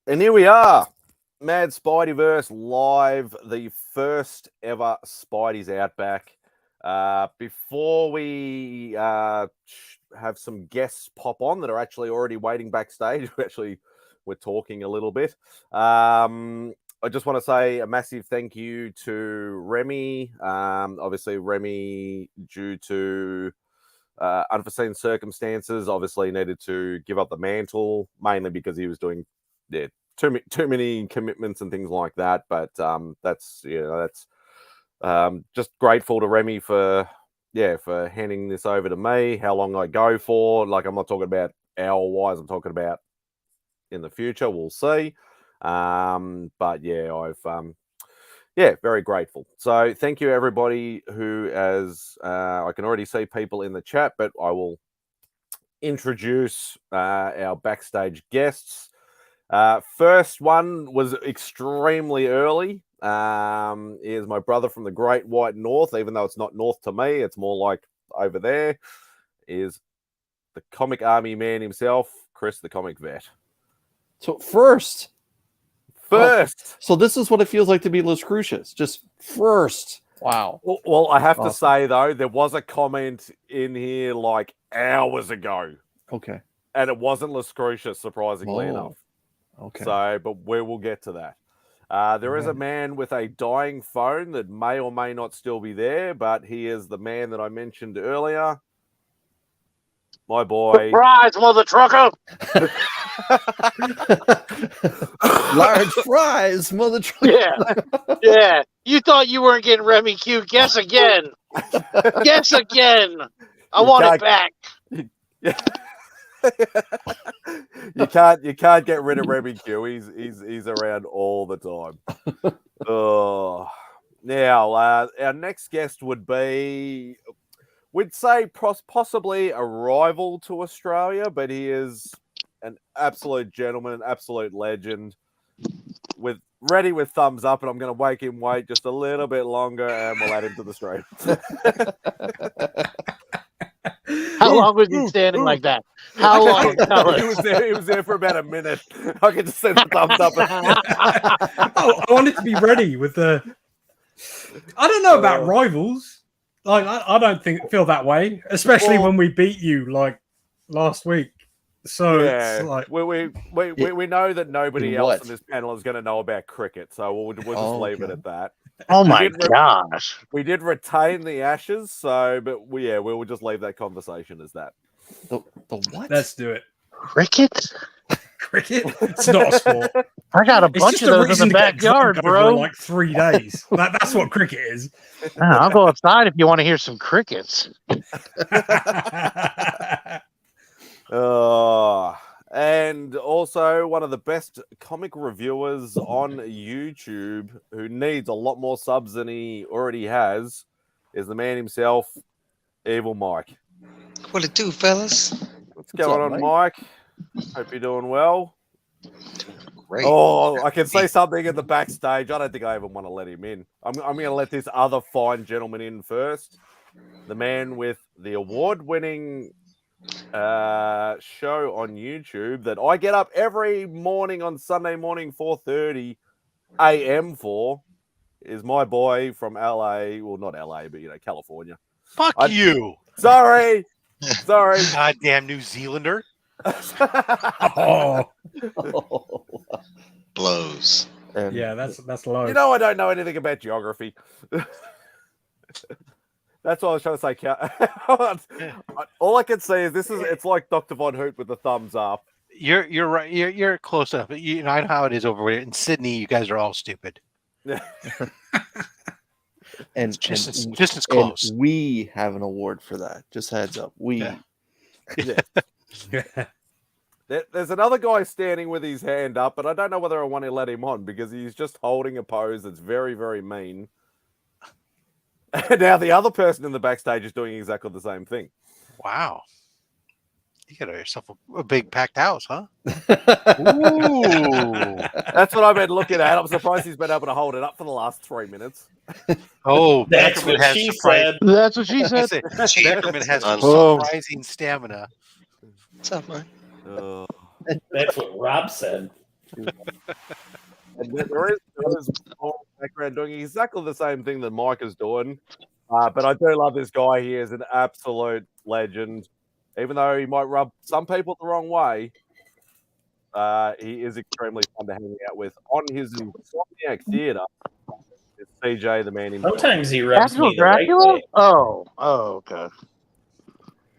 And here we are, Mad Spideyverse live, the first ever Spidey's Outback. Before we have some guests pop on that are actually already waiting backstage, we're talking a little bit. I just want to say a massive thank you to Remy. Obviously, Remy, due to unforeseen circumstances, obviously needed to give up the mantle, mainly because he was doing too many commitments and things like that. But that's just grateful to Remy for handing this over to me. How long I go for? Like, I'm not talking about hour wise. I'm talking about in the future. We'll see. But yeah, I've very grateful. So thank you everybody who has. I can already see people in the chat, but I will introduce our backstage guests. First one was extremely early. Is my brother from the Great White North, even though it's not north to me, it's more like over there. Is the comic army man himself, Chris, the comic vet. So first. So this is what it feels like to be Las Crucias. Just first. Wow. Well, I have to say though, there was a comment in here like hours ago. Okay. And it wasn't Las Crucias, surprisingly enough. Okay. So, but we will get to that. There is a man with a dying phone that may or may not still be there, but he is the man that I mentioned earlier. My boy. Surprise, mother trucker! Large fries, mother trucker. Yeah. You thought you weren't getting Remy Q. Guess again. Guess again. I want it back. You can't get rid of Remy Q. He's around all the time. Now our next guest would be, we'd say possibly a rival to Australia, but he is an absolute gentleman, an absolute legend. Ready with thumbs up, and I'm going to wait just a little bit longer, and we'll add him to the stream. How long was he standing like that? How long? He was there for about a minute. I can just see the thumbs up. I wanted to be ready with the. I don't know about rivals. Like I don't feel that way, especially when we beat you like last week. So yeah, it's like we know that nobody else on this panel is going to know about cricket, so we'll just leave it at that. Oh my gosh! We did retain the Ashes, so we will just leave that conversation as that. The what? Let's do it. Cricket? Cricket? It's not a sport. I got a bunch of those in the backyard, bro. Like 3 days. That's what cricket is. I'll go outside if you want to hear some crickets. And also one of the best comic reviewers on YouTube, who needs a lot more subs than he already has, is the man himself, Evil Mike. What it do, fellas? What's going on, Mike? Hope you're doing well. Great. Oh, I can say something in the backstage. I don't think I even want to let him in. I'm going to let this other fine gentleman in first. The man with the award-winning show on YouTube that I get up every morning on Sunday morning, 4:30 a.m. for, is my boy from LA. Well, not LA, but California. Fuck you. Sorry. Goddamn New Zealander. Blows. Yeah, that's low. I don't know anything about geography. That's what I was trying to say. All I can say is it's like Dr. Von Hoot with the thumbs up. You're right. You're close enough. I know how it is over there in Sydney. You guys are all stupid. and just as close. And we have an award for that. Just heads up. There's another guy standing with his hand up, but I don't know whether I want to let him on because he's just holding a pose that's very, very mean. And now the other person in the backstage is doing exactly the same thing. Wow. You got yourself a big packed house, huh? Ooh. That's what I've been looking at. I'm surprised he's been able to hold it up for the last 3 minutes. Oh, that's what she said. That's what she said. Beckerman has surprising stamina. What's up, man? That's what Rob said. And there is more background doing exactly the same thing that Mike is doing. But I do love this guy. He is an absolute legend. Even though he might rub some people the wrong way, he is extremely fun to hang out with. On his Insomniac Theatre, it's CJ, the man himself. Sometimes he rubs Actual me the right Dracula? way. Oh, okay.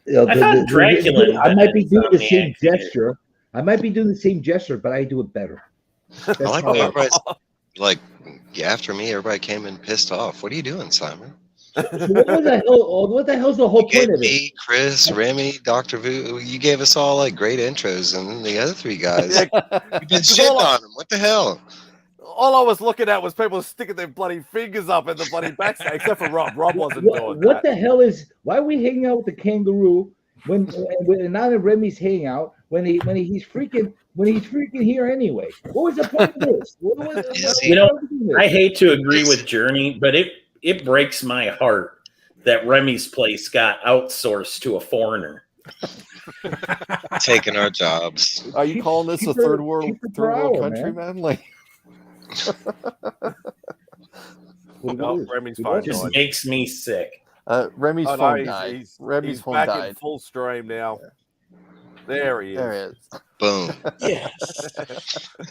I thought Dracula. I might be doing the same Insomniac Theatre. gesture. I might be doing the same gesture, but I do it better. I like how everybody's like after me. Everybody came in pissed off. What are you doing, Simon? So what the hell's the whole You gave point of it? me, Chris, Remy, Dr. Vu. You gave us all like great intros, and then the other three guys, you've been shitting on them. What the hell? All I was looking at was people sticking their bloody fingers up in the bloody backstage, except for Rob. Rob wasn't doing What that. the hell is? Why are we hanging out with the kangaroo when not in Remy's hangout when he's freaking here anyway? What was the point of this? You know, I hate to agree with Journey, but it breaks my heart that Remy's place got outsourced to a foreigner. Taking our jobs. Are you calling this a third world country, man? Like, Oh, Remy's phone It just died. makes me sick. Remy's Oh, phone no, died. he's Remy's phone back in died. full stream now. There he is. There he is. Boom. Yes.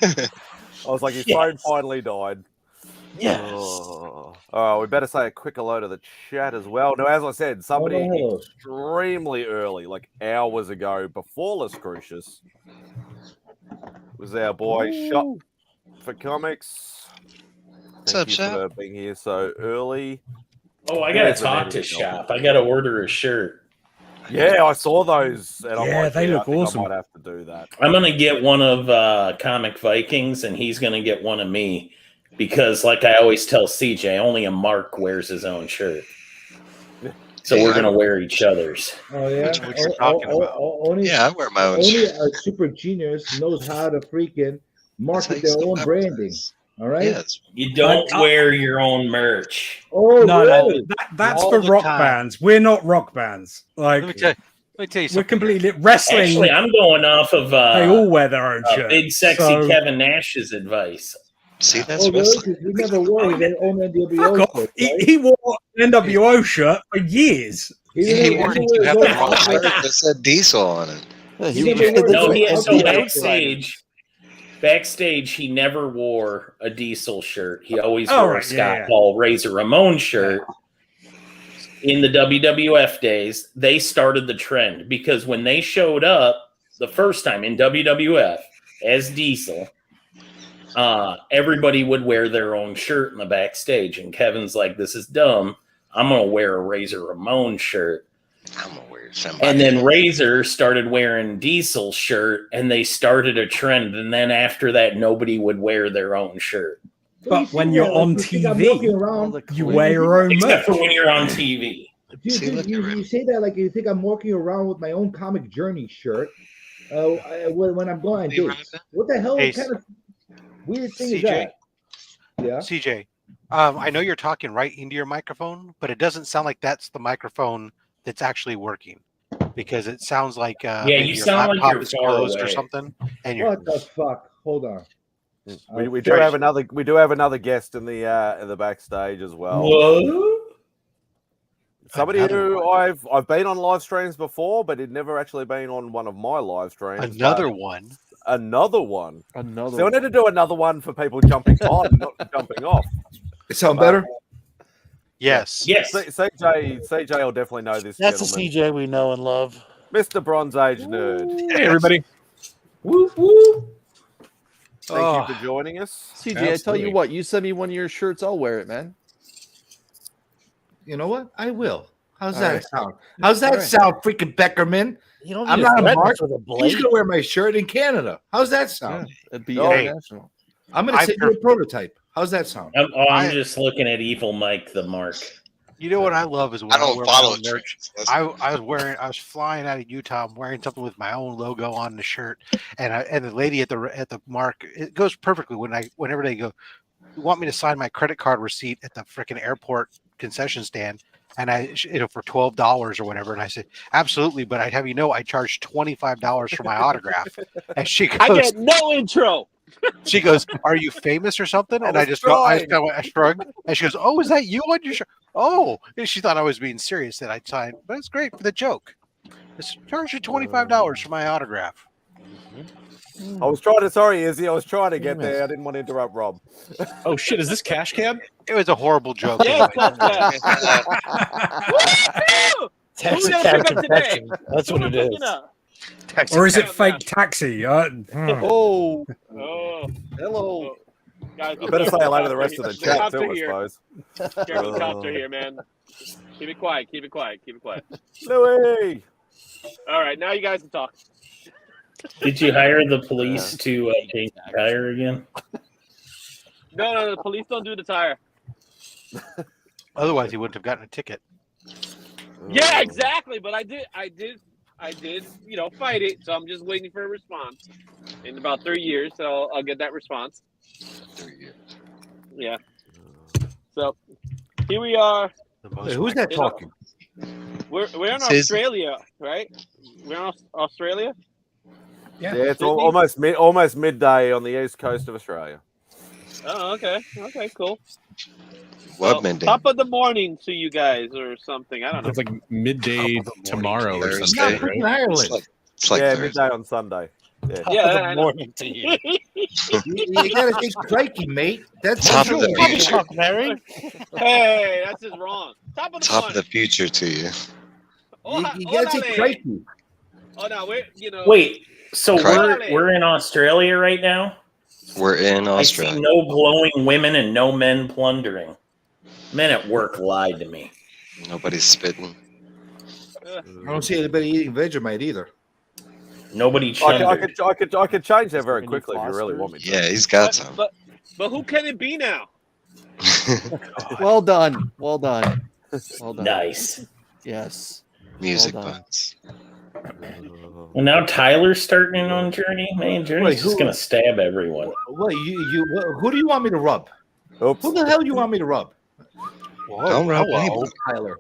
I was like, his Yes. phone finally died. Yes. Oh, we better say a quick hello to the chat as well. Now, as I said, somebody hello. extremely early, like hours ago, before Las Crucius, was our boy Shop for Comics. What's up, Thank you Shop? for being here so early. Oh, I gotta There's the talk man to himself. Shop. I gotta order a shirt. Yeah, I saw those. And I'm Yeah, like, they I look think awesome. I might have to do that. I'm gonna get one of Comic Vikings, and he's gonna get one of me because, like I always tell CJ, only a Mark wears his own shirt. So we're gonna wear each other's. Oh yeah. What you're talking about. Only, Yeah, I wear my own only shirt. a super genius knows how to freaking That's how market you their sell own branding. advertise. All right. Yeah, it's You don't wear your own merch. Oh No, really? that's All for the rock time. bands. We're not rock bands. Like Let me tell you we're something. completely wrestling. Actually, I'm going off of they all wear their own shirt. Big Sexy So, Kevin Nash's advice. see, that's Oh really? wrestling. 'Cause he never wore his own Fuck NWO off. shirt, He, right? he wore an NWO shirt for years. He Yeah, didn't he wore wear it. his You have own the wrong outfit. Shirt that said Diesel on it. Yeah, He never wore No, his he own so outfit. backstage, he never wore a Diesel shirt. He always Oh, wore a right, Scott yeah, yeah. Hall Razor Ramon shirt. In the WWF days, they started the trend because when they showed up the first time in WWF as Diesel, everybody would wear their own shirt in the backstage. And Kevin's like, "This is dumb. I'm gonna wear a Razor Ramon shirt." I'm gonna wear somebody. And then Razor started wearing Diesel shirt, and they started a trend. And then after that, nobody would wear their own shirt. Well, you But when see you're that, like, on you think I'm TV, walking around, you wear your own Except merch. for when you're on TV. See, look at you Remy. say that like you think I'm walking around with my own Comic Journey shirt when I'm going on Hey, dates. What the hell Hey, kind of weird thing is CJ. that? Yeah. CJ, I know you're talking right into your microphone, but it doesn't sound like that's the microphone that's actually working because it sounds like maybe you your sound like laptop you're is far closed or away. something. And you're What the fuck? Hold on. We do have another guest in the backstage as well. What? Somebody Another who I've been on live streams before, but he'd never actually been on one of my live streams. another but one. another one. Another. So we need to do another one for people jumping on, not jumping off. It sound better? Yes. Yes. CJ will definitely know this That's the gentleman. CJ we know and love. Mr. Bronze Age Nerd. Hey, everybody. Whoop, whoop. Thank you for joining us. CJ, I tell Absolutely. you what, you send me one of your shirts, I'll wear it, man. You know what? I will. How's All that right. sound? How's that All right. sound, freaking Beckerman? You don't I'm need to not a threaten us mark. with a He's blade. gonna wear my shirt in Canada. How's that sound? It'd be Hey. international. I'm gonna I send you a prototype. How's that sound? I'm just looking at Evil Mike the Mark. You know what I love is when I don't wear follow my own merch. trends. I was flying out of Utah. I'm wearing something with my own logo on the shirt, and the lady at the mark, it goes perfectly whenever they go, "You want me to sign my credit card receipt at the freaking airport concession stand?" And for $12 or whatever, and I said, "Absolutely," but I'd have you know, I charged $25 for my autograph. And she goes, I get no intro. She goes, "Are you famous or something?" And I shrugged. And she goes, "Oh, is that you on your shirt?" Oh, and she thought I was being serious that I signed, but it's great for the joke. Just charge you $25 for my autograph. I was trying to, sorry, Izzy, I was trying to get there. I didn't want to interrupt Rob. Oh shit! Is this Cash Cab? It was a horrible joke. Yeah, anyway. Taxi gonna cab pick up today? confession. That's what it is. Taxi Or is it cab. fake taxi? Oh, Oh, hello. guys, I better say hello to the rest of the chat Chopper too, I here. suppose. Careful, Chopper here, man. Keep it quiet. Keep it quiet. Keep it quiet. Louis! All right, now you guys can talk. Did you hire the police to change the tire again? No, the police don't do the tire. Otherwise, he wouldn't have gotten a ticket. Yeah, exactly. But I did, fight it. So I'm just waiting for a response. In about 3 years, so I'll get that response. 3 years. Yeah. So here we are. Wait, who's that talking? We're in Says- Australia, right? We're in Australia. Yeah, it's almost midday on the east coast of Australia. Oh, okay. Okay, cool. What midday? Top of the morning to you guys or something. I don't know. It's like midday tomorrow or Thursday. something, Not right? in Ireland. It's like yeah, Thursday. midday on Sunday. Yeah. Yeah, I know. morning to you. You gotta think crikey, mate. That's Top of the future. Mary. Hey, that's just wrong. Top of the Top of morning. the future to you. you gotta take crikey. Oh no, we're Wait, so Correct. we're in Australia right now? We're in I see Australia. no glowing women and no men plundering. Men at work lied to me. Nobody's spitting. I don't see anybody eating Vegemite either. Nobody I chundered. could change that very quickly if you really want me to. Yeah, he's got some. But who can it be now? Well done. Well done. Well done. Nice. Yes. Music Well done. buds. Well, now Tyler's starting in on Journey. Man, Journey's Wait, just who- going to stab everyone. Wait, who do you want me to rub? Oops. Who the hell do you want me to rub? Don't rub Hello, anybody. Tyler.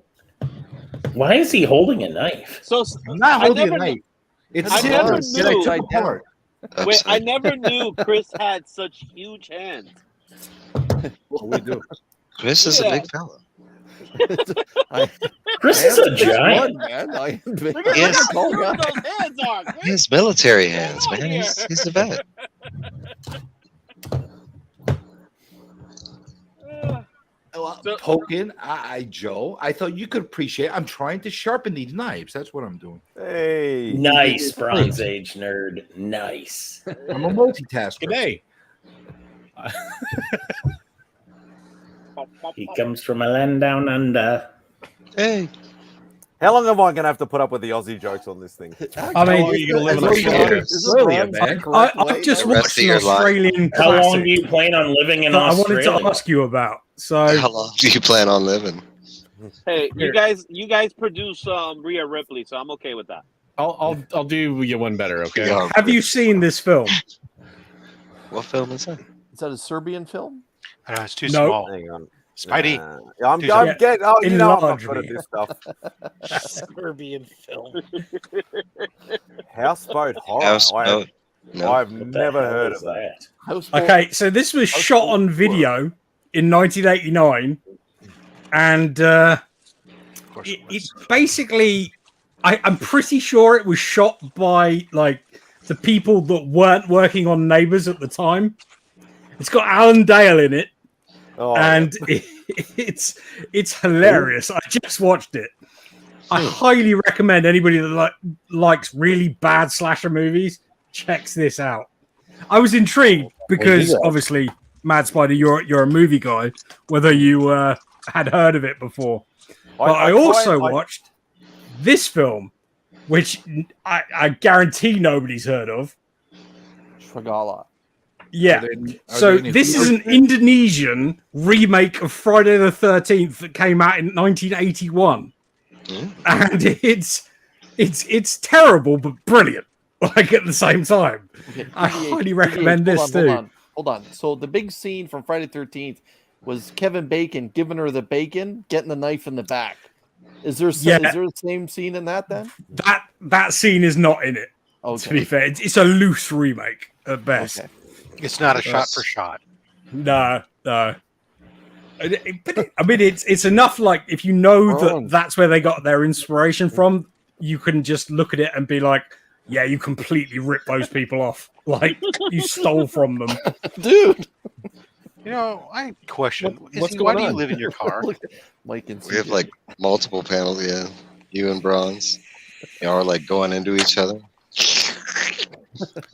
Why is he holding a knife? So I'm not I holding never a knife. It's I never scissors that I knew- took apart. wait, I Upside. never knew Chris had such huge hands. What we do? Chris is a Yeah. big fella. Chris is a One, giant. man. I am big. Look at Yes. how huge those hands are. He Chris. has military hands, on man. here. He's a vet. So- Token, Joe. I thought you could appreciate. I'm trying to sharpen these knives. That's what I'm doing. Hey. Nice, Bronze Age nerd. Nice. I'm a multitasker. Good day. He comes from a land down under. Hey, How long am I going to have to put up with the Aussie jokes on this thing? I mean, are you gonna live in This is Australia? Australia, man. I've just The rest watched of an your life. Australian How long classic do you plan on living in that I wanted Australia? to ask you about. So how long do you plan on living? Hey, you guys produce Rhea Ripley, so I'm okay with that. I'll do you one better, okay? Yeah. have you seen this film? What film is that? Is that a Serbian film? I don't know, it's too No. small. Hang on. Spidey. I'm Too getting. Oh, you know I'm not Enlarge good at me. this stuff. Serbian film. Houseboat horror. Houseboat. No. I've What the never hell heard is of that. Houseboat. Okay, so this was shot on video in 1989, and Of course it it was. basically, I'm pretty sure it was shot by like the people that weren't working on Neighbours at the time. It's got Alan Dale in it, Oh, and it's hilarious. I just watched it. I highly recommend anybody that likes really bad slasher movies checks this out. I was intrigued because obviously, MadSpidey, you're a movie guy. Whether you had heard of it before, but I also watched this film, which I guarantee nobody's heard of. Tragala. Yeah. So this is an Indonesian remake of Friday the 13th that came out in 1981, and it's terrible but brilliant. Like at the same time, Okay, I 38, highly recommend 38. this too. Hold on. So the big scene from Friday the 13th was Kevin Bacon giving her the bacon, getting the knife in the back. Is there the same scene in that then? That scene is not in it. Okay. To be fair, it's a loose remake at best. Okay. It's not a shot for shot. No. But I mean, it's enough. Like, if you know that that's where they got their inspiration from, you can just look at it and be like, "Yeah, you completely ripped those people off. Like, you stole from them, dude." You know, I question. What's Why going do you on? live in your car? Mike and We have like multiple panels. Yeah, you and Bronze, y'all are like going into each other.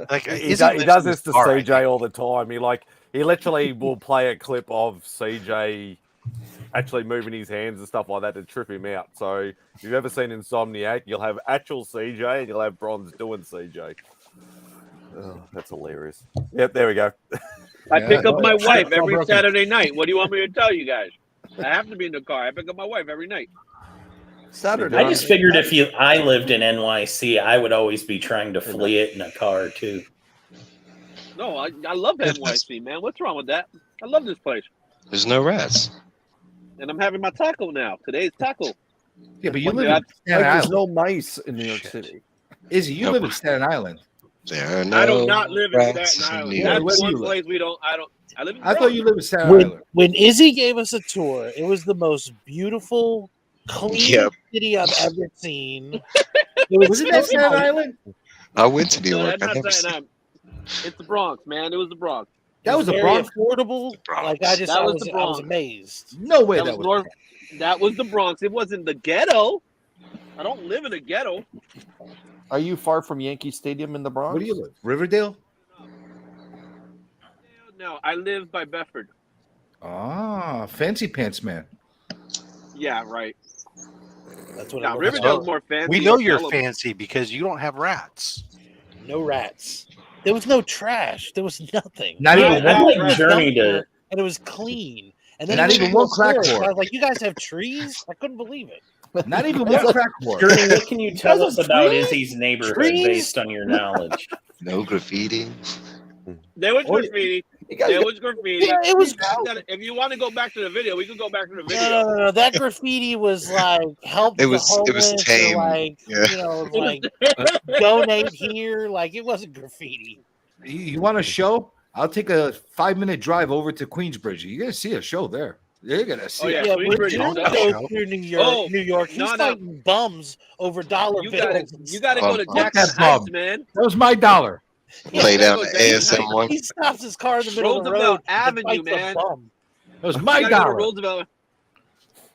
Like He does this to CJ all the time. He literally will play a clip of CJ actually moving his hands and stuff like that to trip him out. So if you've ever seen Insomniac, you'll have actual CJ and you'll have Bronze doing CJ. Oh, that's hilarious. Yep, there we go. I pick up my wife every Saturday night. What do you want me to tell you guys? I have to be in the car. I pick up my wife every night. Saturday. I just figured if I lived in NYC, I would always be trying to flee it in a car too. No, I love NYC, man. What's wrong with that? I love this place. There's no rats. And I'm having my taco now. Today's taco. Yeah, but you live in Staten There's Island. no mice in New York City. Izzy, you live in Staten Island. There are no I do not live in rats Staten Island. New That's York. one place we don't. I live in. I thought Bronx. you lived in Staten Island. When Izzy gave us a tour, it was the most beautiful, clean city I've ever seen. Wasn't that Staten Island? I went to New No, York. that's I not never Staten Island. It's the Bronx, man. It was the Bronx. That was the very Bronx. affordable. Like I just, That I was was, the I was Bronx. amazed. No way That that was was. North. That was the Bronx. It wasn't the ghetto. I don't live in a ghetto. Are you far from Yankee Stadium in the Bronx? Where do you live? Riverdale? No, I live by Bedford. Ah, fancy pants man. Yeah, right. That's what. Now it was. Riverdale's more fancy. We know than you're Bellevue. fancy because you don't have rats. No rats. There was no trash. There was nothing. Not Yeah, even I'd one. like Journey to. And it was clean. And then Not he went even to one a crack forest, whore. and I was like, "You guys have trees?" I couldn't believe it. Not even one crack whore. Journey, what can you tell Those us are about trees? Izzy's neighborhood Trees? based on your knowledge? No graffiti. There was Oh, graffiti. You guys There got- was graffiti. Yeah, it was. If you want to go back to the video, we can go back to the No, video. no. That graffiti was like help It the was homeless, tame. or like Yeah. you know, like donate here. Like it wasn't graffiti. You want a show? I'll take a 5-minute drive over to Queensbridge. You're gonna see a show there. You're gonna see. Oh, it. yeah. Yeah, when Queensbridge Jim is goes dope. through New York, Oh, he's no. fighting bums over dollar You bills. gotta go to Fuck Jackson that bum. Heights, man. That was my dollar. Play you down gotta the go to Jackson ASM one. He stops his car in the middle of the road. Roosevelt and Avenue, fights a man. bum. That was You my gotta go to dollar. Roosevelt.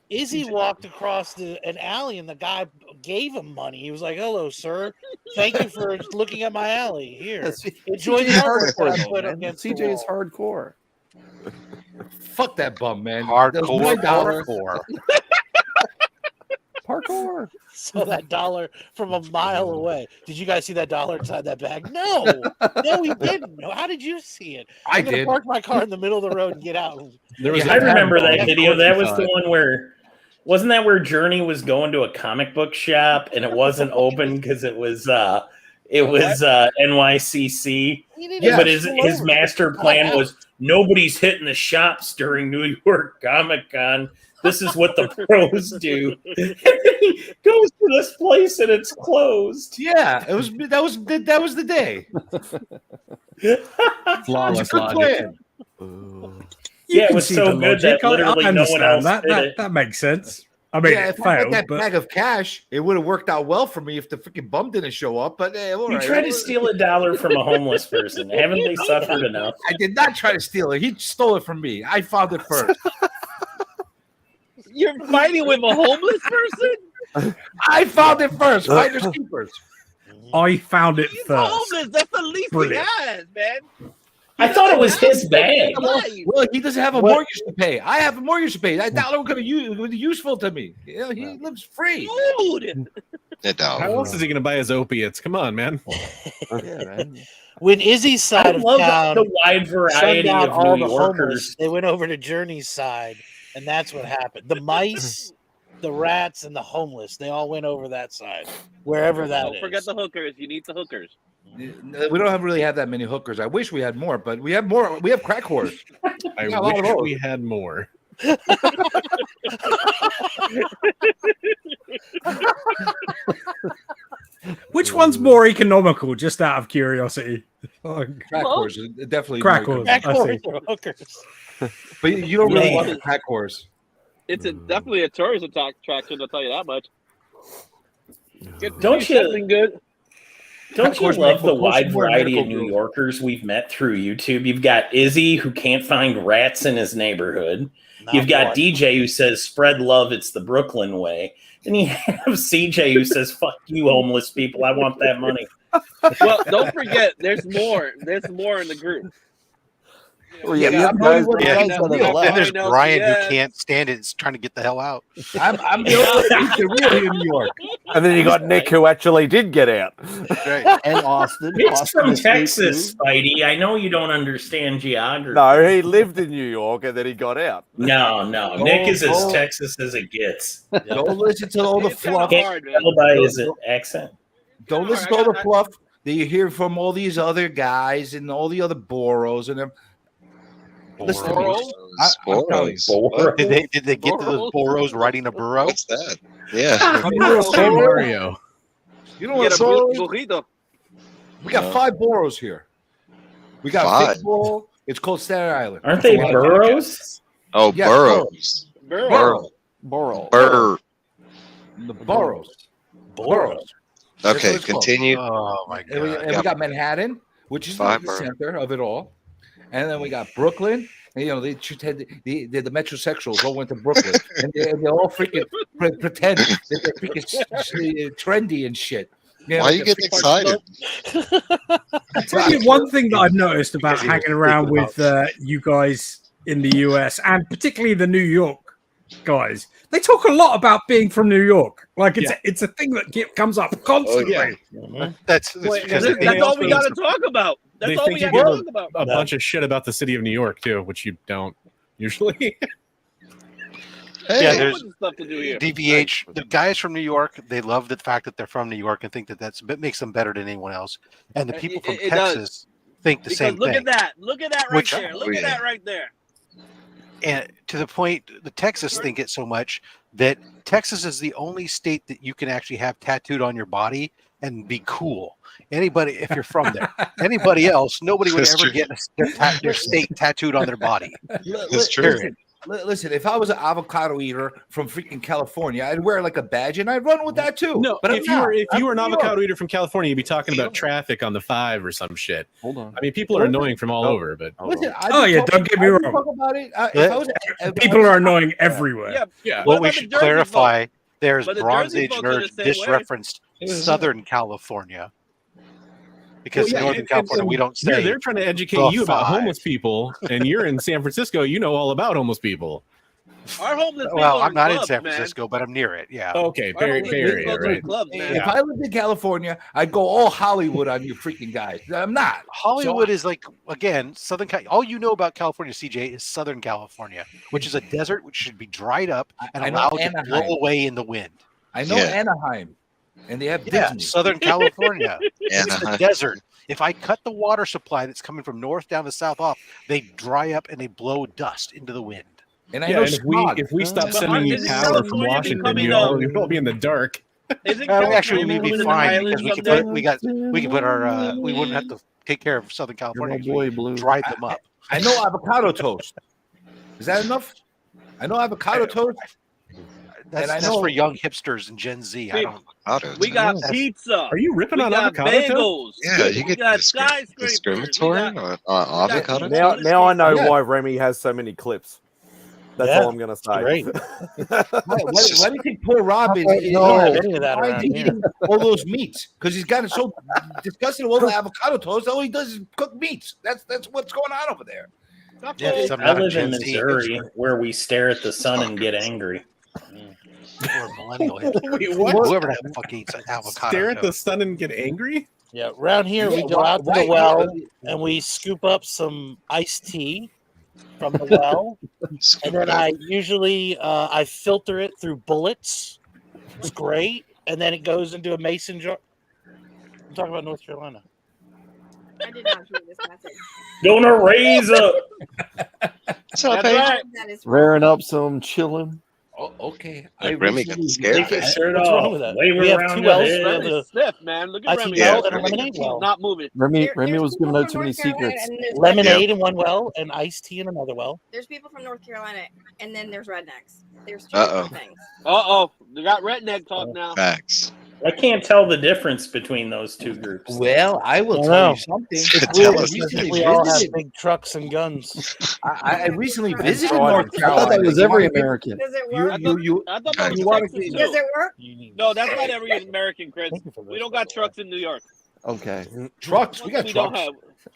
Izzy walked across an alley and the guy gave him money. He was like, "Hello, sir. Thank you for looking at my alley. Here, enjoy the artwork that I put man. against the CJ is wall." hardcore. Fuck that bum, man. That was my Hardcore, dollar. hardcore. Parkour. So that dollar from a mile away. Did you guys see that dollar inside that bag? No, no, we didn't. No, how did you see it? I I'm gonna did. park my car in the middle of the road and get out. There was I remember that video. That was the one where, wasn't that where Journey was going to a comic book shop and it wasn't open because it was NYCC. Yes. But his master plan was nobody's hitting the shops during New York Comic Con. This is what the pros do. And then he goes to this place and it's closed. Yeah, it was. That was the day. Flawless Good plan. You Yeah, it can was see so the good that logic. I literally no one understand else did it. That makes sense. I mean, Yeah, it if I had failed, that but bag of cash, it would have worked out well for me if the freaking bum didn't show up. But all You right. tried to steal $1 from a homeless person. Haven't they suffered enough? I did not try to steal it. He stole it from me. I found it first. You're fighting with a homeless person? I found it first. Finders keepers. I found it He's first. homeless. That's the least Brilliant. he has, man. I thought it was his bag. Well, he doesn't have a mortgage to pay. I have a mortgage to pay. That dollar would be useful to me. You know, he lives free. Dude. How else is he going to buy his opiates? Come on, man. Yeah, man. When Izzy's side I of love town the wide variety shut down of all New the Yorkers. homeless, they went over to Journey's side, and that's what happened. The mice, the rats, and the homeless, they all went over that side, wherever that Don't is. forget the hookers. You need the hookers. We don't really have that many hookers. I wish we had more, but we have more. We have crack whores. I got a lot of wish those. we had more. Which one's more economical, just out of curiosity? Crack whores, definitely Crack more whores. convenient. I see. Hookers. But you don't really Man. want the crack whores. It's definitely a tourist attraction, I'll tell you that much. Don't you- something good? Don't Of you course, love the most wide more variety of medical New girls. Yorkers we've met through YouTube? You've got Izzy, who can't find rats in his neighborhood. You've got DJ, who says, spread love, it's the Brooklyn way. And you have CJ, who says, fuck you, homeless people, I want that money. Well, don't forget, there's more. There's more in the group. Well, yeah, you have guys on the Then left. there's Brian who can't stand it. Is trying to get the hell out. I'm the real here in New York. And then you got Nick, who actually did get out. And Austin. It's Austin from escaped Texas, too. Spidey. I know you don't understand geography. No, he lived in New York and then he got out. No. Nick is as Oh. Texas as it gets. Don't listen to all the It's kinda fluff. hard, man. Tell by his accent. Don't listen to all the fluff that you hear from all these other guys and all the other boroughs and them. Listen to me. Boroughs? I'm telling you. What? Did they get to those boroughs riding a burro? What's that? Yeah. Hey, Mario. You know Get what? a So burrito. we got 5 boroughs here. We got 5. Big Borough. It's called Staten Island. Aren't they boroughs? Oh, Yeah, burrows. Burro. Borough. Burr. The boroughs. Boroughs. That's what Okay, it's called. continue. Oh my And we, god! and we got Manhattan, which is 5 the boroughs. center of it all. And then we got Brooklyn. And, you know, the metrosexuals all went to Brooklyn. and they all freaking pretend that they're freaking trendy and shit. You know, Why are you they're getting freaking- excited? I'll tell you one thing that I've noticed about hanging around with you guys in the US and particularly the New York guys. They talk a lot about being from New York. Like it's a thing that comes up constantly. That's That's all we got to talk about. That's They all think we you got to give talk about. a bunch of shit about the city of New York too, which you don't usually. Yeah, Hey, there's stuff to do here. DVH. The guys from New York, they love the fact that they're from New York and think that it makes them better than anyone else. And the people from It does. Texas think the Because same look thing. at that. Look at that right Which- there. Look at that right there. And to the point, the Texas think it so much that Texas is the only state that you can actually have tattooed on your body and be cool. Anybody, if you're from there, anybody else, nobody would That's ever true. get their state tattooed on their body. That's true. Listen, if I was an avocado eater from freaking California, I'd wear like a badge and I'd run with that too. No, but if you were an New York. avocado eater from California, you'd be talking about traffic on the 5 or some shit. Hold on. I mean, people are annoying from all over, but Listen, Oh, yeah, don't get me wrong. Talk about it. If I was, if People I was- are annoying everywhere. yeah. What What we about the should Jersey clarify, there's But the Bronze Jersey Age folks are the nerds same way. disreferenced Southern California. Because Well, yeah, Northern California, we don't say. They're trying to educate the you about 5. homeless people, and you're in San Francisco. You know all about homeless people. Our homeless people Well, are I'm not in clubs, San man. Francisco, but I'm near it. Yeah. Okay, Our Bay homeless Area, people are right? clubs, man. If I lived in California, I'd go all Hollywood on you freaking guys. I'm not. Hollywood is like, again, Southern. All you know about California, CJ, is Southern California, which is a desert which should be dried up and I know allowed to Anaheim. blow away in the wind. I know Yeah. Anaheim, and they have Yeah, Disney. Southern California. It's the Anaheim. desert. If I cut the water supply that's coming from north down to south off, they dry up and they blow dust into the wind. And I Yeah, know and if we stop But sending you isn't power from California Washington, becoming, you'll be in the dark. Isn't Actually, California we'd be moving to the fine because islands we could someday? put our we wouldn't have to take care of Southern California. 'cause we Blue. dried them up. I know avocado toast. Is that enough? I know avocado toast. That's, I that's know- for young hipsters and Gen Z. I don't. Avocados, We got man. pizza. Are you ripping We on got avocado toast? bagels. Yeah, you We get got skyscrapers. We discriminatory got- on avocado. Now I know Yeah. why Remy has so many clips. That's Yeah, all I'm gonna say. great. Why do you think poor Rob is don't have any of that trying around to here. eat all those meats? Because he's got it so disgusted with all the avocado toast. All he does is cook meats. That's what's going on over there. Yeah, 'cause I'm I not a live in Gen Z Missouri, hipster. where we stare at the sun and get angry. Or a millennial hipster. Wait, what? Whoever the fuck eats an avocado. Stare at the toast. sun and get angry? Yeah, around here we Yeah, go out to right. the well and we scoop up some iced tea from the well, and then I usually I filter it through bullets. It's great, and then it goes into a mason jar. I'm talking about North Carolina. I did not hear this message. Gonna raise up. What's up, That's Paige? right. That is Rearing up some chilling. Oh, okay. Remy got scared. Take his shirt What's off. wrong with that? Wave We have around two the wells. head. We have Remy a stiff, man. Look at icy Remy. well Yeah, and a Remy. lemonade well. Not moving. Remy There's was giving people out from too many North Carolina, secrets. and there's Lemonade in one well and iced tea in another well. There's people from North Carolina, and then there's rednecks. There's two Uh-oh. different things. Uh-oh. They got redneck talk now. Facts. I can't tell the difference between those two groups. Well, I will I tell know. you something. It's Tell weird us. because we all have big trucks and guns. I recently visited Driving. North I Carolina. thought that was You every wanna get- American. Does it You, work? you, I thought that was you want Texas to too. Does it work? No, that's not every American, Chris. We don't got trucks in New York. Okay. trucks? We got We don't trucks.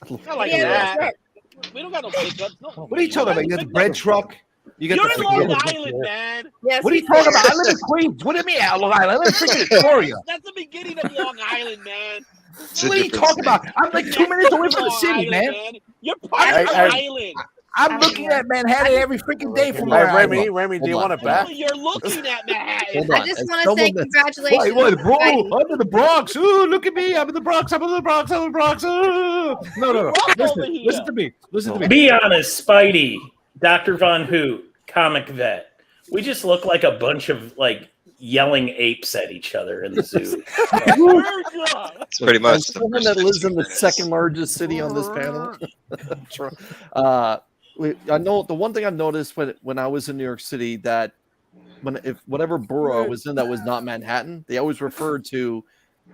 have. Not like Yeah, that. truck. We don't got no pickups. No. What are you talking about? You got the bread truck. You got You're the in Long freaking. Island, man. Yes. What are you talking about? I live in Queens. What do you mean, Long Island? I live in freaking Victoria. That's the beginning of Long Island, man. It's a What are you different talking about? I'm like 2 minutes away from the Long city, Island, man. You're part of the island. I'm looking at Manhattan every freaking day from Hey, where I Remy, live. Remy, do you Hold want on, it back? You're looking at Manhattan. Hold I on. just As want to someone say that- congratulations. What, bro? Spidey. I'm in the Bronx. Ooh, look at me. I'm in the Bronx. I'm in the Bronx. I'm in the Bronx. Ooh. No. Listen to me. Listen to me. Be honest, Spidey, Dr. Von Hoot, comic vet. We just look like a bunch of like yelling apes at each other in the zoo. It's pretty much As someone that lives in the second largest city on this panel. I know the one thing I've noticed when I was in New York City that if whatever borough I was in that was not Manhattan, they always referred to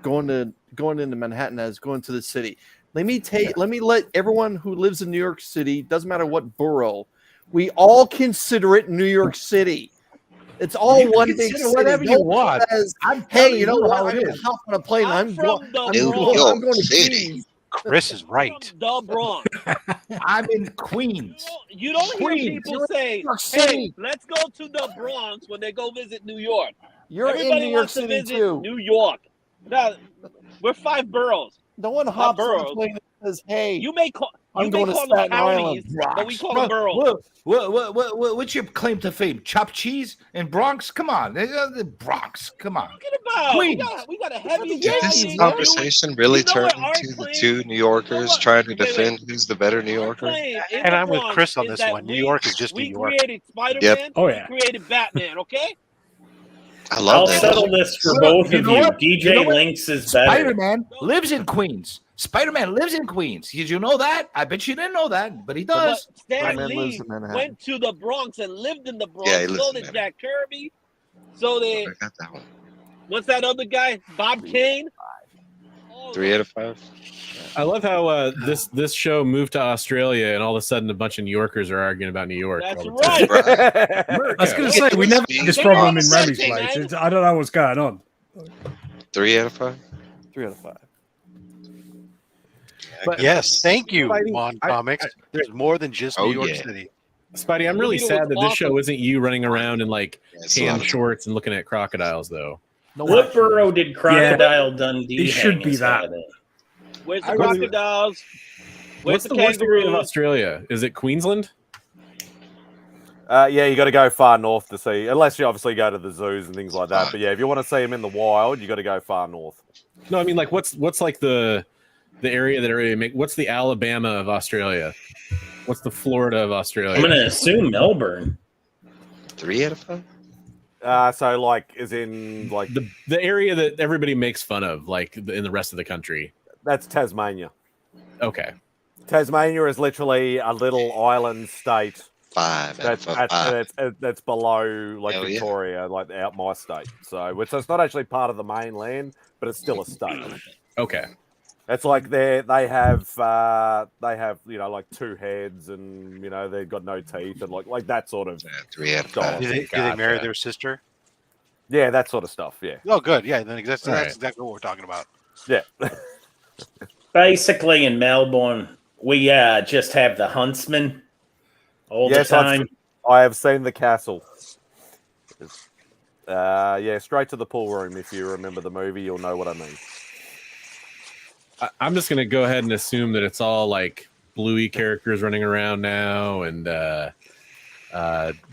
going into Manhattan as going to the city. Let me let everyone who lives in New York City, doesn't matter what borough, we all consider it New York City. It's all You one can big consider city. whatever you want. Hey, telling you know you what? how I'm it going is. to hop on a plane. I'm from the New Bronx. York I'm going to City. Queens. Chris is right. The Bronx. I'm in Queens. You don't hear Queens. people You're say, New York "Hey, City. let's go to the Bronx" when they go visit New York. You're Everybody in New York wants to City visit too. New York. Now, we're 5 boroughs. No one hops on a boroughs. plane and says, "Hey, You may call. I'm You going may to call them Staten Island." counties, but we call them boroughs. What's your claim to fame? Chopped cheese in Bronx? Come on. The Bronx. Come on. Talking about Queens. we got a heavy Did this Italian conversation really You know turn what our into the claim- two New Yorkers trying to wait. defend who's the better New Yorker? claim in And the I'm with Bronx Chris on is this that one. New York is just New we York. created Spider-Man. Yep. Oh, yeah. We created Batman. Okay. I I'll love that. settle this for Look, both you of know you. what? DJ You know what? Lynx is better. Spider-Man lives in Queens. Spider-Man lives in Queens. Did you know that? I bet you didn't know that, but he But does. Stan Batman Lee lives in Manhattan. went to the Bronx and lived in the Bronx. Yeah, he lives So in did Manhattan. Jack Kirby. So did I got that one. what's that other guy? Bob Kane. 3 out of 5. I love how this show moved to Australia, and all of a sudden, a bunch of New Yorkers are arguing about New York. That's all the time. right. America. I was going to say, we never had this problem in Remy's place. I don't know what's going on. 3 out of 5. 3 out of 5. But- Yes, thank you, Spidey, Mon I- Comics. There's more than just Oh, New York yeah. City. Spidey, I'm really Libido sad was that this awesome. show isn't you running around in like Yeah, it's a tan lot of- shorts and looking at crocodiles, though. No What borough did Crocodile Dundee It should hang be his that. hat in? Where's the I really- crocodiles? Where's What's the the worst area of kangaroo? Australia? Is it Queensland? Yeah, you got to go far north to see, unless you obviously go to the zoos and things like that. Fuck. But yeah, if you want to see them in the wild, you got to go far north. No, I mean like what's like the area that already make? What's the Alabama of Australia? What's the Florida of Australia? I'm going to assume Melbourne. 3 out of 5. So like, is in like the area that everybody makes fun of, like in the rest of the country. that's Tasmania. Okay. Tasmania is literally a little island state 5 out of that's 5. that's below like Hell yeah. Victoria, like out my state. So it's not actually part of the mainland, but it's still a state. Okay. It's like they have like 2 heads and they've got no teeth and like that sort of 3 out of stuff. 5. Do they marry their sister? Yeah, that sort of stuff. Yeah, Oh, good. Yeah, then that's Right. exactly what we're talking about. yeah. Basically, in Melbourne, we just have the huntsman all Yes, the time. I have seen the castle. Yeah, straight to the pool room. If you remember the movie, you'll know what I mean. I'm just gonna go ahead and assume that it's all like Bluey characters running around now, and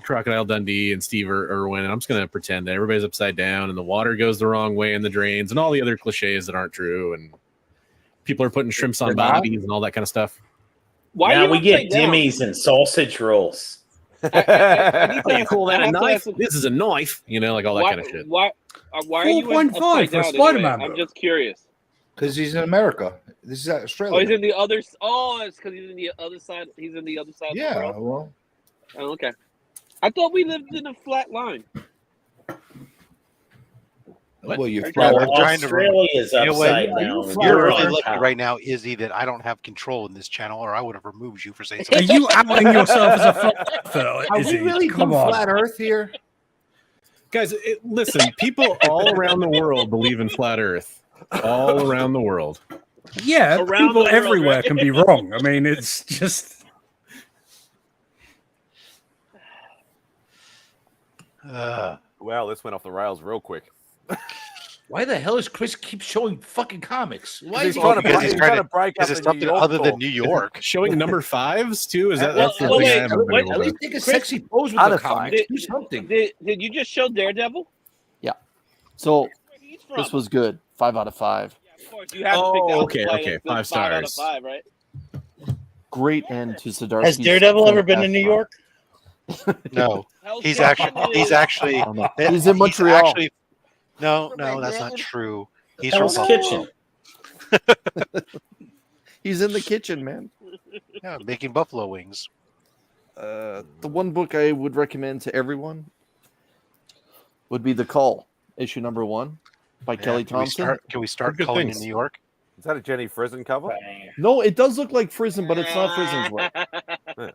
Crocodile Dundee and Steve Irwin. And I'm just gonna pretend that everybody's upside down, and the water goes the wrong way in the drains, and all the other cliches that aren't true, and people are putting shrimps on They're not? bobbies and all that kind of stuff. Why now you we get upside down? dimmies and sausage rolls. I Oh, you call that a have to knife? ask him- This is a knife. You know, like all that why, kind of shit. Why are you in 4.5 upside for a down Spider-Man anyway? I'm book. just curious. Because he's in America. This is Australia. Oh, he's in the other. Oh, it's because he's in the other side. He's in the other side of the Yeah, world. well, Oh, okay. I thought we lived in a flat line. well, you're No, flat. I'm trying to Australia is You know what? upside down. You're We're really on lucky top. right now, Izzy, that I don't have control in this channel, or I would have removed you for saying Are something. you outing yourself as a flat earther? Are Izzy? we really Come doing on. flat Earth here? Guys, listen, people all around the world believe in flat Earth. All around the world. Yeah, Around the people world, everywhere right? can be wrong. I mean, it's just Wow, this went off the rails real quick. Why the hell does Chris keep showing fucking comics? Why He's is he trying to Because break, he's he's trying trying to- to break up Is it the New something York other than talk. New York? Showing number fives too? Is that Well, that's the well, thing I wait, haven't been wait, able At to. least take a Chris, sexy pose with out the of five. comics. Do something. Did you just show Daredevil? So Where he's from? this was good. 5 out of 5. Yeah, of course. You have to pick Oh, out okay, play okay, that's 5 5 out of stars. 5, right? Great end to Zdarsky's. Has Daredevil ever been to New York? No, Hell's he's Kitchen actually Oh, no. He's in Montreal. actually, no, that's not true. He's from Hell's Buffalo. Kitchen. He's in the kitchen, man. Yeah, making buffalo wings. The one book I would recommend to everyone would be The Call, issue number 1 by Kelly Thompson. Can we start Good calling things. in New York? Is that a Jenny Frizen cover? No, it does look like Frizen, but it's not Frizen's way.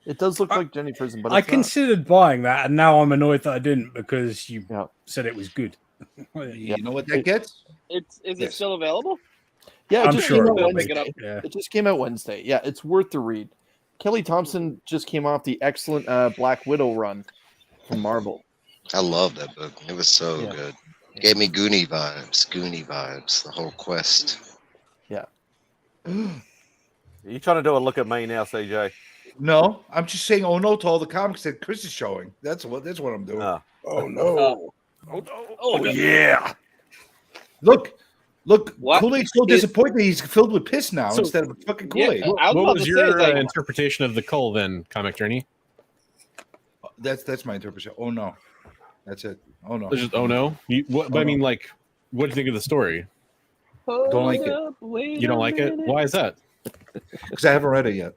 It does look like Jenny Frizen, but I it's not. considered buying that, and now I'm annoyed that I didn't because you Yeah. said it was good. You know what that gets? Is it Yes. still available? Yeah, it I'm just sure came it out will be. Wednesday. Yeah. It just came out Wednesday. Yeah, it's worth the read. Kelly Thompson just came off the excellent Black Widow run from Marvel. I love that book. It was so Yeah. good. Gave me Goonie vibes, the whole quest. Yeah. Are you trying to do a look at me now, CJ? No, I'm just saying oh no to all the comics that Chris is showing. That's what I'm doing. Oh. Oh no. Oh, Yeah. Look, What? Kool-Aid's so disappointed he's filled with piss now So- instead of fucking Yeah, Kool-Aid. I was What about was to your say, like, interpretation of the cull then, Comic Journey? That's my interpretation. Oh no. That's it. Oh no. Just, oh no. But I mean, like, what do you think of the story? Don't like it. You don't like it? Why is that? Because I haven't read it yet.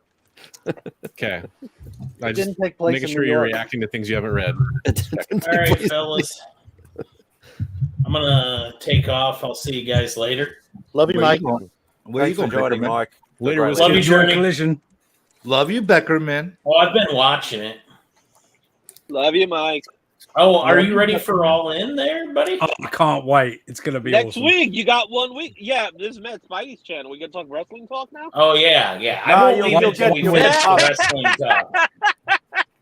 Okay. I It just didn't take place making in sure New you're York. reacting to things you haven't read. All right, fellas. I'm gonna take off. I'll see you guys later. Love you, Where Mike. you going? Where you Thanks for going, joining, Beckerman? Mike. Later, Great Whiskey. Love you, Enjoy Journey. Collision. Love you, Beckerman. Oh, I've been watching it. Love you, Mike. Oh, are you ready for All In there, buddy? Oh, I can't wait. It's going to be Next awesome. week, you got 1 week. Yeah, this is MadSpidey's channel. We gonna talk wrestling talk now? Oh yeah, yeah. No, I won't you'll leave get until we you finish get the up. wrestling talk.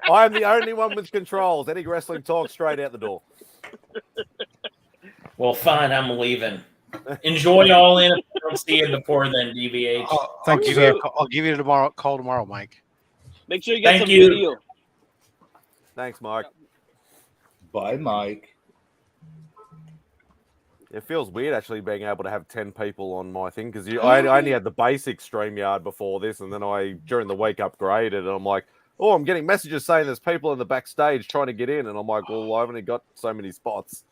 I am the only one with controls. Any wrestling talk straight out the door. Well, fine. I'm leaving. Enjoy All In. If I don't see you before then, DVH. I'll give you a call tomorrow, Mike. Make sure you get Thank some you. video. Thanks, Mike. Bye, Mike. It feels weird actually being able to have 10 people on my thing because I only had the basic StreamYard before this, and then I during the week upgraded, and I'm like, oh, I'm getting messages saying there's people in the backstage trying to get in, and I'm like, well, I've only got so many spots.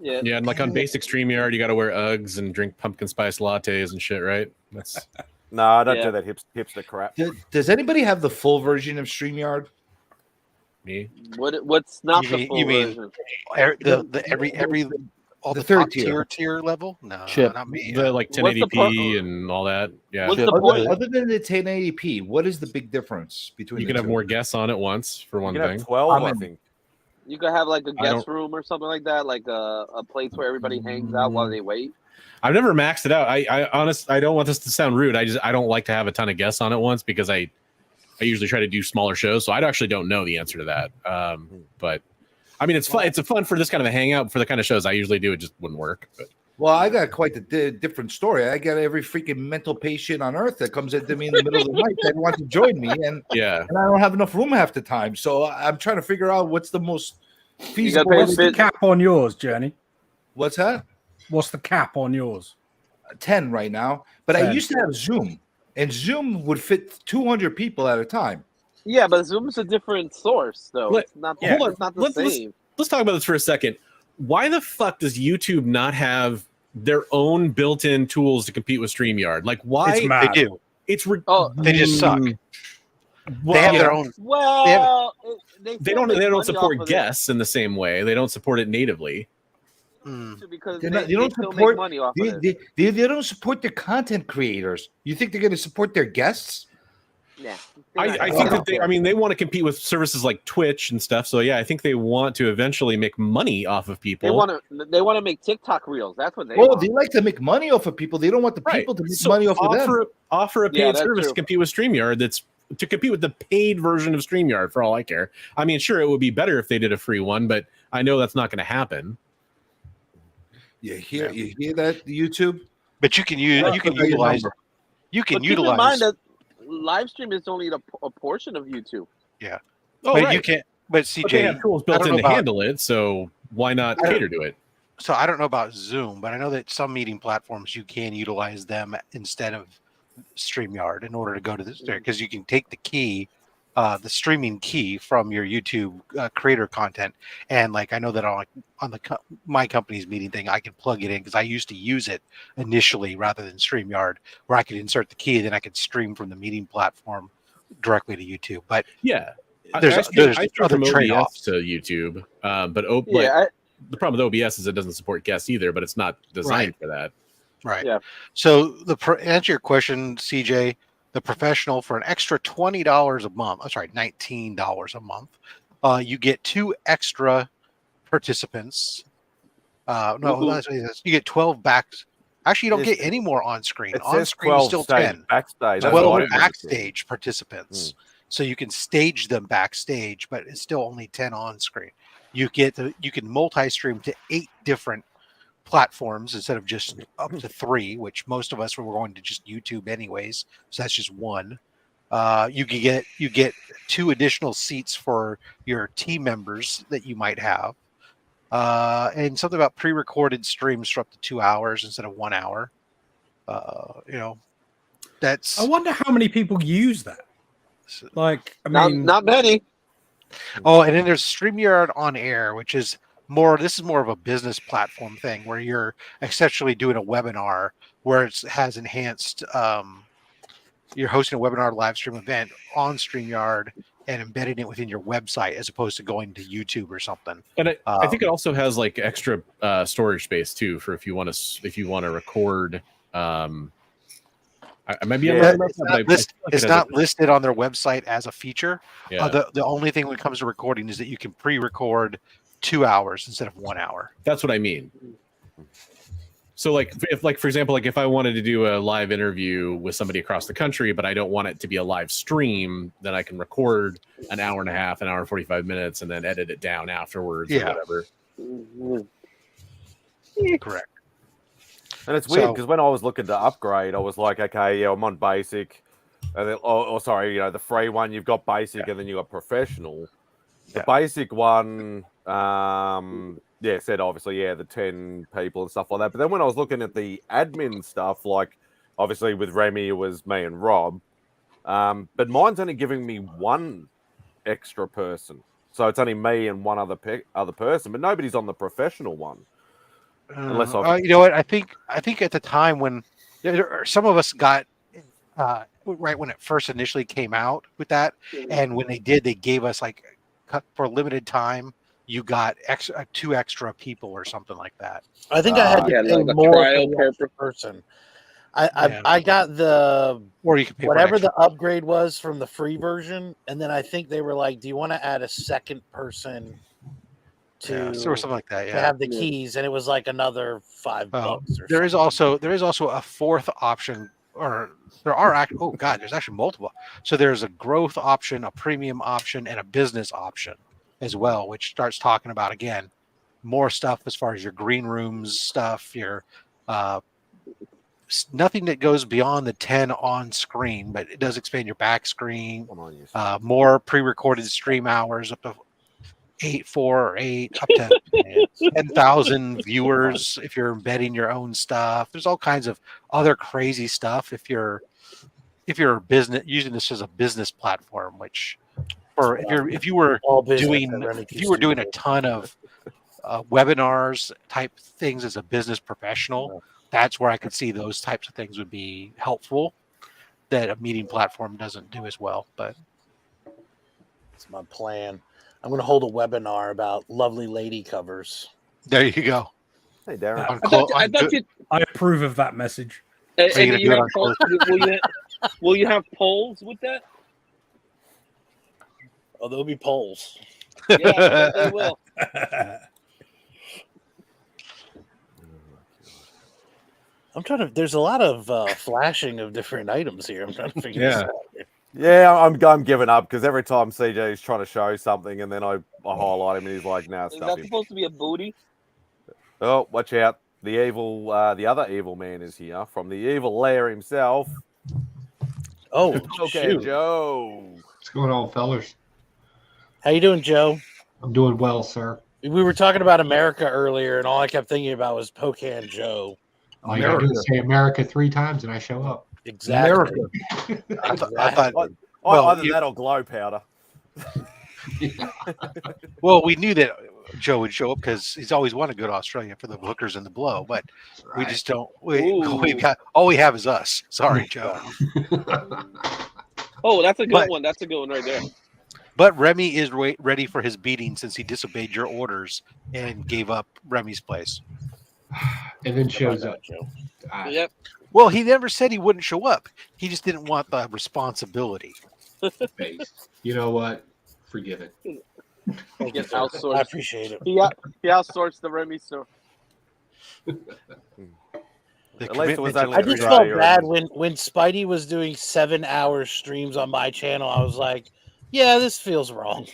Yeah. Yeah, and like on basic StreamYard, you got to wear Uggs and drink pumpkin spice lattes and shit, right? That's No, I don't Yeah. do that hipster crap. Does anybody have the full version of StreamYard? me. What's not You the mean- full you mean- version? Every all The the, third top tier. tier level? No, Chip. not me. The like What's the 1080p and all that. Yeah, What's the Chip. point? Other than the 1080p, what is the big difference between you the can have two? more guests on at once for You one can have thing. 12, I I'm in. think. You could have like a I guest room or something like that, like a place where everybody hangs out while they wait. I've never maxed it out. I don't want this to sound rude. I don't like to have a ton of guests on at once because I usually try to do smaller shows, so I actually don't know the answer to that. But I mean, it's fun. It's a fun for this kind of a hangout. For the kind of shows I usually do, it just wouldn't work. But Well, I got quite a different story. I got every freaking mental patient on earth that comes into me in the middle of the night that wants to join me, and yeah, I don't have enough room half the time. So I'm trying to figure out what's the most feasible. What's the cap on yours, Journey? What's that? What's the cap on yours? 10 right now. But I 10. used to have Zoom, and Zoom would fit 200 people at a time. Yeah, but Zoom's a different source, though. It's not. Hold on. It's not the same. Let's talk about this for a second. Why the fuck does YouTube not have their own built-in tools to compete with StreamYard? Like, why It's mad. They do. It's They just suck. Well, They have their own. Well, they don't support guests in the same way. They don't support it natively. Because They they don't still support. make money off of it. They don't support the content creators. You think they're going to support their guests? Yeah, I think that they want to compete with services like Twitch and stuff. So yeah, I think they want to eventually make money off of people. They want to make TikTok reels. That's what they. Well, want. they like to make money off of people. They don't want the people to make money off of them. Offer a Yeah, paid that's service true. to compete with StreamYard. That's to compete with the paid version of StreamYard. For all I care. I mean, sure, it would be better if they did a free one, but I know that's not going to happen. You hear that, YouTube? But you can use. You can utilize. You can But keep in utilize. mind that live stream is only a portion of YouTube. Yeah. Oh, but right. you can't. But But they CJ, have tools I built don't in know to about- handle it, so why not cater to it? So I don't know about Zoom, but I know that some meeting platforms you can utilize them instead of StreamYard in order to go to this because you can take the key, the streaming key from your YouTube creator content, and like I know that on my company's meeting thing, I can plug it in because I used to use it initially rather than StreamYard, where I could insert the key, then I could stream from the meeting platform directly to YouTube. But yeah, there's I stream other from OBS trade-offs. to YouTube, but the problem with OBS is it doesn't support guests either, but it's not designed for that. Right. Yeah. So answer your question, CJ, the professional for an extra $20 a month. I'm sorry, $19 a month. You get 2 extra participants. You get 12 backs. Actually, you don't get any more on screen. On screen is still 10. Backstage. 12 backstage participants. So you can stage them backstage, but it's still only 10 on screen. You can multi-stream to 8 different platforms instead of just up to 3, which most of us were going to just YouTube anyways. So that's just 1. You get 2 additional seats for your team members that you might have, and something about pre-recorded streams for up to 2 hours instead of 1 hour. That's. I wonder how many people use that. Like, I mean, not many. Oh, and then there's StreamYard on air, which is more. This is more of a business platform thing where you're essentially doing a webinar where it has enhanced. You're hosting a webinar live stream event on StreamYard and embedding it within your website as opposed to going to YouTube or something. And I think it also has like extra storage space too for if you want to record. I might be it's not listed on their website as a feature. Yeah. The only thing when it comes to recording is that you can pre-record 2 hours instead of 1 hour. That's what I mean. So for example, if I wanted to do a live interview with somebody across the country, but I don't want it to be a live stream, then I can record an hour and a half, an hour and 45 minutes, and then edit it down afterwards or whatever. Correct. And it's weird because when I was looking to upgrade, I was like, okay, yeah, I'm on basic. And then, sorry, the free one, you've got basic and then you got professional. The basic one, said obviously, the 10 people and stuff like that. But then when I was looking at the admin stuff, like obviously with Remy, it was me and Rob. But mine's only giving me 1 extra person. So it's only me and 1 other person, but nobody's on the professional one. Unless you know what, I think at the time when some of us got right when it first initially came out with that, and when they did, they gave us for a limited time, you got 2 extra people or something like that. I think I had to pay more per person. I got the or you could pay whatever the upgrade was from the free version, and then I think they were like, "Do you want to add a second person to or something like that? to Yeah, have the keys?" And it was like another $5. There is also a 4th option, or there are there's actually multiple. So there's a growth option, a premium option, and a business option as well, which starts talking about again more stuff as far as your green rooms stuff, your nothing that goes beyond the 10 on screen, but it does expand your back screen, more pre-recorded stream hours up to 8 up to 10,000 viewers if you're embedding your own stuff. There's all kinds of other crazy stuff if you're a business using this as a business platform, which for if you were All business doing at Remy if you were doing a Studio. ton of webinars type things as a business professional, that's where I could see those types of things would be helpful that a meeting platform doesn't do as well. But That's my plan. I'm going to hold a webinar about lovely lady covers. there you go. Hey, Darren. I thought you. I approve of that message. And Are you do you gonna have do it polls? Will you have polls with that? Oh, there'll be polls. Yeah, they will. I'm trying to. There's a lot of flashing of different items here. I'm trying to figure this out. Yeah, I'm giving up because every time CJ is trying to show something and then I highlight him and he's like, "Nah, Is stuff that him." supposed to be a booty? Oh, watch out! The other evil man is here from the evil lair himself. Oh, Okay, shoot. Joe. What's going on, fellas? How you doing, Joe? I'm doing well, sir. We were talking about America earlier, and all I kept thinking about was Pocan Joe. All you gotta do is say America 3 times and I show up. Exactly. I thought Either that or glow powder. well, we knew that Joe would show up because he's always wanted to go to Australia for the hookers and the blow, but we just don't. We've got all we have is us. Sorry, Joe. Oh, that's a good one. That's a good one right there. But Remy is ready for his beating since he disobeyed your orders and gave up Remy's place. And then shows up. Yep. Well, he never said he wouldn't show up. He just didn't want the responsibility. You know what? Forgive it. Get outsourced. I appreciate it. He outsourced the Remy store. I just felt bad when Spidey was doing 7-hour streams on my channel. I was like, yeah, this feels wrong.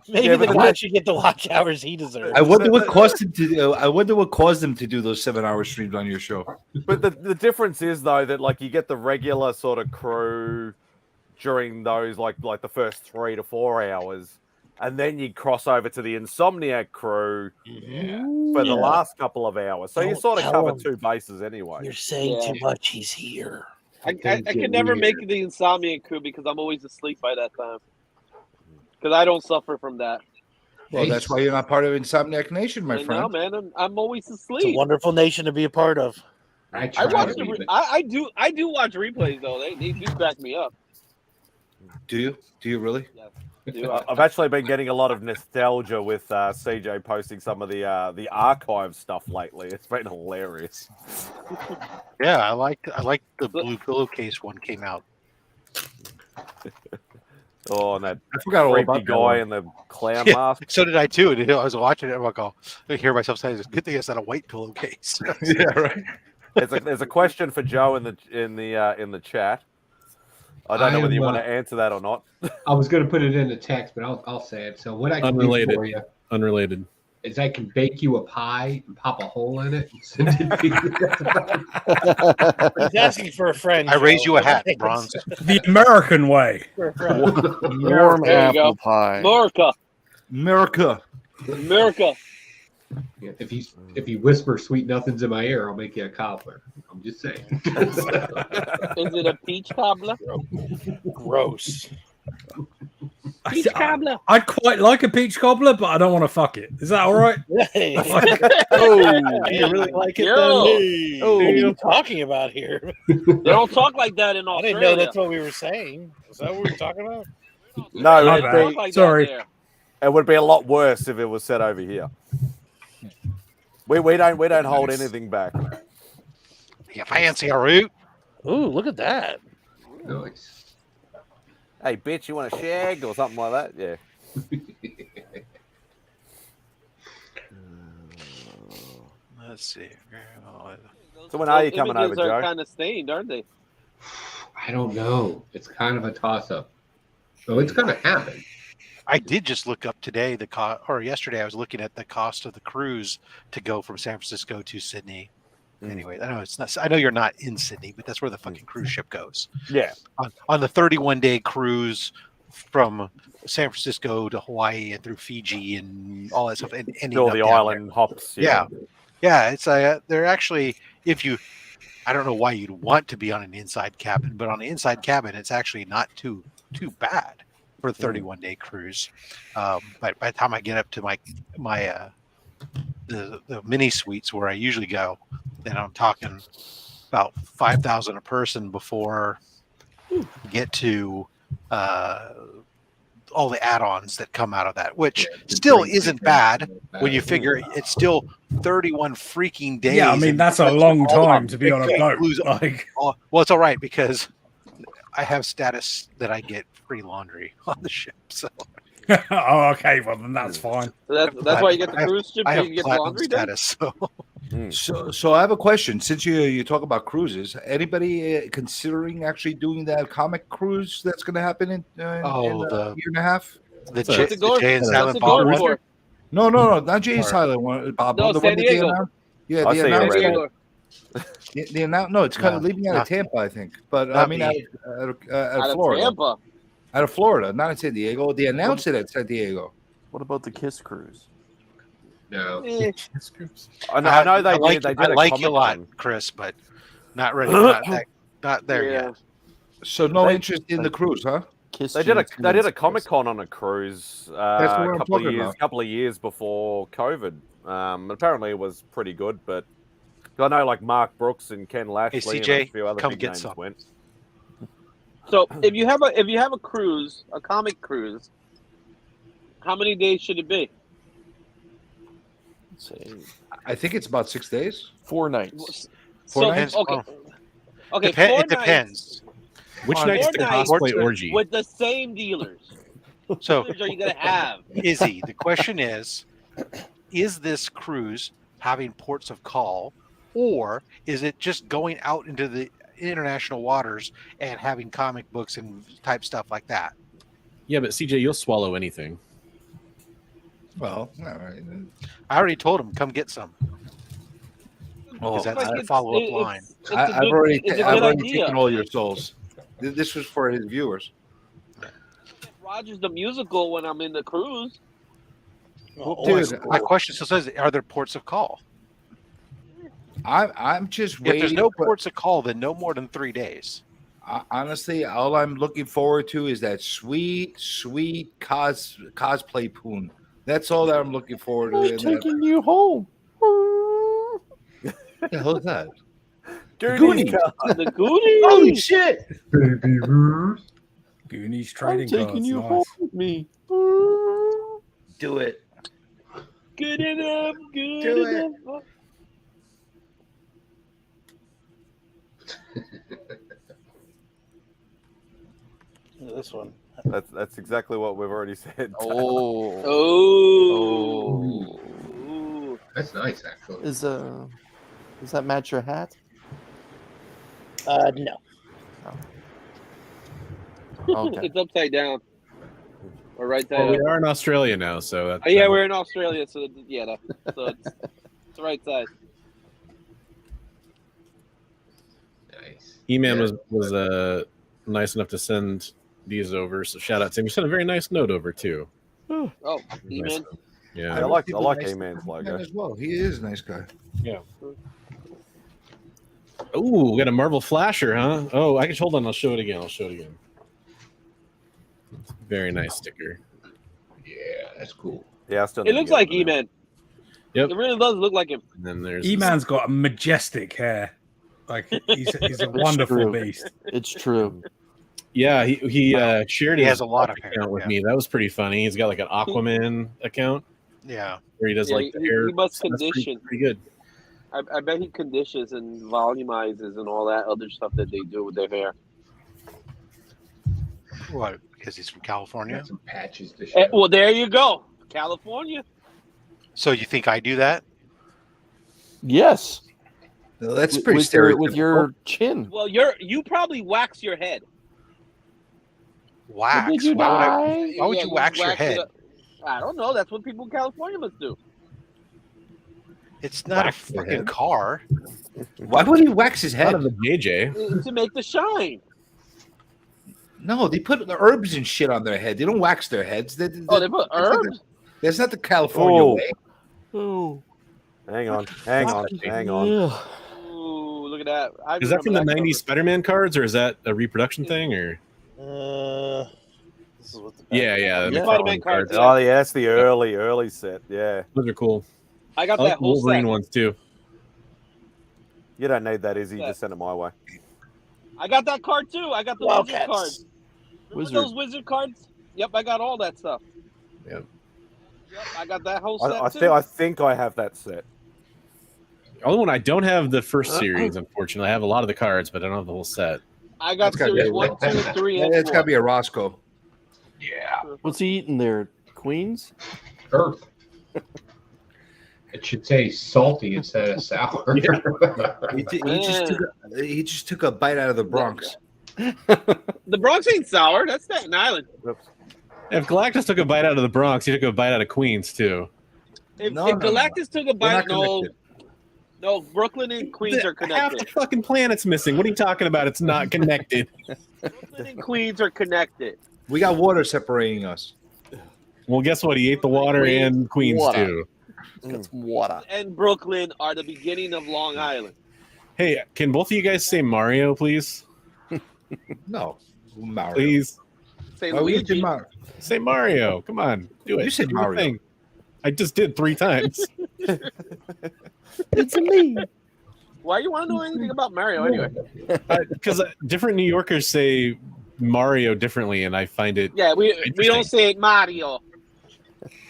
Maybe the guy should get the watch hours he deserves. I wonder what caused him to. I wonder what caused him to do those 7-hour streams on your show. But the difference is though that like you get the regular sort of crew during those like the first 3 to 4 hours, and then you cross over to the Insomniac crew for the last couple of hours. So you sort of cover 2 bases anyway. You're saying too much. He's here. I can never make the Insomniac crew because I'm always asleep by that time. Because I don't suffer from that. Well, that's why you're not part of Insomniac Nation, my friend. No, man, I'm always asleep. It's a wonderful nation to be a part of. I do watch replays though. They do back me up. Do you? Do you really? Yeah. I've actually been getting a lot of nostalgia with CJ posting some of the archive stuff lately. It's been hilarious. Yeah, I like the blue pillowcase one came out. Oh, and that I forgot all creepy about that guy one. in the clown Yeah, mask. so did I too. And I was watching it. I'm like, I hear myself saying, "Good thing it's not a white pillowcase." Yeah, right. There's a question for Joe in the chat. I don't know whether you want to answer that or not. I was going to put it in the text, but I'll say it. So what I can Unrelated. do for you Unrelated. is I can bake you a pie and pop a hole in it. And send it to you. He's asking for a friend. I raise Joe. you a hat, Bronze. The American way. For a friend. Warm There you go. apple pie. America. America. Yeah, if you whisper sweet nothings in my ear, I'll make you a cobbler. I'm just saying. Is it a peach cobbler? Gross. Peach cobbler. I'd quite like a peach cobbler, but I don't want to fuck it. Is that all right? Hey. Oh, You really like it Yo. then? Oh. What are you talking about here? They don't talk like that in I Australia. didn't know that's what we were saying. Is that what we were talking about? No, They it'd don't be, talk like that Sorry. there. it would be a lot worse if it was said over here. We don't hold anything back. You fancy a root? Ooh, look at that. Nice. Hey, bitch, you want a shag or something like that? Yeah. Let's see. So when are you Those coming over, images are Joe? kind of stained, aren't they? I don't know. It's kind of a toss-up. So it's going to happen. I did just look up today or yesterday. I was looking at the cost of the cruise to go from San Francisco to Sydney. Anyway, I know it's not. I know you're not in Sydney, but that's where the fucking cruise ship goes. Yeah. On the 31-day cruise from San Francisco to Hawaii and through Fiji and all that stuff, and ending All up the down island there. hops. Yeah, it's they're actually if you I don't know why you'd want to be on an inside cabin, but on the inside cabin, it's actually not too bad for a 31-day cruise. But by the time I get up to my the mini suites where I usually go, then I'm talking about 5,000 a person before you get to all the add-ons that come out of that, which still isn't bad when you figure it's still 31 freaking days. Yeah, I mean that's a long time to be on a boat. Well, it's all right because I have status that I get free laundry on the ship. So. Oh, okay. Well, then that's fine. So that's why you get the cruise ship. I So have you get platinum laundry done? status. So I have a question. Since you talk about cruises, anybody considering actually doing that comic cruise that's going to happen in a year and a half? The Jay and Silent Bob going one? for? No, not Jay and Silent one. Bob, No, the San one that they Diego. announced. Yeah, I the see it announcement. already. The announce. No, it's kind of leaving out of Tampa, I think. But I mean, out of Florida. Tampa. Out of Florida, not in San Diego. They announced it at San Diego. What about the Kiss Cruise? No. I know they like, did. They I did like you a lot, Comic-Con. Chris, but not ready. Not there yet. So no They- interest in the cruise, huh? Kiss They did a Jeans they did a Comic-Con on a cruise what I'm talking about. couple of years before COVID. Apparently it was pretty good, but I know like Mark Brooks and Ken Lashley and CJ, a few other come big get names some. went. So if you have a cruise, a comic cruise, how many days should it be? Let's see. I think it's about 6 days. 4 nights. So nights? okay, okay, It 4 depends. Which Four night's the nights cosplay orgy? with the same dealers. So, Which are you gonna have? Izzy, the question is this cruise having ports of call, or is it just going out into the international waters and having comic books and type stuff like that? Yeah, but CJ, you'll swallow anything. Well, all right. I already told him, come get some. Oh, That's Like the it's- follow-up it's- line. it's a I've good- already it's a good idea. taken all your souls. This was for his viewers. Rogers the musical when I'm in the cruise. Dude, My question still says, are there ports of call? I'm just If waiting. there's no ports of call, then no more than 3 days. Honestly, all I'm looking forward to is that sweet cosplay poon. That's all that I'm looking forward to. I'm taking you home. What the hell is that? Goonies. The Goonies. Holy shit! Baby Ruth. Goonies I'm trading taking cards. you Nice. home with me. Do it. Good enough. Good Do it. enough. This one. That's exactly what we've already said. Oh. Oh. Ooh. That's nice, actually. Does that match your hat? No. Okay. It's upside down. Or right Well, side we up. are in Australia now, so that's, Oh, yeah, we're in Australia, so yeah, so it's the right side. Nice. E-Man Yeah. was nice enough to send these over, so shout out to him. He sent a very nice note over too. Oh, Nice. E-Man. Yeah, I like nice A-Man's to logo. as well. He is a nice guy. yeah. Ooh, we got a Marvel Flasher, huh? Oh, I can hold on. I'll show it again. Very nice sticker. Yeah, that's cool. Yeah, I still It need to looks get like one now. E-Man. Yep. It really does look like him. And then there's E-Man's got a majestic hair. Like he's a wonderful true. beast. It's true. Yeah, he shared He his has a lot of hair, account with yeah. me. That was pretty funny. He's got like an Aquaman account Yeah. where he does Yeah, like the he hair. must That's condition. pretty good. I bet he conditions and volumizes and all that other stuff that they do with their hair. What? Because he's from California? Got some patches to show. Well, there you go. California. So you think I do that? Yes. That's With- pretty with your, stereotypical. with your chin. Well, you probably wax your head. Wax? Did you Why would, die? why would Yeah, you wax your it head? up. I don't know. That's what people in California must do. It's not Wax a your fucking head? car. Why would he wax his head? Out of the JJ. To make the shine. No, they put the herbs and shit on their head. They don't wax their heads. They put that's not herbs? That's not the California Oh. way. Oh. Hang on. Ooh, look at at that. I Is that from the remember '90s Spider-Man cards, or is that a reproduction thing? Or This is what the yeah, the Spider-Man McFarlane cards. Oh yeah, that's the early set. Yeah, Those are cool. I got I like that the whole Wolverine set. ones too. you don't need that, Izzy. Yeah. Just send it my way. I got that card too. I got the wizard cards. Remember those wizard cards? Yep, I got all that stuff. Yep. Yep, I got that whole set I think I have that set. The only one I don't have the first series, unfortunately. I have a lot of the cards, but I don't have the whole set. I got That's gotta series be- 1, 2, 3, and 4. It's got to be a Roscoe. What's he eating there? Queens? Earth. It should say salty instead of sour. He just took a bite out of the Bronx. The Bronx ain't sour. That's Staten Island. If Galactus took a bite out of the Bronx, he took a bite out of Queens too. If Galactus took a bite, no, Brooklyn and Queens are connected. Half the fucking planet's missing. What are you talking about? It's not connected. Brooklyn and Queens are connected. We got water separating us. Well, guess what? He ate the water and Queens Water. too. Got some water. And Brooklyn are the beginning of Long Island. Hey, can both of you guys say Mario, please? No, Mario. Please. Say Oh, we Luigi. did Mario. Say Mario. Come on, do it. You said Do your Mario. thing. I just did 3 times. It's me. Why you want to know anything about Mario anyway? Because different New Yorkers say Mario differently, and I find it Yeah, we interesting. don't say it Mario.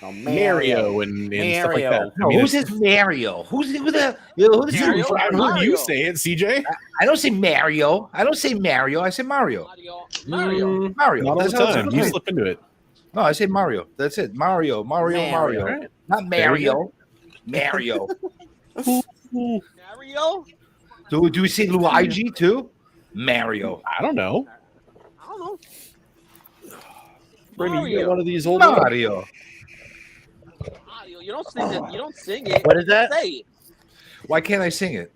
Mario and stuff like that. No, who says Mario? Who's the? You say it, CJ. I don't say Mario. I don't say Mario. I say Mario. Mario. Mario. Not all That's the how it's time. You pronounced. slip into it. No, I say Mario. That's it. Mario. All right. Not Mario. Mario. Mario? Do we say Luigi too? Mario. I don't know. I don't know. Brady, you Mario. get one of these old Mario. Mario. You don't sing it. You don't sing it. What is that? Say it. Why can't I sing it?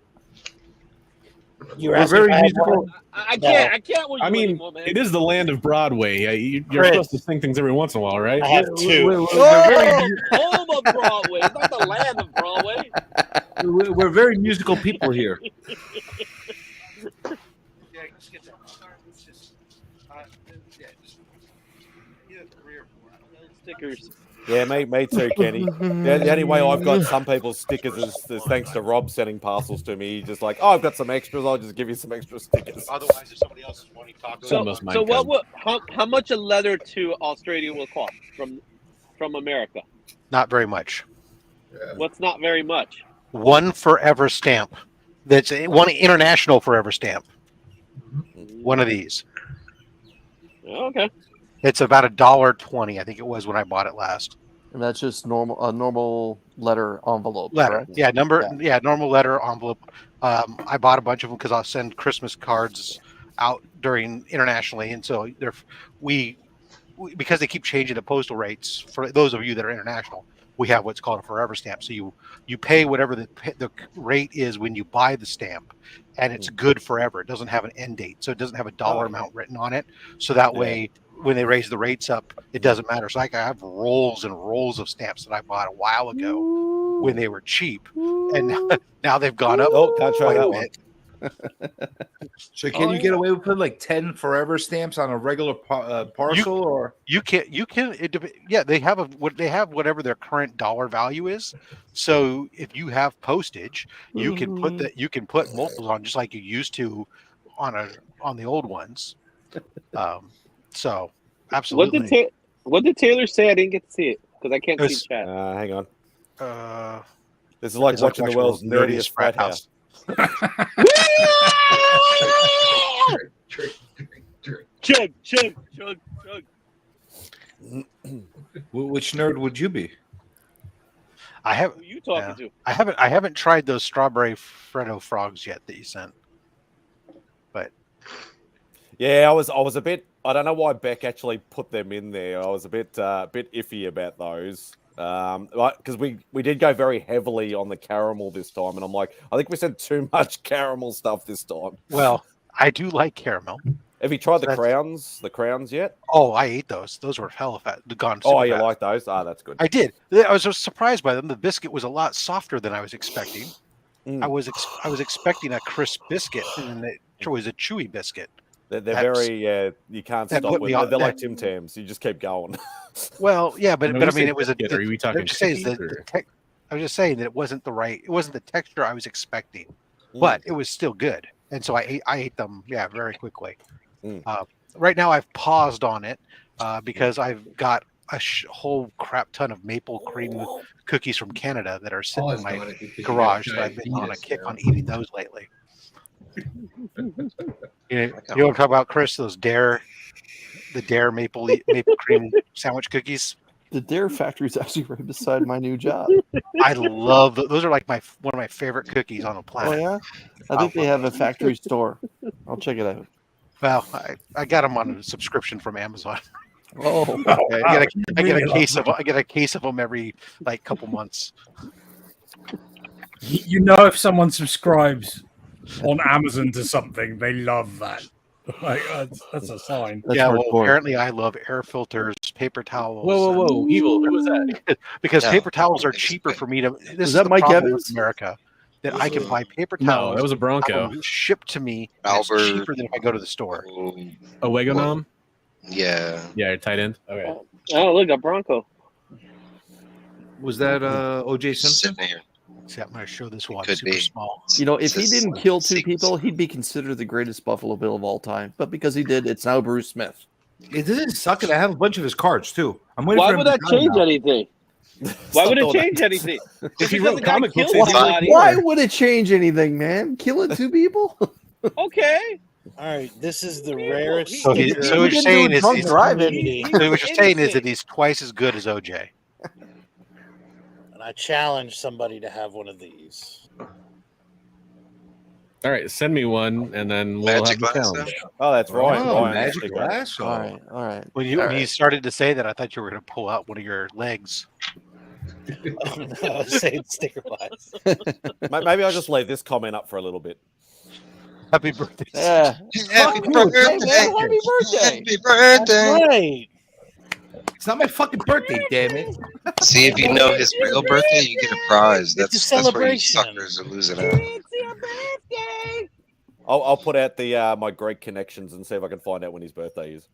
You're We're asking very if I have musical. one? I can't. I can't with you I mean, anymore, man. it is the land of Broadway. You're Chris. supposed to sing things every once in a while, right? I have two. Home of Broadway. It's not the land of Broadway. We're very musical people here. Stickers. Yeah, me too, Kenny. The only way I've got some people's stickers is thanks to Rob sending parcels to me. He's just like, oh, I've got some extras. I'll just give you some extra stickers. Otherwise, if somebody else is wanting tacos, So what? How much a letter to Australia will cost from America? not very much. What's not very much? One forever stamp. That's one international forever stamp. One of these. Okay. It's about $1.20. I think it was when I bought it last. And that's just normal letter envelope. Letter, correct? yeah, normal letter envelope. I bought a bunch of them because I'll send Christmas cards out during internationally, and so we because they keep changing the postal rates. For those of you that are international, we have what's called a forever stamp. So you pay whatever the rate is when you buy the stamp, and it's good forever. It doesn't have an end date, so it doesn't have a dollar amount written on it. So that way, when they raise the rates up, it doesn't matter. So I have rolls and rolls of stamps that I bought a while ago when they were cheap, and now they've gone up. Oh, can't try that one. So can you get away with putting like 10 forever stamps on a regular parcel, or you can they have whatever their current dollar value is. So if you have postage, you can put multiples on just like you used to on the old ones. So absolutely. What did Taylor say? I didn't get to see it because I can't see chat. Hang on. This is It's like watching the world's nerdiest frat house. Chug. which nerd would you be? I have. Who you talking to? I haven't tried those strawberry Freddo frogs yet that you sent. But Yeah, I was a bit. I don't know why Beck actually put them in there. I was a bit iffy about those. Because we did go very heavily on the caramel this time, and I'm like, I think we said too much caramel stuff this time. well, I do like caramel. Have you tried the crowns? The crowns yet? Oh, I ate those. Those were hella fat. Gone. Oh, super you fat. like those? Ah, that's good. I did. I was just surprised by them. The biscuit was a lot softer than I was expecting. I was expecting a crisp biscuit, and it was a chewy biscuit. They're very you can't that stop put with. me on- They're like that- Tim Tams. You just keep going. Well, yeah, but When I we say mean, it was a. biscuit, are we talking I'm just saying cookies, that or- I was just saying that it wasn't the texture I was expecting, but it was still good, and so I ate them, very quickly. Right now, I've paused on it because I've got a whole crap ton of maple cream cookies from Canada that are sitting in my garage. So I've been on a kick on eating those lately. You know what I'm talking about, Chris? Those the Dare maple cream sandwich cookies. The Dare factory is actually right beside my new job. I love those. Are like one of my favorite cookies on the planet. Oh yeah, I think they have a factory store. I'll check it out. Well, I got them on a subscription from Amazon. Oh, okay. I get a case of them every couple months. You know, if someone subscribes on Amazon to something, they love that. Like, that's a sign. Apparently I love air filters, paper towels. Whoa, evil! Who was that? Because paper towels are cheaper for me to. This is that the Mike problem Evans? with America, that I can buy paper No, towels. that was a Bronco. have them shipped to me. And it's Albert. cheaper than if I go to the store. A Wagonom? Yeah. Yeah, tight end. Okay. Oh, look, a Bronco. Was that O.J. Simpson? Sitting here. See, I'm going to show this one. Could Super be. small. You know, if he This is didn't kill two people, he'd be considered the greatest Buffalo Bill of all time. But because he did, it's now Bruce Smith. It doesn't suck it. I have a bunch of his cards too. I'm waiting Why for him would to that die change now. anything? Why would it change anything? If he Because wrote the guy comic books, killed it'd be like somebody. Why would it change anything, man? Killing two people? Okay. All right, this is the rarest. So, sticker what you're saying is, drunk is driving. so what you're saying is that he's twice as good as OJ. And I challenge somebody to have one of these. All right, send me one, and then we'll Magic have the glass, challenge. Oh, that's right. Oh, Ryan, magic stick glass. All right, all right. When you started to say that, I thought you were going to pull out one of your legs. Oh, no, say sticker wise. Maybe I'll just leave this comment up for a little bit. Happy birthday! Yeah. Happy Hey, birthday! man, happy birthday. Happy birthday! Right. It's not my fucking birthday, damn it. See, if you know his real birthday, you get a prize. It's a That's where you celebration. suckers are losing out. I'll put out the my Greek connections and see if I can find out when his birthday is.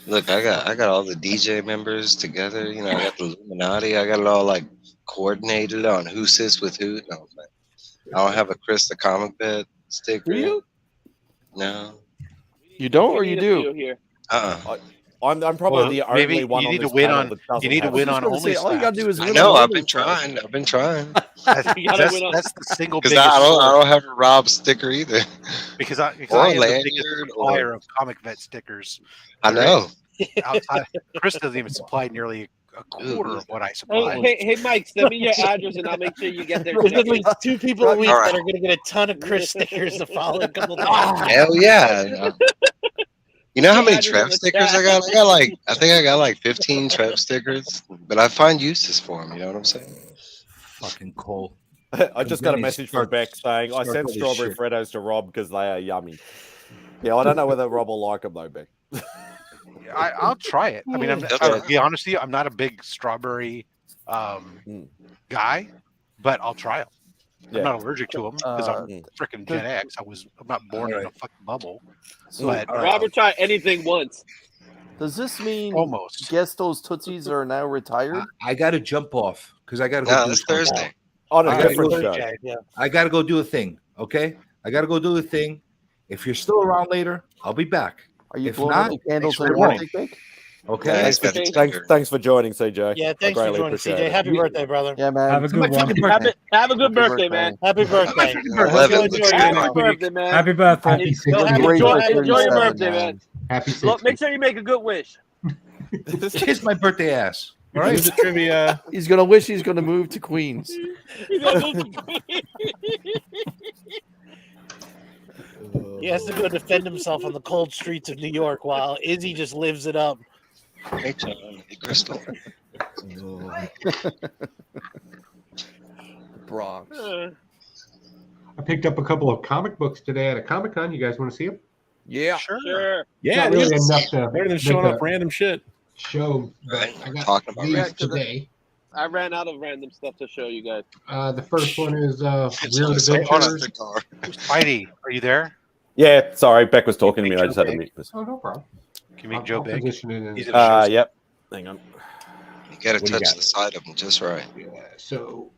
Look, I got all the DJ members together. You know, I got the Illuminati. I got it all coordinated on who sits with who. No, man. I don't have a Chris the Comic Bed sticker. Do you? No. You don't or We you need a few do? here. I'm probably the only maybe one you on need this to win panel on. that doesn't You need to have win it. on only. All you gotta do is I win know. on I've only been trying. I've been trying. You gotta win on- That's the single Because biggest. I source. don't have a Rob sticker either. Because I Or am the lanyard, biggest or- supplier of comic vet stickers. I know. Outside, Chris doesn't even supply nearly a quarter of what I supply. Hey, Mike, send me your address and I'll make sure you get there. There's at least 2 people a week All right. that are going to get a ton of Chris stickers the following couple days. Hell yeah. You know how many Address in Trev the stickers chat. I think I got 15 Trev stickers, but I find uses for them. You know what I'm saying? Fucking Cole. I just got a message from Beck saying I sent strawberry Freddos to Rob because they are yummy. Yeah, I don't know whether Rob will like them though, Beck. I'll try it. I mean, I'll be honest with you, I'm not a big strawberry guy, but I'll try them. Yeah. I'm not allergic to them because I'm freaking Gen X. I'm not born in a fucking bubble. But Robert tried anything once. Does this mean almost Guesto's Tootsies are now retired? I got to jump off because I got to go No, do it's something. Thursday. On a All right, different look, show. Yeah. I got to go do a thing. Okay, I got to go do a thing. If you're still around later, I'll be back. Are you If blowing not, out the candles thanks in for the winning. birthday cake? Okay. Thanks for joining, CJ. Yeah, I thanks for greatly joining, appreciate CJ. it. Happy birthday, brother. Yeah, man. Have a It's my good one. fucking birthday. Have a good birthday, man. Happy birthday. Happy birthday, man. Happy birthday. Happy Go ahead, 68th. enjoy your 37, birthday, man. Happy Look, make 60th. sure you make a good wish. Kiss my birthday ass. All right. Here's the trivia. He's gonna wish he's gonna move to Queens. He has to go defend himself on the cold streets of New York while Izzy just lives it up. Hey, John. Hey, Crystal. Bronx. I picked up a couple of comic books today at a Comic Con. You guys want to see them? Yeah. Sure. Yeah, Not really it is. enough to Better than make showing a up random shit. show, but Right. I got Talking about these random. today. I ran out of random stuff to show you guys. The first one is It's Weird on a Adventures. car. Spidey, are you there? Yeah, sorry, Beck was talking to me. I just had to mute this. Oh, no problem. Can you make I'll Joe big? position it in. He's in a show. Yep. Hang on. You got to What do you touch got? the side of them just right. Yeah, so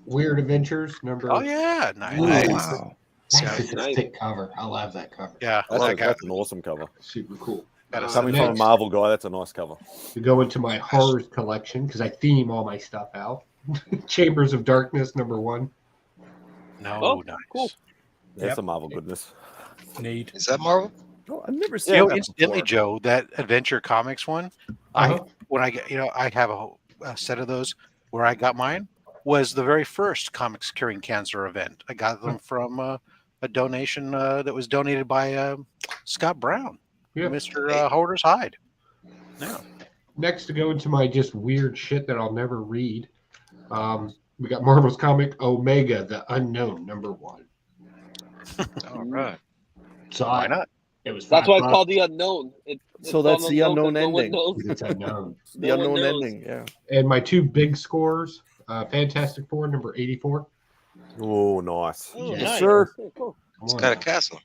Weird Adventures number. Oh yeah, nice. Wow. That's a Nice. thick cover. I love that cover. Yeah, That's an awesome cover. Super cool. Coming from a Next, Marvel guy, that's a nice cover. to go into my horrors collection because I theme all my stuff out. Chambers of Darkness number 1. No, Oh, nice. Cool. That's a Marvel goodness. Need. Is that Marvel? Oh, I've never You seen know, that incidentally, before. Joe, that Adventure Comics one, Uh-huh. when I get, I have a set of those. Where I got mine was the very first Comics Curing Cancer event. I got them from a donation that was donated by Scott Brown, Yeah. Mr. Hoarder's Hide. Yeah. Next, to go into my just weird shit that I'll never read, we got Marvel's comic Omega, the Unknown number 1. All right. So Why not? It was That's why it's $5. called the unknown. So that's the unknown ending. It's unknown. The No one unknown knows. ending. Yeah. And my 2 big scores, Fantastic Four number 84. Oh, nice. Oh, Yes, nice. sir. Okay, cool. It's got a castle.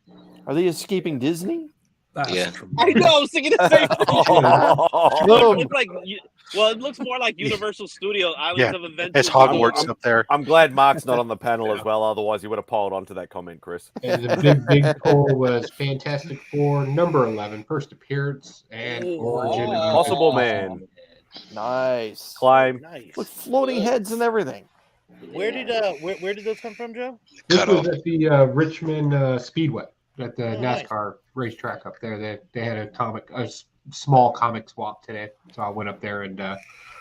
Are they escaping Disney? That's Yeah. I know. I was thinking the same thing. Boom. It's like, well, it looks more like Universal Studios Islands Yeah, of Adventure. it's Hogwarts up there. I'm glad Mark's not on the panel as well. Otherwise, he would have piled onto that comment, Chris. And the big pull was Fantastic Four number 11, first appearance and Ooh, origin. wow. of Possible Man. Nice. Claim. Nice. With floating heads and everything. Where did those come from, Joe? This Cut was off. at the Richmond Speedway at the Oh, nice. NASCAR racetrack up there. They had a small comic swap today, so I went up there and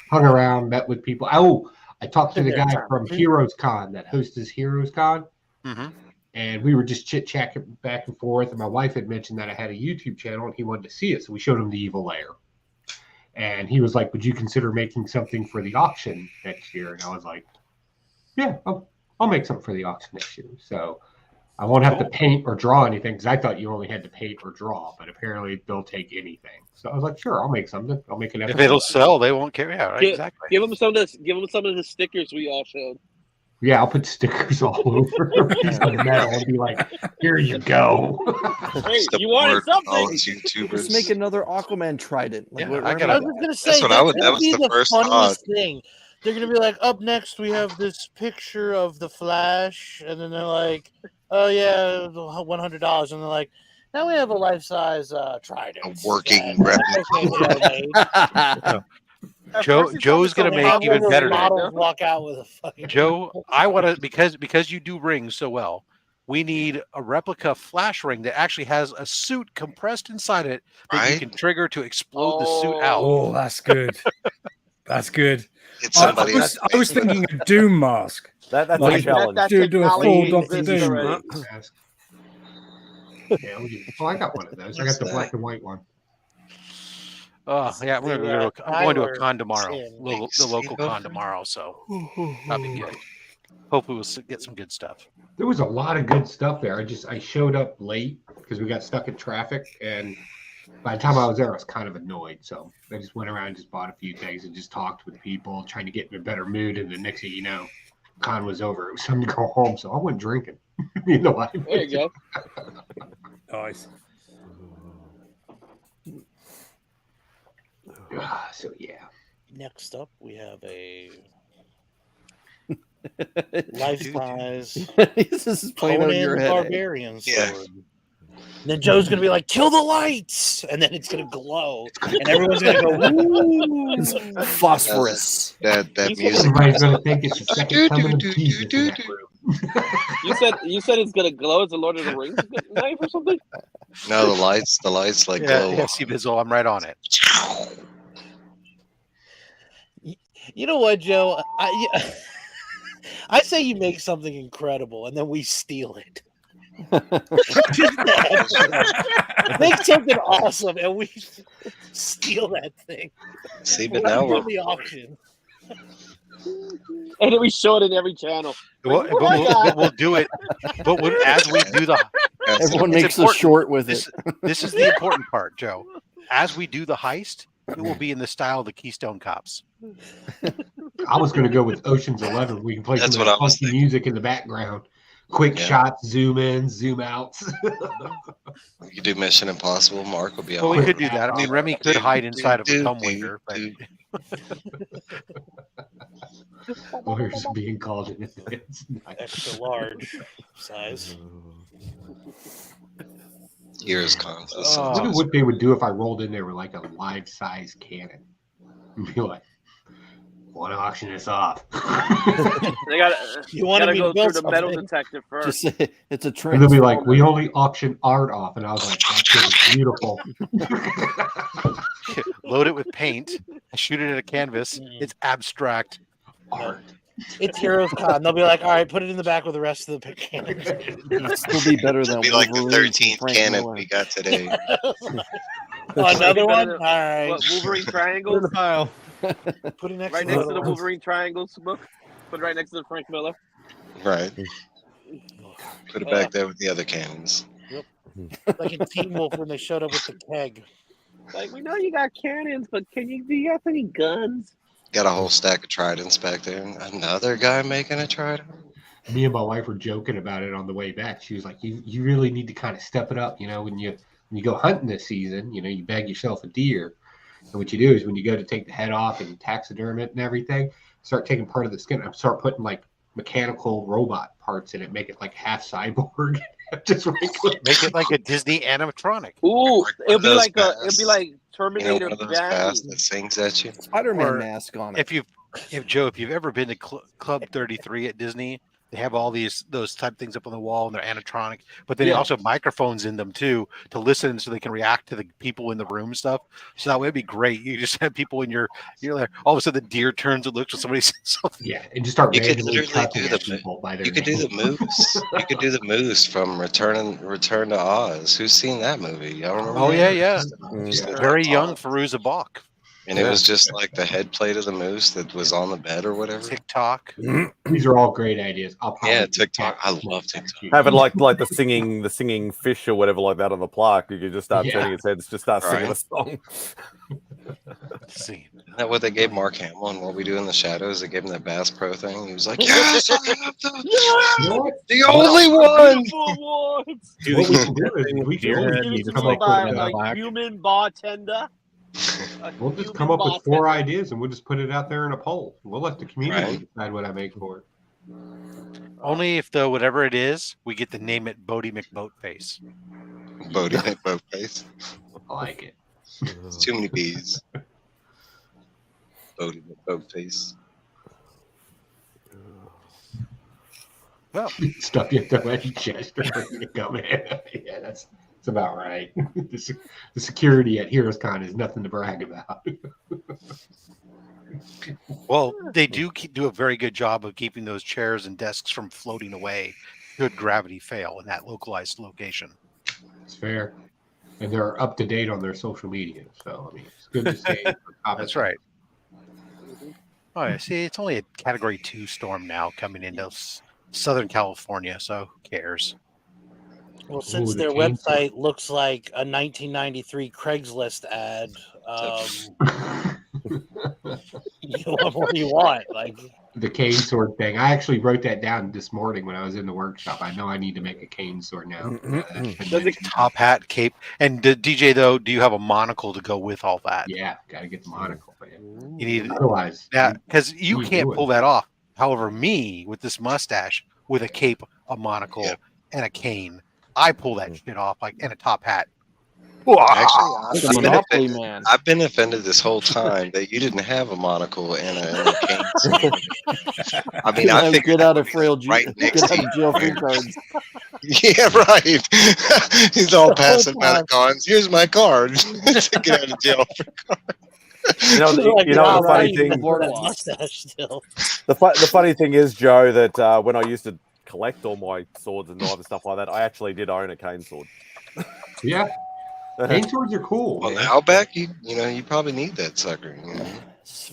hung around, met with people. Oh, I talked to the guy from Heroes Con that hosts Heroes Con, Mm-hmm. and we were just chit chatting back and forth. And my wife had mentioned that I had a YouTube channel, and he wanted to see it, so we showed him the Evil Lair. And he was like, "Would you consider making something for the auction next year?" And I was like, "Yeah, I'll make something for the auction next year." So I won't have to paint or draw anything because I thought you only had to paint or draw, but apparently they'll take anything. So I was like, "Sure, I'll make something. I'll make an episode." If it'll sell, they won't care. Yeah, right, Give, exactly. give them some of the stickers we all showed. Yeah, I'll put stickers all over a piece of metal and be like, "Here you go." Hey, you wanted something? Just make another Aquaman trident. Like, Yeah, what- I was just gonna say That's what I would- that that would was be the first funniest thought. thing. They're gonna be like, up next we have this picture of the Flash, and then they're like, oh yeah, $100, and they're like, now we have a life-size trident. A working replica. Joe's gonna make even better. Models walk out with a fucking Joe, I want to because you do rings so well. We need a replica flash ring that actually has a suit compressed inside it that you can trigger to explode the suit out. Oh, that's good. That's good. It's I somebody I was thinking a Doom mask. That's like, a challenge. do a full Doctor Doom. Yeah, I got one of those. I got the black and white one. Oh yeah, I'm going to a con tomorrow. The local con tomorrow, so that'll be good. Hopefully we'll get some good stuff. There was a lot of good stuff there. I showed up late because we got stuck in traffic, and by the time I was there, I was kind of annoyed. So I just went around and just bought a few things and just talked with people, trying to get in a better mood. And the next thing you know, con was over. It was time to go home, so I went drinking. You know what I mean? There you go. Nice. So yeah. Next up, we have a life-size This is playing on your head. Barbarian sword. And then Joe's gonna be like, "Kill the lights," and then it's gonna glow, and everyone's gonna go, "Woo!" It's phosphorus. That music. Everybody's gonna think it's the second coming of Jesus in that room. You said it's gonna glow as the Lord of the Rings knife or something? No, the lights like glow. Yeah, see, Bizzle, I'm right on it. You know what, Joe? I say you make something incredible, and then we steal it. Make something awesome, and we steal that thing. See, but now We're we're the auction. And then we show it in every channel. We'll do it. But as we do the, Everyone it's makes a important. short with it. This is the important part, Joe. As we do the heist, it will be in the style of the Keystone Cops. I was going to go with Ocean's 11. We can play That's some of what that I was funky music in the background. Quick shots, zoom in, zoom outs. You could do Mission Impossible. Mark will be Well, on. we could do that. I mean, Remy could hide inside of a dumbwaiter, but Lawyers being called in advance. Extra large size. Here's cons. I wonder what they would do if I rolled in there with like a life-size cannon. And be like, want to auction this off. They You wanted gotta me to go build through the metal something? detector first. Just say it's a And trend. they'll be like, we only auction art off. And I was like, that's beautiful. load it with paint, shoot it at a canvas. It's abstract art. It's Heroes Con. They'll be like, all right, put it in the back with the rest of the cannons. It'll still be better than It'll be like the Wolverine 13th Frank cannon Miller. we got today. Another one? All right. What, Wolverine triangles? pile. Put it next Right to next the to the other ones. Wolverine triangles book. Put it right next to the Frank Miller. Right. Put it back there with the other cannons. Like in Teen Wolf when they showed up with the keg. Like, we know you got cannons, but do you have any guns? Got a whole stack of tridents back there. Another guy making a trident. Me and my wife were joking about it on the way back. She was like, you really need to kind of step it up. You know, when you go hunting this season, you know, you bag yourself a deer. And what you do is when you go to take the head off and taxiderm it and everything, start taking part of the skin and start putting like mechanical robot parts in it, make it like half cyborg. Just make it like a Disney animatronic. Ooh, it'll be like masks. Terminator. One of those masks that sings at you. Spider-Man mask on it. If you've ever been to Club 33 at Disney, they have all those type things up on the wall and they're animatronic, but they also have microphones in them too to listen so they can react to the people in the room and stuff. So that would be great. You just have people in you're like all of a sudden the deer turns and looks when somebody says something. Yeah, and just start You could randomly literally cussing do at people by their You could do name. the moose. You could do the moose from Return to Oz. Who's seen that movie? Y'all remember? Oh that? yeah. Just the Very top. young Firuza Balk. And it was just like the head plate of the moose that was on the bed or whatever. TikTok. These are all great ideas. I'll probably Yeah, TikTok. I love TikTok. Having like the singing fish or whatever like that on the plaque, you could just start turning its head, just start singing a song. Isn't that what they gave Mark Hamill in What We Do in the Shadows? They gave him that Bass Pro thing. He was like, yes, I have the only one. What we can do is we can always come up with like human bartender. We'll just come up with 4 ideas and we'll just put it out there in a poll. We'll let the community decide what I make for it. Only if whatever it is, we get to name it Bodie McBoatface. Bodie McBoatface. I like it. It's too many B's. Bodie McBoatface. Well, stuff you throw at your chest when you come in. Yeah, that's about right. The security at Heroes Con is nothing to brag about. Well, they do a very good job of keeping those chairs and desks from floating away should gravity fail in that localized location. It's fair. And they're up to date on their social media. So, I mean, it's good to see. That's right. Oh, yeah. See, it's only a Category 2 storm now coming into Southern California, so who cares? Well, since their website looks like a 1993 Craigslist ad, what do you want? Like the cane sword thing. I actually wrote that down this morning when I was in the workshop. I know I need to make a cane sword now. Does it top hat, cape, and DJ though? Do you have a monocle to go with all that? Yeah, got to get the monocle. Man. You need otherwise, because you can't pull that off. However, me with this mustache, with a cape, a monocle, and a cane, I pull that shit off and a top hat. Actually, I've been offended this whole time that you didn't have a monocle and a cane. I mean, I think get out of frail right next to jail free cards. Yeah, right. He's all passing out of cards. Here's my card to get out of jail free card. The funny thing. The funny thing is, Joe, that when I used to collect all my swords and knives and stuff like that, I actually did own a cane sword. Yeah. Cane swords are cool. Well, the Outback, you probably need that sucker. You know?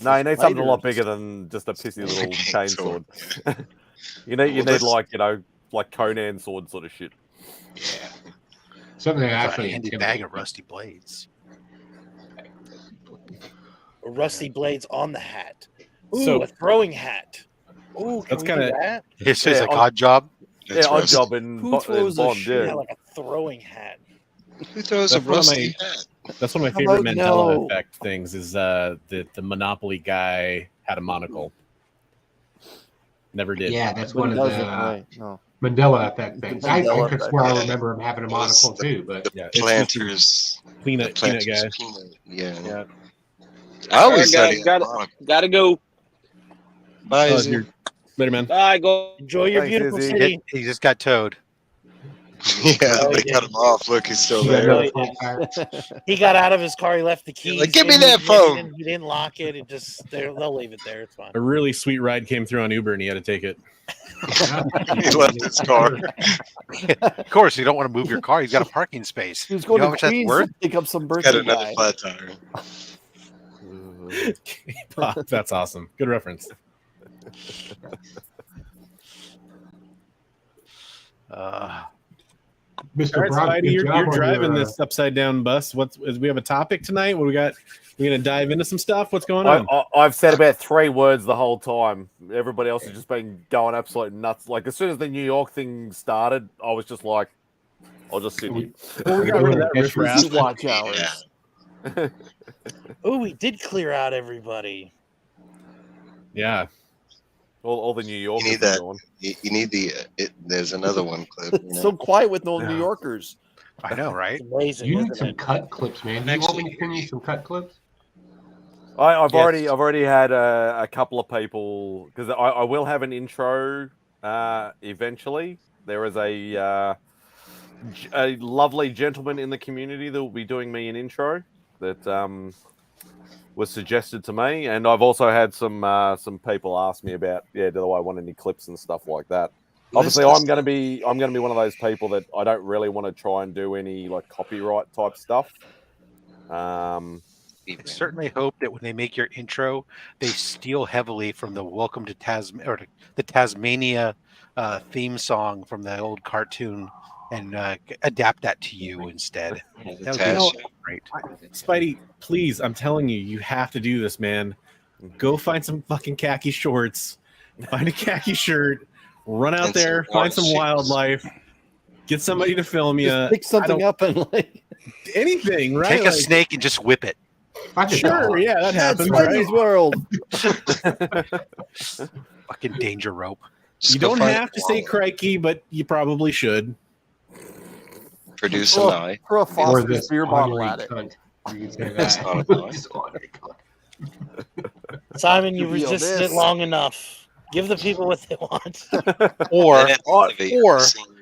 No, you need something a lot bigger than just a pissy little cane sword. you need like Conan sword sort of shit. Yeah. Something that actually a handy bag of rusty blades. Rusty blades on the hat. Ooh, So a throwing hat. Ooh, can that's we kind do of that? This is like odd job. Yeah, odd job in, Who throws a Bond. shit? Yeah, like a throwing hat. Who throws that's a one of rusty my hat? that's one of my How favorite about Mandela no? effect things. Is the Monopoly guy had a monocle. Never did. Yeah, that's But one he of doesn't, the right? No. Mandela effect things. I Mandela could effect. swear I Yeah. remember him having a It was monocle too, but Yeah, The planters. peanut Planters guy. peanut. Yeah. Yeah. I always thought he had a Gotta monocle. go. Bye, Oh, Izzy. later, man. Bye, go. Enjoy your Thanks, beautiful Izzy. city. He just got towed. Yeah, Oh, they he cut did. him off. Look, he's still you got there. no flat tire. He got out of his car. He left the He's keys. like, "Give me in the that phone." ignition. He didn't lock it. It just they'll leave it there. It's fine. A really sweet ride came through on Uber, and he had to take it. He left his car. Of course, you don't want to move your car. He's got a parking space. He was You going know how to much that's Queens worth? to pick up some Got birthday another guy. flat tire. That's awesome. Good reference. Mr. All right, Brock, Spidey, good you're job on driving your, this upside down bus. We have a topic tonight? What we got? We gonna dive into some stuff? What's going on? I've said about 3 words the whole time. Everybody else has just been going absolute nuts. Like as soon as the New York thing started, I was just like, I'll just sit here. Well, we got rid of that riffraff. Watch hours. Oh, we did clear out everybody. Yeah. All the New You Yorkers need are that. gone. You need the. There's another one clip. You It's know? so quiet with no New Yorkers. I know, right? It's amazing, you need isn't some it? cut clips, man. Do you want me to send you some cut clips? I've Yes. already had a couple of people because I will have an intro eventually. There is a lovely gentleman in the community that will be doing me an intro that was suggested to me, and I've also had some people ask me about do I want any clips and stuff like that. Obviously, I'm going to be one of those people that I don't really want to try and do any like copyright type stuff. I certainly hope that when they make your intro, they steal heavily from the "Welcome to the Tasmania theme song from the old cartoon and adapt that to you instead. That would be great. Spidey, please, I'm telling you, you have to do this, man. Go find some fucking khaki shorts, find a khaki shirt, run out And there, some find some water wildlife, get somebody to film you. Just pick something up and like anything, right? Take a snake and just whip it. Sure, yeah, that happens. Spidey's World. Fucking danger rope. You don't have to say crikey, but you probably should. Produce an eye. Throw a Or Foster's this beer bottle honorary at it. cunt. You can say That's that. not a This honorary cunt. Simon, you Reveal resisted this. it long enough. Give the people what they want. Or Or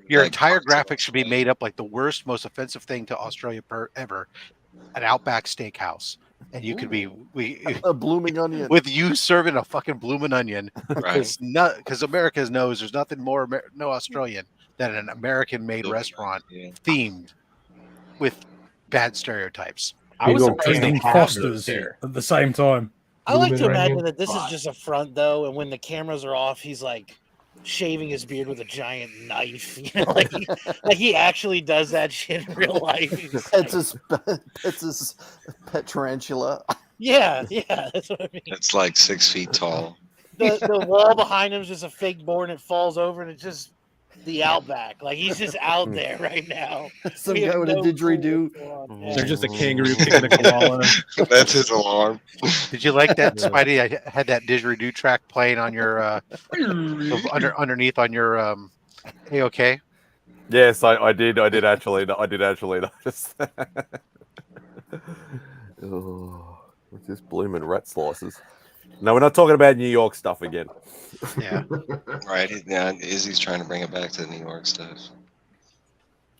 your entire graphic should be made up like the worst, most offensive thing to Australia ever, an Outback Steakhouse, and you could be A blooming onion. with you serving a fucking blooming onion, Right. because America knows there's nothing more no Australian than an American-made restaurant themed with bad stereotypes. I was Big old surprised can they of have Foster's those there. there. At the same time. I like to Blooming imagine onion. that this is Fuck. just a front, though, and when the cameras are off, he's like shaving his beard with a giant knife. You know, like he actually does that shit in real life. He's just It's like, his pet tarantula. yeah, that's what I mean. It's like 6 feet tall. The wall behind him is just a fake board, and it falls over, and it's just the Outback. Like he's just out there right now. Some We guy have with a no clue didgeridoo. what's going on. Yeah. They're just a kangaroo kicking a koala. That's his alarm. Did you like that, Spidey? I had that didgeridoo track playing on your underneath on your AOK. Yes, I did. I did actually notice that. Oh, what's this blooming rat slices? No, we're not talking about New York stuff again. Yeah. Right. Yeah, Izzy's trying to bring it back to the New York stuff.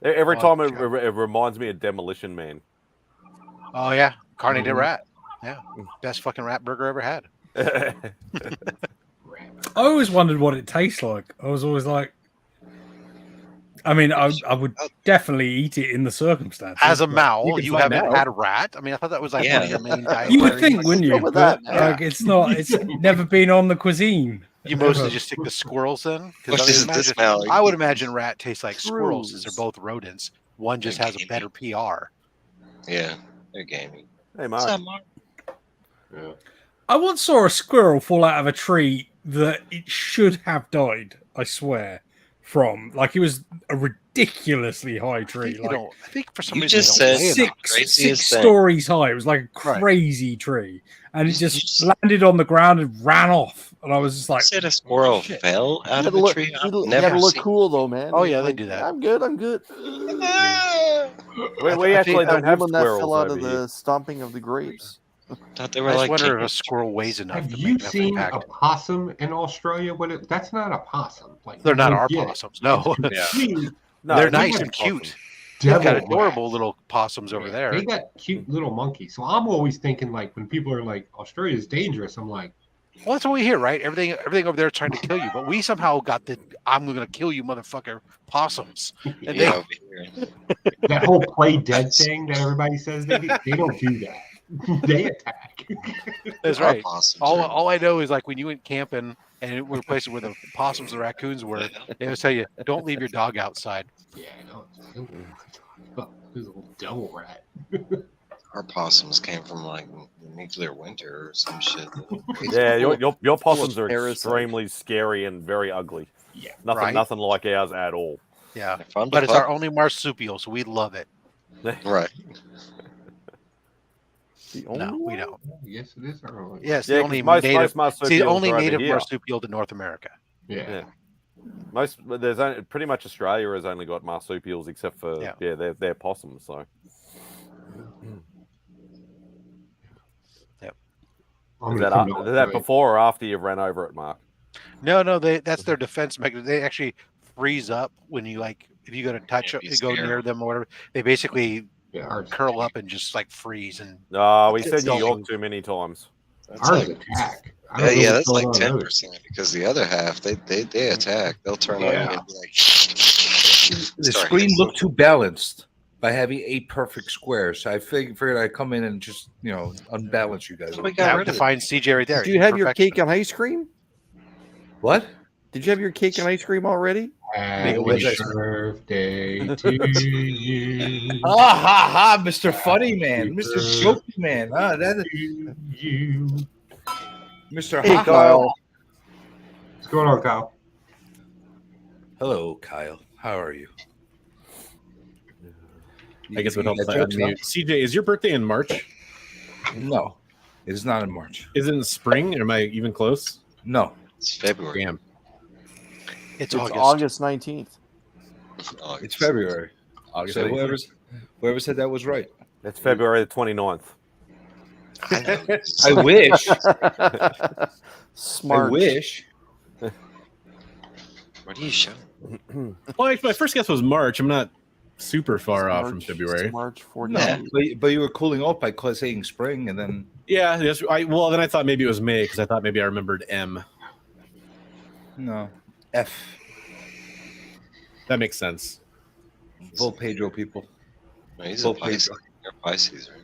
Every Oh, time it God. reminds me of Demolition Man. Oh yeah, Carne de Rat. Yeah, best fucking rat burger ever had. I always wondered what it tastes like. I was always like, I mean, I would definitely eat it in the circumstances. As a but Mao, can you find haven't out. had a rat. I mean, I thought that was like one of your main diet. You would think, wouldn't you? with But that, like, it's not. It's never been on the cuisine. You mostly just stick the squirrels in. What is this, Mao? I would imagine rat tastes like squirrels, since they're both rodents. One just has a better PR. Yeah, they're gaming. Hey, Mark. Yeah. I once saw a squirrel fall out of a tree that it should have died, I swear, from. Like, it was a ridiculously high tree. Like, I think for some You reason just they don't said weigh enough. six stories high. It was like a crazy tree. And it just landed on the ground and ran off. And I was just like, You said a squirrel Shit. fell out You of gotta a look, tree? you I've gotta never look seen. cool though, man. Oh It's yeah, they like, do that. I'm good. I'm good. We actually That don't have woman that squirrels fell out of over here. the stomping of the grapes. Thought they were I just like wonder if kicking- a squirrel weighs enough Have to you make enough seen impact. a possum in Australia? That's not a possum. Like They're not you our get it. possums. No, It's complete No, they're it's nice not and cute. possum. They've got devil adorable rats. little possums over there. They got cute little monkeys. So I'm always thinking, like, when people are like, Australia's dangerous, I'm like, Well, that's what we hear, right? Everything over there is trying to kill you, but we somehow got the "I'm going to kill you, motherfucker" possums. And Yeah, over here. that whole play dead thing that everybody says they do, they don't do that. They attack. that's Our right. possums All, are- all I know is like when you went camping and it were places where the possums and raccoons were, they would tell you, "Don't leave your dog outside." Yeah, I know. This little devil rat. Our possums came from like nuclear winter or some shit. Yeah, your possums are parasites. extremely scary and very ugly. Yeah, right. Nothing like ours at all. Yeah, They're fun to but it's our fuck. only marsupial, so we love it. Right. The only No, we one? don't. Yes, it is. Our only. Yes, Yeah, the 'cause only most native. It's the marsupials only are over native here. marsupial to North America. Yeah. There's only, pretty much Australia has only got marsupials except for Yeah. they're possums. So Yep. I'm is gonna that, come to is that Australia. before or after you've ran over it, Mark? No, that's their defense mechanism. They actually freeze up when you if you go to touch Yeah, it, be go near scared. them or whatever. They basically Yeah, ours, curl up and just like freeze and No, we It's said New still- York too many times. That's ours like, attack. I don't know yeah, what's that's like going on with 10% because the other half they attack. They'll turn on you and be like, The start screen hitting looked too balanced by having 8 perfect squares. So I figured I'd come in and just unbalance you guys. We got that rid of defines CJ right there. Did you have your Perfection. cake and ice cream? What? Did you have your cake and ice cream already? Happy What is- birthday to you. Ha ha ha, Mr. Funny Man, Mr. Jokey Man. You. Mr. Hey, Ha Kyle. What's going on, Kyle? Hello, Kyle. How are you? I guess it would help You if I got jokes, unmute. CJ, is your birthday in March? huh? No, it is not in March. Is it in spring? Am I even close? No, It's February. Damn. It's It's August. August 19th. August. it's February. August So 18th. whoever said that was right. It's February the 29th. I know. I wish. Smart. I wish. What are you showing? Well, actually, my first guess was March. I'm not super far off from March- February. March No, 14th. but you were cooling off by saying spring, and then Yeah, yes. Well, then I thought maybe it was May because I thought maybe I remembered M. no F. That makes sense. Full Pedro people. No, he's Full a Pisces. Pedro. You're Pisces, right?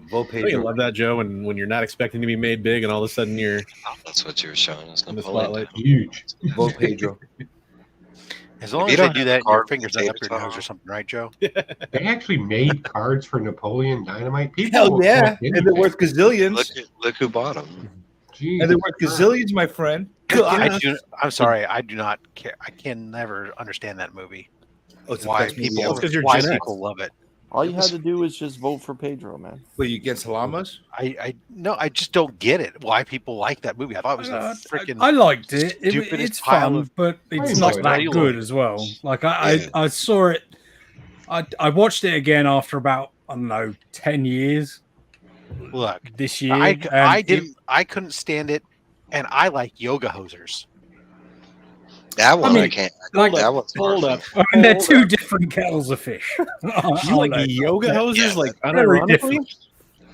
Full Don't you Pedro. love that, Joe? When you're not expecting to be made big, and all of a sudden you're Oh, that's what you were showing us. in the Napoleon. spotlight. Huge. Full Pedro. As long If you as they don't do have that, a and your card fingers with not up David your nose Tom. or something, right, Joe? They actually made cards for Napoleon Dynamite. People Hell will yeah, collect and they're anything. worth gazillions. Look who bought them. Jeez. And they're worth gazillions, my friend. I'm sorry, I do not care. I can never understand that movie. Oh, it's the Why best movie people? ever. It's 'cause you're Why Gen X. people love it? All you had to do was just vote for Pedro, man. Were you against llamas? I I just don't get it. Why people like that movie? I thought it was a freaking. I liked it. stupidest It's pile fun, of- but it's I not enjoyed that it. good as well. Like Yeah. I saw it. I watched it again after about, I don't know, 10 years Look, this year. I and didn't. I couldn't stand it, and I like yoga hosers. That one I, mean, can't. like- that one's Hold hard up. for I mean, they're Hold two up. different kettles of fish. You like I'll yoga hoses? Yeah, Like very unironically? different.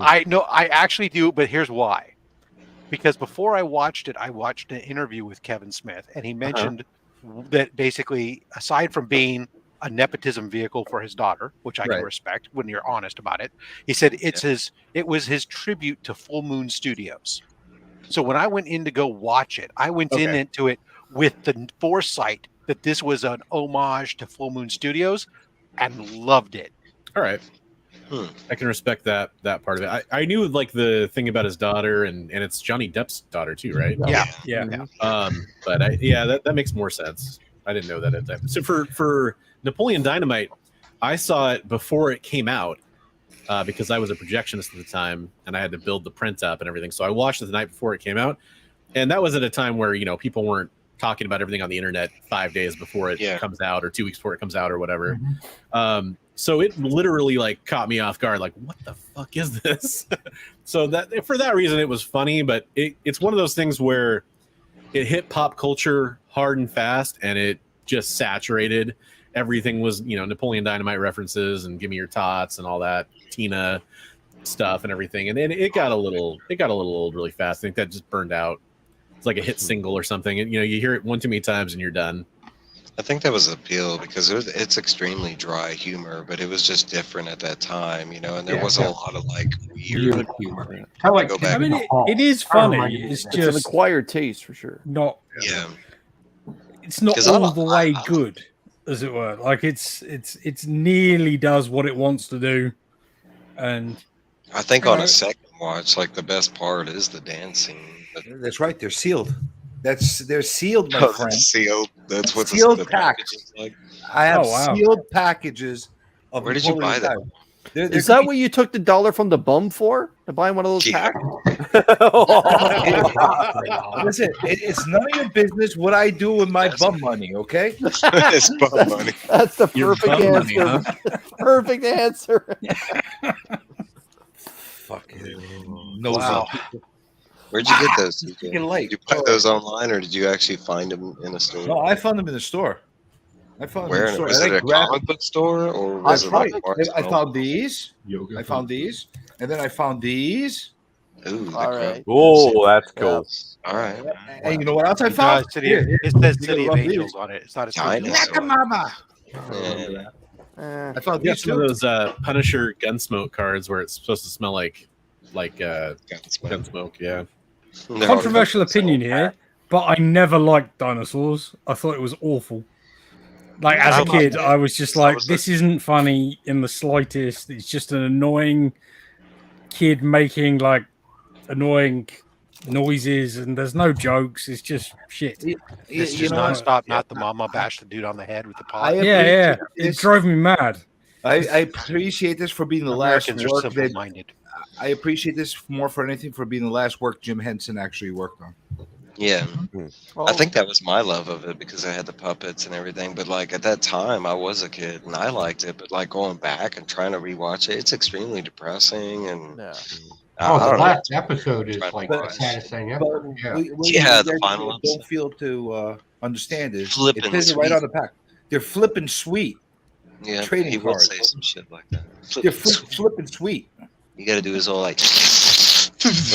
I know. I actually do, but here's why. Because before I watched it, I watched an interview with Kevin Smith, and he mentioned that basically, aside from being a nepotism vehicle for his daughter, which I can Right. respect when you're honest about it, he said it was his tribute to Full Moon Studios. So when I went in to go watch it, I went Okay. into it with the foresight that this was an homage to Full Moon Studios, and loved it. All right. I can respect that part of it. I knew like the thing about his daughter, and it's Johnny Depp's daughter too, right? Yeah. But that makes more sense. I didn't know that at the time. So for Napoleon Dynamite, I saw it before it came out because I was a projectionist at the time, and I had to build the print up and everything. So I watched it the night before it came out, and that was at a time where people weren't talking about everything on the internet 5 days before it comes out, or 2 weeks before it comes out, or whatever. So it literally like caught me off guard, like, what the fuck is this? So that for that reason it was funny, but it's one of those things where it hit pop culture hard and fast, and it just saturated. Everything was Napoleon Dynamite references and Give Me Your Tots and all that Tina stuff and everything, and then it got a little old really fast. I think that just burned out. It's like a hit single or something, and you hear it one too many times and you're done. I think that was the appeal because it's extremely dry humor, but it was just different at that time, and there wasn't a lot of like weird humor. Kind of like, I mean, it is funny. It's just an acquired taste for sure. Not. Yeah. It's not all the way good, as it were. Like it's nearly does what it wants to do, and I think on a second watch, like the best part is the dancing. That's right. They're sealed. They're sealed, my friend. Sealed. That's what sealed the packs. is like. I have sealed packages. Of Where did you buy that? Is that what you took the dollar from the bum for? To buy one of those packs? Listen, it's none of your business what I do with my bum money, okay? It's bum money. That's the perfect answer. Money, huh? Perfect answer. Fucking wow. Where'd you get those? Did late. you buy those online, or did you actually find them in a store? No, I found them in the store. Where? Was it a comic book store, or was it like I found these. I found these, and then I found these. Ooh, all right. Oh, that's cool. All right. And you know what else I found? It says City of Angels on it. It's not a City of Nakamama. I found these some of those Punisher Gunsmoke cards where it's supposed to smell like Gunsmoke. Yeah. Controversial opinion here, but I never liked dinosaurs. I thought it was awful. Like as a kid, I was just like, this isn't funny in the slightest. It's just an annoying kid making like annoying noises, and there's no jokes. It's just shit. It's just nonstop. Not the mama bash the dude on the head with the pot. Yeah. It drove me mad. I appreciate this for being the Americans last are work that simple-minded. I appreciate this more for anything for being the last work Jim Henson actually worked on. Yeah, I think that was my love of it because I had the puppets and everything. But like at that time, I was a kid and I liked it. But like going back and trying to rewatch it, it's extremely depressing. And the last episode is like the saddest thing ever. The final episode. Don't feel to understand is Flippin' it says it right sweet. on the pack. They're flipping sweet. Yeah, trading he will cards. say some shit like that. They're flipping sweet. You got to do his whole like.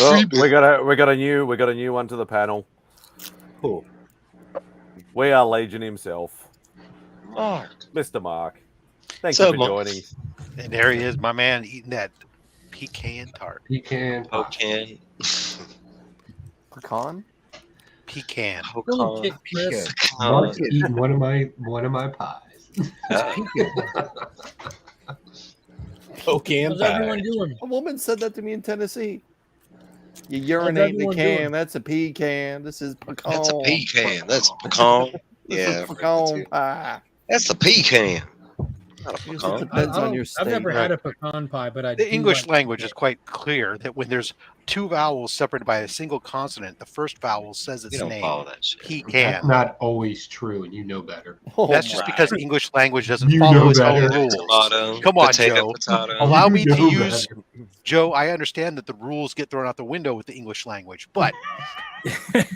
Oh, we got a new one to the panel. Cool. We are Legion himself, Mark. Mr. Mark. Thank So, you for Mark. joining. And there he is, my man, eating that pecan tart. Pecan. Pecan. Pecan. Pecan. Mark's eating one of my pies. Pecan How's everyone doing? A woman said that to me in Tennessee. You urinate in the everyone can. doing? That's a pecan. This is pecan. That's a pecan. That's pecan. This Yeah. is pecan pie. That's a pecan. Not a It pecan. depends on your state. I've never had a pecan pie, but I The do English like language is quite clear that when there's two vowels separated by a single consonant, the first vowel says its You don't name. follow that shit. Pecan. That's not always true, and you know better. That's just because the English language doesn't You follow know its own better. rules. Tomato, Come on, potato, Joe. potato. Allow me You to know use better. Joe. I understand that the rules get thrown out the window with the English language, but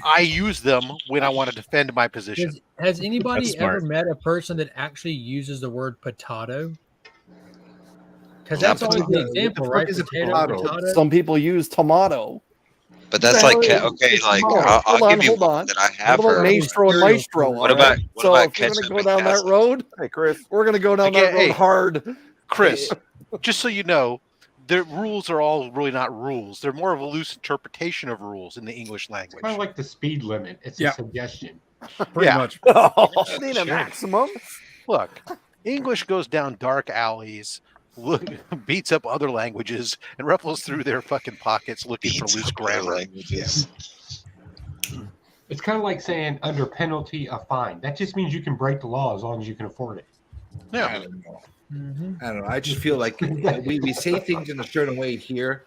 I use them when I want to defend my position. Has anybody That's ever smart. met a person that actually uses the word potato? Because Yeah, that's always the potato. example, What the right? fuck is a Potato, potato? potato. Some people use tomato. But that's What like the hell okay, is like tomato? I'll Hold on, give you hold one on. that I What have about heard. maestro and maestro? What all about- right? what So about if we're gonna ketchup go and down that acid? road, Hey, Chris. we're gonna go down that Again, road hey. hard. Chris, just so you know, the rules are all really not rules. They're more of a loose interpretation of rules in the English language. Kind of like the speed limit. It's Yeah. a suggestion. Pretty Yeah. much. Need a maximum. Look, English goes down dark alleys beats up other languages and ruffles through their fucking pockets looking for loose grammar. It's kind of like saying under penalty of fine. That just means you can break the law as long as you can afford it. Yeah. I don't know. I don't know. I just feel like we say things in a certain way here,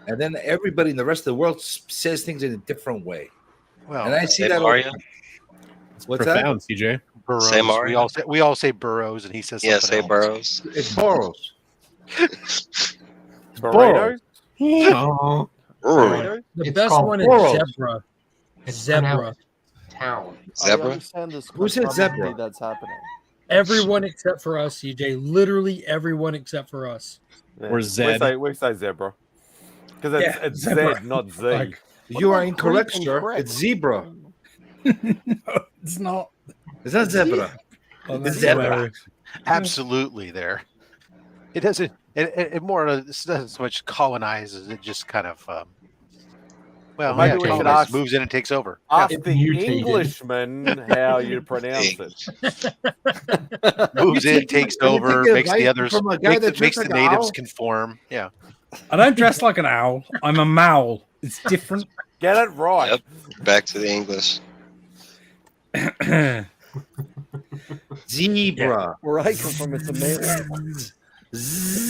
and then everybody in the rest of the world says things in a different way. Well, and I see that. What's profound, that? CJ. Burrows. Say Mario. We all say burrows, and he says something say else. burrows. It's burrows. Burritos? Oh. The It's best called one is burrows. zebra. It's Zebra. pronounced town. I understand this Who said controversy zebra? that's happening. Everyone except for us, CJ. Literally everyone except for us. Or Zed. We say zebra. Because it's zebra. Z, not Z. Like, You are incorrect, sir. It's zebra. it's not. It's not zebra. It's zebra. Absolutely, there. It doesn't. It more doesn't so much colonize as it just kind of. Well, Maybe we should ask, moves in and takes over. Ask Yeah. the Englishman how you pronounce it. Moves in, takes over, makes the others, from a guy that makes dresses the like an natives owl? conform. Yeah. I don't dress like an owl. I'm a mowl. It's different. Get it right. Yep. Back to the English. Zebra. Where I come from, it's a male.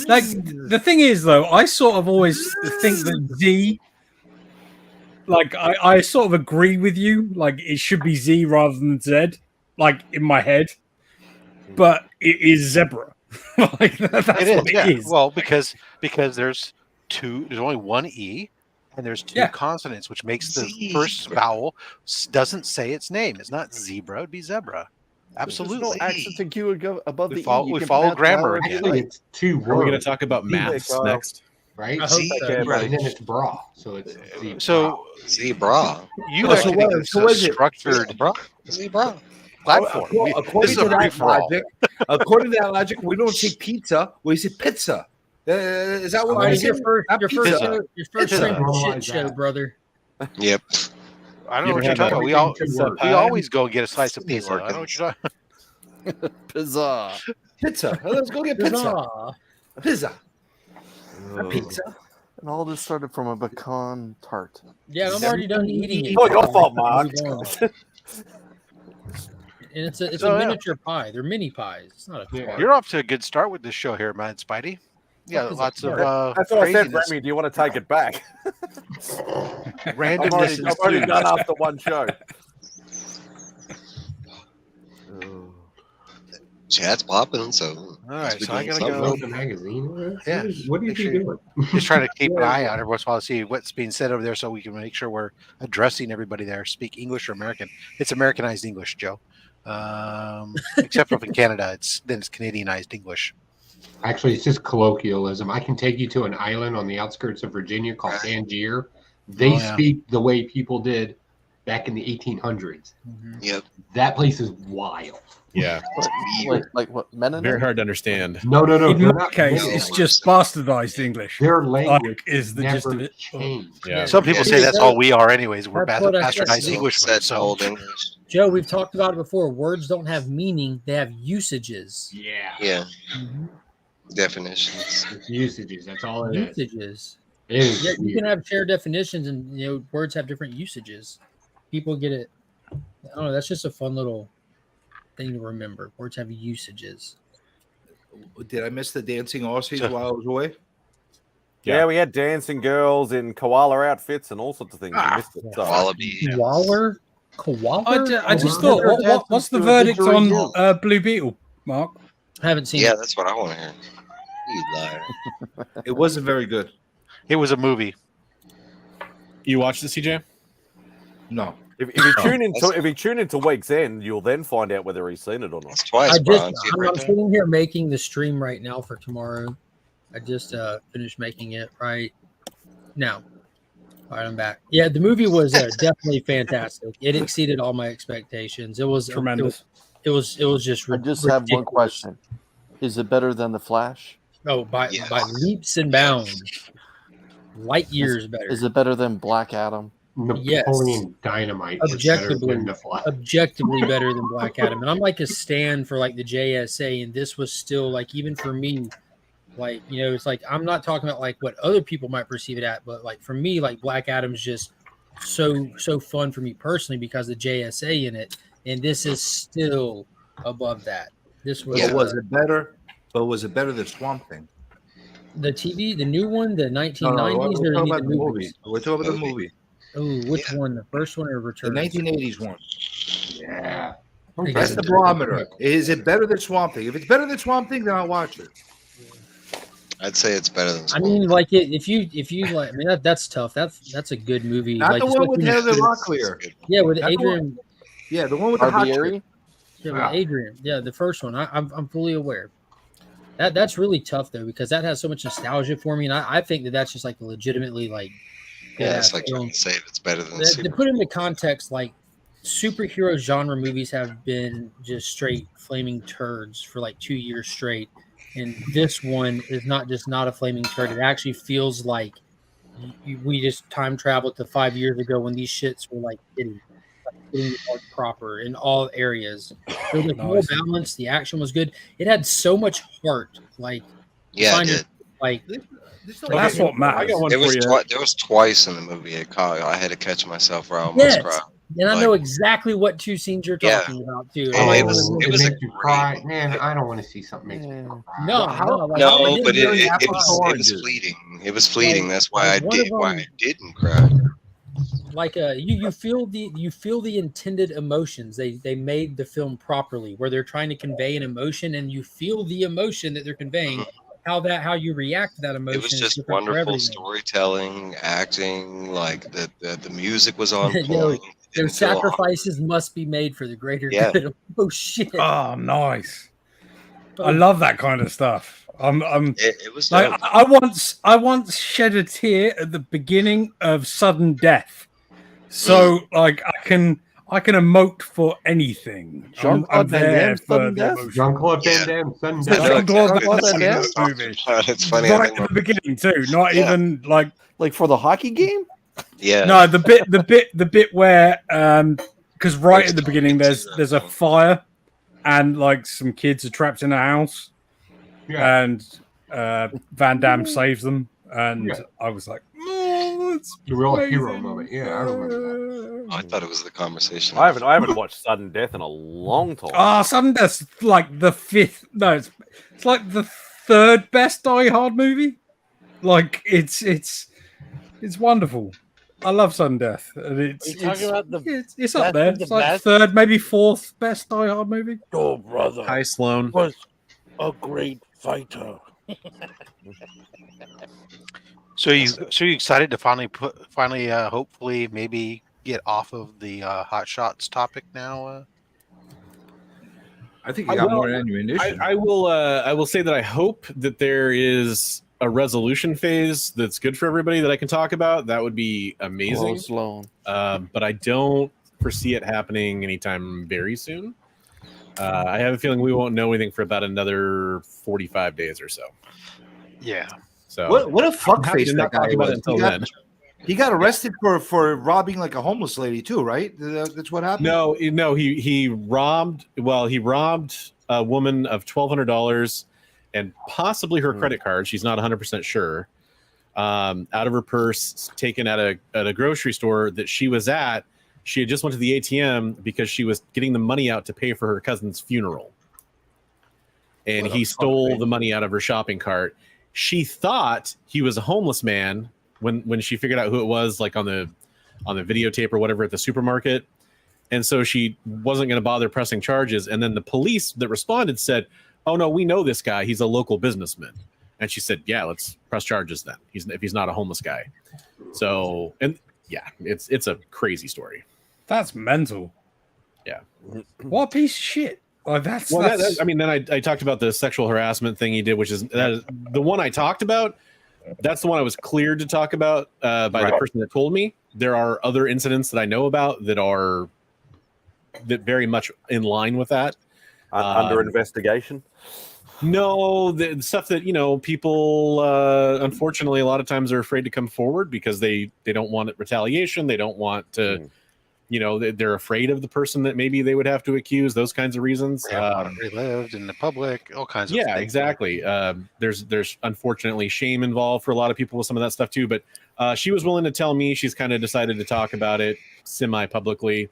Like the thing is, though, I sort of always think that Z. Like I sort of agree with you. Like it should be Z rather than Z. Like in my head, but it is zebra. Like that's It is. what Yeah. it is. Well, because there's only one E, and there's two consonants, which makes the first vowel doesn't say its name. It's not zebra; it'd be zebra. Absolutely. There's no accent and Q would go above We the follow- E. You we can follow pronounce grammar vowels again. Actually, right. it's two words. Are we going to talk about maths next? Right? I hope so. Zebra, and then it's bra. So it's zebra. So Zebra. you Oh, actually so think what- it's so a what is it? structured Zebra. platform. This According is to a that free-for-all. logic, according to that logic, we don't say pizza. We say pizza. Is that what All we right, say? your first Not pizza. stream Pizza. shit show, brother. Yep. I don't know You what ever you're talking had about. We pie? always go get a slice of pizza. I don't know what you're talking. Pizza. Pizza. Let's go get pizza. Huzzah. Pizza. A pizza. And all this started from a pecan tart. Yeah, I'm already done eating it. Oh, your fault, Mark. And it's a So, yeah. miniature pie. They're mini pies. It's not a tart. You're off to a good start with this show here, Mad Spidey. Yeah, Fuck is lots a of tart? That's what I said, craziness. Remy. Do you want to take it back? Randomness I've already done ensues. after one show. Chat's popping, so. All right, we so I doing gotta something. go. The magazine. Yeah, What is he doing? Just trying to keep an eye out every once in a while to see what's being said over there, so we can make sure we're addressing everybody there. Speak English or American? It's Americanized English, Joe. Except for in Canada, it's Canadianized English. Actually, it's just colloquialism. I can take you to an island on the outskirts of Virginia called Tangier. They Oh, yeah. speak the way people did back in the 1800s. Yep. That place is wild. Yeah. Like what? Mennonite? Very hard to understand. No. In they're my not- case, no. it's just bastardized English. Their language is the gist of never it. changed. Yeah. Some people say that's all we are, anyways. We're That's what I bastardized said. Englishmen. That's So old English. Joe, we've talked about it before. Words don't have meaning; they have usages. Yeah. Yeah. Definitions. It's usages. That's all it is. Usages. It is Yeah, you weird. can have shared definitions, and words have different usages. People get it. I don't know. That's just a fun little thing to remember. Words have usages. Did I miss the dancing Aussies while I was away? Yeah, we had dancing girls in koala outfits and all sorts of things. You missed it. So. Wallaby. Koala? Koala? I just thought, what's the verdict on Blue Beetle, Mark? Haven't seen Yeah, it. that's what I want to hear. You liar. It wasn't very good. it was a movie. You watched the CJ? No. If you tune into Week's End, you'll then find out whether he's seen it or not. It's twice, I bro. just, I'm sitting here making the stream right now for tomorrow. I just finished making it right now. All right, I'm back. Yeah, the movie was definitely fantastic. It exceeded all my expectations. It was Tremendous. It was just. I just have one question: is it better than The Flash? Oh, by leaps and bounds, light years better. Is it better than Black Adam? Napoleon Dynamite is better than The Flash. Objectively better than Black Adam. And I'm like a stand for like the JSA, and this was still like, even for me, Like, you know, it's like I'm not talking about like what other people might perceive it at, but like for me, like Black Adam's just so fun for me personally because of JSA in it, and this is still above that. This was But was it better? But was it better than Swamp Thing? the TV, the new one, the 1990s, No, we're or talking the about the movie. movies? We're talking about the movie. Oh, which one? The first one or The Return? 1980s one. Yeah. That's the barometer. Is it better than Swamp Thing? If it's better than Swamp Thing, then I'll watch it. I'd say it's better than. I mean, like if you like, I mean that's tough. That's a good movie. Not like, the one with especially- Heather Locklear. Yeah, with Not the Adrian. one- Yeah, the one with the hot Barbieri? chick. Yeah, with Adrian. Yeah, the first one. I'm fully aware. That's really tough though because that has so much nostalgia for me, and I think that's just like legitimately like. Yeah, it's like film. trying to say if it's better than. To put into context, like superhero genre movies have been just straight flaming turds for like 2 years straight, and this one is not just not a flaming turd. It actually feels like we just time traveled to 5 years ago when these shits were like hitting the mark proper in all areas. It was like more balanced. The action was good. It had so much heart. Like Yeah, it did. Like that's what matters. I got one There for was you. there was twice in the movie I had to catch myself where I almost cried. And I know exactly what two scenes you're Yeah. talking about too. Oh, Like, it was a Make you cry, man. I don't want to see something make me cry. No, No, but it was fleeting. It was fleeting. Like- That's why like one of why I them- didn't cry. like you feel the intended emotions. They made the film properly where they're trying to convey an emotion and you feel the emotion that they're conveying. How you react to that emotion. It was is just different for wonderful everyone. storytelling, acting. Like the music was on Yo, point. their sacrifices must be made for the greater Yeah. good. Oh shit! Oh, nice. I love that kind of stuff. It was like dope. I once shed a tear at the beginning of Sudden Death. So like I can emote for anything. I'm there for the emotion. Jean-Claude Van Damme, Sudden It's Death. Jean-Claude Van Damme movie. It's funny. Right at the beginning too. Not even like for the hockey game. Yeah. No, the bit where because right at the beginning there's a fire and like some kids are trapped in a house, and Van Damme saves them, and I was like, oh, it's The real amazing. hero moment. Yeah, I remember that. I thought it was the conversation. I haven't watched Sudden Death in a long time. Ah, Sudden Death's like the fifth. No, it's like the third best Die Hard movie. Like it's wonderful. I love Sudden Death. And Are you talking about the? it's up there. the It's like best? third, maybe fourth best Die Hard movie. Oh, brother, Hi, Sloan. was a great fighter. So you excited to finally hopefully maybe get off of the hot shots topic now? I think you got more ammunition. I will say that I hope that there is a resolution phase that's good for everybody that I can talk about. That would be amazing. Sloan. But I don't foresee it happening anytime very soon. I have a feeling we won't know anything for about another 45 days or so. Yeah. So What a I'm happy fuckface to that not talk guy about was. it until then. He got arrested for robbing like a homeless lady too, right? That's what happened. No, he robbed. Well, he robbed a woman of $1,200 and possibly her credit card. She's not 100% sure. Out of her purse, taken at a grocery store that she was at. She had just went to the ATM because she was getting the money out to pay for her cousin's funeral, and he stole the money out of her shopping cart. She thought he was a homeless man when she figured out who it was, like on the videotape or whatever at the supermarket. And so she wasn't going to bother pressing charges. And then the police that responded said, "Oh no, we know this guy. He's a local businessman." And she said, "Yeah, let's press charges then. If he's not a homeless guy." So, and yeah, it's a crazy story. That's mental. Yeah. What a piece of shit. Like that's, Well, that's I mean, then I talked about the sexual harassment thing he did, which is the one I talked about. That's the one I was cleared to talk about by the person that told me. There are other incidents that I know about that very much in line with that. Under investigation? No, the stuff that people unfortunately a lot of times are afraid to come forward because they don't want retaliation. They don't want to they're afraid of the person that maybe they would have to accuse, those kinds of reasons. Relived in the public, all kinds of yeah, things. exactly. There's unfortunately shame involved for a lot of people with some of that stuff too, but she was willing to tell me. She's kind of decided to talk about it semi-publicly.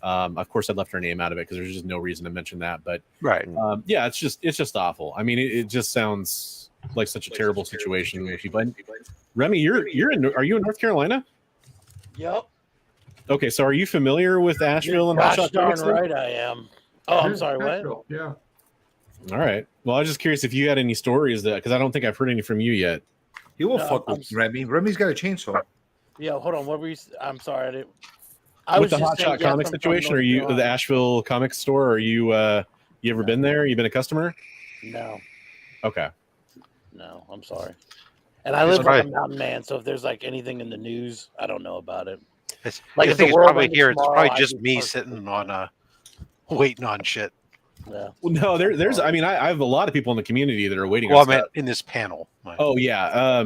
Of course, I left her name out of it because there's just no reason to mention that, but right. Yeah, it's just awful. I mean, it just sounds like such a terrible situation with people. And Remy, are you in North Carolina? Yep. Okay, so are you familiar with Asheville and Gosh Hot Shot darn Comics? right I am. Oh, I'm sorry, what? Yeah. All right. Well, I was just curious if you had any stories because I don't think I've heard any from you yet. You will fuck with Remy. Remy's got a chainsaw. Yeah, hold on. What were you? I'm sorry, I didn't. With the Hot Shot Comics situation, are you the Asheville Comics store? Are you you ever been there? You been a customer? No. Okay. No, I'm sorry. And I live like a mountain man, so if there's like anything in the news, I don't know about it. Like I think it's probably here. It's probably just me sitting on waiting on shit. Yeah. Well, no, there's. I mean, I have a lot of people in the community that are waiting. Well, on I meant in this panel. Oh yeah.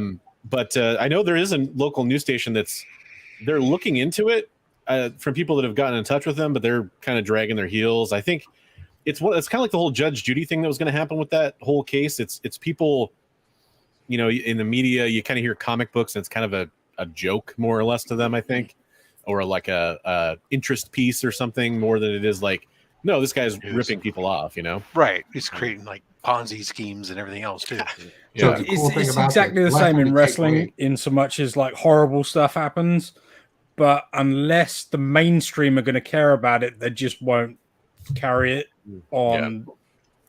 But I know there is a local news station they're looking into it from people that have gotten in touch with them, but they're kind of dragging their heels. I think it's kind of like the whole Judge Judy thing that was going to happen with that whole case. It's people, in the media, you kind of hear comic books and it's kind of a joke more or less to them, I think, or like a interest piece or something more than it is like, no, this guy's ripping people off, Right. He's creating like Ponzi schemes and everything else too. Yeah. It's exactly the same in wrestling in so much as like horrible stuff happens, but unless the mainstream are going to care about it, they just won't carry it on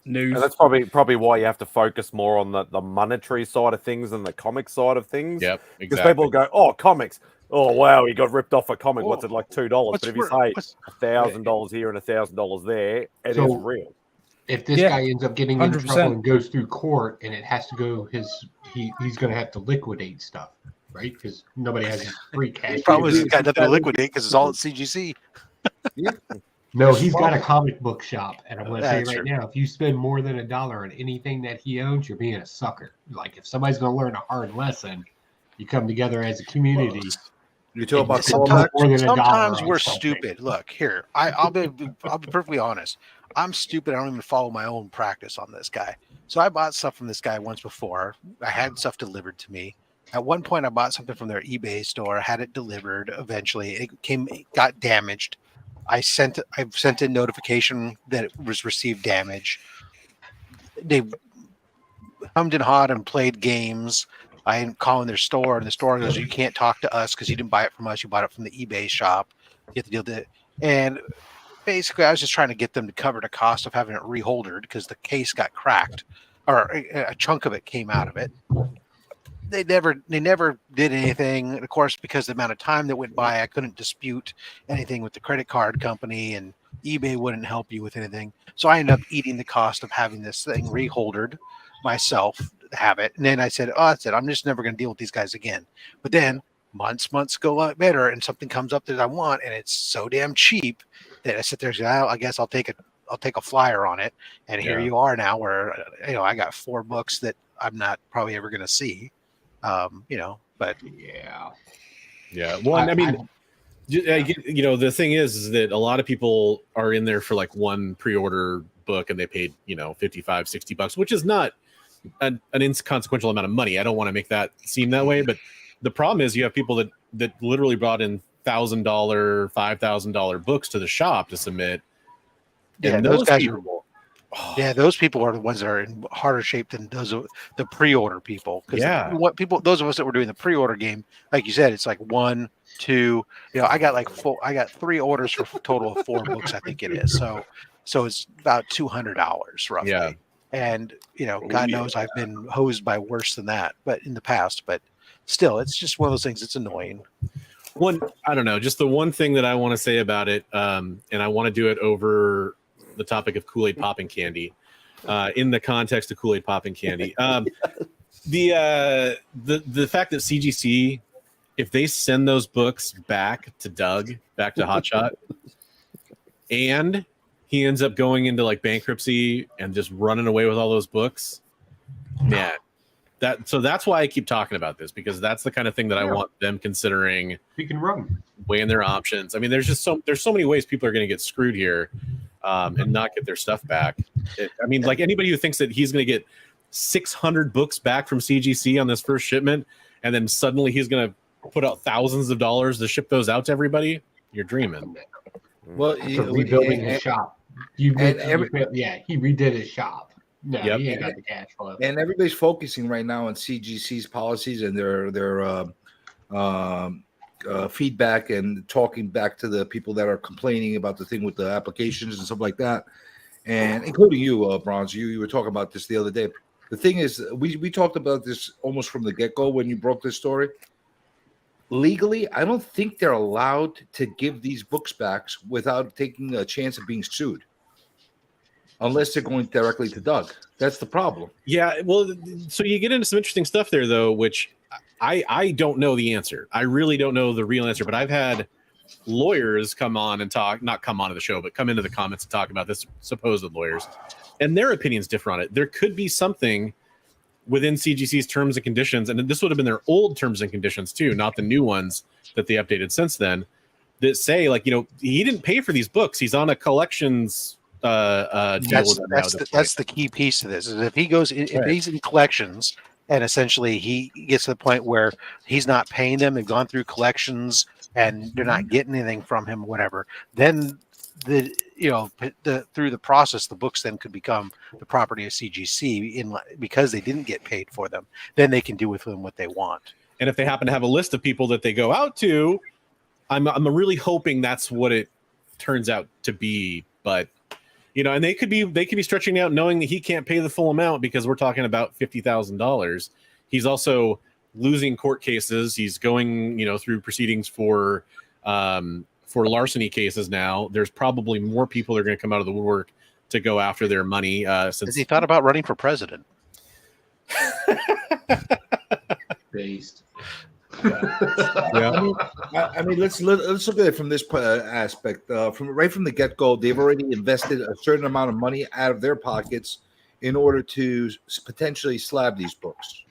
news. And that's probably why you have to focus more on the monetary side of things than the comic side of things. Yep, Because exactly. people go, oh, comics. Oh, wow, he got ripped off a comic. What's it, like $2? But if you say $1,000 here and $1,000 there, it is real. If this guy ends up getting into 100%. trouble and goes through court and it has to go he's going to have to liquidate stuff, right? Because nobody has free cash. Probably he's got nothing to liquidate because it's all at CGC. No, he's got a comic book shop, and I'm going to say That's right true. now, if you spend more than $1 on anything that he owns, you're being a sucker. Like if somebody's going to learn a hard lesson, you come together as a community. You talk about Sometimes we're stupid. Look here, I'll be perfectly honest. I'm stupid. I don't even follow my own practice on this guy. So I bought stuff from this guy once before. I had stuff delivered to me. At one point, I bought something from their eBay store. Had it delivered. Eventually, it got damaged. I sent a notification that it was received damage. They hummed and hawed and played games. I am calling their store, and the store goes, "You can't talk to us because you didn't buy it from us. You bought it from the eBay shop. You have to deal with it." And basically, I was just trying to get them to cover the cost of having it reholdered because the case got cracked, or a chunk of it came out of it. They never did anything. And of course, because the amount of time that went by, I couldn't dispute anything with the credit card company, and eBay wouldn't help you with anything. So I ended up eating the cost of having this thing reholdered myself, have it. And then I said, I'm just never going to deal with these guys again. But then months go better, and something comes up that I want, and it's so damn cheap that I sit there and say, I guess I'll take a flyer on it. And here you are now, where I got 4 books that I'm not probably ever going to see. But yeah. Well, I mean, the thing is that a lot of people are in there for like one pre-order book and they paid, $55-$60, which is not an inconsequential amount of money. I don't want to make that seem that way, but the problem is you have people that literally brought in $1,000, $5,000 books to the shop to submit. Yeah, and those guys people, yeah, those people are the ones that are in harder shape than those the pre-order people. Those of us that were doing the pre-order game, like you said, it's like 1, 2. I got 3 orders for a total of 4 books, I think it is. So it's about $200 roughly. Yeah. And God knows I've been hosed by worse than that, but in the past. But still, it's just one of those things. It's annoying. I don't know. Just the one thing that I want to say about it, and I want to do it over the topic of Kool-Aid popping candy, in the context of Kool-Aid popping candy. The fact that CGC, if they send those books back to Hotshot, and he ends up going into like bankruptcy and just running away with all those books, man, So that's why I keep talking about this, because that's the kind of thing that I want them considering. We can run, weighing their options. I mean, there's so many ways people are going to get screwed here, and not get their stuff back. I mean, like anybody who thinks that he's going to get 600 books back from CGC on this first shipment, and then suddenly he's going to put out thousands of dollars to ship those out to everybody, you're dreaming. Well, rebuilding his shop. He redid his shop. No, he ain't got the cash flow. And everybody's focusing right now on CGC's policies and their feedback and talking back to the people that are complaining about the thing with the applications and stuff like that, and including you, Bronze. You were talking about this the other day. The thing is, we talked about this almost from the get-go when you broke this story. Legally, I don't think they're allowed to give these books back without taking a chance of being sued, unless they're going directly to Doug. That's the problem. Yeah, well, so you get into some interesting stuff there, though, which I don't know the answer. I really don't know the real answer, but I've had lawyers come on and talk, not come onto the show, but come into the comments and talk about this, supposed lawyers, and their opinions differ on it. There could be something within CGC's terms and conditions, and this would have been their old terms and conditions too, not the new ones that they updated since then, that say, like, he didn't pay for these books. He's on a collections deal. That's the key piece to this. Is if he goes, if he's in collections, and essentially he gets to the point where he's not paying them, they've gone through collections and they're not getting anything from him, whatever, then through the process, the books then could become the property of CGC because they didn't get paid for them. Then they can do with them what they want. And if they happen to have a list of people that they go out to, I'm really hoping that's what it turns out to be. But and they could be stretching out, knowing that he can't pay the full amount, because we're talking about $50,000. He's also losing court cases. He's going through proceedings for larceny cases now. There's probably more people that are going to come out of the woodwork to go after their money. Since he thought about running for president. Based. Yeah. I mean, let's look at it from this aspect. From the get-go, they've already invested a certain amount of money out of their pockets in order to potentially slab these books,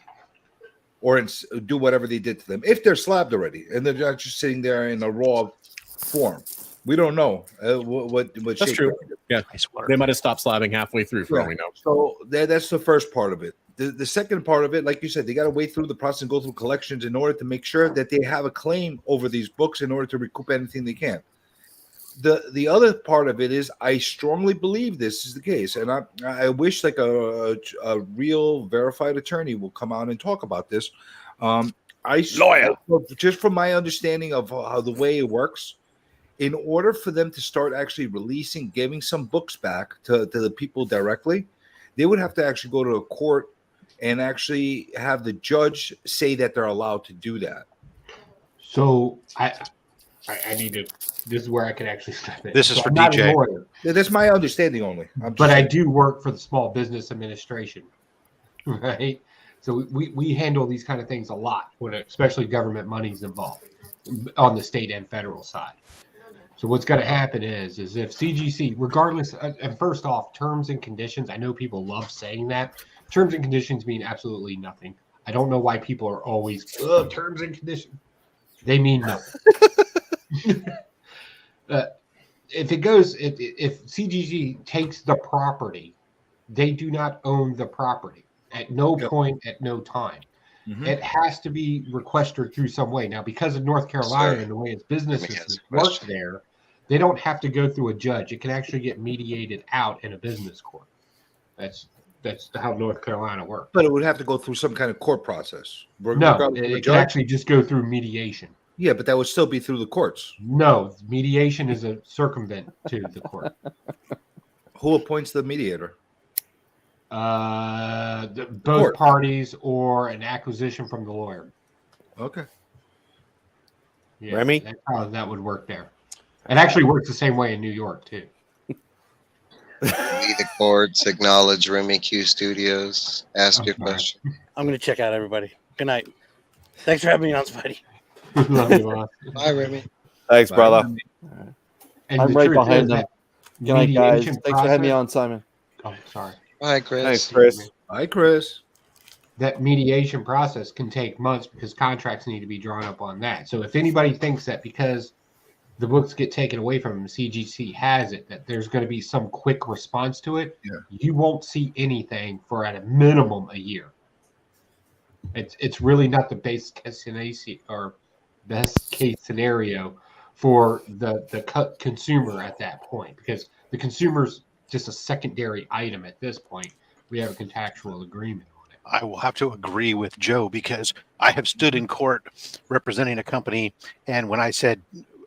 or do whatever they did to them, if they're slabbed already, and they're not just sitting there in a raw form. We don't know what that's true. Yeah, they might have stopped slabbing halfway through, for all we know. So that's the first part of it. The second part of it, like you said, they got to wait through the process and go through collections in order to make sure that they have a claim over these books in order to recoup anything they can. The other part of it is, I strongly believe this is the case, and I wish like a real verified attorney will come out and talk about this. Lawyer, just from my understanding of how the way it works, in order for them to start actually giving some books back to the people directly, they would have to actually go to a court and actually have the judge say that they're allowed to do that. So I need to. This is where I can actually step in. This is for DJ. That's my understanding only. But I do work for the Small Business Administration, right? So we handle these kind of things a lot, especially government money is involved on the state and federal side. So what's going to happen is if CGC, regardless, and first off, terms and conditions, I know people love saying that. Terms and conditions mean absolutely nothing. I don't know why people are always, terms and conditions. They mean nothing. If CGC takes the property, they do not own the property at no point, at no time. Mm-hmm. It has to be requested through some way. Now, because of North Carolina and the way its businesses work there, they don't have to go through a judge. It can actually get mediated out in a business court. That's how North Carolina works. But it would have to go through some kind of court process. No, it can actually just go through mediation. Yeah, but that would still be through the courts. No, mediation is a circumvent to the court. Who appoints the mediator? Both parties or an acquisition from the lawyer. Okay. Yeah, Remy? That's how that would work there. It actually works the same way in New York, too. We, the courts, acknowledge Remy Q Studios. Ask your question. I'm going to check out everybody. Good night. Thanks for having me on, Spidey. Love you, Ross. Bye, Remy. Thanks, brother. And I'm right behind them. Good night, guys. Thanks for having me on, Simon. Oh, sorry. Bye, Chris. Thanks, Chris. Bye, Chris. that mediation process can take months because contracts need to be drawn up on that. So if anybody thinks that because the books get taken away from them, CGC has it, that there's going to be some quick response to it, you won't see anything for at a minimum a year. It's really not the best case scenario for the consumer at that point, because the consumer's just a secondary item at this point. We have a contractual agreement on it. I will have to agree with Joe, because I have stood in court representing a company, and when I said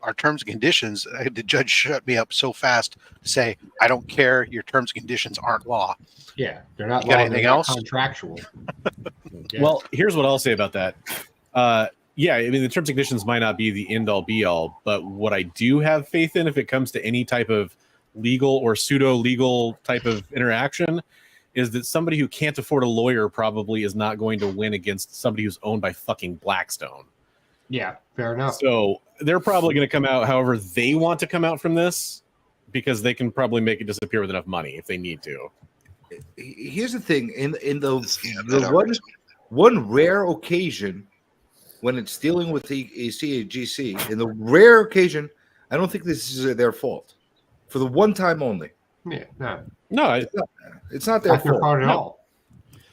our terms and conditions, the judge shut me up so fast to say, I don't care, your terms and conditions aren't law. Yeah, they're not You got law, anything they're not else? contractual. Well, here's what I'll say about that. Yeah, I mean, the terms and conditions might not be the end all be all, but what I do have faith in, if it comes to any type of legal or pseudo legal type of interaction, is that somebody who can't afford a lawyer probably is not going to win against somebody who's owned by fucking Blackstone. Yeah, fair enough. So they're probably going to come out however they want to come out from this, because they can probably make it disappear with enough money if they need to. Here's the thing: in the one rare occasion when it's dealing with the CAGC, in the rare occasion, I don't think this is their fault. For the one time only. Yeah, no, it's not their fault at all.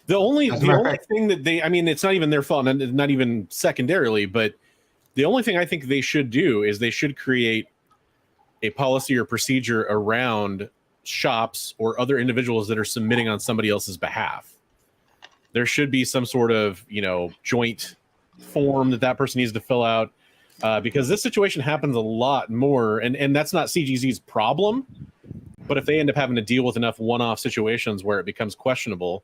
The only fact, thing that I mean, it's not even their fault, and not even secondarily, but the only thing I think they should do is they should create a policy or procedure around shops or other individuals that are submitting on somebody else's behalf. There should be some sort of, joint form that person needs to fill out, because this situation happens a lot more, and that's not CGZ's problem. But if they end up having to deal with enough one-off situations where it becomes questionable,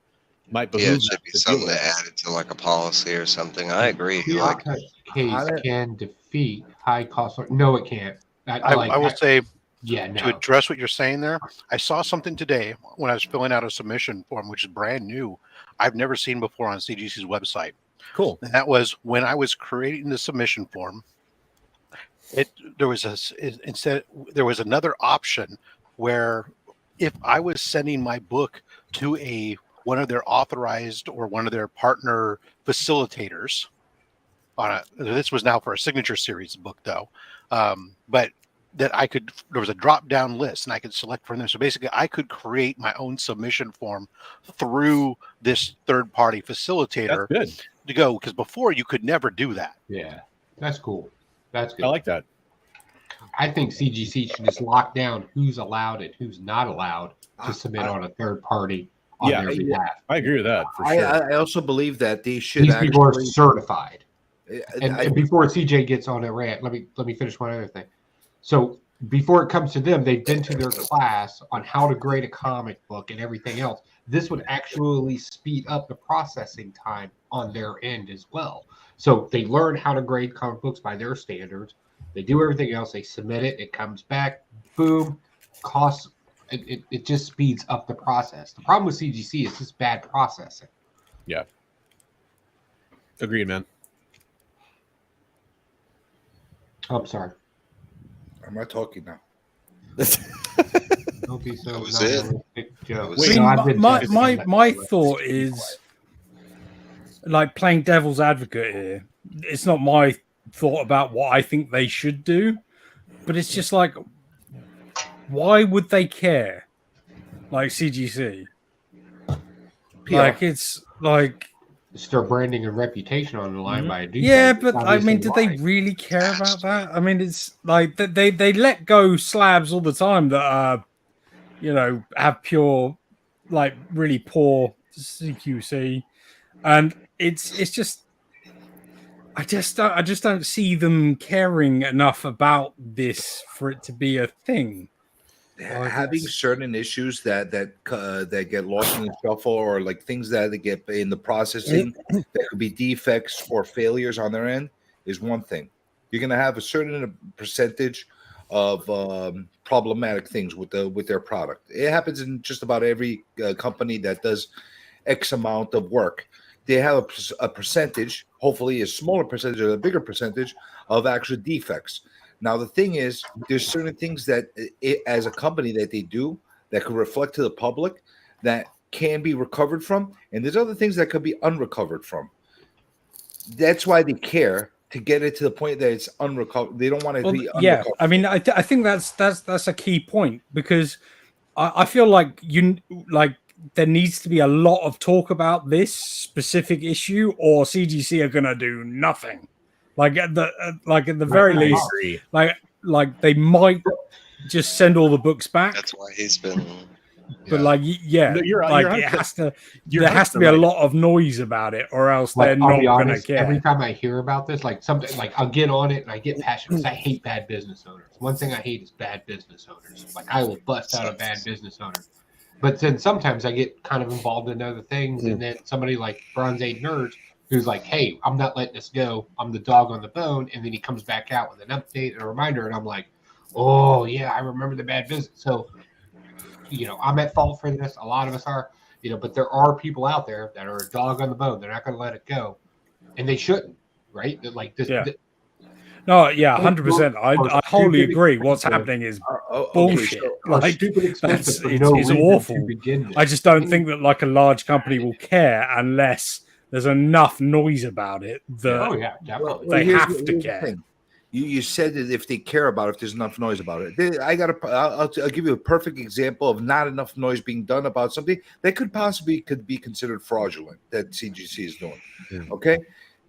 might behoove it should be something to add it to like a policy or something. I agree. Case can defeat high cost. No, it can't. I will say, no. to address what you're saying there, I saw something today when I was filling out a submission form, which is brand new. I've never seen before on CGC's website. Cool. And that was when I was creating the submission form. There was another option where if I was sending my book to one of their authorized or one of their partner facilitators, this was now for a signature series book though, but that there was a drop down list and I could select from there. So basically I could create my own submission form through this third party facilitator to go, because before you could never do that. Yeah, that's cool. That's good. I like that. I think CGC should just lock down who's allowed and who's not allowed to submit on a third party on their behalf. I agree with that for sure. I also believe that they should. These people are certified. And before CJ gets on a rant, let me finish one other thing. So before it comes to them, they've been to their class on how to grade a comic book and everything else. This would actually speed up the processing time on their end as well. So they learn how to grade comic books by their standards. They do everything else. They submit it. It comes back. Boom. Costs. It just speeds up the process. The problem with CGC is just bad processing. Yeah. Agreed, man. I'm sorry. I'm not talking now. Don't be so was it. Joe. See, my thought is like playing devil's advocate here. It's not my thought about what I think they should do, but it's just like, why would they care? Like CGC, like it's like it's their branding and reputation on the line by a defense. Yeah, but I mean, do they really care about that? I mean, it's like they let go slabs all the time that are, have pure, like really poor CQC, and it's just. I just don't see them caring enough about this for it to be a thing. Having certain issues that get lost in the shuffle, or like things that they get in the processing that could be defects or failures on their end, is one thing. You're going to have a certain percentage of problematic things with their product. It happens in just about every company that does X amount of work. They have a percentage, hopefully a smaller percentage or a bigger percentage, of actual defects. Now, the thing is, there's certain things that as a company that they do that could reflect to the public that can be recovered from, and there's other things that could be unrecovered from. That's why they care to get it to the point that it's unrecovered. They don't want it to be yeah. unrecovered. I mean, I think that's a key point, because I feel like there needs to be a lot of talk about this specific issue, or CGC are gonna do nothing. Like at the very least, like they might just send all the books back. That's why he's been. But like, yeah, No, you're like 100%. it has to. You're There has to be a lot of noise about it, or else they're I'll not be going to honest, care. every time I hear about this, like something, like I'll get on it and I get passionate because I hate bad business owners. One thing I hate is bad business owners. Like I will bust out a bad business owner. But then sometimes I get kind of involved in other things, and then somebody like Bronze Age Nerds, who's like, "Hey, I'm not letting this go. I'm the dog on the bone," and then he comes back out with an update and a reminder, and I'm like, "Oh yeah, I remember the bad business." So, I'm at fault for this. A lot of us are, but there are people out there that are a dog on the bone. They're not going to let it go, and they shouldn't, right? Like this. Yeah. No, yeah, 100%. I wholly agree. What's happening is bullshit. Like it's awful. I just don't think that like a large company will care unless there's enough noise about it that they have to care. You said that if they care about it, if there's enough noise about it. I'll give you a perfect example of not enough noise being done about something that could be considered fraudulent that CGC is doing. Okay.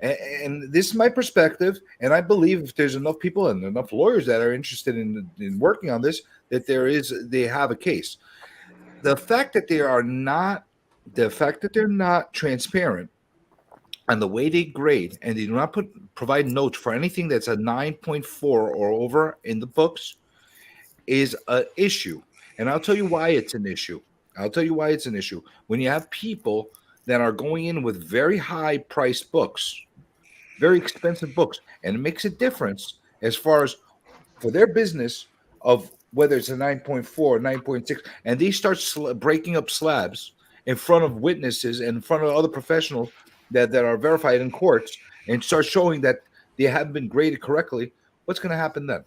And this is my perspective, and I believe if there's enough people and enough lawyers that are interested in working on this, that they have a case. The fact that they're not transparent on the way they grade, and they do not provide notes for anything that's a 9.4 or over in the books, is an issue. And I'll tell you why it's an issue. When you have people that are going in with very high priced books, very expensive books, and it makes a difference as far as for their business of whether it's a 9.4 or 9.6, and they start breaking up slabs in front of witnesses and in front of other professionals that are verified in courts, and start showing that they haven't been graded correctly. What's going to happen then?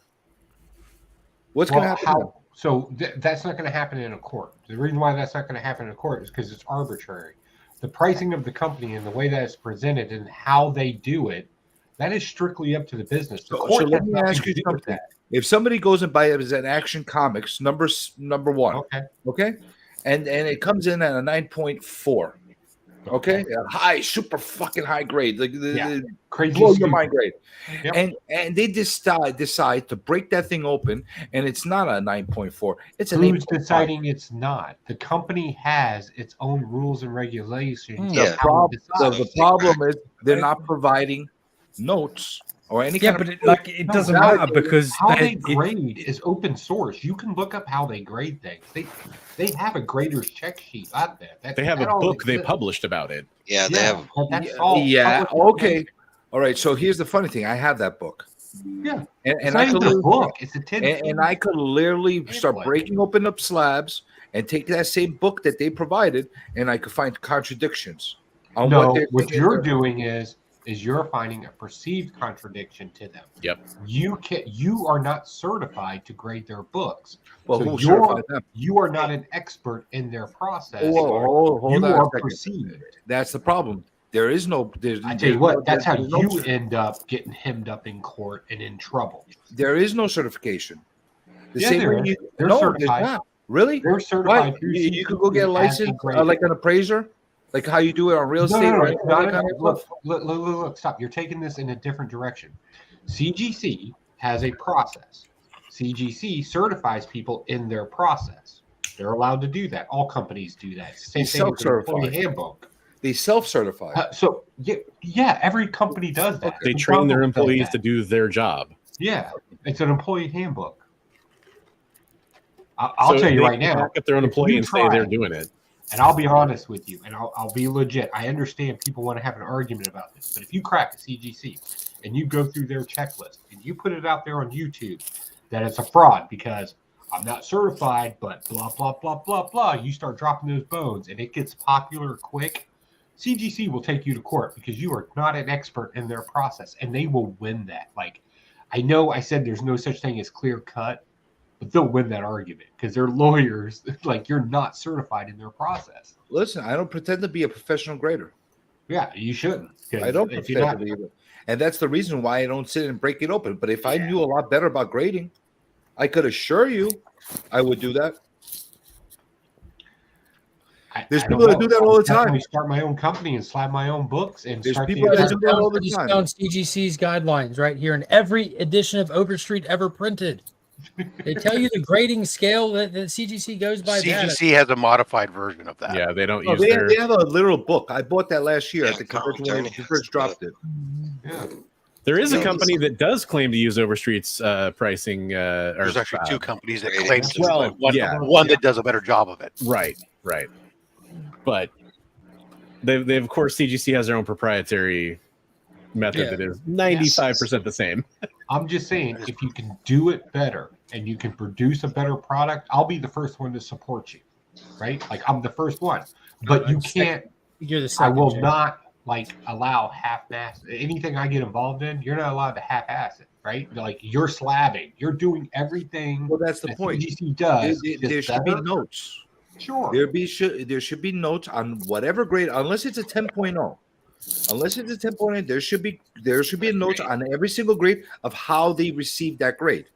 What's going to happen then? So that's not going to happen in a court. The reason why that's not going to happen in a court is because it's arbitrary. The pricing of the company and the way that it's presented and how they do it, that is strictly up to the business. The So let me ask you something. If somebody goes and buys an Action Comics number one, okay, and it comes in at a 9.4, okay, a super fucking high grade, crazy, blow your mind grade, and they decide to break that thing open, and it's not a 9.4, it's an 8.5. Who's deciding it's not? The company has its own rules and regulations. The problem is they're not providing notes or any kind of it doesn't matter because how they grade is open source. You can look up how they grade things. They have a grader's check sheet out there. They have a book they published about it. Yeah, they have. That's all. Yeah. Okay. All right. So here's the funny thing. I have that book. Yeah. And I could a book. It's a 10. And I could literally start breaking open up slabs and take that same book that they provided, and I could find contradictions. On what you're doing is you're finding a perceived contradiction to them. Yep. You are not certified to grade their books. Well, so who certified them? You are not an expert in their process. Hold on. Perceived. That's the problem. There is no. I tell you what. That's how you end up getting hemmed up in court and in trouble. There is no certification. They're certified. There's not. Really? They're certified. You could go get a license, like an appraiser. Like how you do it on real estate, right? Look, stop. You're taking this in a different direction. CGC has a process. CGC certifies people in their process. They're allowed to do that. All companies do that. Same thing with the employee handbook. They self-certify. So yeah, every company does that. They train their employees to do their job. Yeah, it's an employee handbook. I'll tell you right now. Back up their own employee and say they're doing it. And I'll be honest with you, and I'll be legit. I understand people want to have an argument about this, but if you crack a CGC and you go through their checklist and you put it out there on YouTube that it's a fraud because I'm not certified, but blah, blah, blah, blah, blah, you start dropping those bones and it gets popular quick, CGC will take you to court because you are not an expert in their process, and they will win that. Like, I know I said there's no such thing as clear cut, but they'll win that argument because they're lawyers. Like, you're not certified in their process. Listen, I don't pretend to be a professional grader. Yeah, you shouldn't. I don't pretend to be it. And that's the reason why I don't sit and break it open. But if I knew a lot better about grading, I could assure you I would do that. There's people that do that all the time. I start my own company and slab my own books. And there's start people that do that all the just time. found CGC's guidelines right here in every edition of Overstreet ever printed. They tell you the grading scale that CGC goes by. CGC has a modified version of that. Yeah, they don't use they have a literal book. I bought that last year at the convention when they first dropped it. Yeah. There is a company that does claim to use Overstreet's pricing. There's actually two companies that claim to. Well, one that does a better job of it. Right. But they of course CGC has their own proprietary method that is 95% the same. I'm just saying, if you can do it better and you can produce a better product, I'll be the first one to support you, right? Like, I'm the first one, but you can't. You're the I second. will not allow half-ass anything I get involved in. You're not allowed to half-ass it, right? Like, you're slabbing, you're doing everything. Well, that's the point. CGC does. There should be notes. Sure. There should be notes on whatever grade, unless it's a 10.0. Unless it's a 10.0, there should be a note on every single grade of how they received that grade.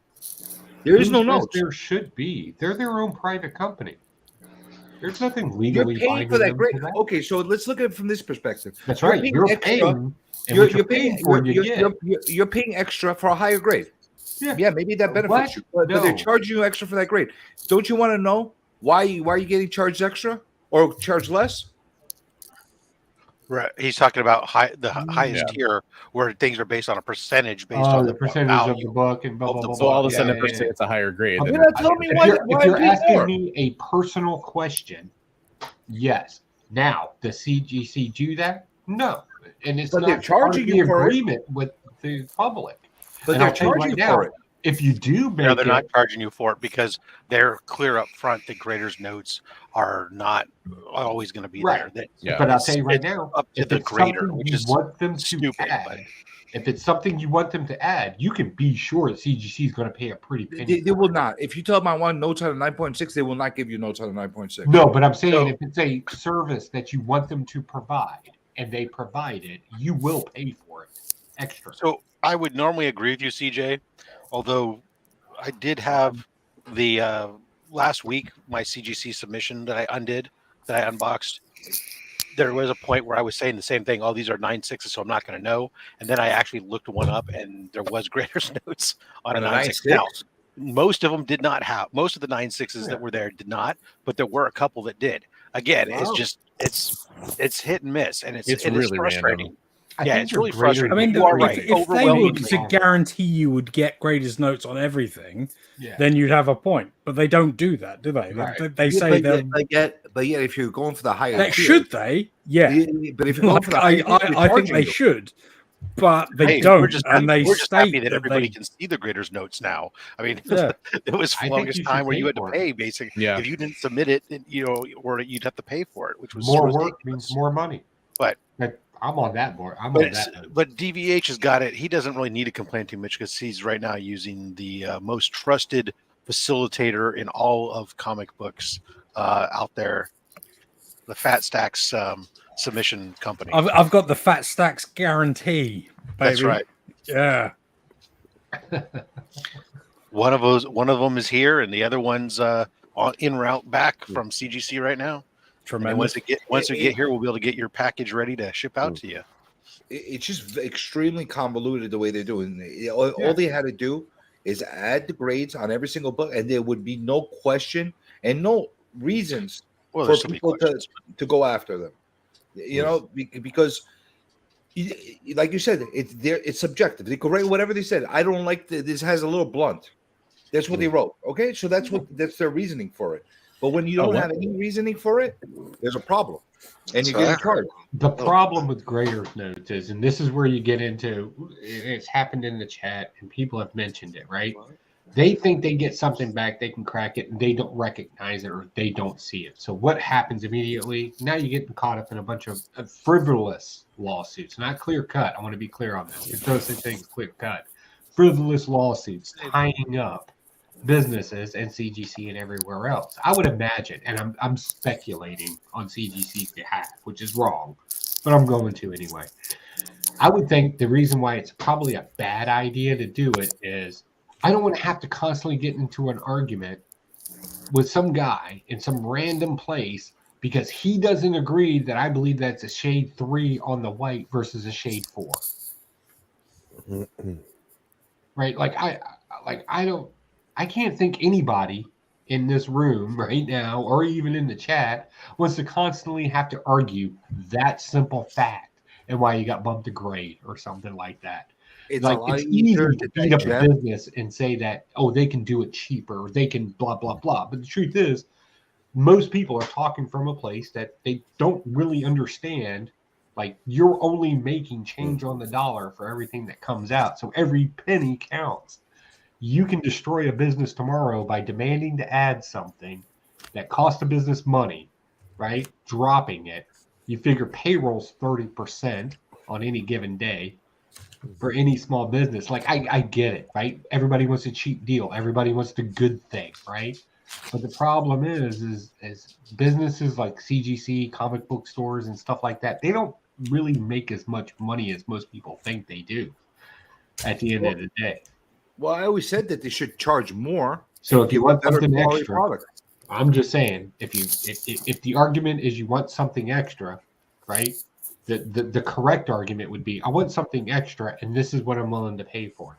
There is no notes. There should be. They're their own private company. There's nothing You're legally paying for that grade. Okay, so let's look at it from this perspective. That's right. You're paying. You're paying extra for a higher grade. Yeah, maybe that benefits you, but they're charging you extra for that grade. Don't you want to know why are you getting charged extra or charged less? Right. He's talking about the highest tier where things are based on a percentage based on the percentage of the book and blah, blah, blah. So all of a sudden it's a higher grade. You're not telling me why if you're asking me a personal question, yes. Now, does CGC do that? No. And it's But not they're charging you for it. agreement with the public. But And they're I'll tell you charging right you now, for it. if you do make No, they're it, not charging you for it because they're clear up front that graders' notes are not always going to be Right. there. But I'll tell you right now, up to if the it's grader, something which you is want them to stupid. add, if it's something you want them to add, you can be sure that CGC is going to pay a pretty penny. They will not. If you tell them I want notes on a 9.6, they will not give you notes on a 9.6. No, but I'm saying if it's a service that you want them to provide and they provide it, you will pay for it extra. So I would normally agree with you, CJ, although I did have the last week my CGC submission that I undid, that I unboxed. There was a point where I was saying the same thing. Oh, these are 9.6s, so I'm not going to know. And then I actually looked one up, and there was grader's notes on a 9.6. Now, most of them did not have. Most of the 9.6s that were there did not, but there were a couple that did. Again, it's just it's hit and miss, and it really is frustrating. random. It's really frustrating. I mean, you are right. if they were to guarantee you would get graders' notes on everything, then you'd have a point. But they don't do that, do they? Right. They say they'll. But yet, if you're going for the higher, That should they? Yeah. But if you're going for the higher, I think they should, but they don't, and they we're just state happy that everybody can see the graders' notes now. I mean, there was the longest time where you had to pay, basically. Yeah. If you didn't submit it, or you'd have to pay for it, which was more ridiculous. work means more money. But I'm on that board. But DVH has got it. He doesn't really need to complain too much because he's right now using the most trusted facilitator in all of comic books out there, the Fat Stacks submission company. I've got the Fat Stacks guarantee. Baby. That's right. Yeah. One of them is here, and the other one's en route back from CGC right now. Tremendous. And once we get here, we'll be able to get your package ready to ship out to you. It's just extremely convoluted the way they're doing it. All they had to do is add the grades on every single book, and there would be no question and no reasons for people to go after them. You know, because like you said, it's subjective. They could write whatever they said. I don't like this has a little blunt. That's what they wrote. Okay, so that's their reasoning for it. But when you don't have any reasoning for it, there's a problem, and you get charged. The problem with graders' notes is, and this is where you get into, it's happened in the chat, and people have mentioned it, right? They think they get something back, they can crack it, and they don't recognize it or they don't see it. So what happens immediately? Now you're getting caught up in a bunch of frivolous lawsuits, not clear cut. I want to be clear on this. There's no such thing as clear cut. Frivolous lawsuits tying up businesses and CGC and everywhere else. I would imagine, and I'm speculating on CGC's behalf, which is wrong, but I'm going to anyway. I would think the reason why it's probably a bad idea to do it is I don't want to have to constantly get into an argument with some guy in some random place because he doesn't agree that I believe that's a shade 3 on the white versus a shade 4. Right? I can't think anybody in this room right now or even in the chat wants to constantly have to argue that simple fact and why you got bumped to grade or something like that. It's like a lot it's easy easier to to beat up a digest. business and say that, oh, they can do it cheaper, or they can blah blah blah. But the truth is, most people are talking from a place that they don't really understand. Like, you're only making change on the dollar for everything that comes out, so every penny counts. You can destroy a business tomorrow by demanding to add something that costs a business money, right? Dropping it. You figure payroll's 30% on any given day for any small business. Like, I get it, right? Everybody wants a cheap deal. Everybody wants the good thing, right? But the problem is businesses like CGC, comic book stores, and stuff like that, they don't really make as much money as most people think they do at the end of the day. Well, I always said that they should charge more. So if you want better something quality extra, product. I'm just saying, if the argument is you want something extra, right? The correct argument would be, I want something extra, and this is what I'm willing to pay for.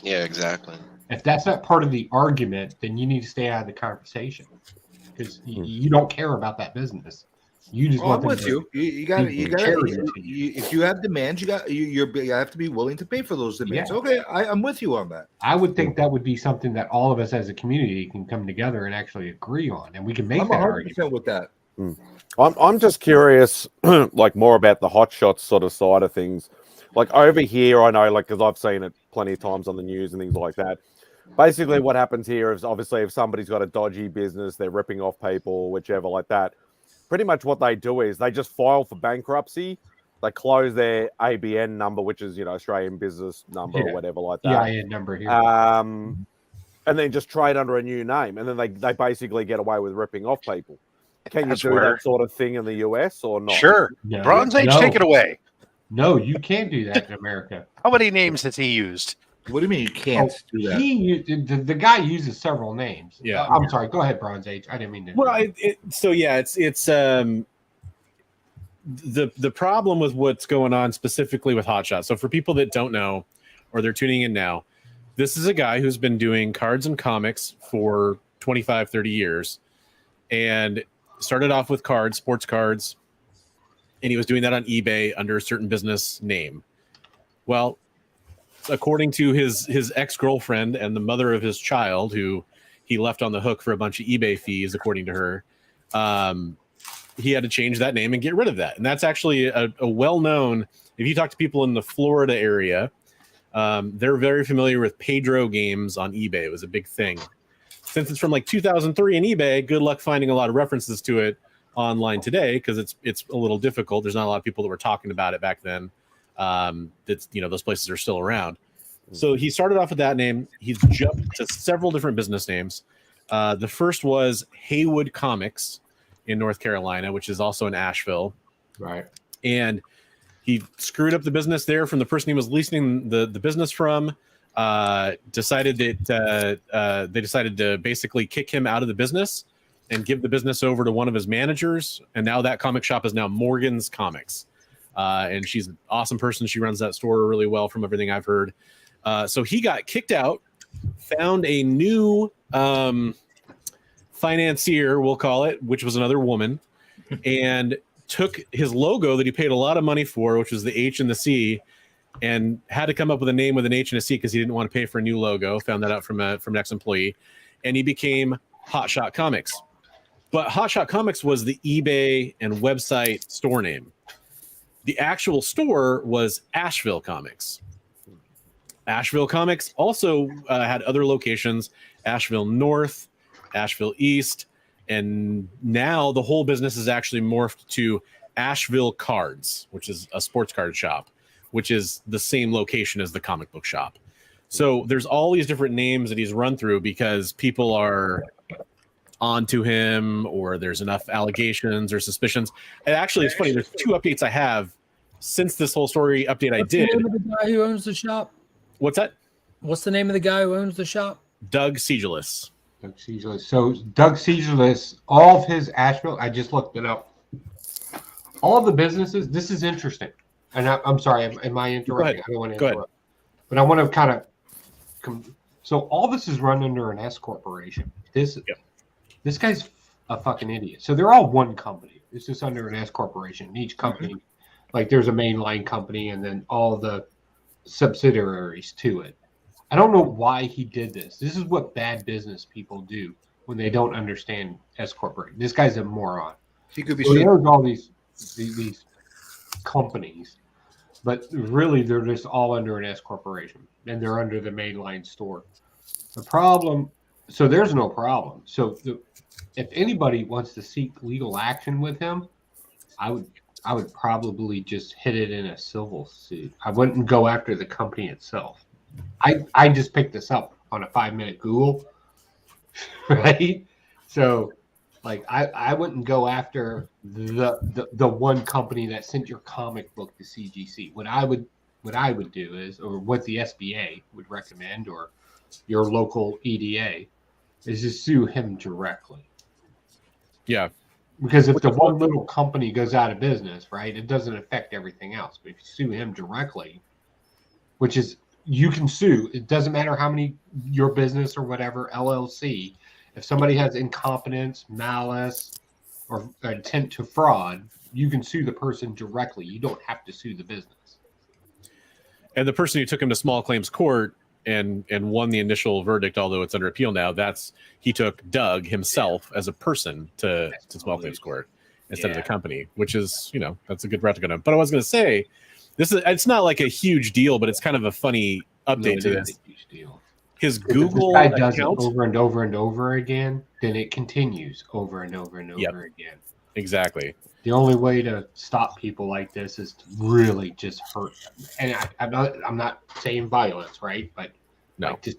Yeah, exactly. If that's not part of the argument, then you need to stay out of the conversation because you don't care about that business. You just want I'm them with to you. You got be you got charity. if you have demands, you have to be willing to pay for those demands. Yeah. Okay, I'm with you on that. I would think that would be something that all of us as a community can come together and actually agree on, and we can make I'm that 100% argument. with that. I'm just curious, like more about the hot shots sort of side of things. Like over here, I know, like, because I've seen it plenty of times on the news and things like that. Basically, what happens here is obviously if somebody's got a dodgy business, they're ripping off people, whichever, like that. Pretty much what they do is they just file for bankruptcy. They close their ABN number, which is, Australian business number or whatever like that. EIN number here. And then just trade under a new name. And then they basically get away with ripping off people. Can you do that sort of thing in the US or not? Sure. No. Bronze Age, No. take it away. No, you can't do that in America. How many names has he used? What do you mean you can't do that? The guy uses several names. Yeah. I'm sorry. Go ahead, Bronze Age. I didn't mean to. Well, it's the problem with what's going on specifically with Hotshot. So for people that don't know, or they're tuning in now, this is a guy who's been doing cards and comics for 25, 30 years, and started off with cards, sports cards, and he was doing that on eBay under a certain business name. Well, according to his ex-girlfriend and the mother of his child, who he left on the hook for a bunch of eBay fees, according to her, he had to change that name and get rid of that. And that's actually a well-known, if you talk to people in the Florida area, they're very familiar with Pedro games on eBay. It was a big thing. Since it's from like 2003 in eBay, good luck finding a lot of references to it online today, because it's a little difficult. There's not a lot of people that were talking about it back then. Those places are still around. So he started off with that name. He's jumped to several different business names. The first was Haywood Comics in North Carolina, which is also in Asheville. Right. And he screwed up the business there from the person he was leasing the business from. Decided that they decided to basically kick him out of the business and give the business over to one of his managers. And now that comic shop is now Morgan's Comics. And she's an awesome person. She runs that store really well from everything I've heard. So he got kicked out, found a new financier, we'll call it, which was another woman, and took his logo that he paid a lot of money for, which was the H and the C, and had to come up with a name with an H and a C because he didn't want to pay for a new logo. Found that out from an ex-employee, and he became Hotshot Comics. But Hotshot Comics was the eBay and website store name. The actual store was Asheville Comics. Asheville Comics also had other locations, Asheville North, Asheville East, and now the whole business is actually morphed to Asheville Cards, which is a sports card shop, which is the same location as the comic book shop. So there's all these different names that he's run through because people are onto him, or there's enough allegations or suspicions. And actually, it's funny. There's 2 updates I have since this whole story update I did. What's the name of the guy who owns the shop? What's that? What's the name of the guy who owns the shop? Doug Siegelis. Doug Siegelis. So Doug Siegelis, all of his Asheville, I just looked it up. All of the businesses, this is interesting. And I'm sorry, am I interrupting? I don't want to interrupt. But I want to kind of so all this is run under an S corporation. This guy's a fucking idiot. So they're all one company. It's just under an S corporation. Each company, like there's a mainline company and then all the subsidiaries to it. I don't know why he did this. This is what bad business people do when they don't understand S corporation. This guy's a moron. He could be. So there's all these companies. But really, they're just all under an S corporation, and they're under the mainline store. The problem, so there's no problem. So if anybody wants to seek legal action with him, I would probably just hit it in a civil suit. I wouldn't go after the company itself. I just picked this up on a 5-minute Google, right? So. Like I wouldn't go after the one company that sent your comic book to CGC. What I would do is, or what the SBA would recommend, or your local EDA, is just sue him directly. Yeah. Because if the one little company goes out of business, right, it doesn't affect everything else. But if you sue him directly, which is you can sue. It doesn't matter how many your business or whatever LLC. If somebody has incompetence, malice, or intent to fraud, you can sue the person directly. You don't have to sue the business. And the person who took him to small claims court and won the initial verdict, although it's under appeal now, he took Doug himself as a person to small claims court instead of the company, which is, that's a good route to go down. But I was going to say, it's not like a huge deal, but it's kind of a funny update to this. A huge deal. His Google if this guy does account it over and over and over again, then it continues over and over and over again. Exactly. The only way to stop people like this is to really just hurt them. And I'm not saying violence, right? But just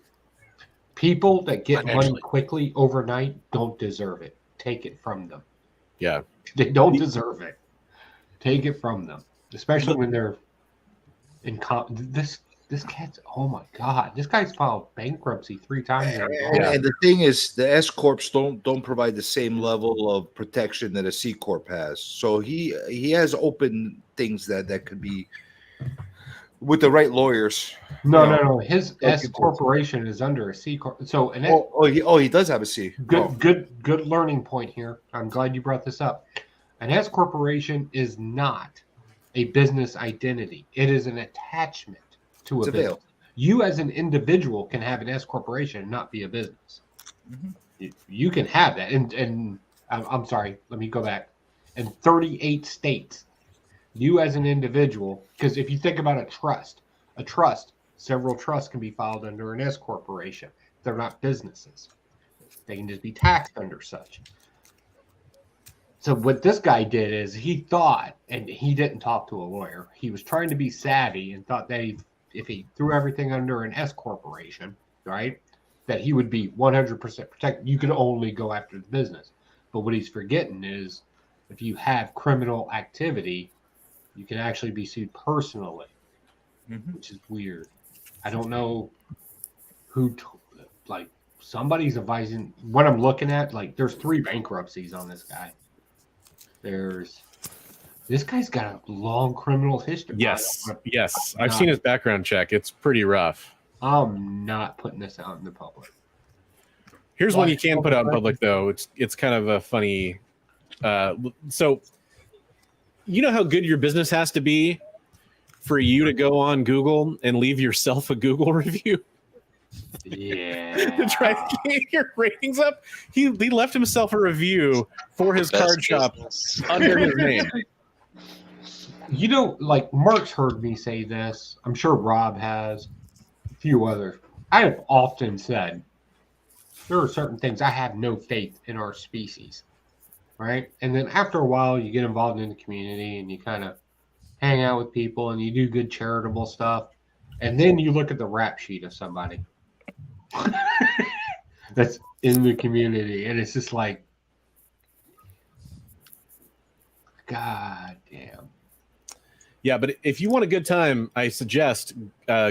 people that get money quickly overnight don't deserve it. Take it from them. Yeah. They don't deserve it. Take it from them, especially when they're in This cat's, oh my God, this guy's filed bankruptcy 3 times. And the thing is, the S corps don't provide the same level of protection that a C corp has. So he has open things that could be with the right lawyers. No. His S corporation is under a C corp. So he does have a C. Good learning point here. I'm glad you brought this up. An S corporation is not a business identity. It is an attachment to a business. You as an individual can have an S corporation and not be a business. You can have that. And I'm sorry, let me go back. In 38 states, you as an individual, because if you think about a trust, several trusts can be filed under an S corporation. They're not businesses. They can just be taxed under such. So what this guy did is he thought, and he didn't talk to a lawyer, he was trying to be savvy and thought that if he threw everything under an S corporation, right, that he would be 100% protected. You could only go after the business. But what he's forgetting is if you have criminal activity, you can actually be sued personally, which is weird. I don't know who, somebody's advising. What I'm looking at, there's 3 bankruptcies on this guy. This guy's got a long criminal history. Yes. I've seen his background check. It's pretty rough. I'm not putting this out in the public. Here's one you can put out in public, though. It's kind of a funny. So, you know how good your business has to be for you to go on Google and leave yourself a Google review? Yeah. To try to get your ratings up? He left himself a review for his card shop under his name. Mark's heard me say this. I'm sure Rob has, a few others. I have often said there are certain things I have no faith in our species, right? And then after a while, you get involved in the community and you kind of hang out with people and you do good charitable stuff. And then you look at the rap sheet of somebody that's in the community, and it's just like, God damn. Yeah, but if you want a good time, I suggest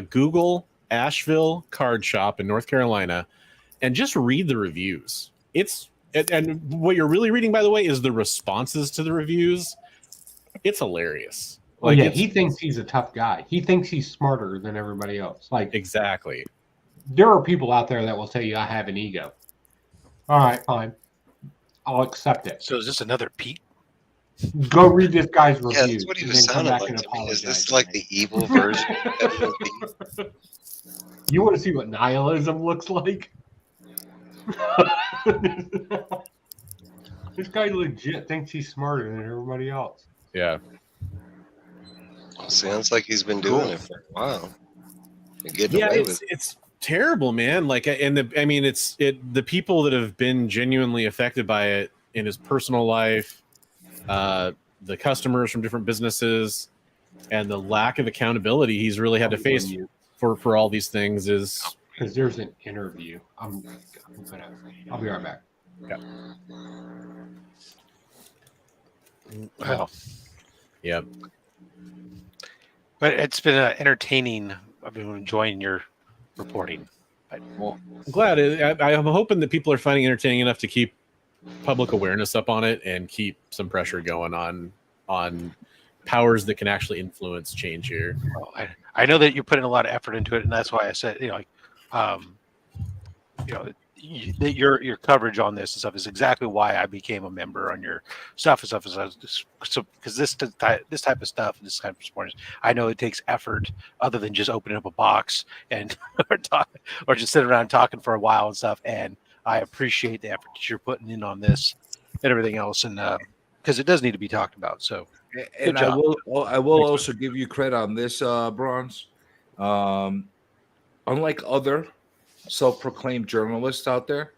Google Asheville Card Shop in North Carolina and just read the reviews. And what you're really reading, by the way, is the responses to the reviews. It's hilarious. Well, yeah, he thinks he's a tough guy. He thinks he's smarter than everybody else. Like, exactly. There are people out there that will tell you I have an ego. All right, fine. I'll accept it. So is this another Pete? Go read this guy's reviews. Yeah, that's what he was sounding like to me. Is this like the evil version of Pete? You want to see what nihilism looks like? This guy legit thinks he's smarter than everybody else. Yeah. Sounds like he's been doing it for a while. Yeah, it's terrible, man. Like, the people that have been genuinely affected by it in his personal life, the customers from different businesses, and the lack of accountability he's really had to face for all these things is because there's an interview. I'll be right back. Yeah. Wow. Yep. But it's been entertaining. I've been enjoying your reporting. Well, I'm glad. I'm hoping that people are finding it entertaining enough to keep public awareness up on it and keep some pressure going on powers that can actually influence change here. Well, I know that you're putting a lot of effort into it, and that's why I said, your coverage on this and stuff is exactly why I became a member on your stuff and stuff. Because this type of stuff, this kind of support, I know it takes effort other than just opening up a box and or just sitting around talking for a while and stuff. And I appreciate the effort that you're putting in on this and everything else, and because it does need to be talked about. So, and I will also give you credit on this, Bronze. Unlike other self-proclaimed journalists out there,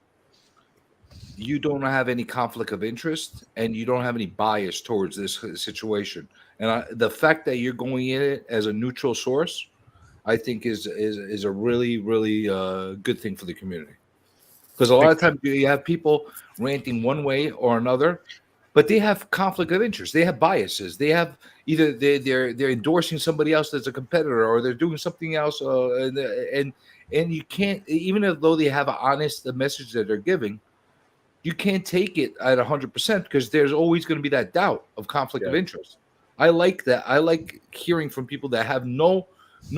you don't have any conflict of interest and you don't have any bias towards this situation. And the fact that you're going in it as a neutral source, I think is a really, really good thing for the community. Because a lot of times you have people ranting one way or another, but they have conflict of interest. They have biases. They have either they're endorsing somebody else that's a competitor, or they're doing something else, and you can't, even though they have an honest message that they're giving, you can't take it at 100% because there's always going to be that doubt of conflict of interest. I like that. I like hearing from people that have no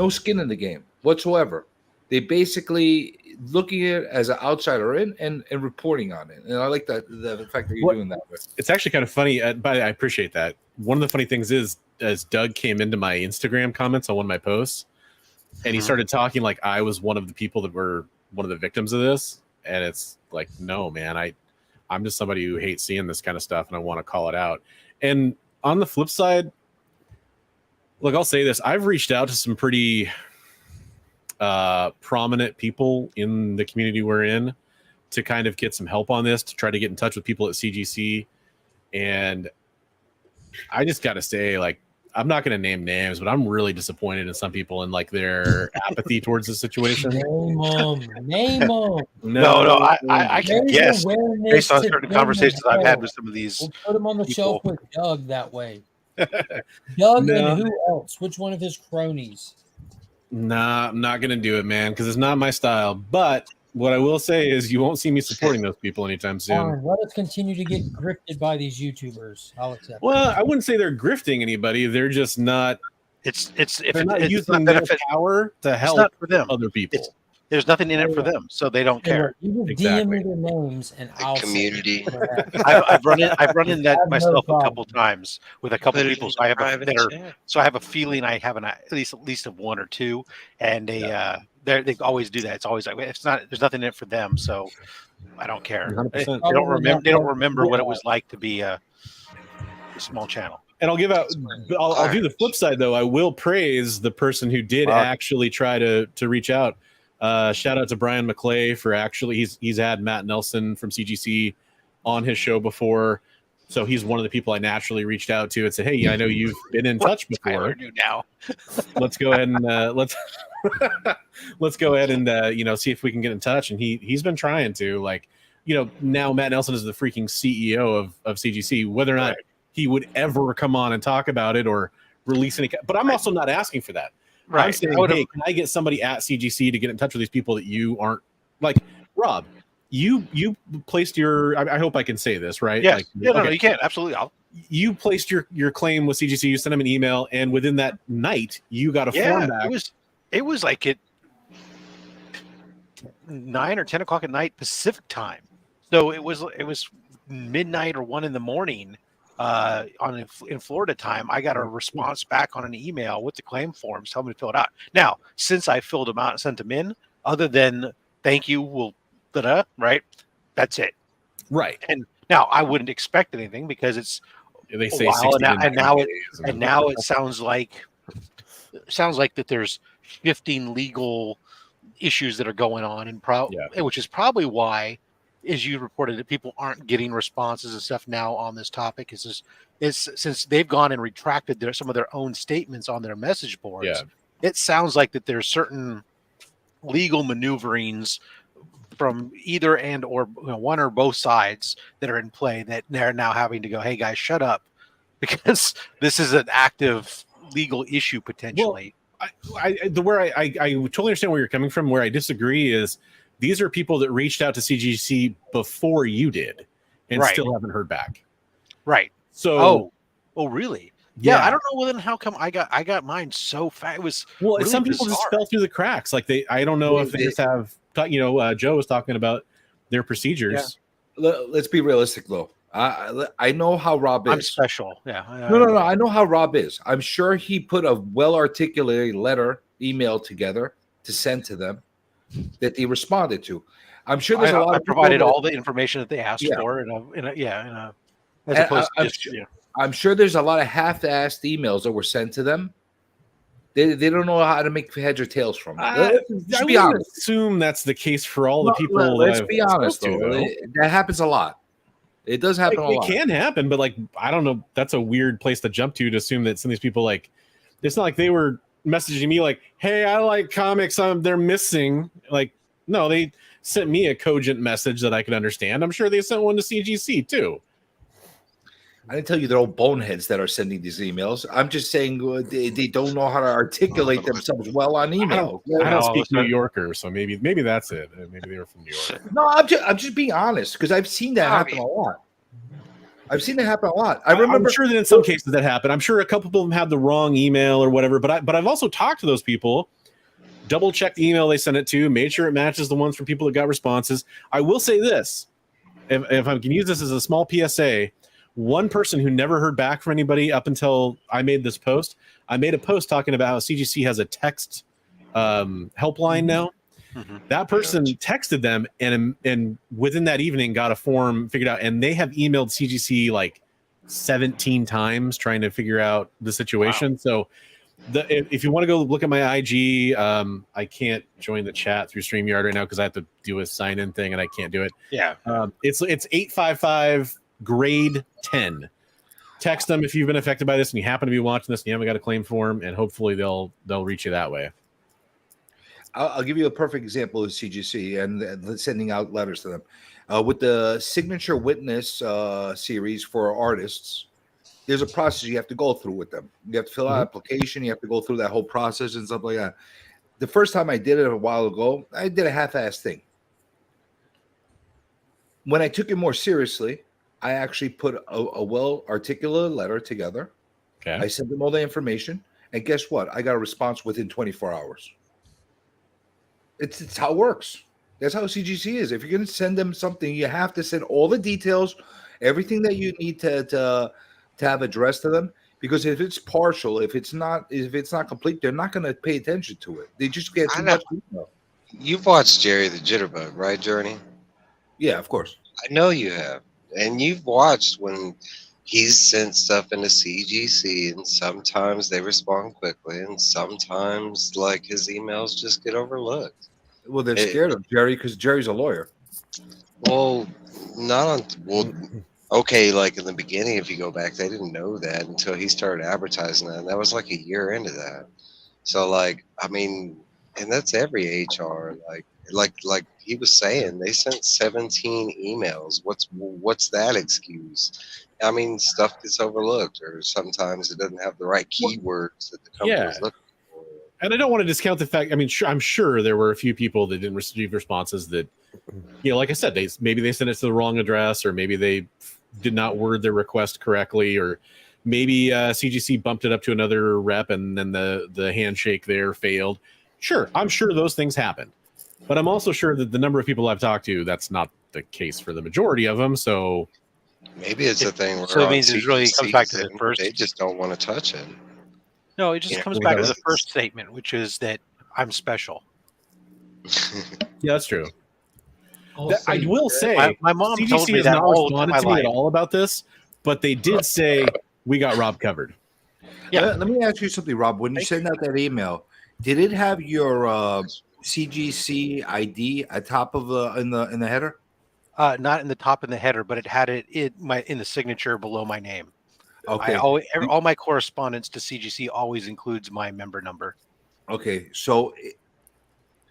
skin in the game whatsoever. They basically looking at it as an outsider in and reporting on it. And I like that the fact that you're doing that. It's actually kind of funny, but I appreciate that. One of the funny things is, as Doug came into my Instagram comments on one of my posts, and he started talking like I was one of the people that were one of the victims of this. And it's like, no, man, I'm just somebody who hates seeing this kind of stuff, and I want to call it out. And on the flip side, look, I'll say this. I've reached out to some pretty prominent people in the community we're in to kind of get some help on this, to try to get in touch with people at CGC. And I just got to say, like, I'm not going to name names, but I'm really disappointed in some people and like their apathy towards the situation. Name them. No, I can guess based on certain conversations I've had with some of these. We'll put them on the shelf with Doug that way. Doug and who else? Which one of his cronies? Nah, I'm not going to do it, man, because it's not my style. But what I will say is you won't see me supporting those people anytime soon. Let us continue to get grifted by these YouTubers. I'll accept. Well, I wouldn't say they're grifting anybody. They're just not. They're not using their power to help for them. Other people. There's nothing in it for them, so they don't care. You DM me their names, and I'll community. I've run in that myself a couple times with a couple of people. So I have a feeling I have at least of one or two, and they always do that. It's always like there's nothing in it for them, so I don't care. They don't remember what it was like to be a small channel. And I'll do the flip side though. I will praise the person who did actually try to reach out. Shout out to Brian McClay for he's had Matt Nelson from CGC on his show before. So he's one of the people I naturally reached out to and said, "Hey, I know you've been in touch before. Now, let's go ahead and let's go ahead and see if we can get in touch." And he's been trying to, like, now Matt Nelson is the freaking CEO of CGC. Whether or not he would ever come on and talk about it or release any, but I'm also not asking for that. Right. I'm saying, hey, can I get somebody at CGC to get in touch with these people that you aren't, like Rob? You placed your. I hope I can say this right. Yes. Like, No, you can't. Absolutely. You placed your claim with CGC. You sent them an email, and within that night, you got a form back. It was like at 9 or 10 o'clock at night Pacific time. So it was midnight or 1 a.m. In Florida time. I got a response back on an email with the claim forms, telling me to fill it out. Now, since I filled them out and sent them in, other than thank you, right? That's it. Right. And now I wouldn't expect anything because it's they say a while, 60 and now it sounds like that there's 15 legal issues that are going on, and which is probably why, as you reported, that people aren't getting responses and stuff now on this topic. Is since they've gone and retracted some of their own statements on their message boards. Yeah. It sounds like that there's certain legal maneuverings from either and or one or both sides that are in play that they're now having to go, hey guys, shut up, because this is an active legal issue potentially. Well, I totally understand where you're coming from. Where I disagree is these are people that reached out to CGC before you did and still haven't heard back. Right. So oh really? Yeah. I don't know then how come I got mine so fast. It was really some people bizarre. just fell through the cracks. Like I don't know if they just have. Joe was talking about their procedures. Yeah. Let's be realistic, though. I know how Rob is. I'm special. Yeah. No. I know how Rob is. I'm sure he put a well-articulated email together to send to them that they responded to. I'm sure there's a lot of provided all the information that they asked for I'm sure there's a lot of half-assed emails that were sent to them. They don't know how to make heads or tails from it. I be honest. Assume that's the case for all the people. Let's be honest, though. That happens a lot. It does happen a lot. It can happen, but I don't know. That's a weird place to jump to assume that some of these people it's not like they were messaging me like, "Hey, I like comics. They're missing." No, they sent me a cogent message that I could understand. I'm sure they sent one to CGC too. I didn't tell you they're all boneheads that are sending these emails. I'm just saying they don't know how to articulate themselves well on email. I don't speak New Yorker, so maybe that's it. Maybe they were from New York. No, I'm just being honest because I've seen that happen a lot. I remember. I'm sure that in some cases that happened. I'm sure a couple of them had the wrong email or whatever. But I've also talked to those people, double checked the email they sent it to, made sure it matches the ones from people that got responses. I will say this, if I can use this as a small PSA. One person who never heard back from anybody up until I made this post. I made a post talking about how CGC has a text helpline now. Mm-hmm. That person texted them and within that evening got a form figured out, and they have emailed CGC 17 times trying to figure out the situation. Wow. So if you want to go look at my IG, I can't join the chat through StreamYard right now because I have to do a sign-in thing and I can't do it. Yeah. It's 855 grade 10. Text them if you've been affected by this and you happen to be watching this and you haven't got a claim form, and hopefully they'll reach you that way. I'll give you a perfect example of CGC and sending out letters to them. With the signature witness series for artists, there's a process you have to go through with them. You have to fill out an application, you have to go through that whole process and stuff like that. The first time I did it a while ago, I did a half-assed thing. When I took it more seriously, I actually put a well-articulated letter together. Okay. I sent them all the information, and guess what? I got a response within 24 hours. It's how it works. That's how CGC is. If you're going to send them something, you have to send all the details, everything that you need to have addressed to them. Because if it's partial, if it's not complete, they're not going to pay attention to it. They just get too much detail. You've watched Jerry the Jitterbug, right, Journey? Yeah, of course. I know you have. And you've watched when he's sent stuff into CGC, and sometimes they respond quickly, and sometimes his emails just get overlooked. Well, they're scared of Jerry because Jerry's a lawyer. Well, not on. Well, okay, like in the beginning, if you go back, they didn't know that until he started advertising that. And that was like a year into that. So like, I mean, and that's every HR. Like he was saying, they sent 17 emails. What's that excuse? I mean, stuff gets overlooked, or sometimes it doesn't have the right keywords that the company was looking for. And I don't want to discount the fact. I mean, I'm sure there were a few people that didn't receive responses that, like I said, maybe they sent it to the wrong address, or maybe they did not word their request correctly, or maybe CGC bumped it up to another rep and then the handshake there failed. Sure, I'm sure those things happen, but I'm also sure that the number of people I've talked to, that's not the case for the majority of them. So maybe it's a thing where so it means it really comes back to the first. They just don't want to touch it. No, it just comes back to the first statement, which is that I'm special. Yeah, that's true. I will say, my mom CGC told me has that not all responded my to me life. at all about this, but they did say we got Rob covered. Yeah. Let me ask you something, Rob. When you send out that email, did it have your CGC ID at top of in the header? Not in the top in the header, but it had it in the signature below my name. Okay. All my correspondence to CGC always includes my member number. Okay, so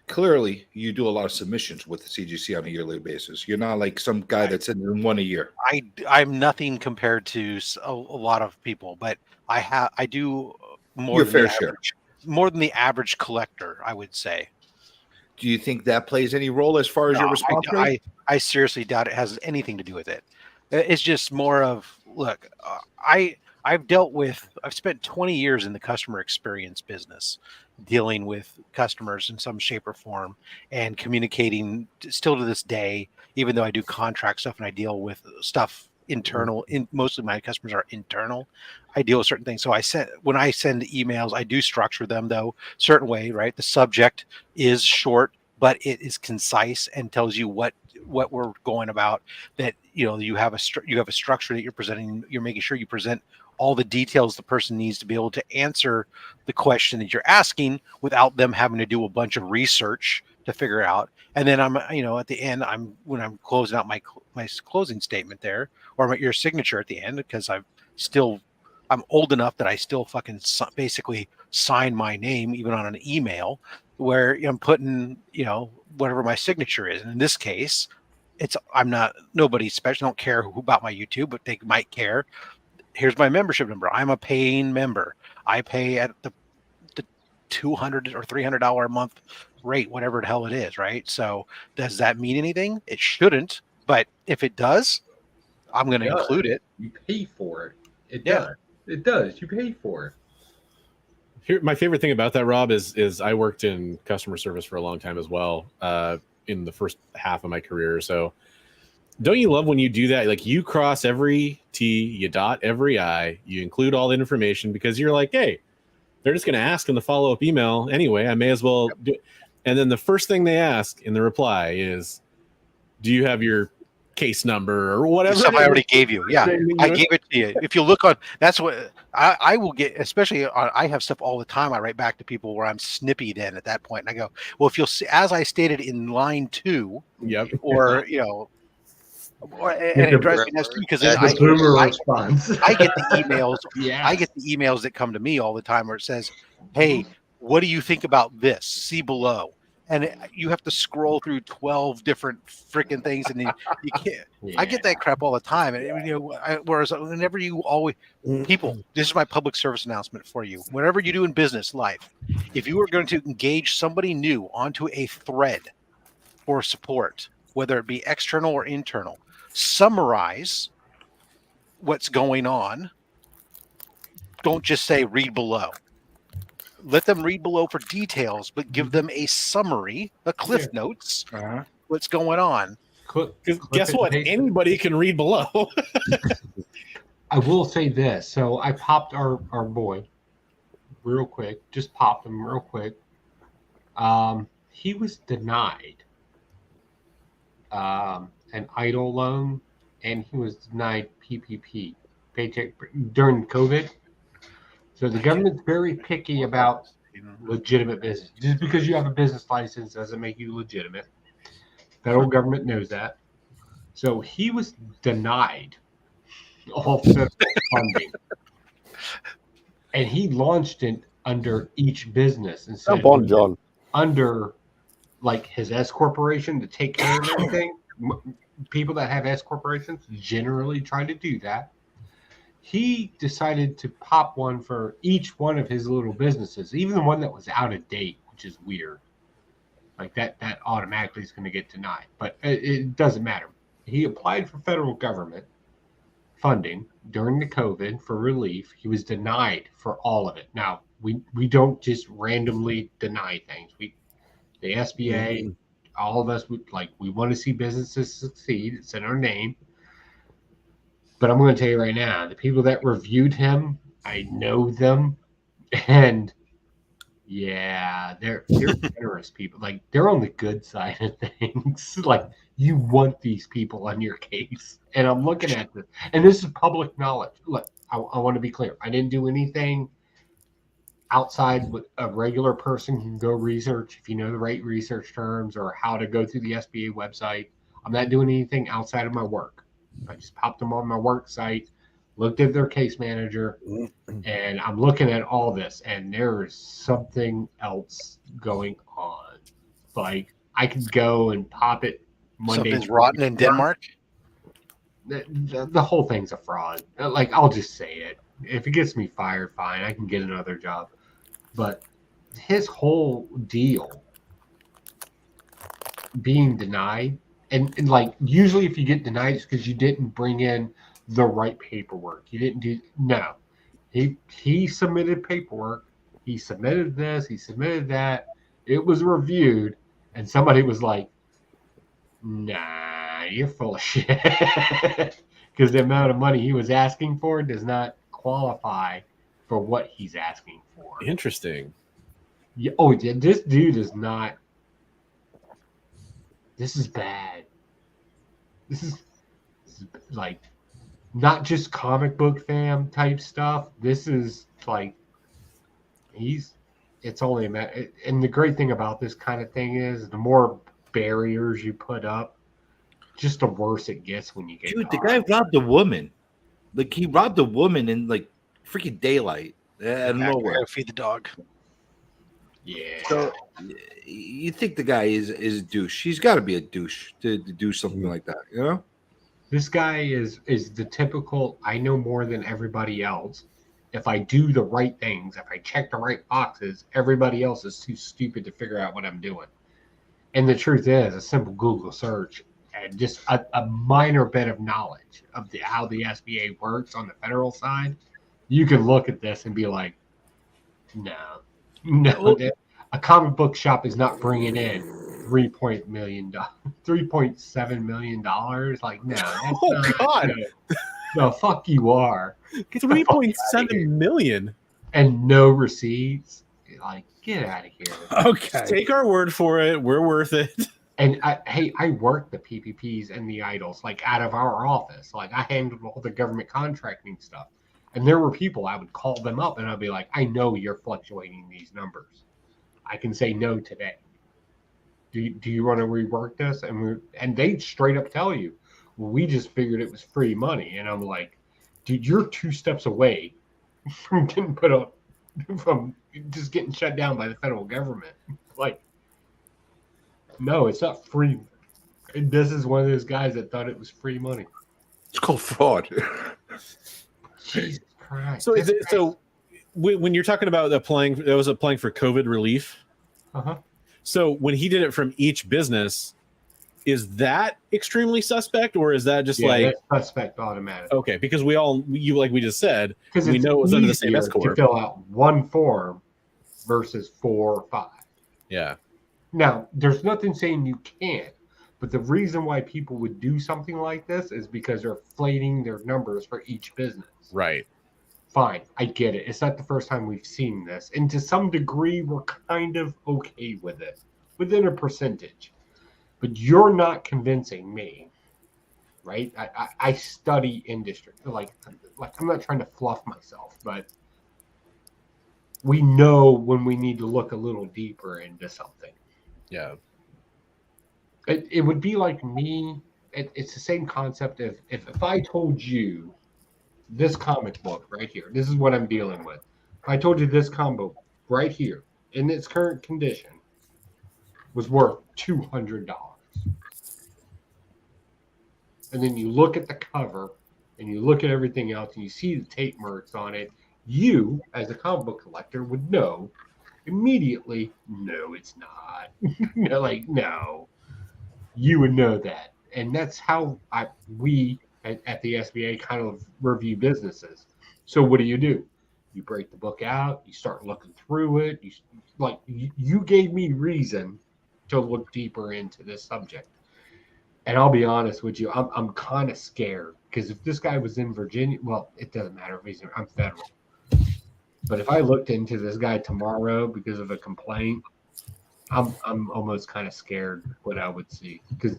clearly you do a lot of submissions with the CGC on a yearly basis. You're not like some guy that's in one a year. I'm nothing compared to a lot of people, but I do more Your than fair the share. average, more than the average collector, I would say. Do you think that plays any role as far as your response rate? I seriously doubt it has anything to do with it. It's just more of, look, I've spent 20 years in the customer experience business, dealing with customers in some shape or form and communicating still to this day, even though I do contract stuff and I deal with stuff internal. Mostly my customers are internal. I deal with certain things. So when I send emails, I do structure them though certain way, right? The subject is short, but it is concise and tells you what we're going about, that you have a structure that you're presenting. You're making sure you present all the details the person needs to be able to answer the question that you're asking without them having to do a bunch of research to figure out. And then I'm at the end, when I'm closing out my closing statement there, or your signature at the end, because I'm old enough that I still fucking basically sign my name even on an email, where I'm putting whatever my signature is. And in this case, I'm not nobody special. I don't care about my YouTube, but they might care. Here's my membership number. I'm a paying member. I pay at the $200 or $300 a month rate, whatever the hell it is, right? So does that mean anything? It shouldn't, but if it does, I'm going to include it. You pay for it. It does. It does. You pay for it. Here, my favorite thing about that, Rob, is I worked in customer service for a long time as well, in the first half of my career or so. Don't you love when you do that? Like, you cross every T, you dot every I, you include all the information, because you're like, hey, they're just going to ask in the follow-up email anyway. I may as well do it. And then the first thing they ask in the reply is, do you have your case number or whatever? I already gave you. Yeah, I gave it to you. If you look on, that's what I will get, especially I have stuff all the time. I write back to people where I'm snippy then at that point. And I go, well, if you'll see, as I stated in line 2, or, and it drives me nuts too, because I get the emails. I get the emails that come to me all the time where it says, hey, what do you think about this? See below. And you have to scroll through 12 different freaking things, and then you can't. I get that crap all the time. And whereas whenever people, this is my public service announcement for you. Whatever you do in business life, if you are going to engage somebody new onto a thread for support, whether it be external or internal, summarize what's going on. Don't just say read below. Let them read below for details, but give them a summary, a cliff notes, what's going on. Guess what? Anybody can read below. I will say this. So I popped our boy real quick. Just popped him real quick. He was denied an idle loan, and he was denied PPP, paycheck, during COVID. So the government's very picky about legitimate business. Just because you have a business license doesn't make you legitimate. Federal government knows that. So he was denied all federal funding. And he launched it under each business instead Jump on, of John. under like his S corporation to take care of everything. People that have S corporations generally try to do that. He decided to pop one for each one of his little businesses, even the one that was out of date, which is weird. Like that automatically is going to get denied, but it doesn't matter. He applied for federal government funding during the COVID for relief. He was denied for all of it. Now we don't just randomly deny things. The SBA, all of us we want to see businesses succeed. It's in our name. But I'm going to tell you right now, the people that reviewed him, I know them, and yeah, they're generous people. Like they're on the good side of things. Like you want these people on your case. And I'm looking at this, and this is public knowledge. Look, I want to be clear. I didn't do anything outside what a regular person can go research if you know the right research terms or how to go through the SBA website. I'm not doing anything outside of my work. I just popped them on my work site, looked at their case manager, and I'm looking at all this, and there is something else going on. Like I could go and pop it Monday. Something's rotten in Denmark. The whole thing's a fraud. Like I'll just say it. If it gets me fired, fine. I can get another job. But his whole deal being denied. And like usually if you get denied, it's because you didn't bring in the right paperwork. You didn't do He submitted paperwork. He submitted this. He submitted that. It was reviewed, and somebody was like, "Nah, you're full of shit," because the amount of money he was asking for does not qualify for what he's asking for. Interesting. Yeah. Oh, yeah. This dude is not. This is bad. This is like not just comic book fam type stuff. This is like it's only a matter. And the great thing about this kind of thing is the more barriers you put up, just the worse it gets when you get Dude, caught. the guy robbed a woman. Like he robbed a woman in like freaking daylight out of nowhere. Feed the dog. Yeah. So you think the guy is a douche? He's got to be a douche to do something like that, you know? This guy is the typical. I know more than everybody else. If I do the right things, if I check the right boxes, everybody else is too stupid to figure out what I'm doing. And the truth is, a simple Google search and just a minor bit of knowledge of how the SBA works on the federal side, you can look at this and be like, no, a comic book shop is not bringing in $3.7 million. Like, no, that's not, God. No, fuck you are. $3.7 million. And no receipts. Like, get out of here. Okay. Take our word for it. We're worth it. And I worked the PPPs and the idols like out of our office. Like I handled all the government contracting stuff. And there were people I would call them up and I'd be like, I know you're fluctuating these numbers. I can say no today. Do you want to rework this? And they straight up tell you, well, we just figured it was free money. And I'm like, dude, you're 2 steps away from getting put up, from just getting shut down by the federal government. Like, no, it's not free. This is one of those guys that thought it was free money. It's called fraud. Jesus Christ. So when you're talking about applying for COVID relief. Uh-huh. So when he did it from each business, is that extremely suspect, or is that just that's suspect automatic? Okay, because like we just said, because we know it was under the same S to corp. fill out one form versus 4 or 5. Yeah. Now, there's nothing saying you can't, but the reason why people would do something like this is because they're inflating their numbers for each business. Right. Fine, I get it. It's not the first time we've seen this. And to some degree, we're kind of okay with it, within a percentage. But you're not convincing me, right? I study industry. Like I'm not trying to fluff myself, but we know when we need to look a little deeper into something. Yeah. It would be like me. It's the same concept of if I told you this comic book right here, this is what I'm dealing with. If I told you this comic book right here, in its current condition, was worth $200. And then you look at the cover and you look at everything else and you see the tape marks on it, you, as a comic book collector, would know immediately, no, it's not. Like, no. You would know that. And that's how we at the SBA kind of review businesses. So what do? You break the book out, you start looking through it. You gave me reason to look deeper into this subject. And I'll be honest with you, I'm kind of scared because if this guy was in Virginia, well, it doesn't matter if he's I'm federal. But if I looked into this guy tomorrow because of a complaint, I'm almost kind of scared what I would see because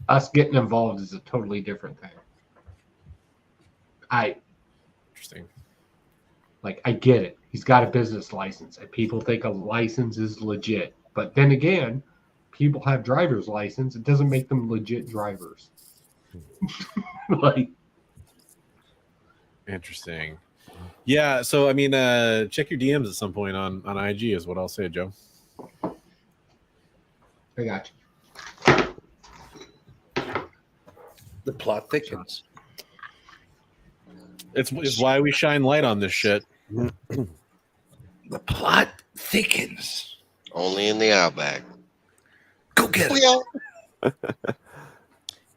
us getting involved is a totally different thing. Interesting. Like, I get it. He's got a business license, and people think a license is legit. But then again, people have driver's license. It doesn't make them legit drivers. Like, interesting. Yeah. So I mean, check your DMs at some point on IG is what I'll say, Joe. I got you. The plot thickens. It's why we shine light on this shit. The plot thickens. Only in the Outback. Go get it.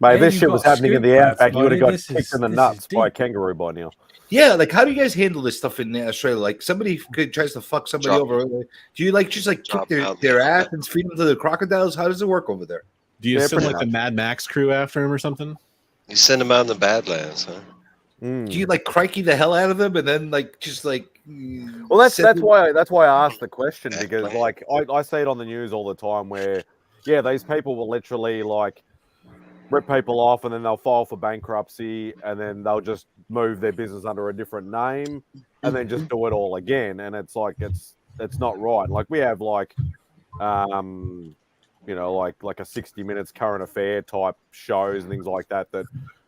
Mate, this shit was happening in the Outback. You would have got kicked in the nuts by a kangaroo by now. Yeah, like how do you guys handle this stuff in Australia? Like somebody tries to fuck somebody over. Do you just kick their ass and feed them to the crocodiles? How does it work over there? Do you send like the Mad Max crew after him or something? You send them out in the Badlands, huh? Do you crikey the hell out of them and then Well, that's why I asked the question because I see it on the news all the time where these people will literally rip people off and then they'll file for bankruptcy and then they'll just move their business under a different name and then just do it all again, and it's it's not right. Like we have like a 60 Minutes current affair type shows and things like that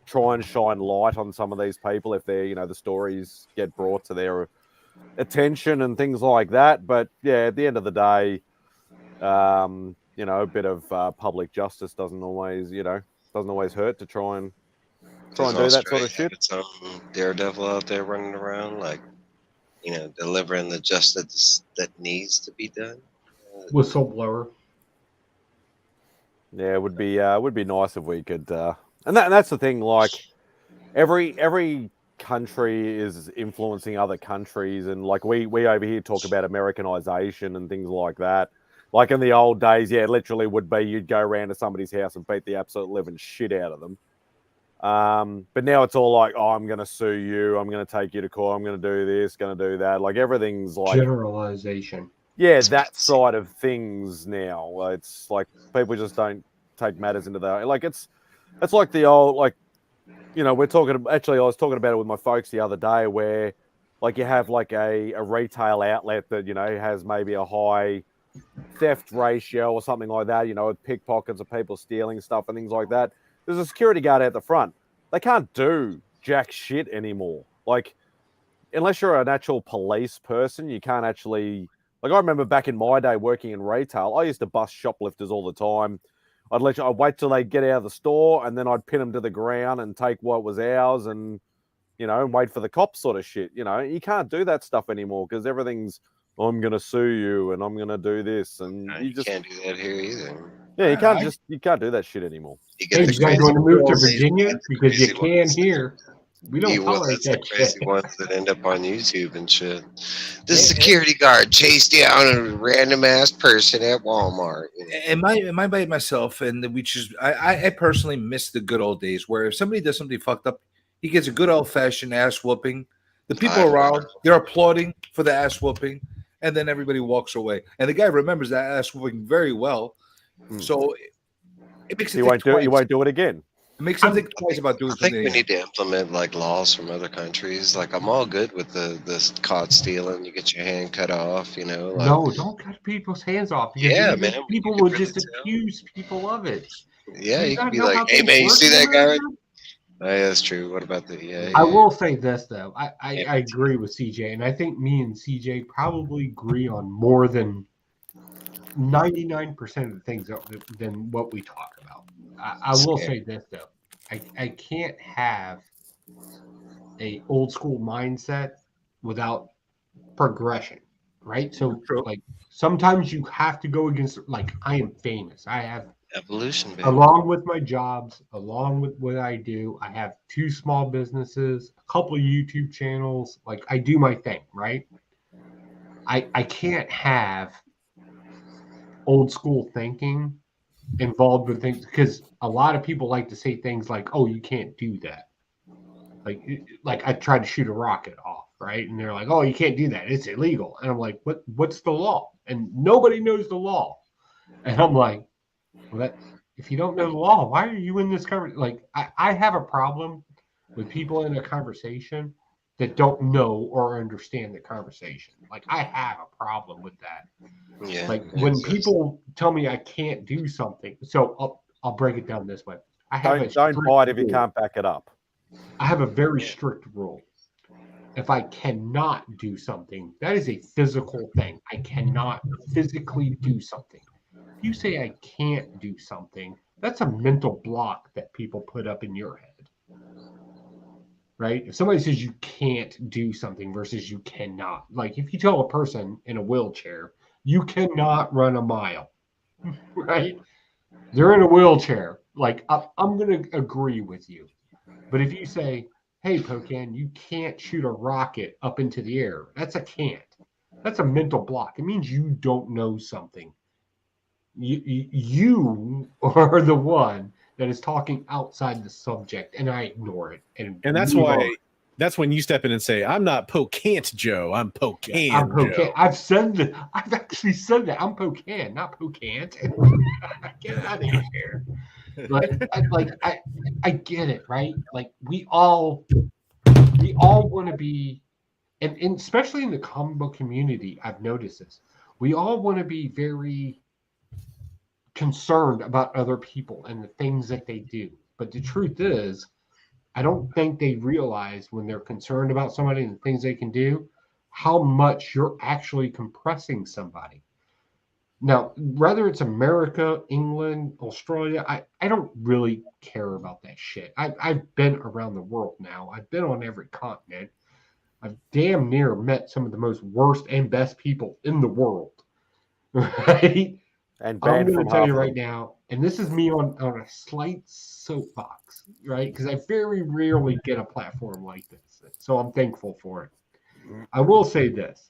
try and shine light on some of these people if they're, the stories get brought to their attention and things like that. But yeah, at the end of the day, a bit of public justice doesn't always hurt to try and do that sort of shit. It's some daredevil out there running around, delivering the justice that needs to be done. Whistleblower. Yeah, it would be nice if we could. And that's the thing. Like every country is influencing other countries, and we over here talk about Americanization and things like that. Like in the old days, it literally would be you'd go around to somebody's house and beat the absolute living shit out of them. But now it's all like, oh, I'm going to sue you. I'm going to take you to court. I'm going to do this, going to do that. Like everything's like generalization. Yeah, that side of things now. It's like people just don't take matters into their it's like the old we're talking. Actually, I was talking about it with my folks the other day, where you have a retail outlet that has maybe a high theft ratio or something like that. With pickpockets of people stealing stuff and things like that. There's a security guard out the front. They can't do jack shit anymore. Unless you're an actual police person, you can't actually. I remember back in my day working in retail, I used to bust shoplifters all the time. I'd wait till they get out of the store and then I'd pin them to the ground and take what was ours and, and wait for the cops sort of shit. You can't do that stuff anymore because everything's, I'm going to sue you and I'm going to do this. And you can't do that here either. Yeah, you can't do that shit anymore. You guys want to move to Virginia because you can here. We don't tolerate that crazy ones that end up on YouTube and shit. The security guard chased down a random ass person at Walmart. Am I by myself? And I personally miss the good old days where if somebody does something fucked up, he gets a good old fashioned ass whooping. The people around, they're applauding for the ass whooping, and then everybody walks away. And the guy remembers that ass whooping very well. So it makes it you won't do it again. It makes him think twice about doing something. I think we need to implement laws from other countries. I'm all good with the caught stealing. You get your hand cut off. No, don't cut people's hands off. Yeah, man. People will just accuse people of it. Yeah, you can be like, hey man, you see that guy? That's true. What about the EA? I will say this though. I agree with CJ, and I think me and CJ probably agree on more than 99% of the things than what we talk about. I will say this though. I can't have a old school mindset without progression, right? So like sometimes you have to go against, like, I am famous. I have evolution, baby. Along with my jobs, along with what I do, I have 2 small businesses, a couple of YouTube channels. Like, I do my thing, right? I can't have old school thinking involved with things, because a lot of people like to say things like, "Oh, you can't do that." Like I tried to shoot a rocket off, right? And they're like, "Oh, you can't do that. It's illegal." And I'm like, "What's the law?" And nobody knows the law. And I'm like, "Well, if you don't know the law, why are you in this conversation?" Like, I have a problem with people in a conversation that don't know or understand the conversation. Like, I have a problem with that. Yeah. Like, when people tell me I can't do something, so I'll break it down this way. I have Don't bite if you can't back it up. I have a very strict rule. If I cannot do something, that is a physical thing. I cannot physically do something. If you say I can't do something, that's a mental block that people put up in your head. Right? If somebody says you can't do something versus you cannot, like if you tell a person in a wheelchair, you cannot run a mile, right? They're in a wheelchair. Like, I'm going to agree with you. But if you say, "Hey, Pocan, you can't shoot a rocket up into the air," that's a can't. That's a mental block. It means you don't know something. You are the one that is talking outside the subject, and I ignore it. And that's why that's when you step in and say, "I'm not Pocant Joe. I'm Pocan I'm Pocan. Joe." I've actually said that. I'm Pocan, not Pocant. Get out of here. I get it, right? Like, we all want to be, and especially in the comic book community, I've noticed this. We all want to be very concerned about other people and the things that they do. But the truth is, I don't think they realize when they're concerned about somebody and the things they can do, how much you're actually compressing somebody. Now, whether it's America, England, Australia, I don't really care about that shit. I've been around the world now. I've been on every continent. I've damn near met some of the most worst and best people in the world. Right? And I'm going to tell you right now, and this is me on a slight soapbox, right? Because I very rarely get a platform like this. So I'm thankful for it. I will say this.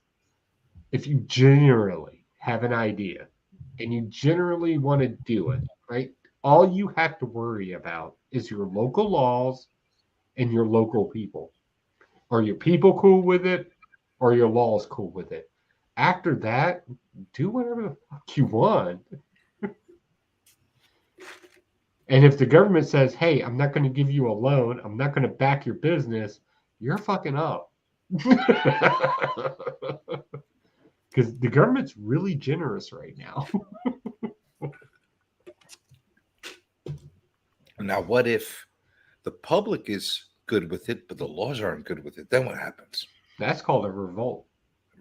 If you generally have an idea and you generally want to do it, right? All you have to worry about is your local laws and your local people. Are your people cool with it? Or your laws cool with it? After that, do whatever the fuck you want. And if the government says, "Hey, I'm not going to give you a loan, I'm not going to back your business," you're fucking up. Because the government's really generous right now. Now, what if the public is good with it, but the laws aren't good with it? Then what happens? That's called a revolt.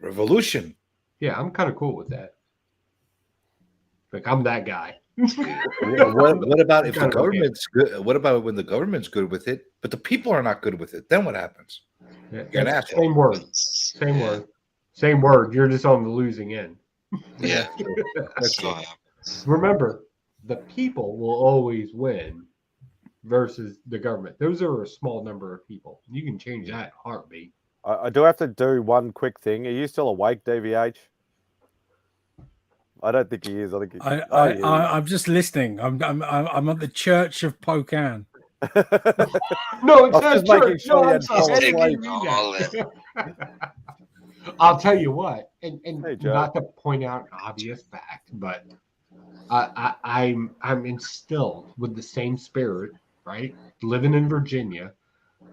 Revolution. Yeah, I'm kind of cool with that. Like, I'm that guy. What about if the government's good? What about when the government's good with it, but the people are not good with it? Then what happens? Yeah, You're an asshole. Same word. Same word. Same word. You're just on the losing end. Yeah. That's it. Remember, the people will always win versus the government. Those are a small number of people. You can change that in a heartbeat. I do have to do one quick thing. Are you still awake, DVH? I don't think he is. I think I'm just listening. I'm at the Church of Pocan. No, it's I was not just making church. sure No, you I'm had sorry. I fallen didn't asleep. read that. I'll tell you what, and Hey, Joe. not to point out an obvious fact, but I'm instilled with the same spirit, right? Living in Virginia,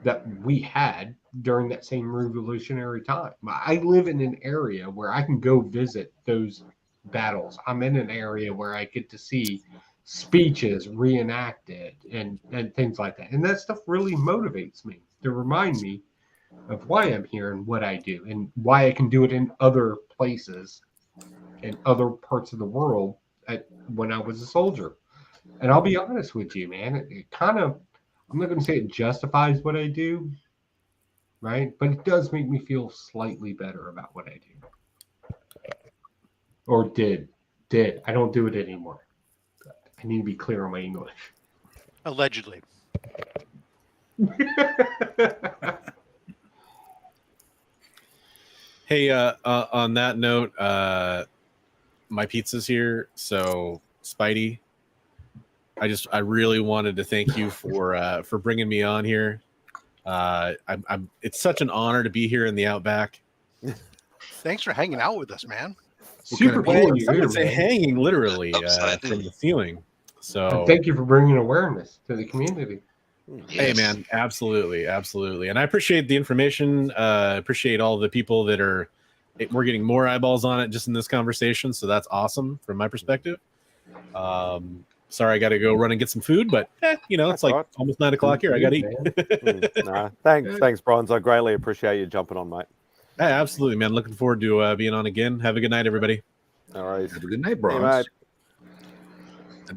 that we had during that same revolutionary time. I live in an area where I can go visit those battles. I'm in an area where I get to see speeches reenacted and things like that. And that stuff really motivates me to remind me of why I'm here and what I do and why I can do it in other places in other parts of the world when I was a soldier. And I'll be honest with you, man, it kind of, I'm not going to say it justifies what I do, right? But it does make me feel slightly better about what I do. Or did. I don't do it anymore. I need to be clear on my English. Allegedly. Hey, on that note, my pizza's here. So, Spidey, I really wanted to thank you for bringing me on here. It's such an honor to be here in the Outback. Thanks for hanging out with us, man. Super cool. Hanging literally from the ceiling. So and thank you for bringing awareness to the community. Hey, man, absolutely. And I appreciate the information. Appreciate all the people that we're getting more eyeballs on it just in this conversation. So that's awesome from my perspective. Sorry, I got to go run and get some food, but it's like almost 9 o'clock here. I got to eat. Thanks, Bronze. I greatly appreciate you jumping on, mate. Hey, absolutely, man. Looking forward to being on again. Have a good night, everybody. All right. Have a good night, Bronze.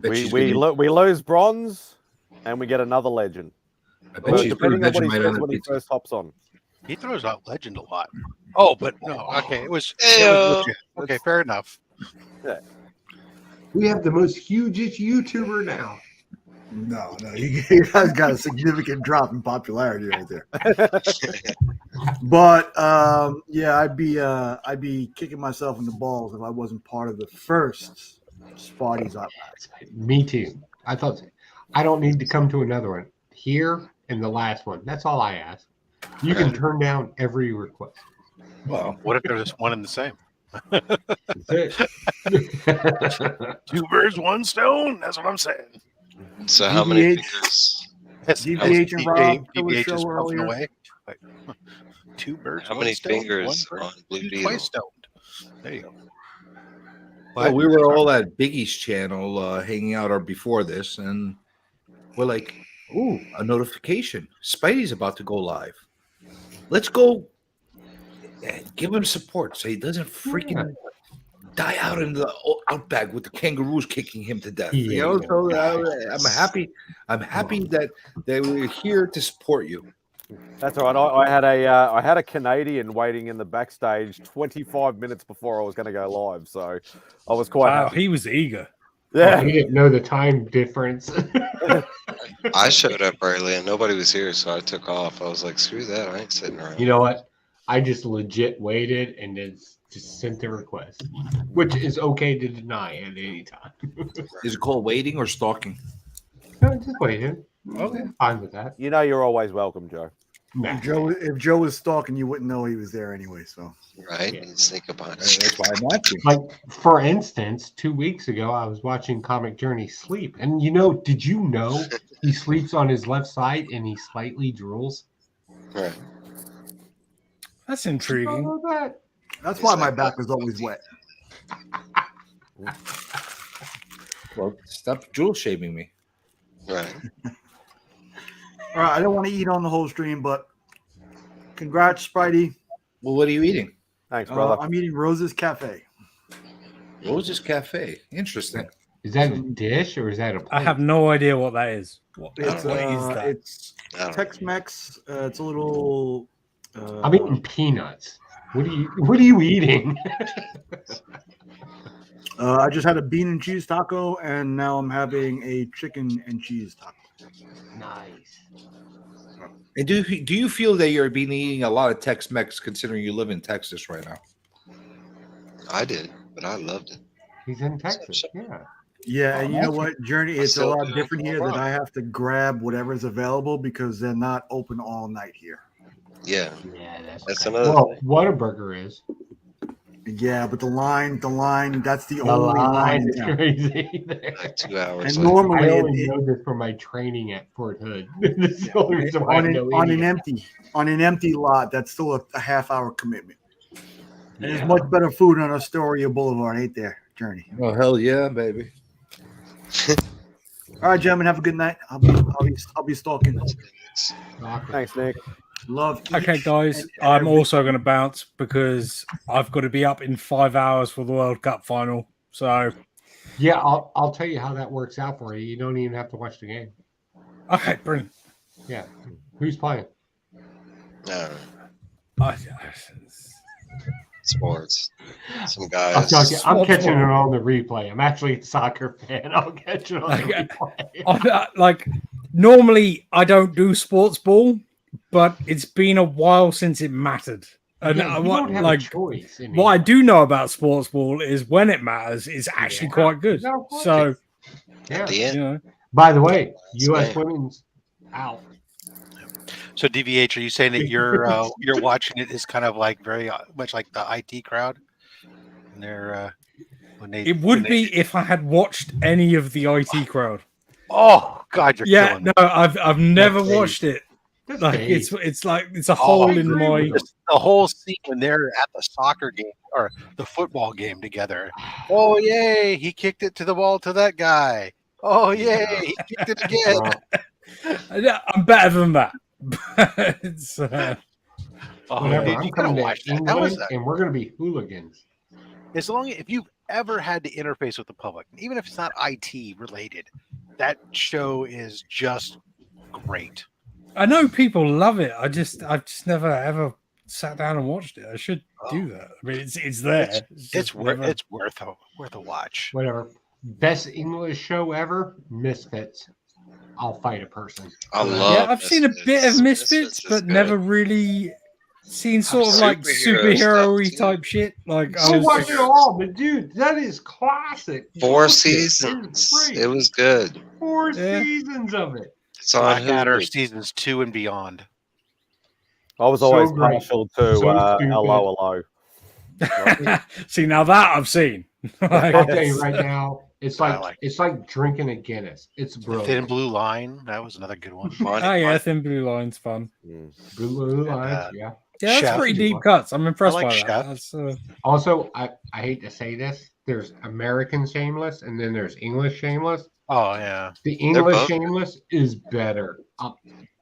We lose Bronze, and we get another legend. I bet she's depending on what he Vegemite says on when he pizza. first hops on. He throws out legend a lot. Oh, but no. Okay, it was legit. Okay, fair enough. Yeah. We have the most hugest YouTuber now. No, you guys got a significant drop in popularity right there. But yeah, I'd be kicking myself in the balls if I wasn't part of the first Spidey'S Outback. Me too. I thought I don't need to come to another one. Here and the last one. That's all I ask. You can turn down every request. Well, what if there's one and the same? That's it. 2 birds, 1 stone. That's what I'm saying. So how many fingers? DVH and Rob DVH show is puffing earlier. away. 2 birds. How 1 many stone, fingers 1 bird, on Blue 2 Beetle? twice stoned. There you go. Well, we were all at Biggie's channel hanging out or before this, and we're like, ooh, a notification. Spidey's about to go live. Let's go and give him support so he doesn't freaking die out in the outback with the kangaroos kicking him to death. So I'm happy that we're here to support you. That's all right. I had a Canadian waiting in the backstage 25 minutes before I was going to go live, so I was quite happy. He was eager. Yeah, he didn't know the time difference. I showed up early and nobody was here, so I took off. I was like, screw that. I ain't sitting around. You know what? I just legit waited and then just sent the request, which is okay to deny at any time. Is it called waiting or stalking? No, just waiting. Okay. Fine with that. You know you're always welcome, Joe. If Joe was stalking, you wouldn't know he was there anyway. So Right? You sneak up on it. That's why I'm watching. Like, for instance, 2 weeks ago, I was watching Comic Journey sleep. And did you know he sleeps on his left side and he slightly drools? Right. That's intriguing. that's why my back was always wet. Well, stop jewel shaving me. Right. All right, I don't want to eat on the whole stream, but congrats, Spidey. Well, what are you eating? Thanks, brother. I'm eating Rose's Cafe. Rose's Cafe. Interesting. Is that a dish or is that a plate? I have no idea what that is. What is It's that? it's Tex-Mex. It's a little. I'm eating peanuts. What are you eating? I just had a bean and cheese taco, and now I'm having a chicken and cheese taco. Nice. And do you feel that you're been eating a lot of Tex-Mex considering you live in Texas right now? I did, but I loved it. He's in Texas. Yeah. Yeah, and you know what, Journey? It's a still lot do. different here that I have to grab whatever's available because they're not open all night here. Yeah. Yeah, That's another Well, thing. Whataburger is. Yeah, but the line, that's the The only line line. is crazy. Like 2 hours. And later. normally I only know this from my training at Fort Hood. This is the only reason why I know on any an of it. empty lot, that's still a half-hour commitment. And there's much better food on Astoria Boulevard, ain't there, Journey? Oh, hell yeah, baby. All right, gentlemen, have a good night. I'll be stalking. Thanks, Nick. Love. Okay, guys, and I'm everything. also going to bounce because I've got to be up in 5 hours for the World Cup final. So, Yeah, I'll tell you how that works out for you. You don't even have to watch the game. okay, brilliant. Yeah. Who's playing? Sports. Some I'm guys. catching it on the replay. I'm actually a soccer fan. I'll catch it on the replay. Like, normally I don't do sports ball, but it's been a while since it mattered. And Yeah, you don't have a choice. What I do know about sports ball is when it matters, it's actually quite good. So, you know. By the way, U.S. women's out. So DVH, are you saying that you're watching it is kind of like very much like the IT crowd? And they're It would be if I had watched any of the IT crowd. Oh God, you're killing me. No, I've never That's watched it. That's like Dave. it's like it's a hole in my. The whole scene when they're at the soccer game or the football game together. Oh yay! He kicked it to the ball to that guy. Oh yay! He kicked it again. I'm better than that. It's, Whatever. dude, I'm you gotta coming to watch that. That was England, and we're going to be hooligans. as long as if you've ever had to interface with the public, even if it's not IT related, that show is just great. I know people love it. I've just never ever sat down and watched it. I should do that. I mean, it's there. It's worth a watch. Whatever. Best English show ever? Misfits. I'll fight a person. I've seen a bit of Misfits, but never really seen sort of like superhero-y type shit. Like I watched it all, but dude, that is classic. 4 seasons. It was good. 4 seasons of it. It's on Blackadder Hulu. seasons 2 and beyond. I was always partial to stupid. Hello. See, now that I've seen. I'll tell you right now, it's like drinking a Guinness. It's brilliant. Thin Blue Line, that was another good one. Thin Blue Line's fun. Blue Lines, yeah. Yeah, that's pretty deep cuts. I'm impressed by Chef. that. That's, Also, I hate to say this, there's American Shameless and then there's English Shameless. Oh yeah, the English both Shameless is better.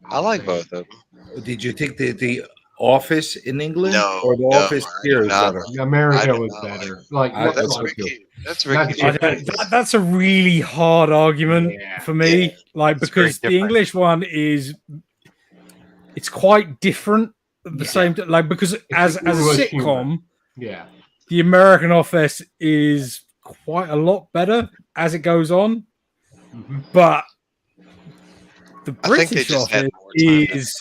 I like both of them. Did you think the Office in England No, or the no, Office here is not. better? America was better. Like That's Ricky. That's Ricky. that's a really hard argument for me. Like because the English one it's quite different at the same time. Like because as a sitcom, the American Office is quite a lot better as it goes on. But the British Office is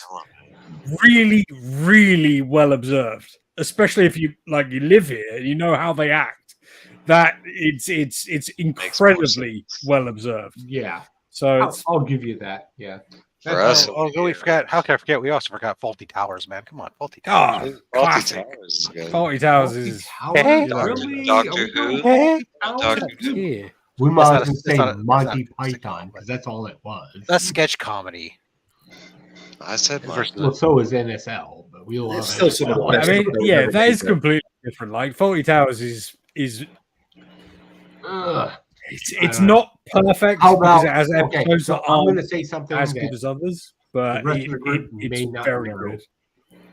really, really well observed, especially if you live here, you know how they act. That it's incredibly well observed. Yeah. So I'll give you that. Yeah. For us, we forgot. How can I forget? We also forgot Faulty Towers, man. Come on, Faulty Ah, Towers. classic. Faulty Towers is Really? Doctor Who. Doctor Who. Yeah. We might That's as not well a- say Monty Python because that's all it was. That's sketch comedy. I said Well, so is NSL, but we love It's still NSL. some of the I best mean, shows yeah, ever that is made. completely different. Like Faulty Towers is Ugh. it's not perfect How because about- it has okay, episodes so that I'm aren't gonna say something as that good as others, but the rest of the group may it's not very know. good.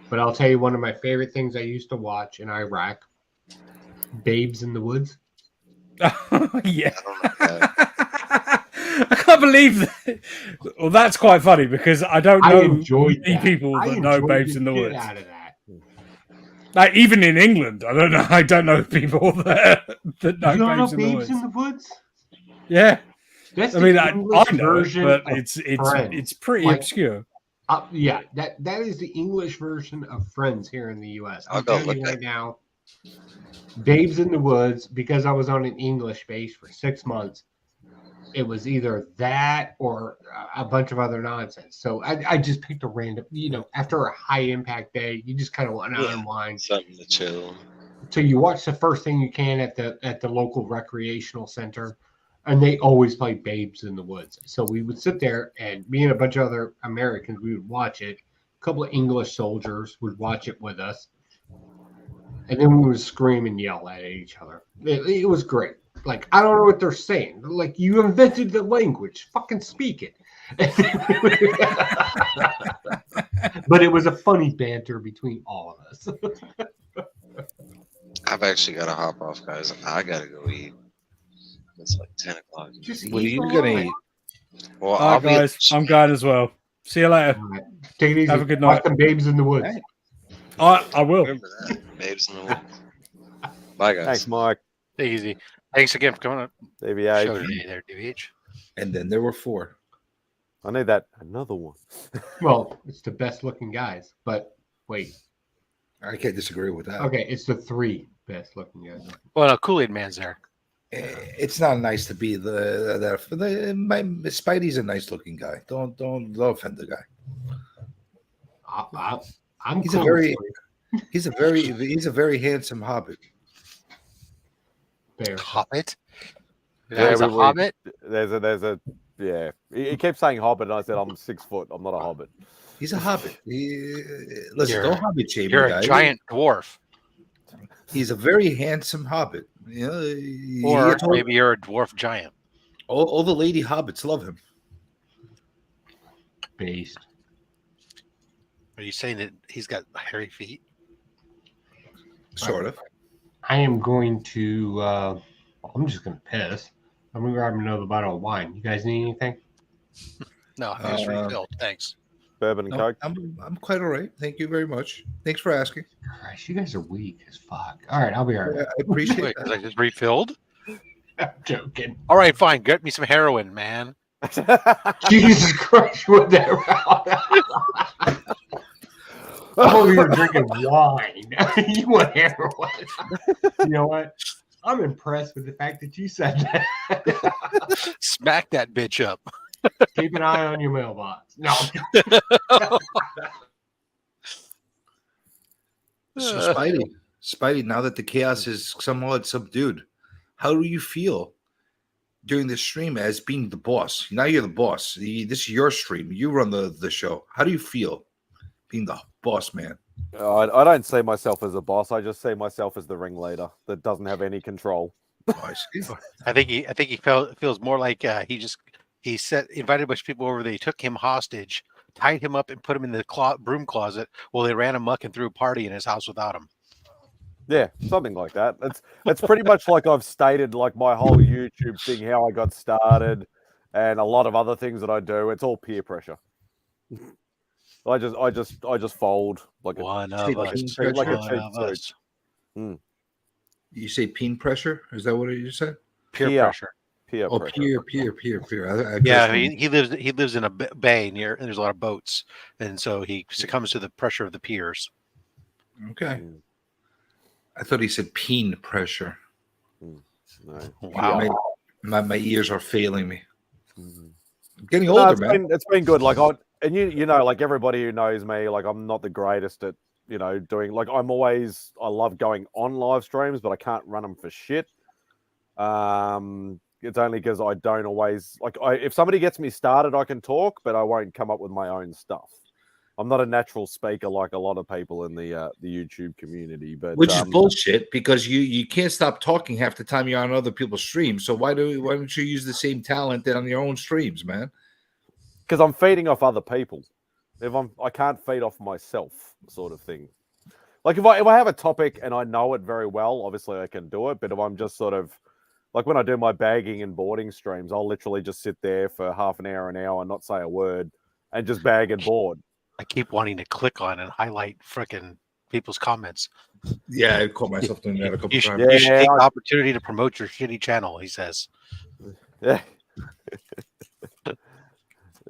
But I'll tell you one of my favorite things I used to watch in Iraq: Babes in the Woods. Yeah. I can't believe that. Well, that's quite funny because I don't I know enjoyed many that. people I that know enjoyed Babes the in the shit Woods. out of that. Like even in England, I don't know. I don't know people that know You don't know Babes in the Babes Woods. in the Woods? Yeah, That's I mean, the I English know, version but of it's Friends. pretty Like, obscure. Yeah, that is the English version of Friends here in the U.S. I'll I'm go telling look you that. right now, Babes in the Woods, because I was on an English base for 6 months, it was either that or a bunch of other nonsense. So I just picked a random, after a high impact day, you just kind of want to unwind. Something to chill. So you watch the first thing you can at the local recreational center, and they always play Babes in the Woods. So we would sit there, and me and a bunch of other Americans, we would watch it. A couple of English soldiers would watch it with us. And then we would scream and yell at each other. It was great. Like, I don't know what they're saying. Like, you invented the language. Fucking speak it. But it was a funny banter between all of us. I've actually got to hop off, guys. I got to go eat. It's like 10 o'clock. What are you going to eat? Well, All I'll right, guys. I'm going as well. See you later. Right. Take it easy. Have a good Watch night. the Babes in the Woods. I will. Remember that. Babes in the Woods. Bye, guys. Thanks, Mike. Take it easy. Thanks again for coming up. DVH. Show today there, DVH. And then there were 4. I need that another one. Well, it's the best looking guys. But wait. I can't disagree with that. Okay, it's the 3 best looking guys. Well, no, Kool-Aid Man's there. It's not nice to be my Spidey's a nice looking guy. Don't offend the guy. I'm he's cool a very with he's a very handsome hobbit. Bear. Hobbit? There's a hobbit? There's a yeah. He kept saying hobbit, and I said I'm 6 foot. I'm not a hobbit. He's a hobbit. Listen, You're- don't hobbit shame You're me, a guys. giant dwarf. He's a very handsome hobbit. You know, Or maybe you're a dwarf giant. all the lady hobbits love him. Based. Are you saying that he's got hairy feet? Sort of. I am going to I'm just gonna piss. I'm gonna grab another bottle of wine. You guys need anything? No, I just refilled. Thanks. Bourbon and Coke. I'm quite all right. Thank you very much. Thanks for asking. Christ, you guys are weak as fuck. All right, I'll be all right. I appreciate Wait, that. I just refilled? I'm joking. All right, fine. Get me some heroin, man. Jesus Christ, what the I'm over here drinking wine. You want heroin? You know what? I'm impressed with the fact that you said that. Smack that bitch up. Keep an eye on your mailbox. No. So Spidey, now that the chaos is somewhat subdued, how do you feel during this stream as being the boss? Now you're the boss. This is your stream. You run the show. How do you feel being the boss man? I don't see myself as a boss. I just see myself as the ringleader that doesn't have any control. I see. I think he feels more like he invited a bunch of people over. They took him hostage, tied him up, and put him in the broom closet while they ran amok and threw a party in his house without him. Yeah, something like that. It's pretty much like I've stated, like my whole YouTube thing, how I got started, and a lot of other things that I do. It's all peer pressure. I just fold like one a of us. like a One cheap of suit. us. You say peen pressure? Is that what you said? Peer pressure. Peer Oh, pressure. peer. Yeah, he lives in a bay near, and there's a lot of boats, and so he succumbs to the pressure of the piers. Okay. I thought he said peen pressure. No. Wow. My ears are failing me. I'm getting No, older, man. it's been good. Like and you know, like everybody who knows me, like I'm not the greatest at doing. Like I love going on live streams, but I can't run them for shit. It's only because I don't always if somebody gets me started, I can talk, but I won't come up with my own stuff. I'm not a natural speaker like a lot of people in the YouTube community, but Which is bullshit because you can't stop talking half the time you're on other people's streams. So why don't you use the same talent on your own streams, man? Because I'm feeding off other people. I can't feed off myself, sort of thing. Like if I have a topic and I know it very well, obviously I can do it. But if I'm just sort of like when I do my bagging and boarding streams, I'll literally just sit there for half an hour, and not say a word, and just bag and board. I keep wanting to click on and highlight frickin' people's comments. Yeah, I caught myself doing that a couple You should, times. you should take the opportunity to promote your shitty channel, he says. Yeah.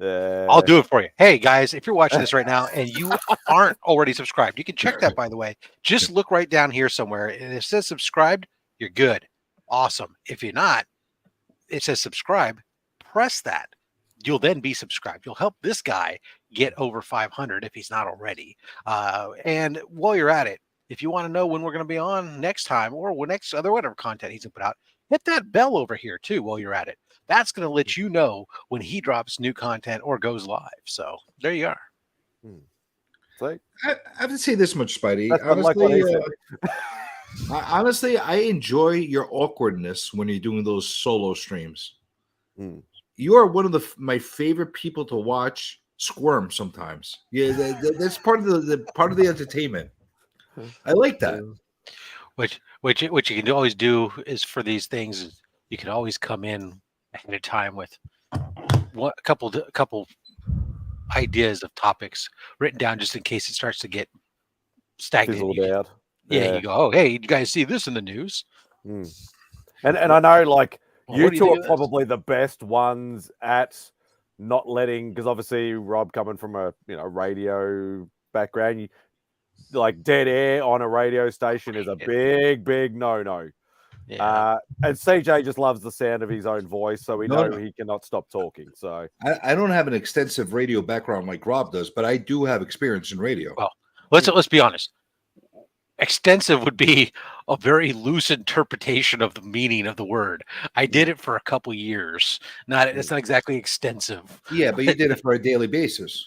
I'll do it for you. Hey, guys, if you're watching this right now and you aren't already subscribed, you can check that, by the way. Just look right down here somewhere. And it says subscribed, you're good. Awesome. If you're not, it says subscribe. Press that. You'll then be subscribed. You'll help this guy get over 500 if he's not already. And while you're at it, if you want to know when we're going to be on next time or next other whatever content he's going to put out, hit that bell over here too while you're at it. That's going to let you know when he drops new content or goes live. So there you are. I have to say this much, Spidey. That's not like what he said. Honestly, I enjoy your awkwardness when you're doing those solo streams. You are one of my favorite people to watch squirm sometimes. Yeah, that's part of the part of the entertainment. I like that. Which you can always do is for these things, you can always come in ahead of time with a couple ideas of topics written down just in case it starts to get stagnant. Fizzled out. Yeah, you go, oh, hey, you guys see this in the news? And I know, like, Well, you what do you two think are of this? probably the best ones at not letting, because obviously Rob coming from a radio background, like dead air on a radio station is a big no. Yeah. And CJ just loves the sound of his own voice, so we No, know no. he cannot stop talking. So I don't have an extensive radio background like Rob does, but I do have experience in radio. Well, let's be honest. Extensive would be a very loose interpretation of the meaning of the word. I did it for a couple years. It's not exactly extensive. Yeah, but you did it for a daily basis.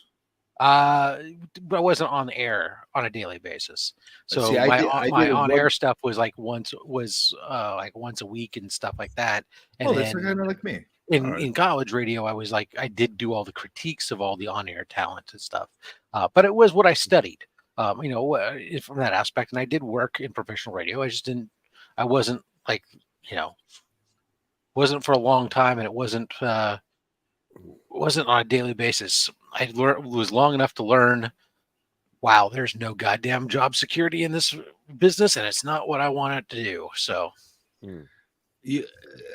But I wasn't on air on a daily basis. So See, my did it on-air stuff was like once a week and stuff like that. And that's then kind of like me. in college radio, I did do all the critiques of all the on-air talent and stuff. But it was what I studied. From that aspect, and I did work in professional radio. I wasn't wasn't for a long time, and it wasn't on a daily basis. I was long enough to learn, wow, there's no goddamn job security in this business, and it's not what I wanted to do. So,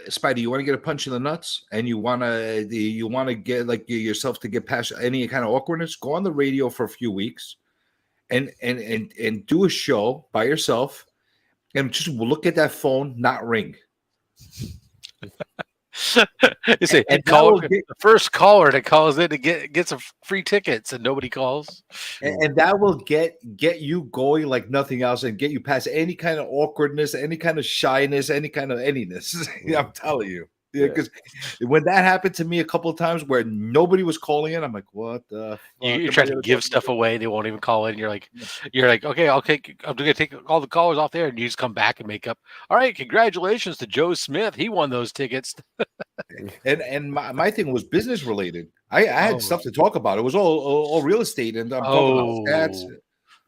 Spidey, you want to get a punch in the nuts, and you want to get like yourself to get past any kind of awkwardness. Go on the radio for a few weeks. And do a show by yourself, and just look at that phone not ring. You say, the first caller that calls in to get some free tickets, and nobody calls, and that will get you going like nothing else, and get you past any kind of awkwardness, any kind of shyness, any kind of anyness. I'm telling you. Yeah, because when that happened to me a couple of times where nobody was calling in, I'm like, what the fuck? You try to give stuff away, they won't even call in. You're like, okay, I'm gonna take all the callers off there, and you just come back and make up. All right, congratulations to Joe Smith. He won those tickets. and my thing was business related. I had stuff to talk about. It was all real estate, and I'm talking about stats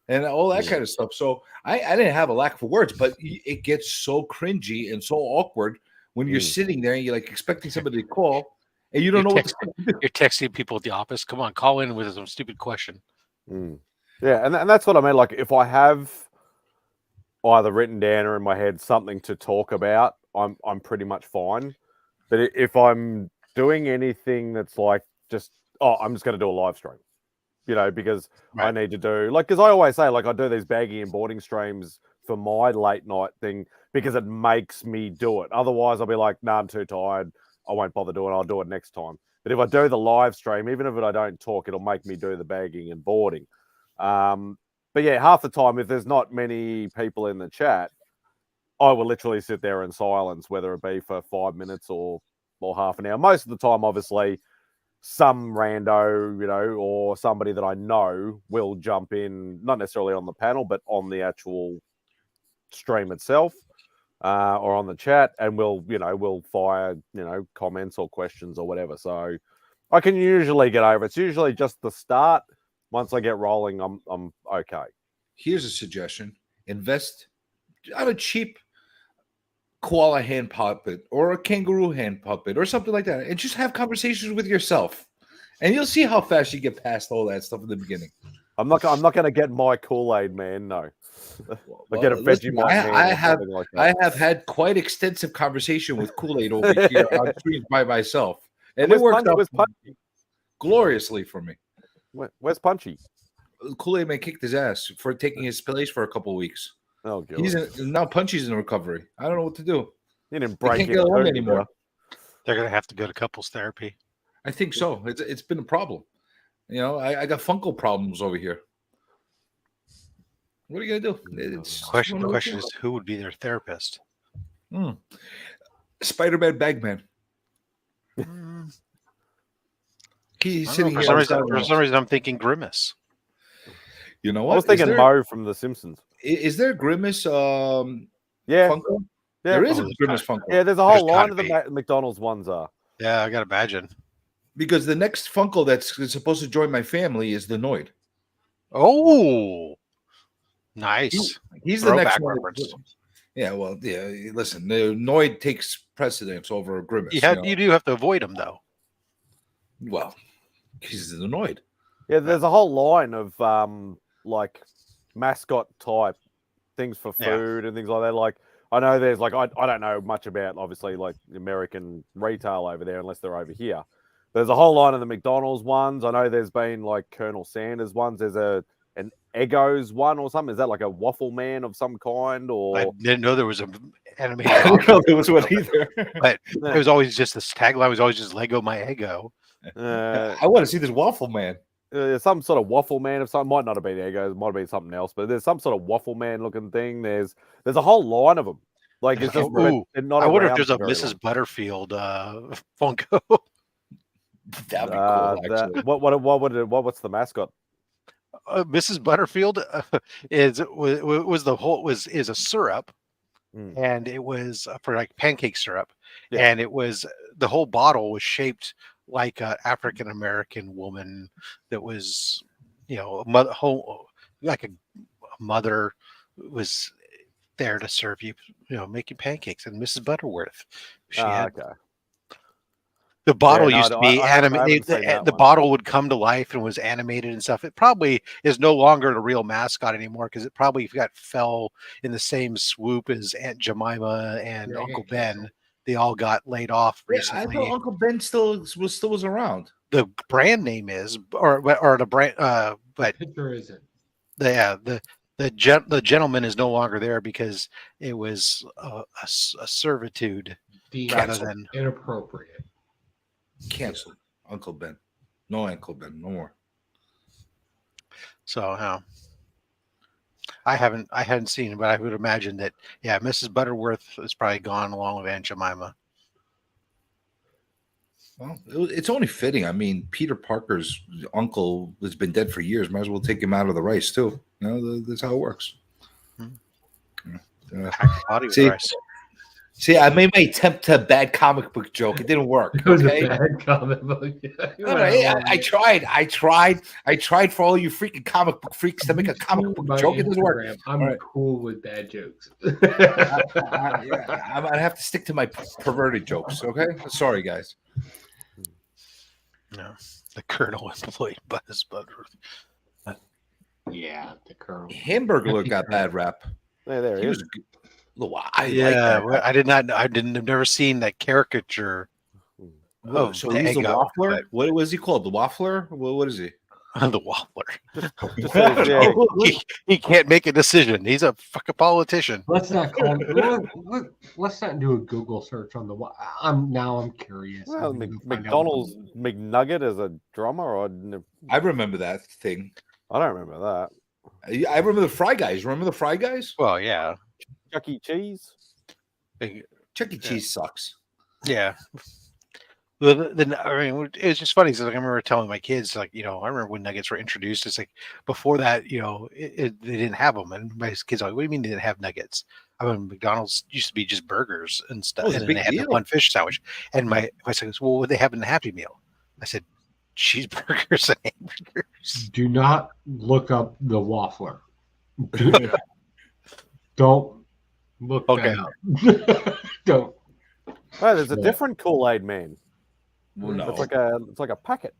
and all that kind of stuff. So I didn't have a lack for words, but it gets so cringy and so awkward when you're sitting there and you're like expecting somebody to call and you don't know what to do. You're texting people at the office. Come on, call in with some stupid question. Yeah, and that's what I mean. Like, if I have either written down or in my head something to talk about, I'm pretty much fine. But if I'm doing anything that's like I'm just going to do a live stream, because I need to do, like, because I always say, like, I do these baggy and boarding streams for my late night thing because it makes me do it. Otherwise, I'll be like, I'm too tired. I won't bother doing it. I'll do it next time. But if I do the live stream, even if I don't talk, it'll make me do the bagging and boarding. But yeah, half the time, if there's not many people in the chat, I will literally sit there in silence, whether it be for 5 minutes or half an hour. Most of the time, obviously, some rando, or somebody that I know will jump in, not necessarily on the panel, but on the actual stream itself, or on the chat, and we'll fire, comments or questions or whatever. So I can usually get over it. It's usually just the start. Once I get rolling, I'm okay. Here's a suggestion: invest on a cheap koala hand puppet or a kangaroo hand puppet or something like that, and just have conversations with yourself, and you'll see how fast you get past all that stuff in the beginning. I'm not going to get my Kool-Aid man. No, I get a Vegemite man. I have had quite extensive conversation with Kool-Aid over here on stream by myself, and it worked out gloriously for me. Where's Punchy? Kool-Aid man kicked his ass for taking his place for a couple of weeks. Oh, God. Now Punchy's in recovery. I don't know what to do. He didn't break can't get along anymore. They're gonna have to go to couples therapy. I think so. It's been a problem. I got Funko problems over here. What are you gonna do? The question is, who would be their therapist? Spider-Man Bagman. He's sitting here. For some reason, I'm thinking Grimace. You know what? I was thinking Mo from The Simpsons. Is there Grimace? Yeah. Funko? Yeah. There is a Grimace Funko. Yeah, there's a whole line of the McDonald's ones are. Yeah, I gotta imagine. Because the next Funko that's supposed to join my family is the Noid. Oh, nice. He's the next Throwback one. reference. Yeah, well, yeah. Listen, the Noid takes precedence over Grimace. You do have to avoid him though. Well, he's the Noid. Yeah, there's a whole line of like mascot type things for food and things like that. Like I know there's like I don't know much about obviously like American retail over there unless they're over here. There's a whole line of the McDonald's ones. I know there's been like Colonel Sanders ones. There's an Eggo's one or something. Is that like a waffle man of some kind? Or I didn't know there was an animated. I didn't know there was one either. But it was always just this tagline was always just Lego my Eggo. I want to see this waffle man. Some sort of waffle man of some might not have been Eggo's, might have been something else, but there's some sort of waffle man looking thing. There's a whole line of them. Like it's just I wonder if there's a Mrs. Butterfield Funko. That'd be cool. Actually. What's the mascot? Mrs. Butterfield is a syrup, and it was for like pancake syrup, and it was the whole bottle was shaped like an African American woman that was, a mother, like a mother was there to serve you, making pancakes, and Mrs. Butterworth. She had. Okay. The bottle used to be animated. The bottle would come to life and was animated and stuff. It probably is no longer a real mascot anymore because it probably fell in the same swoop as Aunt Jemima and Uncle Ben. They all got laid off recently. I thought Uncle Ben still was around. The brand name is, or the brand, but picture isn't. The gentleman is no longer there because it was a servitude rather than inappropriate. Canceled. Uncle Ben. No Uncle Ben. No more. So I hadn't seen it, but I would imagine that Mrs. Butterworth is probably gone along with Aunt Jemima. Well, it's only fitting. I mean, Peter Parker's uncle has been dead for years. Might as well take him out of the race too. That's how it works. See, I made my attempt to a bad comic book joke. It didn't work. It was a bad comic book. I tried for all you freaking comic book freaks to make a comic book joke. It doesn't work. I'm cool with bad jokes. I'm gonna have to stick to my perverted jokes. Okay, sorry guys. No, the Colonel employed by his Butterworth. Yeah, the Colonel. Hamburglar got bad rap. There he is. I did not. I've never seen that caricature. Oh, so he's the waffler. What was he called? The waffler? What is he? The waffler. He can't make a decision. He's a fucking politician. Let's not call him. Let's not do a Google search on the. I'm curious. Well, McDonald's McNugget as a drummer. I remember that thing. I don't remember that. I remember the Fry Guys. Remember the Fry Guys? Well, yeah. Chuck E. Cheese. Chuck E. Cheese sucks. Yeah. I mean, it's just funny. So, like, I remember telling my kids, like, I remember when nuggets were introduced. It's like before that, they didn't have them, and my kids are like, "What do you mean they didn't have nuggets?" I mean, McDonald's used to be just burgers and stuff, and then they had the one fish sandwich. And my son goes, "Well, what would they have in the Happy Meal?" I said, "Cheeseburgers and hamburgers." Do not look up the waffler. Don't look that up. Don't. Oh, there's a different Kool-Aid man. Well, no. It's like a packet.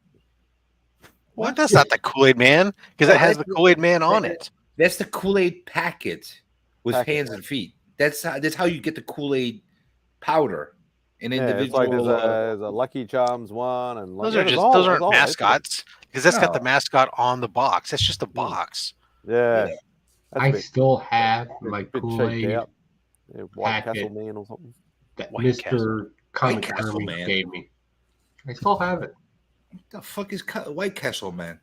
What? That's not the Kool-Aid man, because it has the Kool-Aid man on it. That's the Kool-Aid packet with hands and feet. That's how you get the Kool-Aid powder. An individual. It's like there's a Lucky Charms one, and those aren't mascots, because that's got the mascot on the box. That's just a box. Yeah. I still have my Kool-Aid White Castle Man or something. That Mr. Comic Hermes gave me. I still have it. What the fuck is White Castle Man?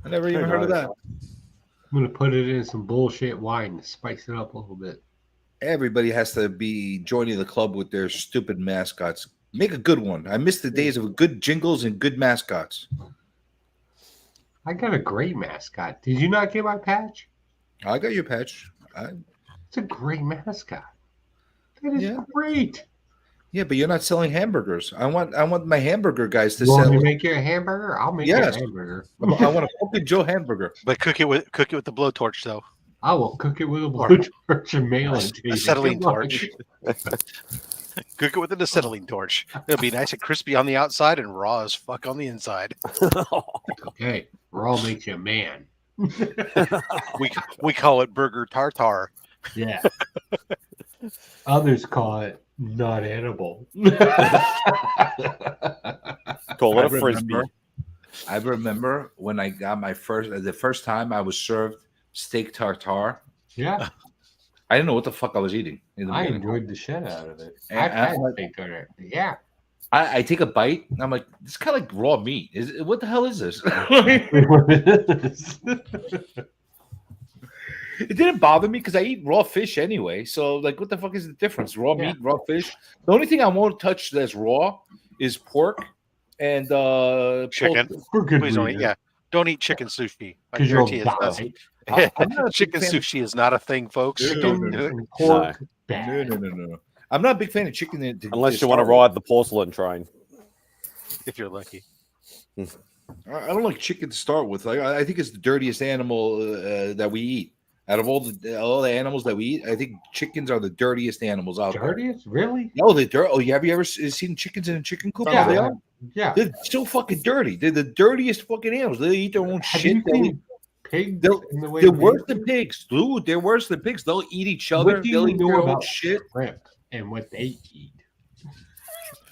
I never even heard of that. I'm gonna put it in some bullshit wine to spice it up a little bit. Everybody has to be joining the club with their stupid mascots. Make a good one. I miss the days of good jingles and good mascots. I got a great mascot. Did you not get my patch? I got your patch. It's a great mascot. That is great. Yeah, but you're not selling hamburgers. I want my hamburger guys to You want sell. me to make you a hamburger? I'll make you a hamburger. I want a fucking Joe hamburger. But cook it with the blowtorch, though. I will cook it with a blowtorch and mail it to you. Acetylene torch. Cook it with an acetylene torch. It'll be nice and crispy on the outside and raw as fuck on the inside. Okay, raw makes you a man. we call it burger tartar. Yeah. Others call it not edible. Call it a frisbee. I remember when I got the first time I was served steak tartare. Yeah. I didn't know what the fuck I was eating. I enjoyed the shit out of it. I've had steak tartare. Yeah. I take a bite and I'm like, this is kind of like raw meat. What the hell is this? It didn't bother me because I eat raw fish anyway. So, like, what the fuck is the difference? Raw meat, raw fish. The only thing I won't touch that's raw is pork and chicken. Please don't eat. Yeah, don't eat chicken sushi. I guarantee chicken sushi is not a thing, folks. Don't do it. Pork. No. I'm not a big fan of chicken. Unless you want to ride the porcelain train. If you're lucky. I don't like chicken to start with. I think it's the dirtiest animal that we eat. Out of all the animals that we eat, I think chickens are the dirtiest animals out there. Dirtiest? Really? No, they're dirty. Oh, have you ever seen chickens in a chicken coop? Yeah. Yeah. They're so fucking dirty. They're the dirtiest fucking animals. They eat their own shit. Pigs? They're worse than pigs, dude. They're worse than pigs. They'll eat each other. What do They'll you eat know their own about shit. Shrimp and what they eat?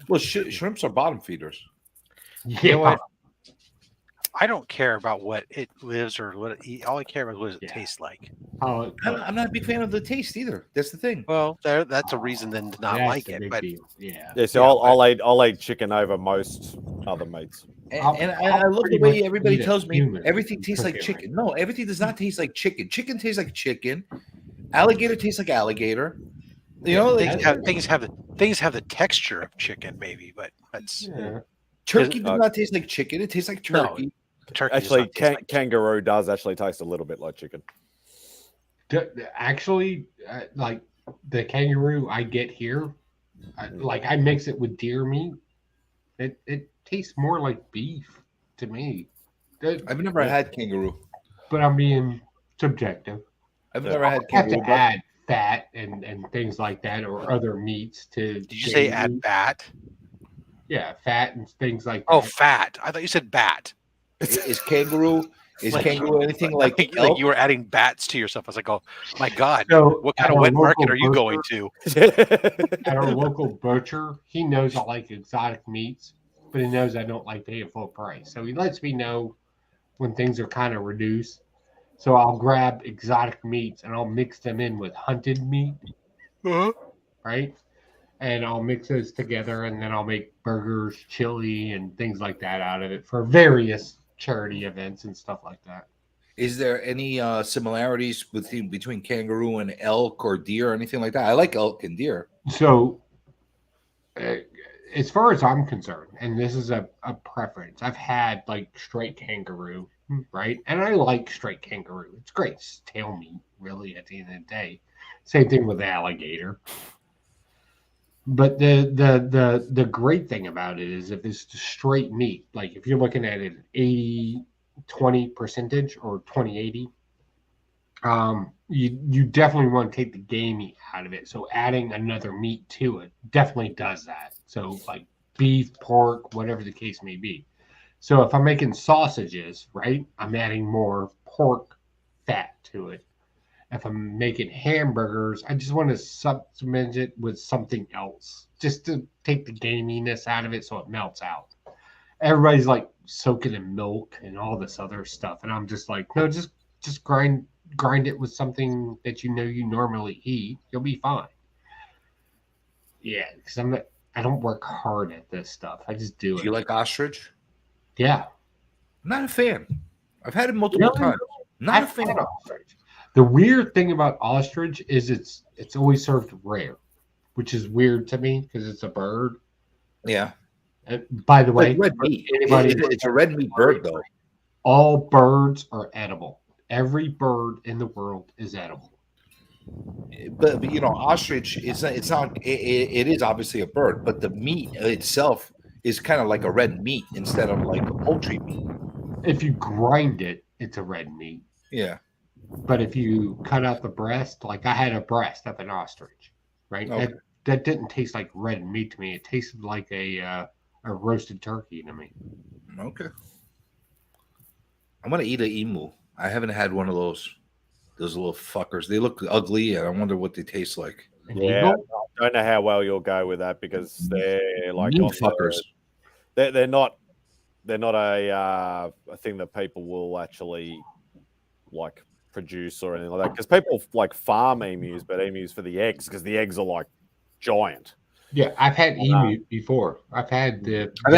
Well, shrimps are bottom feeders. You know what? I don't care about what it lives or what it eats. All I care about is what it tastes like. Oh, I'm not a big fan of the taste either. That's the thing. Well, that's a reason then to not like it. But So I'll eat chicken over most other meats. And I love the way everybody tells me everything tastes like chicken. No, everything does not taste like chicken. Chicken tastes like chicken. Alligator tastes like alligator. You know, things have the texture of chicken, maybe, but that's turkey does not taste like chicken. It tastes like turkey. No, turkey actually, kangaroo does actually taste a little bit like chicken. Actually, like the kangaroo I get here, I mix it with deer meat. It tastes more like beef to me. I've never had kangaroo, but I'm being subjective. I've never had kangaroo. kangaroo. Have to add fat and things like that, or other meats to. Did you say add fat? Yeah, fat and things like that. Oh, fat. I thought you said bat. Is kangaroo anything like you were adding bats to yourself? I was like, oh my god, So, what kind of wet market are you going to? At our local butcher, he knows I like exotic meats, but he knows I don't like paying full price. So he lets me know when things are kind of reduced. So I'll grab exotic meats and I'll mix them in with hunted meat, right? And I'll mix those together, and then I'll make burgers, chili, and things like that out of it for various charity events and stuff like that. Is there any similarities between kangaroo and elk or deer or anything like that? I like elk and deer. So, as far as I'm concerned, and this is a preference, I've had like straight kangaroo, right? And I like straight kangaroo. It's great. It's tail meat, really, at the end of the day. Same thing with alligator. But the great thing about it is if it's straight meat, like if you're looking at it 80-20 percentage or 20-80, you definitely want to take the game meat out of it. So adding another meat to it definitely does that. So like beef, pork, whatever the case may be. So if I'm making sausages, right, I'm adding more pork fat to it. If I'm making hamburgers, I just want to supplement it with something else, just to take the gaminess out of it so it melts out. Everybody's like soaking in milk and all this other stuff, and I'm just like, no, just grind it with something that you normally eat. You'll be fine. Yeah, because I don't work hard at this stuff. I just do it. Do you like ostrich? Yeah. I'm not a fan. I've had it multiple times. Not a fan. Ostrich. The weird thing about ostrich is it's always served rare, which is weird to me because it's a bird. Yeah. By the way, red meat. It's a red meat bird, though. All birds are edible. Every bird in the world is edible. But you know, ostrich. It's not. It is obviously a bird, but the meat itself is kind of like a red meat instead of like a poultry meat. If you grind it, it's a red meat. Yeah. But if you cut out the breast, like I had a breast of an ostrich, right? Okay. That didn't taste like red meat to me. It tasted like a roasted turkey to me. Okay. I'm gonna eat an emu. I haven't had one of those little fuckers. They look ugly, and I wonder what they taste like. Yeah, I don't know how well you'll go with that because they're like Meat on fuckers. They're not a thing that people will actually like produce or anything like that. Because people like farm emus, but emus for the eggs because the eggs are like giant. Yeah, I've had emu before. I've had eggs. I've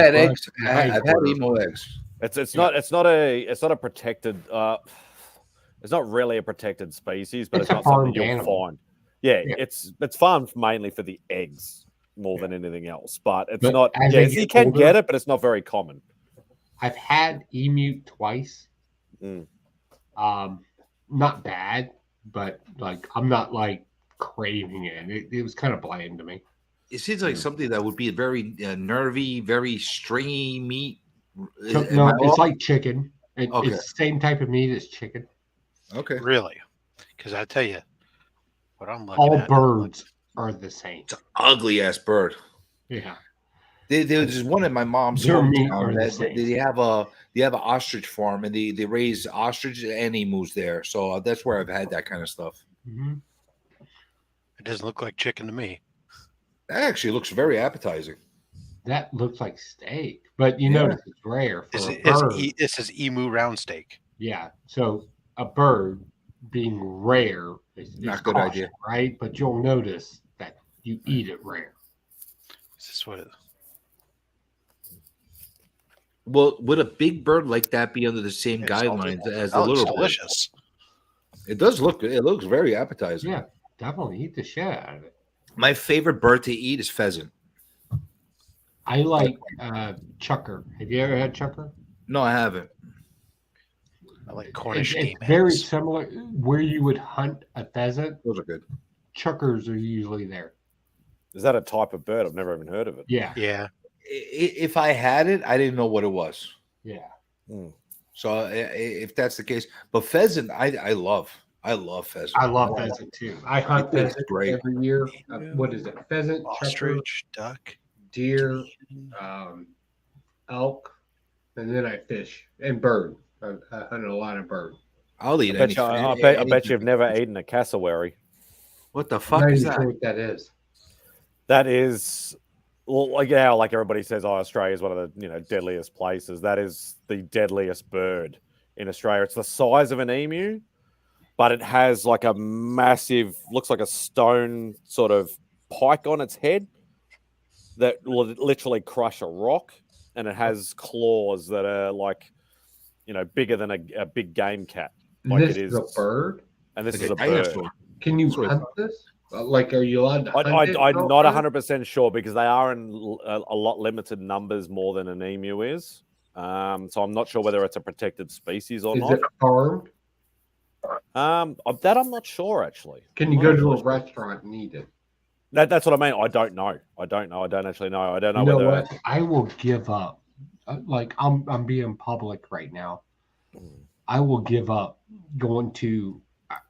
had emu eggs. It's not a protected. It's not really a protected species, but it's not something you'll animal. find. Yeah, it's farmed mainly for the eggs more than anything else. But it's But not. as Yeah, they you get can older- get it, but it's not very common. I've had emu twice. Not bad, but like I'm not like craving it. It was kind of bland to me. It seems like something that would be very nervy, very stringy meat. So, no, it's like chicken. Okay. It's the same type of meat as chicken. Okay. Really? Because I tell you, what I'm looking All at. birds are the same. It's an ugly ass bird. Yeah. There's one in my mom's Their meat hometown. are the same. They have an ostrich farm, and they raise ostrich and emus there. So that's where I've had that kind of stuff. Mm-hmm. It doesn't look like chicken to me. That actually looks very appetizing. That looks like steak, but you notice it's rare for a bird. This is emu round steak. Yeah. So a bird being rare is Not a good caution, idea. right? But you'll notice that you eat it rare. Is this what it Well, would a big bird like that be under the same guidelines as the little bird? delicious. It does look. It looks very appetizing. Yeah, definitely eat the shit out of it. My favorite bird to eat is pheasant. I like chucker. Have you ever had chucker? No, I haven't. I like Cornish It's game very hens. similar. Where you would hunt a pheasant, Those are good. chuckers are usually there. Is that a type of bird? I've never even heard of it. Yeah. Yeah. If I had it, I didn't know what it was. Yeah. So if that's the case, but pheasant, I love. I love pheasant. I love pheasant too. I hunt think it's pheasant great. every year. What is it? Pheasant, chucker, Ostrich, duck. deer, elk, and then I fish and bird. I hunt a lot of bird. I'll eat I bet you've never eaten a cassowary. What the I'm fuck not is even that? sure what that is. That is, well, like how like everybody says, oh, Australia is one of the deadliest places. That is the deadliest bird in Australia. It's the size of an emu, but it has like a massive, looks like a stone sort of pike on its head that will literally crush a rock, and it has claws that are like, bigger than a big game cat. Like This it is a bird. and this Like is a a bird. dinosaur. Can you hunt this? Like, are you allowed to hunt it? I'm not 100% sure because they are in a lot limited numbers more than an emu is. So I'm not sure whether it's a protected species or Is not. it farmed? That I'm not sure actually. Can you go to a restaurant and eat it? That's what I mean. I don't know. I don't actually know. I don't know You know whether. what? I will give up. Like I'm being public right now. I will give up going to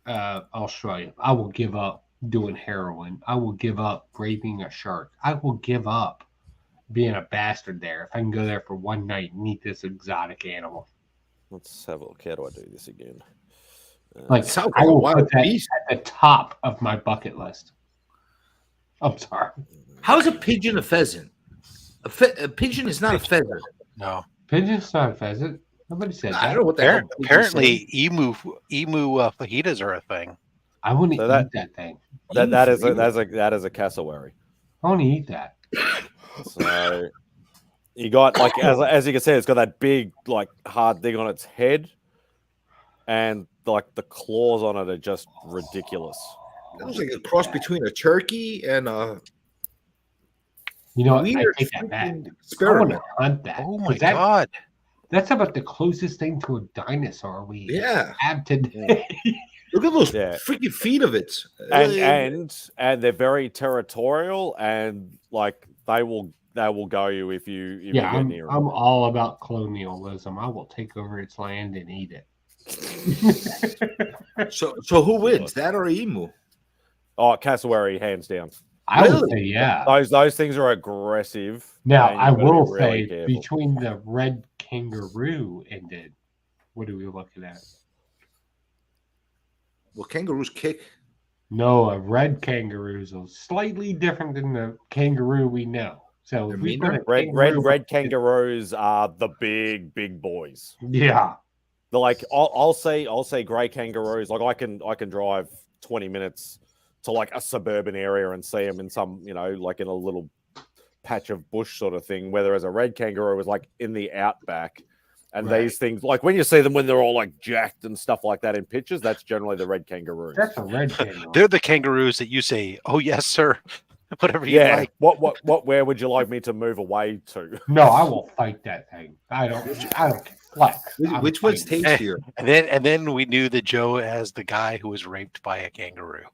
Australia. I will give up doing heroin. I will give up raping a shark. I will give up being a bastard there if I can go there for one night and eat this exotic animal. Let's have a look. How do I do this again? Like sounds I like a will wild put that beast. at the top of my bucket list. I'm sorry. How is a pigeon a pheasant? A pigeon is not a pheasant. No. Pigeon's not a pheasant. Nobody said that. I don't know what the hell. Apparently, emu fajitas are a thing. I want to So eat that thing. That is a cassowary. I want to eat that. So you got like as you can see, it's got that big like hard thing on its head, and like the claws on it are just ridiculous. That was like a cross between a turkey and a. You know what? I weird take that back. freaking I want experiment. to hunt that. Oh my 'cause that- god! That's about the closest thing to a dinosaur we Yeah. have today. Look at those Yeah. freaking feet of it. And they're very territorial, and like they will go you if you Yeah, get near them. I'm all about colonialism. I will take over its land and eat it. So who wins, that or emu? Oh, cassowary, hands down. I would say yeah. Those things are aggressive. Now and I you've got to be will really say careful. between the red kangaroo and the what are we looking at? Well, kangaroos kick. No, a red kangaroo is slightly different than the kangaroo we know. So if we put a Red kangaroos are the big boys. Yeah. They're like I'll say grey kangaroos. Like I can drive 20 minutes to like a suburban area and see them in some, like in a little patch of bush sort of thing, whereas a red kangaroo is like in the outback. And these things, like when you see them when they're all like jacked and stuff like that in pictures, that's generally the red kangaroos. That's a red kangaroo. They're the kangaroos that you say, "Oh yes, sir," whatever you like. Where would you like me to move away to? No, I will fight that thing. I don't flex. Which one's tastier? And then we knew that Joe as the guy who was raped by a kangaroo.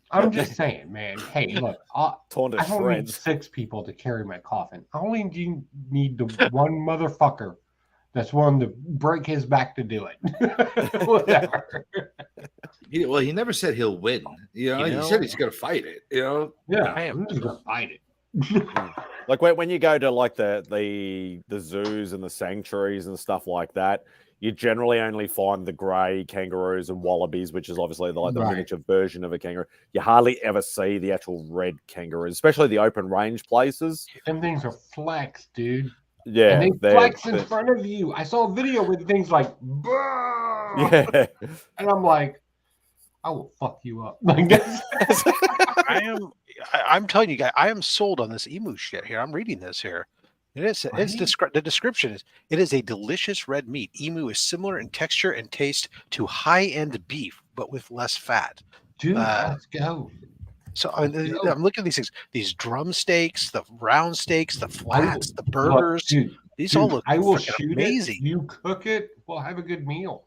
I'm just saying, man. Hey, look, I don't need shreds. 6 people to carry my coffin. I only need the one motherfucker that's willing to break his back to do it. Whatever. Well, he never said he'll win. He said he's going to fight it. Yeah, I'm just going to fight it. Like when you go to like the zoos and the sanctuaries and stuff like that, you generally only find the grey kangaroos and wallabies, which is obviously the miniature version of a kangaroo. You hardly ever see the actual red kangaroos, especially the open range places. Them things are flex, dude. Yeah, and they flex in front of you. I saw a video with things like, yeah, and I'm like, I will fuck you up. I'm telling you guys, I am sold on this emu shit here. I'm reading this here. The description is, it is a delicious red meat. Emu is similar in texture and taste to high-end beef, but with less fat. Dude, let's go. So I'm looking at these things, these drum steaks, the round steaks, the flats, the burgers. These all look amazing. You cook it, we'll have a good meal.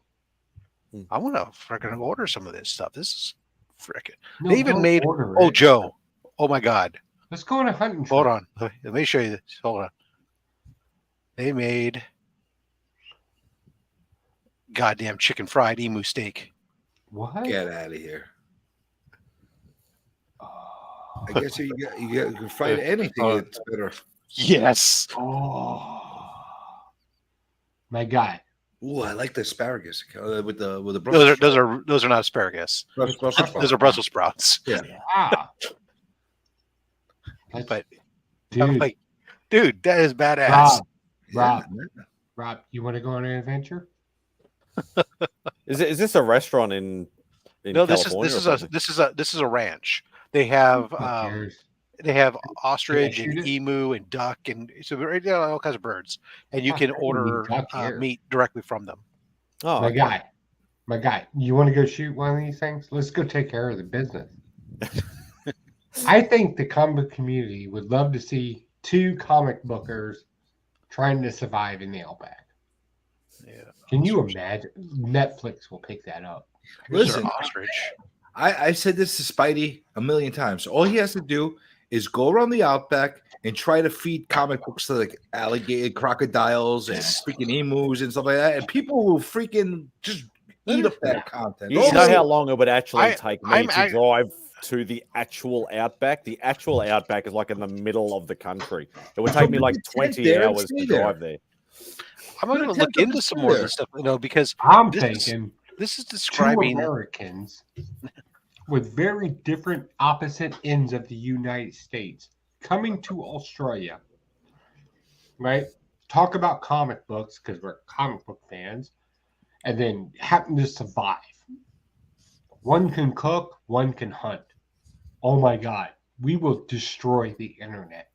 I want to freaking order some of this stuff. This is freaking. No, they even don't made. order Oh, it. Joe. Oh my God. Let's go on a hunting trip. Hold on. Let me show you this. Hold on. They made goddamn chicken fried emu steak. What? Get out of here. I guess you can fight anything. It's better. Yes. Oh, my God. Ooh, I like the asparagus with the Brussels. Those are not asparagus. Brussels sprouts. Those are Brussels sprouts. Yeah. But Dude. I'm like, dude, that is badass. Rob, you want to go on an adventure? Is this a restaurant in No, California? this is a ranch. They have ostrich and emu and duck and so all kinds of birds, and you can order meat directly from them. Oh, my guy, you want to go shoot one of these things? Let's go take care of the business. I think the comic community would love to see 2 comic bookers trying to survive in the Outback. Yeah. Can you imagine? Netflix will pick that up. Listen, ostrich. I said this to Spidey a million times. All he has to do is go around the Outback and try to feed comic books to like alligator, crocodiles, and freaking emus and stuff like that, and people will freaking just eat up that content. You know how long it would actually take me to drive to the actual Outback? The actual Outback is like in the middle of the country. It would take me like 20 hours to drive there. I'm going to look into some more of this stuff, because I'm thinking this is describing 2 Americans with very different opposite ends of the United States coming to Australia, right? Talk about comic books because we're comic book fans, and then happen to survive. One can cook, one can hunt. Oh my God, we will destroy the internet.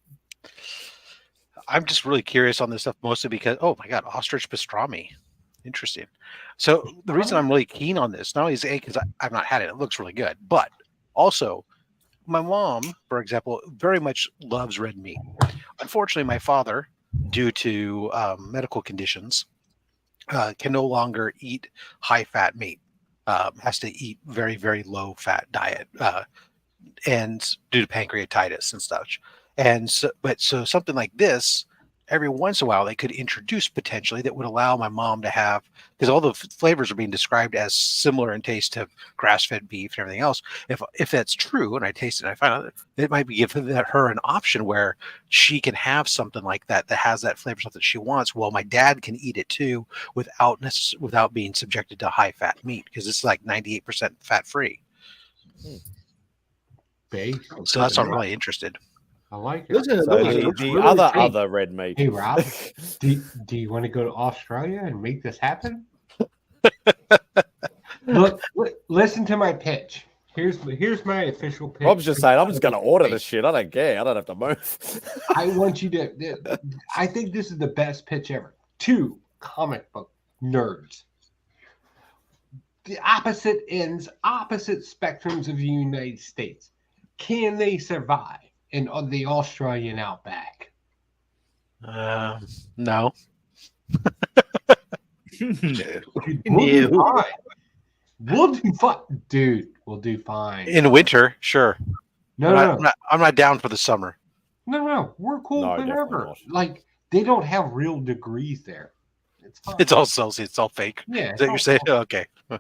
I'm just really curious on this stuff, mostly because, oh my God, ostrich pastrami. Interesting. So the reason I'm really keen on this, not only is because I've not had it, it looks really good, but also my mom, for example, very much loves red meat. Unfortunately, my father, due to medical conditions, can no longer eat high-fat meat. has to eat very, very low fat diet, and due to pancreatitis and such. And so something like this, every once in a while, they could introduce potentially that would allow my mom to have, because all the flavors are being described as similar in taste to grass-fed beef and everything else. If that's true, and I taste it, and I find out that it might be giving her an option where she can have something like that has that flavor stuff that she wants. Well, my dad can eat it too without being subjected to high-fat meat, because it's like 98% fat-free. So that's why I'm really interested. I like it. Listen, So listen, the other red meat. Hey Rob, do you want to go to Australia and make this happen? Look, listen to my pitch. Here's my official pitch. Rob's just saying, I'm just going to order this shit. I don't care. I don't have to move. I want you to. I think this is the best pitch ever. 2 comic book nerds. The opposite ends, opposite spectrums of the United States. Can they survive in the Australian outback? No. We'll do fine. We'll do fine, dude. We'll do fine In winter, sure. No, I'm not down for the summer. No, we're cool No, whenever. definitely not. Like they don't have real degrees there. It's fine. It's all Celsius. It's all fake. Yeah, Is that you're saying? Okay. I'll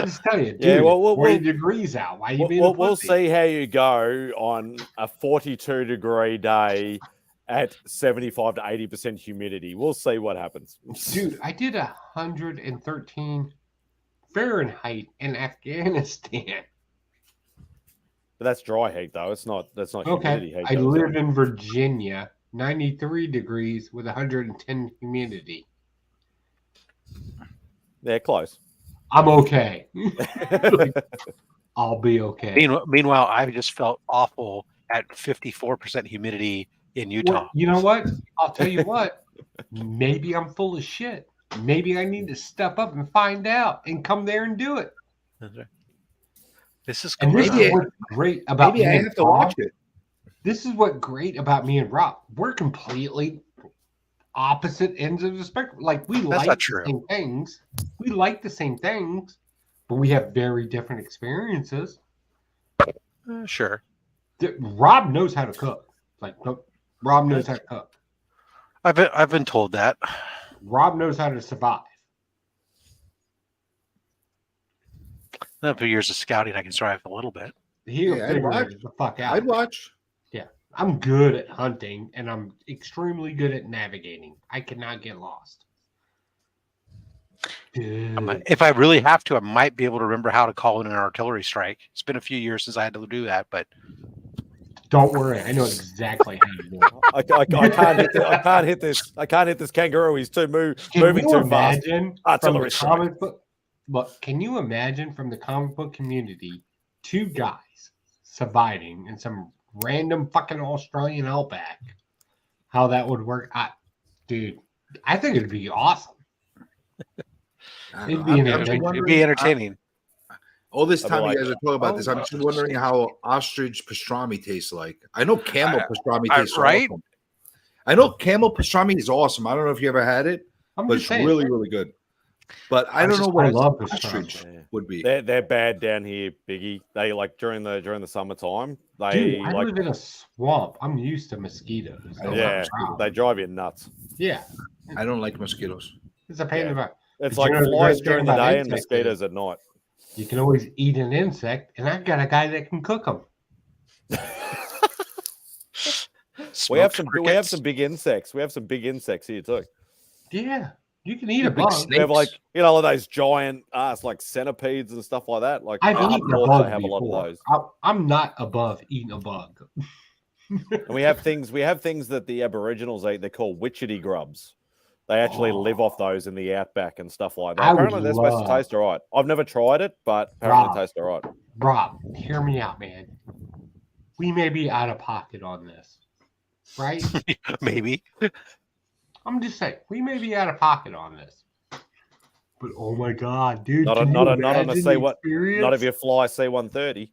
just tell you, dude. Yeah, well, 40 degrees out. Why you being we'll see how you go on a 42-degree day at 75 to 80% humidity. We'll see what happens. Dude, I did 113 Fahrenheit in Afghanistan. But that's dry heat, though. That's not humidity Okay, heat. I live in Virginia, 93 degrees with 110 humidity. They're close. I'm okay. I'll be okay. Meanwhile, I just felt awful at 54% humidity in Utah. Well, you know what? I'll tell you what. Maybe I'm full of shit. Maybe I need to step up and find out and come there and do it. This is And this is what's great about Maybe me I and have to Rob. watch it. This is what's great about me and Rob. We're completely opposite ends of the spectrum. Like we like not the true. same things. We like the same things, but we have very different experiences. Sure. Rob knows how to cook. Rob knows how to cook. I've been told that. Rob knows how to survive. After years of scouting, I can survive a little bit. He'll Yeah, I'd figure watch. it the fuck out. I'd watch. Yeah. I'm good at hunting and I'm extremely good at navigating. I cannot get lost. Dude. If I really have to, I might be able to remember how to call in an artillery strike. It's been a few years since I had to do that, but Don't worry, I know exactly how to do it. I can't hit this kangaroo. He's moving Can too you fast. imagine Artillery from the comic book? Look, can you imagine from the comic book community 2 guys surviving in some random fucking Australian outback? How that would work? Dude, I think it'd be awesome. It'd be entertaining. All this I'd be time like, you guys are talking about this, I'm just wondering how ostrich pastrami tastes like. I know camel pastrami tastes right? awesome. I know camel pastrami is awesome. I don't know if you ever had it, I'm but just it's saying. really, really good. But I don't know I what love ostrich pastrami. would be. They're bad down here, Biggie. They like during the summertime. They Dude, I like live in a swamp. I'm used to mosquitoes. yeah, they drive you nuts. Yeah, I don't like mosquitoes. it's a pain in the butt. It's But like you know the flies great during thing the about day and insects mosquitoes is at night. You can always eat an insect, and I've got a guy that can cook them. We have some big insects. We have some big insects here too. Yeah, you can eat a Big bug. We have like those giant like centipedes and stuff like that. Like I've up eaten a north, bug they have before. a lot of those. I'm not above eating a bug. And we have things that the Aboriginals eat. They're called witchetty grubs. They actually live off those in the outback and stuff like that. I would Apparently, they're supposed to love- taste all right. I've never tried it, but apparently Rob. it tastes all right. Rob, hear me out, man. We may be out of pocket on this, right? Maybe. I'm just saying, we may be out of pocket on this. But oh my god, dude! Not can you on a imagine the C1. experience? Not if you fly C-130.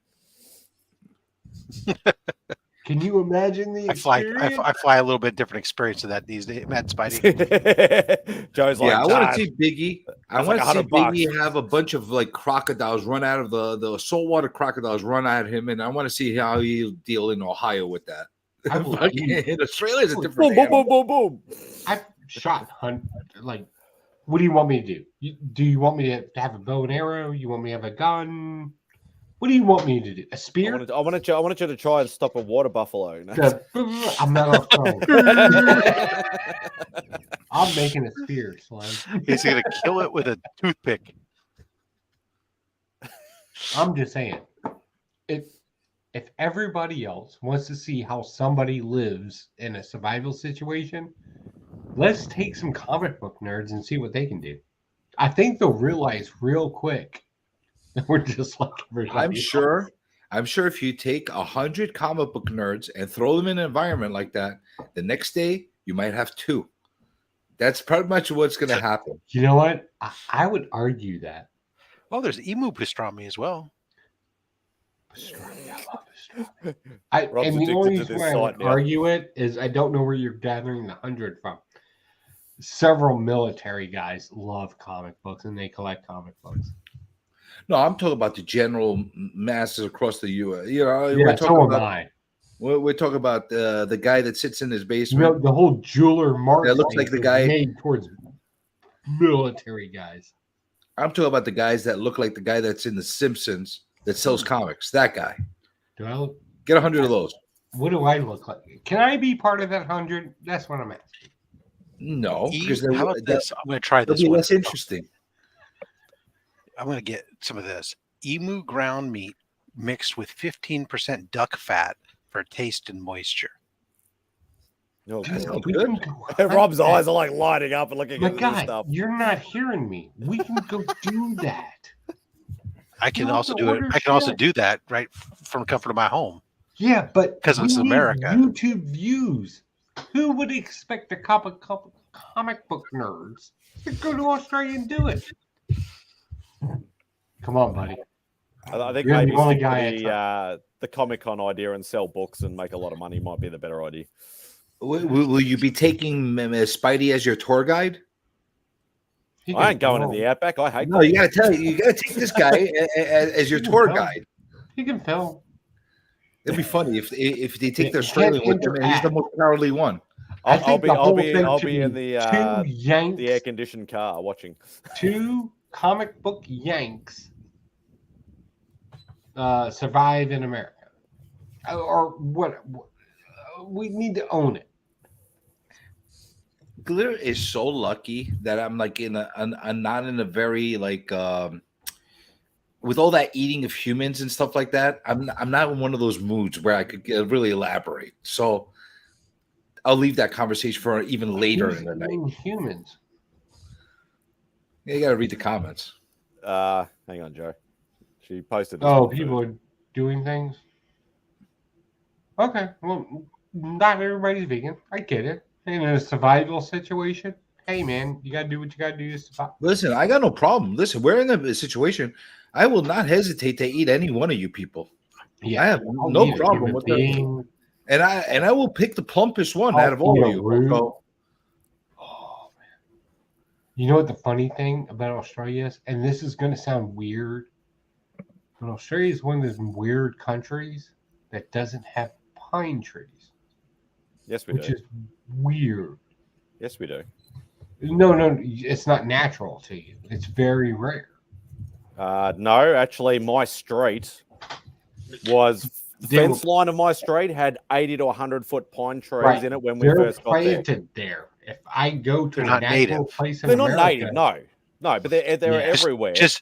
Can you imagine the I fly a little bit different experience of that these days, MadSpidey. Joe's like, Yeah, I want "John, to see Biggie. I that's want like to see $100. Biggie have a bunch of like crocodiles run out of the saltwater crocodiles run at him, and I want to see how he'll deal in Ohio with that. In Australia, is a different boom, boom, boom, boom, boom. I've shot hunt. Like, what do you want me to do? Do you want me to have a bow and arrow? You want me to have a gun? What do you want me to do? A spear? I wanted you to try and stop a water buffalo. No? I'm not off phone. I'm making a spear, Slim. He's gonna kill it with a toothpick. I'm just saying, if everybody else wants to see how somebody lives in a survival situation, let's take some comic book nerds and see what they can do. I think they'll realize real quick that we're just like everybody else. I'm sure if you take 100 comic book nerds and throw them in an environment like that, the next day you might have 2. That's pretty much what's going to happen. You know what? I would argue that. Oh, there's emu pastrami as well. And the only reason why I would argue it is I don't know where you're gathering the 100 from. Several military guys love comic books and they collect comic books. No, I'm talking about the general masses across the U.S. You know, Yeah, so am I. We're talking about the guy that sits in his You basement. know, the whole jeweler market that looks like the guy made towards military guys. I'm talking about the guys that look like the guy that's in The Simpsons that sells comics. That guy. Do I look? Get 100 of those. What do I look like? Can I be part of that 100? That's what I'm asking. No, because How about this? I'm going to try this It'll be one. less interesting. I'm going to get some of this. Emu ground meat mixed with 15% duck fat for taste and moisture. Oh, That sounds We good. can go Rob's hunt that. eyes are like lighting up and looking My at this guy, stuff. you're not hearing me. We can go do that. I can You also have to do it. order I can also shit. do that right from the comfort of my home. Yeah, but because it's we need America. YouTube views. Who would expect a couple comic book nerds to go to Australia and do it? Come on, buddy. I think You're the maybe only stick guy with the Comic-Con idea and sell books and make a lot of money might be the better idea. Will you be taking Spidey as your tour guide? I ain't going in the Outback. I hate. No, you got to take this guy as your tour guide. He can film. It'd be funny if they take the Australian with him and he's the most cowardly one. I'll be should in be the air conditioned car watching. 2 comic book Yanks survive in America, or what? We need to own it. Glitter is so lucky that I'm like I'm not in a very like with all that eating of humans and stuff like that. I'm not in one of those moods where I could really elaborate. So I'll leave that conversation for even later in the night. Humans. Yeah, you got to read the comments. Hang on, Joe. She posted. Oh, people are doing things. Okay, well, not everybody's vegan. I get it. In a survival situation, hey man, you gotta do what you gotta do to survive. Listen, I got no problem. Listen, we're in a situation. I will not hesitate to eat any one of you people. Yeah, I have I'll no eat a problem human with being. that. And I will pick the plumpest one I'll out of all eat of a you. root. So, You know what the funny thing about Australia is, and this is gonna sound weird, but Australia is one of those weird countries that doesn't have pine trees. Yes, we which do. is weird. Yes, we do. No, it's not natural to you. It's very rare. No, actually, my street was the fence line of my street had 80 to 100-foot pine trees in it when we first got there. They're planted there. If I go to They're a not natural native. place in They're America, not native, no, but they're everywhere. Just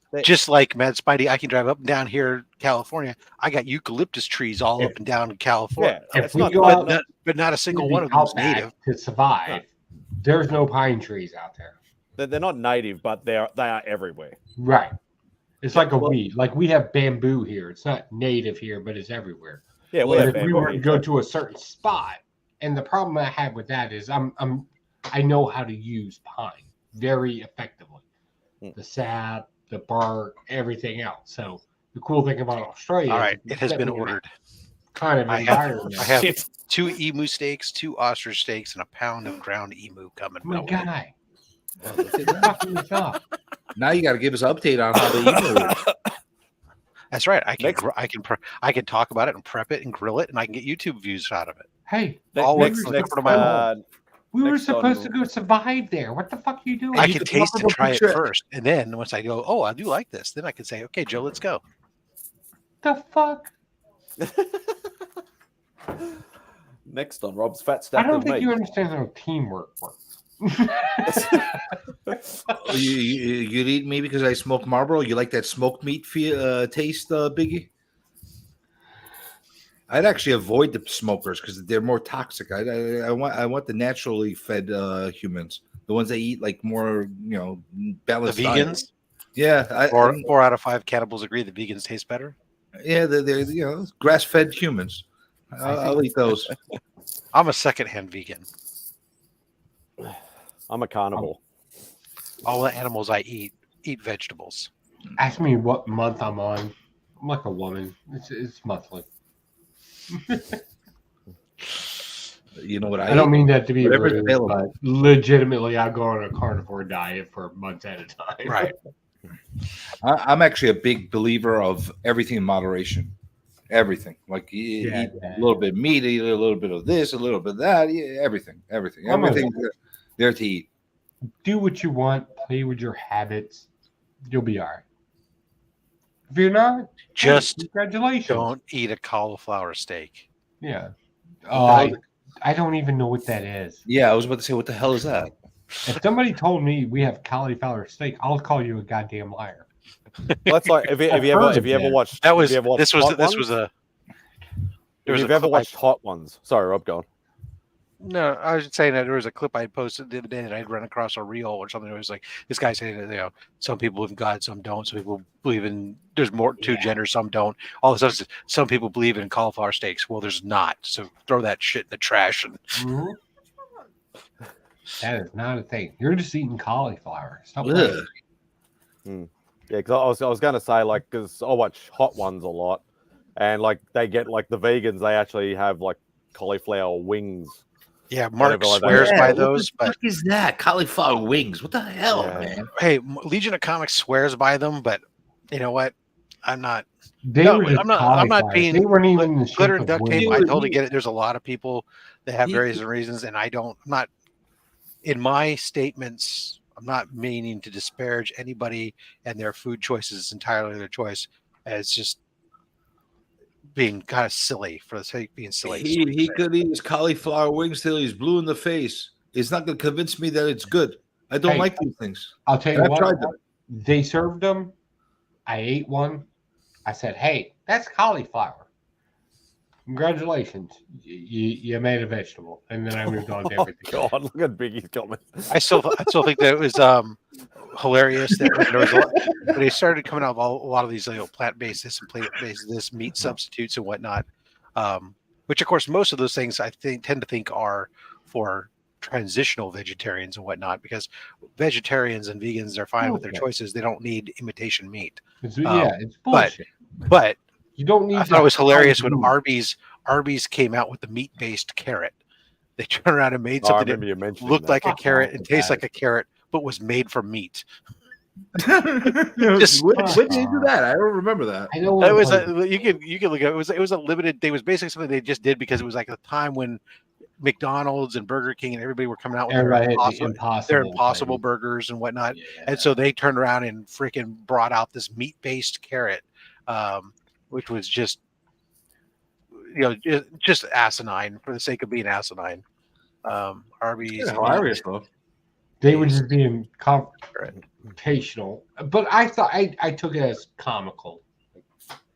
like MadSpidey, I can drive up and down here, California. I got eucalyptus trees all up and down in California. Yeah, if we go out, but not a single to one the of them is outback native. to survive. There's no pine trees out there. They're not native, but they are everywhere. Right. It's like a weed. Like we have bamboo here. It's not native here, but it's everywhere. Yeah, we But have if we bamboo were to here. go to a certain spot, and the problem I have with that is I know how to use pine very effectively. The sap, the bark, everything else. So the cool thing about Australia. All right, is it has that been we're ordered. kind of I have environment. 2 emu steaks, 2 ostrich steaks, and a pound of ground emu coming My my way. guy. Well, look at that. Fucking this up. Now you got to give us an update on how the email is. That's right. I can talk about it and prep it and grill it, and I can get YouTube views out of it. Hey, all with the comfort of my home. we were supposed to go survive there. What the fuck are you doing? I can taste and try it first, and then once I go, oh, I do like this, then I can say, okay, Joe, let's go. The fuck? Next on Rob's Fat Stack. I don't think you understand how teamwork works. You'd eat me because I smoke Marlboro. You like that smoked meat taste, Biggie? I'd actually avoid the smokers because they're more toxic. I want the naturally fed humans, the ones that eat like more, balanced. The vegans. Yeah, 4 out of 5 cannibals agree the vegans taste better. Yeah, they're grass fed humans. I'll eat those. I'm a secondhand vegan. I'm a carnivore. All the animals I eat vegetables. Ask me what month I'm on. I'm like a woman. It's monthly. You know what I don't mean that to be Whatever's rude, available. but legitimately, I go on a carnivore diet for months at a time. Right. I'm actually a big believer of everything in moderation. Everything, like eat a little bit of meat, eat a little bit of this, a little bit of that. Yeah, everything. Everything there to eat. Do what you want. Play with your habits. You'll be all right. If you're not, Just congratulations. Don't eat a cauliflower steak. Yeah. I don't even know what that is. Yeah, I was about to say, what the hell is that? If somebody told me we have cauliflower steak, I'll call you a goddamn liar. Well, that's like if you ever watched that was if you ever watched this was Hot this Ones? was a If you've ever watched Hot Ones, sorry, Rob, go on. No, I was saying that there was a clip I posted the other day that I'd run across a reel or something. It was like this guy saying that some people believe in God, some don't. Some people believe in there's more two genders, some don't. All this stuff. Some people believe in cauliflower steaks. Well, there's not. So throw that shit in the trash. And that is not a thing. You're just eating cauliflower. Stop Yeah, because I was going to say, like, because I watch Hot Ones a lot, and like they get like the vegans, they actually have like cauliflower wings. Yeah, Mark swears by those. What the fuck is that? Cauliflower wings? What the hell, man? Hey, Legion of Comics swears by them, but you know what? I'm not. I'm not being. They weren't even in the glitter shape and of duct tape. wings. I totally get it. There's a lot of people that have various reasons, and I'm not. In my statements, I'm not meaning to disparage anybody and their food choices. It's entirely their choice. It's just being kind of silly for the sake of being silly. He could eat his cauliflower wings till he's blue in the face. It's not going to convince me that it's good. I don't like these things. I'll tell you I've what. tried them. They served them. I ate one. I said, "Hey, that's cauliflower. Congratulations, you made a vegetable." And then I moved on to everything. God, look at Biggie's comment. I still think that it was hilarious that when there was when they started coming out with a lot of these plant-based this and plant-based this meat substitutes and whatnot, which of course most of those things I tend to think are for transitional vegetarians and whatnot, because vegetarians and vegans are fine with their choices. They don't need imitation meat. It's bullshit. But you don't need. I thought it was hilarious when Arby's came out with the meat-based carrot. They turned around and made something that looked like a carrot and tastes like a carrot, but was made from meat. When did you do that? I don't remember that. I know it was you can look at it. It was a limited. It was basically something they just did because it was like a time when McDonald's and Burger King and everybody were coming out with their impossible burgers and whatnot, and so they turned around and freaking brought out this meat-based carrot, which was just just asinine for the sake of being asinine. Arby's hilarious though. They were just being confrontational, but I thought I took it as comical.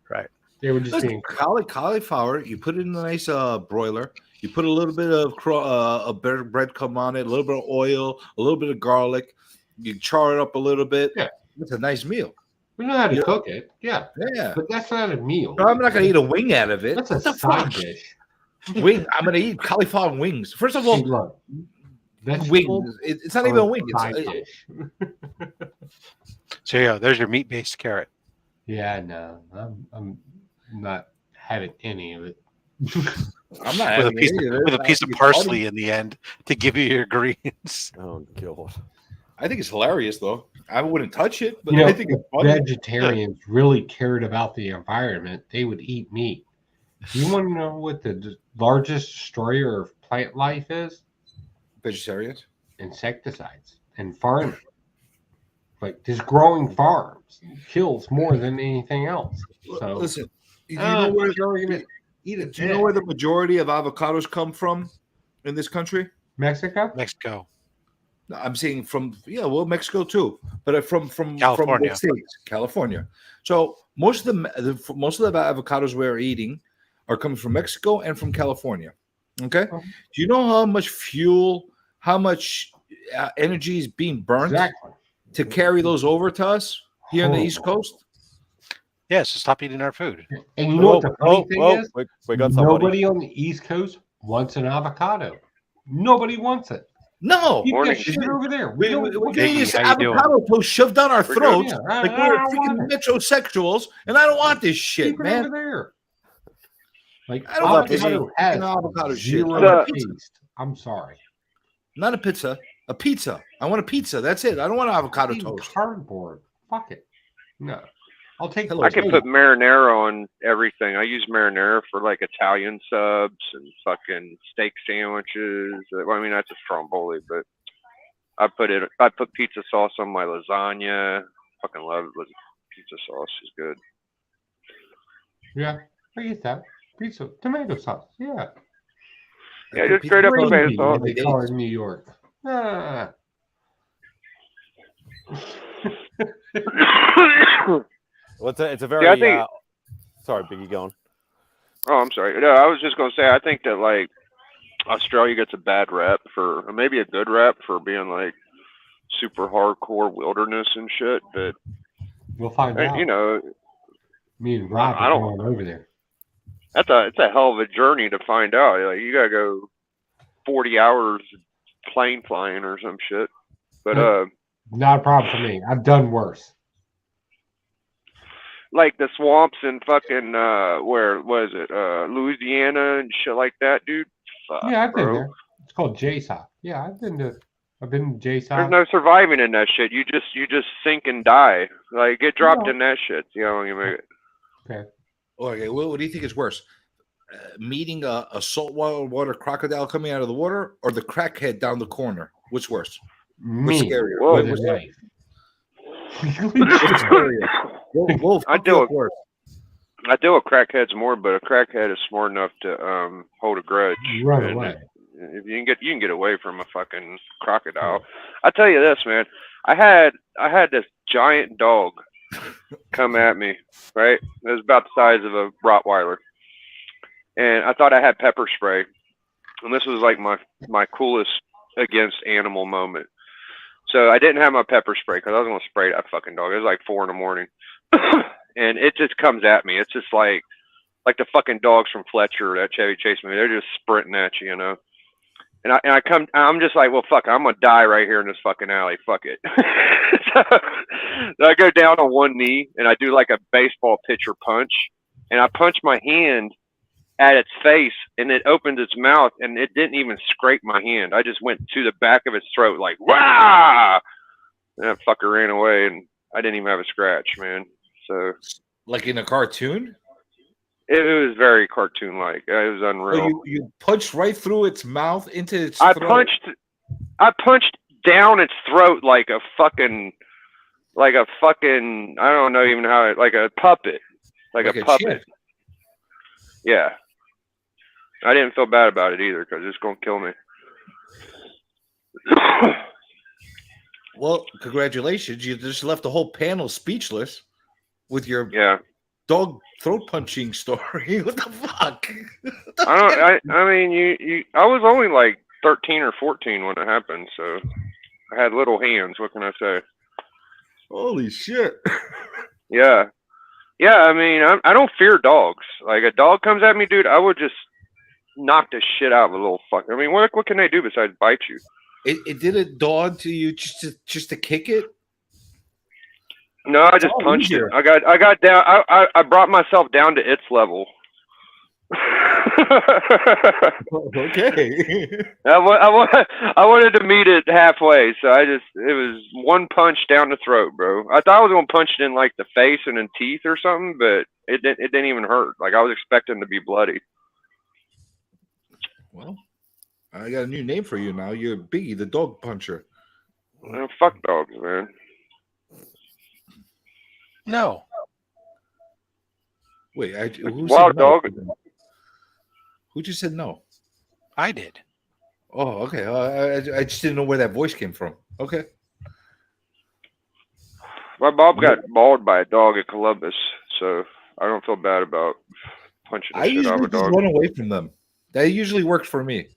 Right. They were just being cauliflower. You put it in a nice broiler. You put a little bit of breadcrumb on it, a little bit of oil, a little bit of garlic. You char it up a little bit. Yeah, it's a nice meal. We know how to cook it. Yeah, yeah, but that's not a meal. No, I'm not going to eat a wing out of it. That's a side dish. Wing. I'm going to eat cauliflower wings. First of all, wings. It's not even a wing. It's so yeah, there's your meat-based carrot. Yeah, no, I'm not having any of it. I'm not with a having piece, any of it. with a I piece think of it's parsley funny. in the end to give you your greens. Oh god. I think it's hilarious, though. I wouldn't touch it, but You know, I think if it's funny. vegetarians really cared about the environment, they would eat meat. You want to know what the largest destroyer of plant life is? Vegetarians? Insecticides and farming. Like just growing farms kills more than anything else. So Listen, do you know where your argument? do you know where the majority of avocados come from in this country? Mexico? Mexico. No, I'm saying from Mexico too, but from California. the states, California. So most of the avocados we're eating are coming from Mexico and from California. Okay, do you know how much fuel, how much energy is being burnt to carry those over to us here on the East Coast? Yeah, so stop eating our food. And you know what the funny thing is? We got somebody. Nobody on the East Coast wants an avocado. Nobody wants it. No, Keep that shit over there. We don't. We're getting this avocado toast shoved down our throats like we're freaking metrosexuals, and I don't want this shit, Keep it man. over there. Like I don't want this avocado has shit. zero taste. I'm sorry. Not a pizza. A pizza. I want a pizza. That's it. I don't want an avocado toast. Cardboard. Fuck it. No. I'll take. I can put marinara on everything. I use marinara for like Italian subs and fucking steak sandwiches. Well, I mean, that's a stromboli, but I put pizza sauce on my lasagna. Fucking love it. Pizza sauce is good. Yeah, I get that. Pizza, tomato sauce. Yeah. Yeah, just straight up tomato sauce. They call it in New York. Ah. Well, it's a very. Yeah, I think, sorry, Biggie, go on. Oh, I'm sorry. No, I was just gonna say I think that like Australia gets a bad rep for, or maybe a good rep for being like super hardcore wilderness and shit. But we'll find out. You know, me and Rob are going over there. It's a hell of a journey to find out. Like you gotta go 40 hours plane flying or some shit. But not a problem for me. I've done worse. Like the swamps in fucking where was it? Louisiana and shit like that, dude. Fuck, Yeah, I've been bro. there. It's called JSOC. Yeah, I've been to JSOC. There's no surviving in that shit. You just sink and die. Like get dropped in that shit. You know, you make it. Okay. Okay. What do you think is worse? Meeting a saltwater crocodile coming out of the water, or the crackhead down the corner? What's worse? What's Me scarier? with a knife. What's scarier? I deal with crackheads more, but a crackhead is smart enough to hold a grudge. Run And away. If you can get away from a fucking crocodile. I tell you this, man. I had this giant dog come at me. Right, it was about the size of a Rottweiler, and I thought I had pepper spray, and this was like my coolest against animal moment. So I didn't have my pepper spray because I was going to spray that fucking dog. It was like 4 a.m. and it just comes at me. It's just like the fucking dogs from Fletcher, that Chevy Chase movie. They're just sprinting at you, you know. And I'm just like, well, fuck, I'm gonna die right here in this fucking alley. Fuck it. So I go down on one knee and I do like a baseball pitcher punch, and I punch my hand at its face, and it opens its mouth, and it didn't even scrape my hand. I just went to the back of its throat like, wah! And that fucker ran away, and I didn't even have a scratch, man. So, like in a cartoon? It was very cartoon-like. It was unreal. So you punched right through its mouth into its I throat? I punched down its throat like a fucking, I don't know even how, like a puppet. Like a puppet. chip. Yeah. I didn't feel bad about it either because it's going to kill me. Well, congratulations. You just left the whole panel speechless with your dog throat punching story. What the fuck? I mean, I was only like 13 or 14 when it happened, so I had little hands. What can I say? Holy shit. Yeah. Yeah, I mean, I don't fear dogs. Like, a dog comes at me, dude, I would just knock the shit out of a little fucker. I mean, what can they do besides bite you? It didn't dawn to you just to kick it? No, I just punched it. I got down. I brought myself down to its level. Okay. I wanted to meet it halfway, so it was one punch down the throat, bro. I thought I was gonna punch it in like the face and in teeth or something, but it didn't even hurt. Like I was expecting to be bloody. Well, I got a new name for you now. You're Biggie, the dog puncher. Fuck dogs, man. No. Wait, who Wild said no? dog. Who just said no? I did. Oh, okay. I just didn't know where that voice came from. Okay. My Bob got mauled by a dog at Columbus, so I don't feel bad about punching the I shit out usually of a just dog. run away from them. That usually works for me.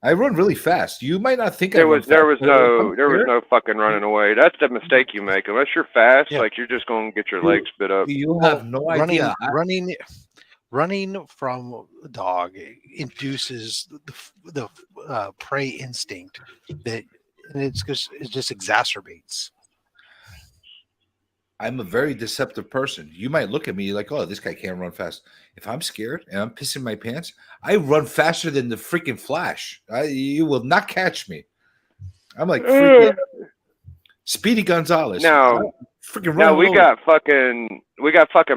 I run really fast. You might not think There was no fucking running away. That's the mistake you make. Unless you're fast, like you're just gonna get your legs spit up. You have no idea. Running from a dog induces the prey instinct and it just exacerbates. I'm a very deceptive person. You might look at me like, oh, this guy can't run fast. If I'm scared and I'm pissing my pants, I run faster than the freaking Flash. You will not catch me. I'm like freaking Speedy Gonzalez. No, we got fucking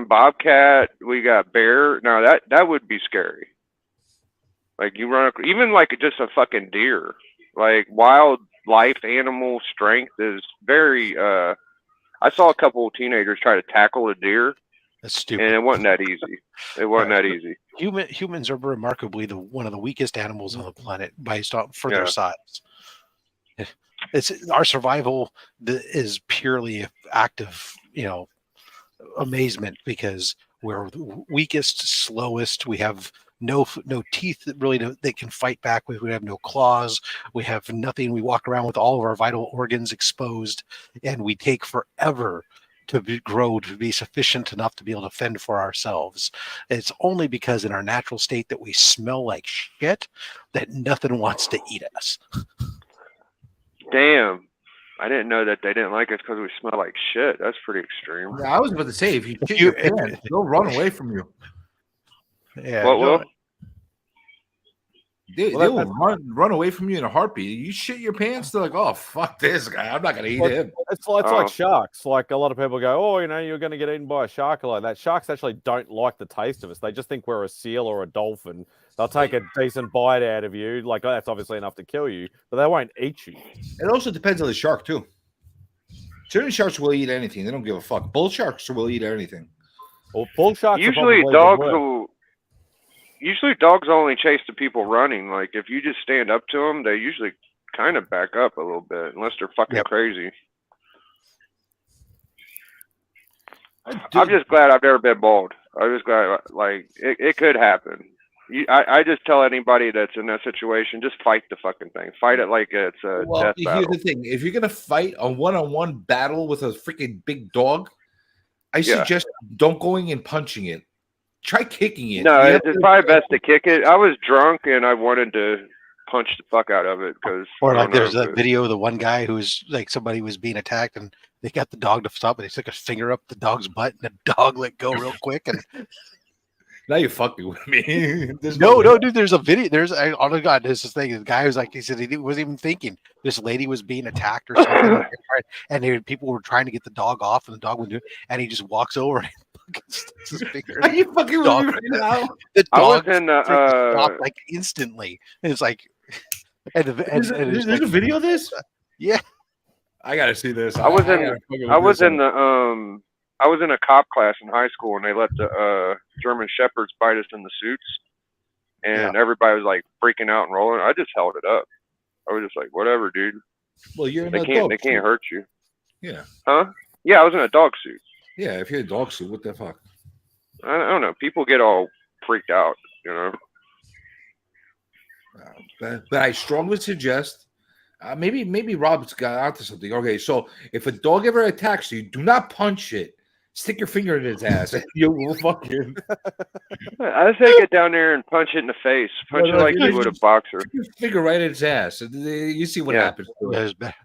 Bobcat. We got bear. No, that would be scary. Like you run, even like just a fucking deer. Like wildlife animal strength is very. I saw a couple of teenagers try to tackle a deer. That's stupid. And it wasn't that easy. It wasn't that easy. Humans are remarkably one of the weakest animals on the planet based on for their size. It's our survival is purely active, amazement because we're the weakest, slowest. We have no teeth that really they can fight back with. We have no claws. We have nothing. We walk around with all of our vital organs exposed, and we take forever to grow to be sufficient enough to be able to fend for ourselves. It's only because in our natural state that we smell like shit that nothing wants to eat us. Damn. I didn't know that they didn't like us because we smell like shit. That's pretty extreme. Yeah, I was about to say, if you shit your pants, they'll run away from you. Yeah. What will? They will run away from you in a heartbeat. You shit your pants, they're like, oh, fuck this guy. I'm not going to eat him. It's like sharks. Like a lot of people go, oh, you're going to get eaten by a shark like that. Sharks actually don't like the taste of us. They just think we're a seal or a dolphin. They'll take a decent bite out of you. Like, that's obviously enough to kill you, but they won't eat you. It also depends on the shark, too. Certain sharks will eat anything. They don't give a fuck. Bull sharks will eat anything. Well, bull sharks Usually dogs only chase the people running. Like if you just stand up to them, they usually kind of back up a little bit, unless they're fucking crazy. I'm just glad I've never been bald. I'm just glad, like it could happen. I just tell anybody that's in that situation, just fight the fucking thing. Fight it like it's a death battle. Here's the thing: if you're gonna fight a one-on-one battle with a freaking big dog, I suggest don't going and punching it. Try kicking it. No, it's probably best to kick it. I was drunk and I wanted to punch the fuck out of it because. Or like there's a video of the one guy who's like somebody was being attacked and they got the dog to stop and they took a finger up the dog's butt and the dog let go real quick and. Now you're fucking with me. No, dude. There's a video. Oh my god, there's this thing. The guy was like, he said he wasn't even thinking. This lady was being attacked or something, and people were trying to get the dog off, and the dog would do it, and he just walks over and fucking sticks his finger. Are you fucking with me right now? The dog stopped like instantly. And it's like, there's a video of this. Yeah, I gotta see this. I was in a cop class in high school, and they let the German Shepherds bite us in the suits, and everybody was like freaking out and rolling. I just held it up. I was just like, "Whatever, dude." Well, you're they can't hurt you. Yeah. Huh? Yeah, I was in a dog suit. Yeah, if you're a dog suit, what the fuck? I don't know. People get all freaked out, But I strongly suggest. Maybe Rob's got onto something. Okay, so if a dog ever attacks you, do not punch it. Stick your finger in its ass. You will fucking. I say get down there and punch it in the face. Punch it like you would a boxer. Stick your finger right in its ass. You see what happens. There's better.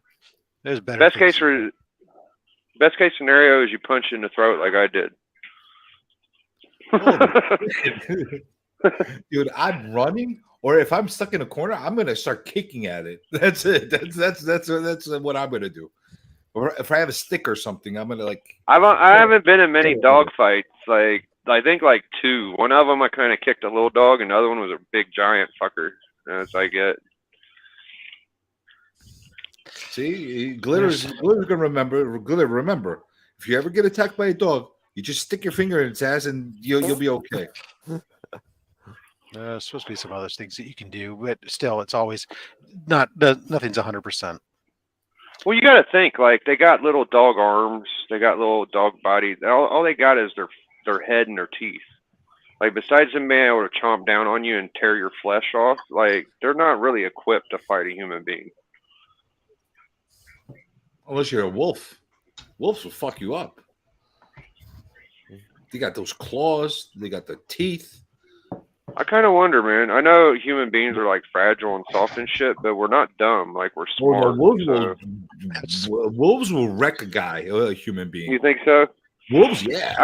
Best case scenario is you punch it in the throat like I did. Dude, I'm running, or if I'm stuck in a corner, I'm gonna start kicking at it. That's it. That's what I'm gonna do. Or if I have a stick or something, I'm gonna like. I haven't been in many dog fights. Like I think like 2. One of them I kind of kicked a little dog, and the other one was a big giant fucker. That's I get. See, Glitter's gonna remember. Glitter, remember, if you ever get attacked by a dog, you just stick your finger in its ass, and you'll be okay. There's supposed to be some other things that you can do, but still, it's always nothing's 100%. Well, you got to think like they got little dog arms, they got little dog bodies. All they got is their head and their teeth. Like besides them being able to chomp down on you and tear your flesh off, like they're not really equipped to fight a human being. Unless you're a wolf. Wolves will fuck you up. They got those claws. They got the teeth. I kind of wonder, man. I know human beings are like fragile and soft and shit, but we're not dumb. Like we're smart. Wolves will wreck a guy, a human being. You think so? Wolves, yeah.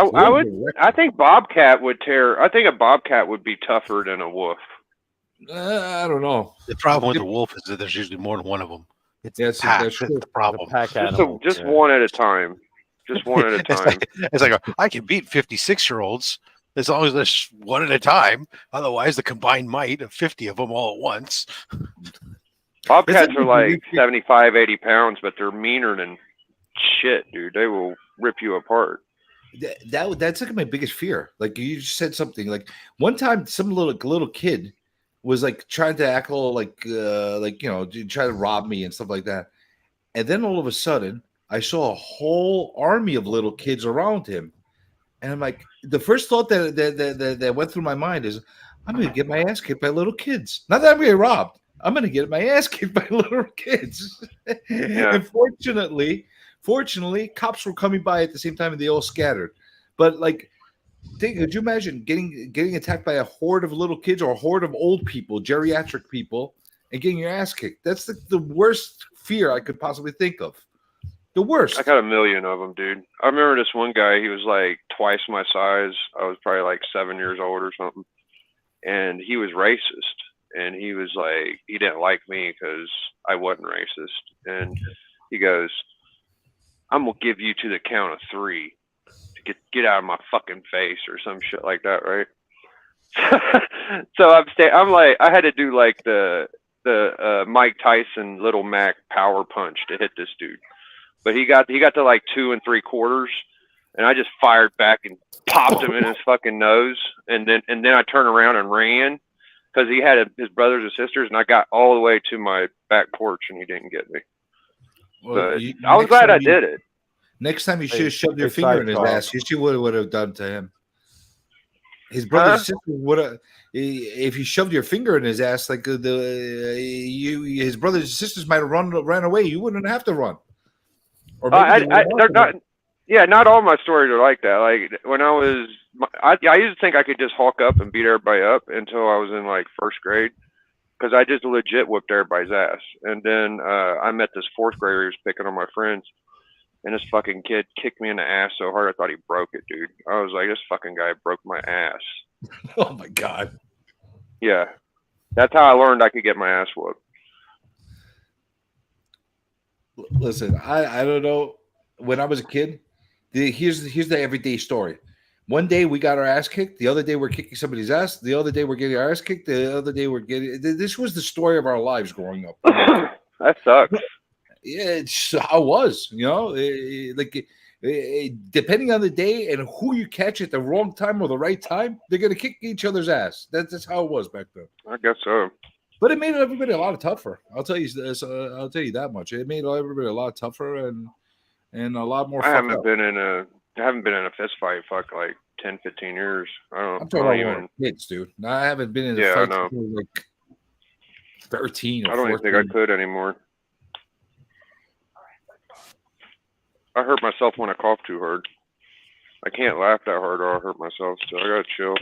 I think bobcat would tear. I think a bobcat would be tougher than a wolf. I don't know. The problem with the wolf is that there's usually more than one of them. It's that's the problem. Just one at a time. Just one at a time. It's like I can beat 56-year-olds as long as there's one at a time. Otherwise, the combined might of 50 of them all at once. Bobcats are like 75, 80 pounds, but they're meaner than shit, dude. They will rip you apart. That's like my biggest fear. Like you just said something. Like one time, some little kid was like trying to act all like try to rob me and stuff like that. And then all of a sudden, I saw a whole army of little kids around him. And I'm like, the first thought that went through my mind is, I'm going to get my ass kicked by little kids. Not that I'm going to get robbed. I'm going to get my ass kicked by little kids. Yeah. And fortunately, cops were coming by at the same time and they all scattered. But like, could you imagine getting attacked by a horde of little kids or a horde of old people, geriatric people, and getting your ass kicked? That's the worst fear I could possibly think of. The worst. I got a million of them, dude. I remember this one guy. He was like twice my size. I was probably like 7 years old or something. And he was racist. And he was like, he didn't like me because I wasn't racist. And he goes, I'm going to give you to the count of 3 to get out of my fucking face or some shit like that, right? So I'm like, I had to do like the Mike Tyson Little Mac power punch to hit this dude. But he got to like 2 3/4, and I just fired back and popped him in his fucking nose, and then I turned around and ran because he had his brothers and sisters, and I got all the way to my back porch, and he didn't get me. Well, I was glad I did it. Next time you should have shoved your finger in his ass. You see what it would have done to him. His brothers and sisters would have. If you shoved your finger in his ass, like his brothers and sisters might have ran away. You wouldn't have to run. Or they're not. Yeah, not all my stories are like that. Like when I used to think I could just hawk up and beat everybody up until I was in like 1st grade, because I just legit whipped everybody's ass. And then I met this 4th grader who was picking on my friends, and this fucking kid kicked me in the ass so hard I thought he broke it, dude. I was like, this fucking guy broke my ass. Oh my god. Yeah, that's how I learned I could get my ass whooped. Listen, I don't know. When I was a kid, here's the everyday story. One day we got our ass kicked. The other day we're kicking somebody's ass. The other day we're getting our ass kicked. The other day we're getting. This was the story of our lives growing up. That sucks. Yeah, it's how it was. Depending on the day and who you catch at the wrong time or the right time, they're gonna kick each other's ass. That's how it was back then. I guess so. But it made everybody a lot tougher. I'll tell you that much. It made everybody a lot tougher and a lot more. I haven't been in a fist fight like 10, 15 years. I'm talking about kids, dude. I haven't been in a fight since like 13 or 14. I don't even think I could anymore. I hurt myself when I cough too hard. I can't laugh that hard or I'll hurt myself, so I gotta chill.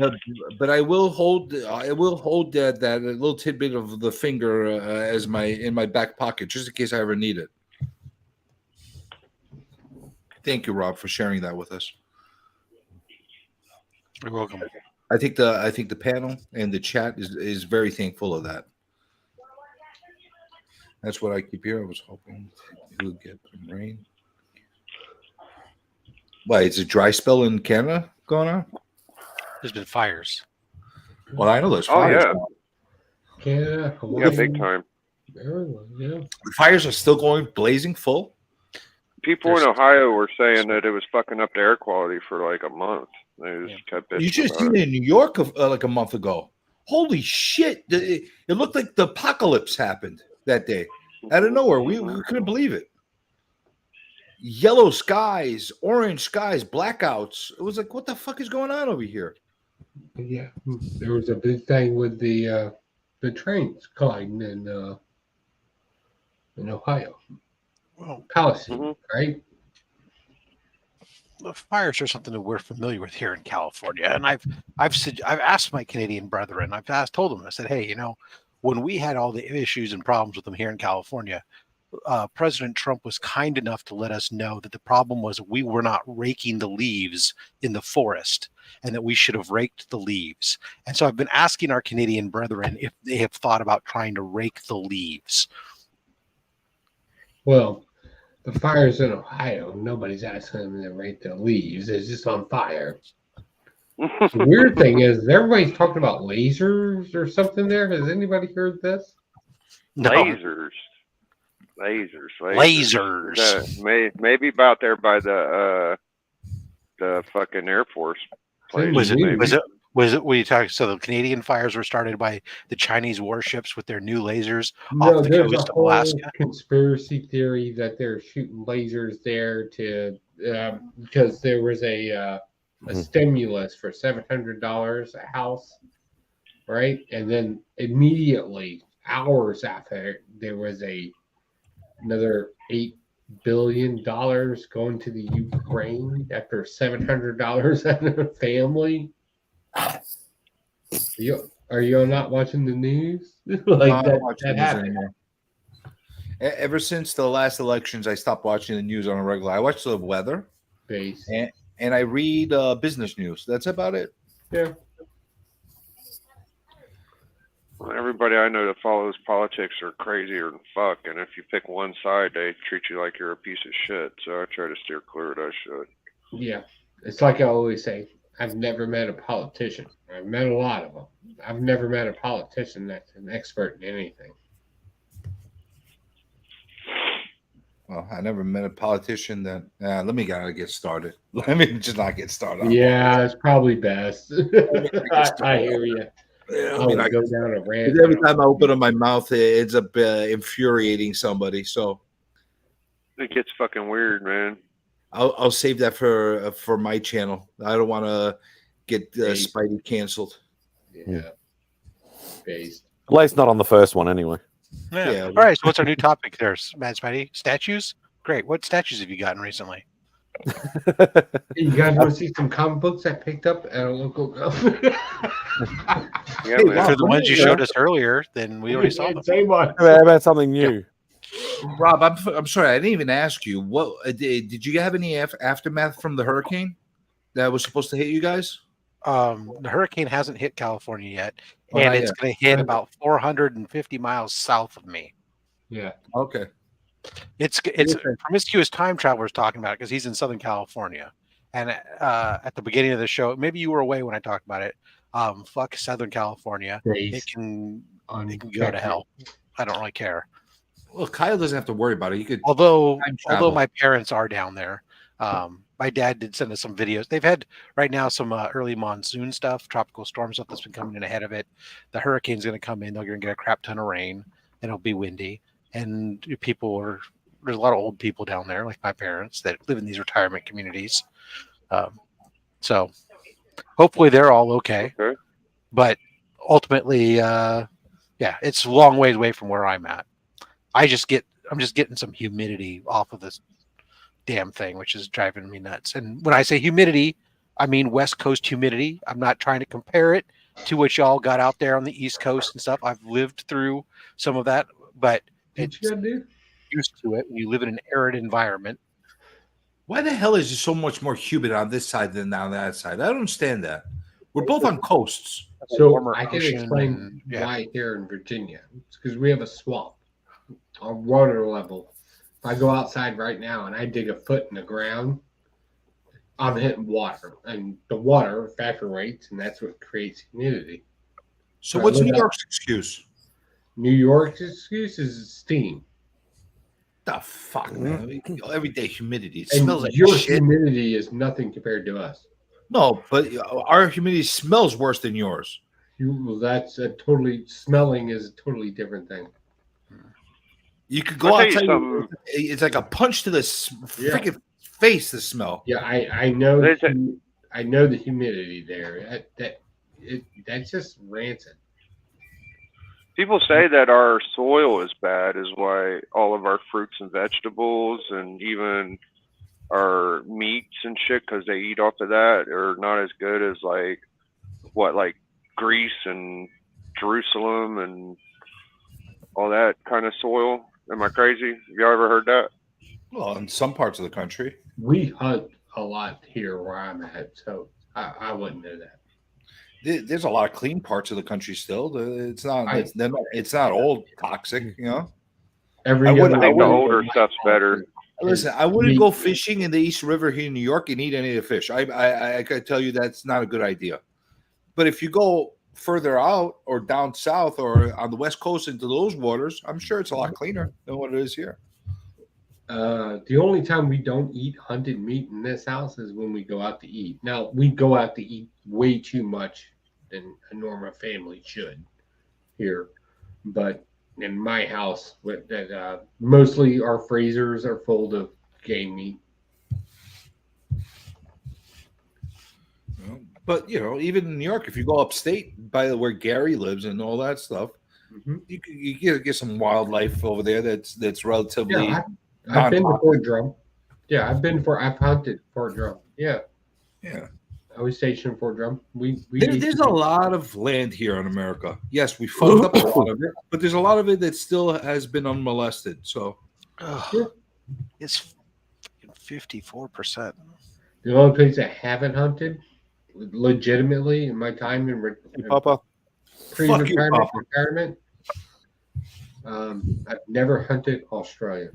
But I will hold that little tidbit of the finger as in my back pocket, just in case I ever need it. Thank you, Rob, for sharing that with us. You're welcome. I think the panel and the chat is very thankful of that. That's what I keep hearing. I was hoping to get some rain. Why, is it dry spell in Canada going on? There's been fires. Well, I know there's Oh, fires. yeah. Canada, Yeah, big time. Maryland, yeah. The fires are still going blazing full. People in Ohio were saying that it was fucking up the air quality for like a month. They just kept bitching You should have about seen it. it in New York like a month ago. Holy shit! It looked like the apocalypse happened that day. Out of nowhere, we couldn't believe it. Yellow skies, orange skies, blackouts. It was like, what the fuck is going on over here? Yeah, there was a big thing with the trains colliding in Ohio. Well, Palisade, right? The fires are something that we're familiar with here in California, and I've asked my Canadian brethren. Told them, I said, hey, you know, when we had all the issues and problems with them here in California, President Trump was kind enough to let us know that the problem was we were not raking the leaves in the forest, and that we should have raked the leaves. And so I've been asking our Canadian brethren if they have thought about trying to rake the leaves. Well, the fires in Ohio, nobody's asking them to rake the leaves. It's just on fire. The weird thing is everybody's talking about lasers or something there. Has anybody heard this? No. Lasers. Maybe about there by the fucking Air Force place. Was it? Were you talking? So the Canadian fires were started by the Chinese warships with their new lasers off the there's coast a of whole Alaska. conspiracy theory that they're shooting lasers there to because there was a stimulus for $700 a house, right? And then immediately, hours after, there was another $8 billion going to the Ukraine after $700 on a family. Are you not watching the news? Like that happened. Ever since the last elections, I stopped watching the news on a regular. I watch the weather, and I read business news. That's about it. Yeah. Well, everybody I know that follows politics are crazier than fuck, and if you pick one side, they treat you like you're a piece of shit. So I try to steer clear of that shit. Yeah, it's like I always say. I've never met a politician. I've met a lot of them. I've never met a politician that's an expert in anything. Well, I never met a politician that. Let me get started. Let me just not get started. Yeah, it's probably best. I hear you. Yeah, I go down a rant. Every time I open up my mouth, it ends up infuriating somebody. So it gets fucking weird, man. I'll save that for my channel. I don't want to get Spidey canceled. Yeah. Based. At least not on the first one, anyway. Yeah. All right. So what's our new topic there, MadSpidey? Statues? Great. What statues have you gotten recently? You guys want to see some comic books I picked up at a local if they're the ones you showed us earlier, then we already saw them. Same one. How about something new? Rob, I'm sorry, I didn't even ask you. What did you have any aftermath from the hurricane that was supposed to hit you guys? The hurricane hasn't hit California yet, and it's going to hit about 450 miles south of me. Yeah. Okay. It's Promiscuous Time Traveler's talking about it because he's in Southern California, and at the beginning of the show, maybe you were away when I talked about it. Fuck Southern California. It can go to hell. I don't really care. Well, Kyle doesn't have to worry about it. He could. Although my parents are down there. My dad did send us some videos. They've had right now some early monsoon stuff, tropical storm stuff that's been coming in ahead of it. The hurricane's going to come in. They're going to get a crap ton of rain, and it'll be windy. And there's a lot of old people down there, like my parents, that live in these retirement communities. So hopefully they're all okay. But ultimately, it's a long ways away from where I'm at. I'm just getting some humidity off of this damn thing, which is driving me nuts. And when I say humidity, I mean West Coast humidity. I'm not trying to compare it to what y'all got out there on the East Coast and stuff. I've lived through some of that, but it's used to it when you live in an arid environment. Why the hell is it so much more humid on this side than on that side? I don't understand that. We're both on coasts. So I can explain why here in Virginia. It's because we have a swamp. Our water level. If I go outside right now and I dig a foot in the ground, I'm hitting water, and the water evaporates, and that's what creates humidity. So what's New York's excuse? New York's excuse is steam. The fuck, man! Everyday humidity. It And smells like your shit. humidity is nothing compared to us. No, but our humidity smells worse than yours. Well, that's a totally smelling is a totally different thing. You could go I'll tell you outside. something. It's like a punch to the freaking face. The smell. Yeah, I know. I know the humidity there. That's just rancid. People say that our soil is bad, is why all of our fruits and vegetables and even our meats and shit, because they eat off of that, are not as good as like Greece and Jerusalem and all that kind of soil. Am I crazy? Have y'all ever heard that? Well, in some parts of the country, we hunt a lot here where I'm at, so I wouldn't know that. There's a lot of clean parts of the country still. It's not. It's not old toxic, you know. I think the older stuff's better. Listen, I wouldn't go fishing in the East River here in New York and eat any of the fish. I can tell you that's not a good idea. But if you go further out or down south or on the West Coast into those waters, I'm sure it's a lot cleaner than what it is here. The only time we don't eat hunted meat in this house is when we go out to eat. Now, we go out to eat way too much than a normal family should here. But in my house, mostly our freezers are full of game meat. But, even in New York, if you go upstate by where Gary lives and all that stuff, you get some wildlife over there that's relatively... Yeah, I've been to Fort Drum. Yeah, I've hunted Fort Drum. Yeah. Yeah. I was stationed in Fort Drum. There's a lot of land here in America. Yes, we fucked up a lot of it, but there's a lot of it that still has been unmolested. So it's 54%. The only place I haven't hunted legitimately in my time in pre-retirement, I've never hunted Australia.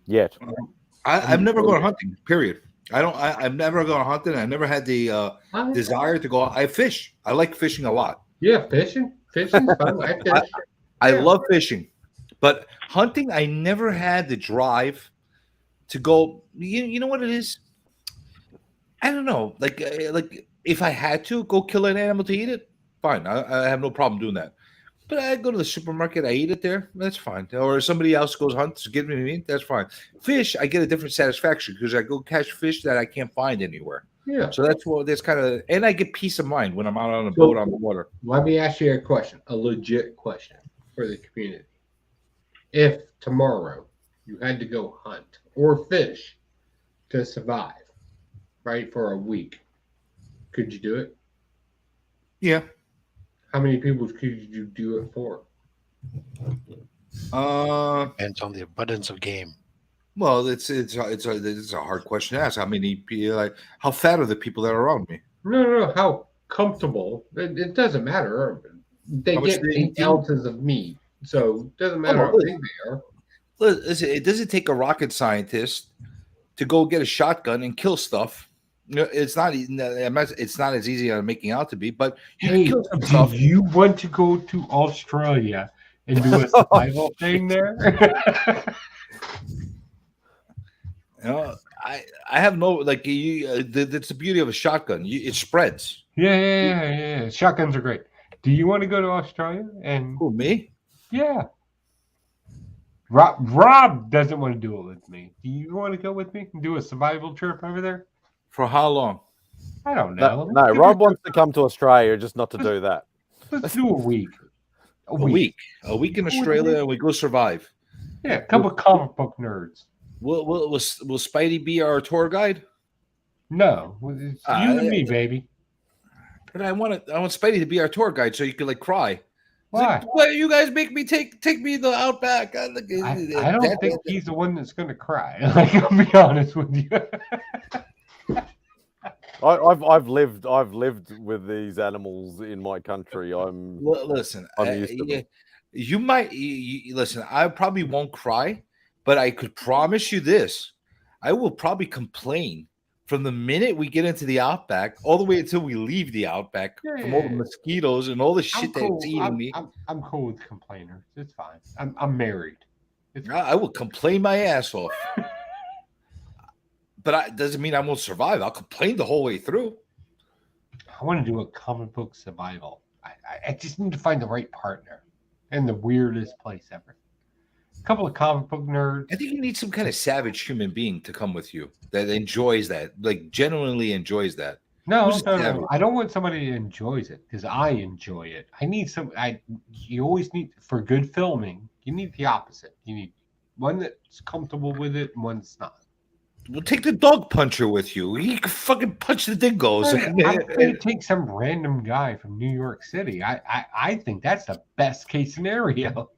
Yet. I've never gone hunting, period. I've never gone hunting. I never had the desire to go. I fish. I like fishing a lot. Yeah, fishing's fun. I fish. I love fishing, but hunting, I never had the drive to go. You know what it is? I don't know. Like if I had to go kill an animal to eat it, fine. I have no problem doing that. But I go to the supermarket, I eat it there. That's fine. Or somebody else goes hunt to give me meat. That's fine. Fish, I get a different satisfaction because I go catch fish that I can't find anywhere. Yeah. So that's kind of, and I get peace of mind when I'm out on a boat on the water. Let me ask you a question, a legit question for the community. If tomorrow you had to go hunt or fish to survive, right, for a week, could you do it? Yeah. How many people could you do it for? Depends on the abundance of game. Well, it's a hard question to ask. How many people? Like, how fat are the people that are around me? No. How comfortable? It doesn't matter. They get 8 ounces of meat, so it doesn't matter how big they are. Listen, it doesn't take a rocket scientist to go get a shotgun and kill stuff. It's not as easy as making out to be, but you can kill some stuff. Do you want to go to Australia and do a survival thing there? I have no like you. That's the beauty of a shotgun. It spreads. Yeah. Shotguns are great. Do you want to go to Australia? And who, me? Yeah. Rob doesn't want to do it with me. Do you want to go with me and do a survival trip over there? For how long? I don't know. No, Rob wants to come to Australia, just not to do that. Let's do a week. A week in Australia, and we go survive. Yeah, a couple of comic book nerds. Will Spidey be our tour guide? No, it's you and me, baby. But I want Spidey to be our tour guide so you can like cry. Why? Like, why you guys make me take me to the Outback? I don't think he's the one that's going to cry. Like, I'll be honest with you. I've lived with these animals in my country. Listen, I'm used to them. you might listen. I probably won't cry, but I could promise you this: I will probably complain from the minute we get into the outback all the way until we leave the outback from all the mosquitoes and all the shit that's eating me. I'm cool with complainers. It's fine. I'm married. I will complain my ass off, but it doesn't mean I won't survive. I'll complain the whole way through. I want to do a comic book survival. I just need to find the right partner in the weirdest place ever. A couple of comic book nerds. I think you need some kind of savage human being to come with you that enjoys that, like genuinely enjoys that. No. I don't want somebody that enjoys it because I enjoy it. I need you always need, for good filming, you need the opposite. You need one that's comfortable with it and one that's not. We'll take the dog puncher with you. He can fucking punch the dingoes. I'm going to take some random guy from New York City. I think that's the best case scenario.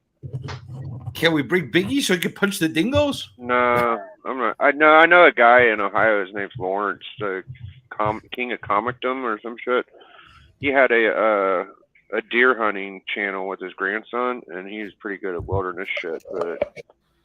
Can we bring Biggie so he can punch the dingoes? No, I'm not. I know a guy in Ohio. His name's Lawrence, the king of comicdom or some shit. He had a deer hunting channel with his grandson, and he's pretty good at wilderness shit. But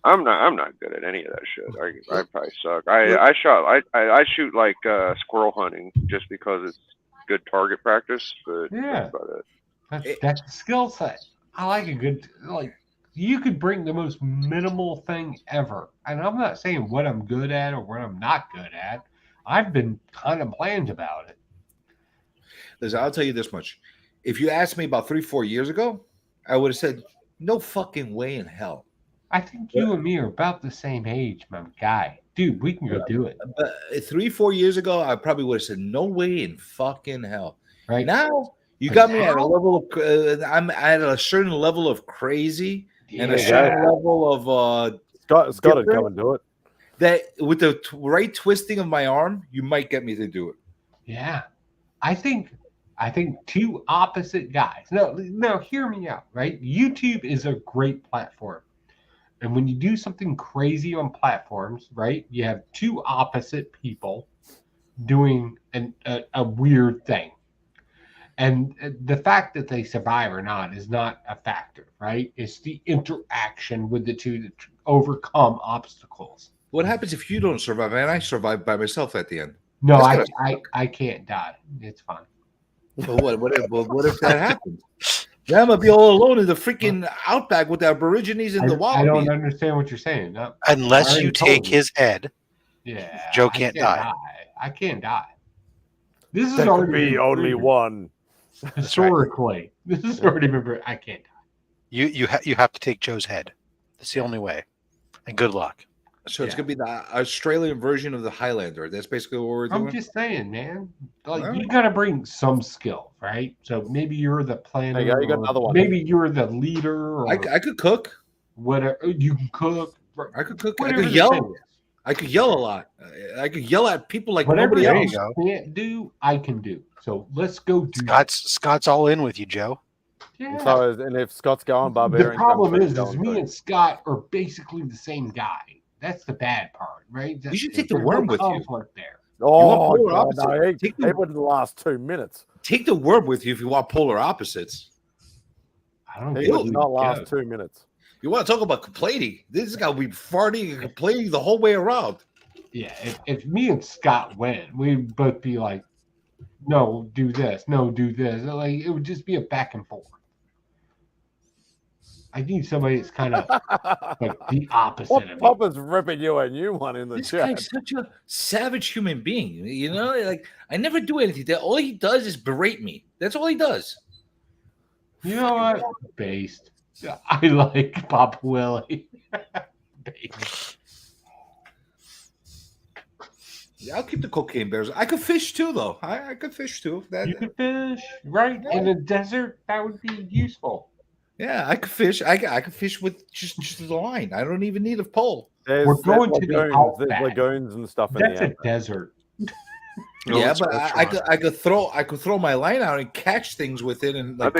I'm not good at any of that shit. I probably suck. I shoot like squirrel hunting just because it's good target practice. But Yeah. that's about it. That's the skill set. I like a good, like, you could bring the most minimal thing ever. And I'm not saying what I'm good at or what I'm not good at. I've been kind of bland about it. Listen, I'll tell you this much. If you asked me about 3-4 years ago, I would have said, no fucking way in hell. I think you and me are about the same age, my guy. Dude, we can go do it. But 3-4 years ago, I probably would have said, no way in fucking hell. Right now, you got me at a level of, I'm at a certain level of crazy and a certain level of Scott would come and do it. That with the right twisting of my arm, you might get me to do it. Yeah. I think two opposite guys. No, hear me out, right? YouTube is a great platform. And when you do something crazy on platforms, right, you have two opposite people doing a weird thing. And the fact that they survive or not is not a factor, right? It's the interaction with the two that overcome obstacles. What happens if you don't survive and I survive by myself at the end? No, I can't die. It's fine. Well, what if that happens? Then I'm gonna be all alone in the freaking outback with the Aborigines and the I Wallabies. don't understand what you're saying. No, Unless you take his head, yeah, Joe can't die. I can't die. This is There already could be been only proven. one. Historically, this is already been. I can't die. You have to take Joe's head. That's the only way. And good luck. So it's gonna be the Australian version of the Highlander. That's basically what we're doing. I'm just saying, man. Like, All you right. gotta bring some skill, right? So maybe you're the planner. There you go, you got or another one. Maybe you're the leader. Or I could cook. whatever. You can cook. I could cook. I Whatever could the yell. thing is. I could yell a lot. I could yell at people like Whatever nobody else else. can't do, I can do. So let's go do. Scott's all in with you, Joe. Yeah. So, and if Scott's going, The Barbarian. problem comes, is he's going me too. and Scott are basically the same guy. That's the bad part, right? You should take There's the worm no with you. conflict there. Oh, polar God, opposite? no, Take he wouldn't last 2 minutes. Take the worm with you if you want polar opposites. I don't He get would it. not last 2 minutes. You want to talk about complaining? This guy will be farting and complaining the whole way around. Yeah, if me and Scott went, we'd both be like, no, do this, no, do this. Like, it would just be a back and forth. I need somebody that's kind of like the opposite of me. Papa's ripping you a new one in the This chat. guy's such a savage human being. You know, like I never do anything. All he does is berate me. That's all he does. You know what? Based. I like Papa Willie. Based. Yeah, I'll keep the cocaine bears. I could fish too, though. I could fish too. You could fish, right? In the desert, that would be useful. Yeah, I could fish. I could fish with just the line. I don't even need a pole. We're going to the There's outback. lagoons and stuff in That's the a desert. Yeah, but I could throw my line out and catch things with it and like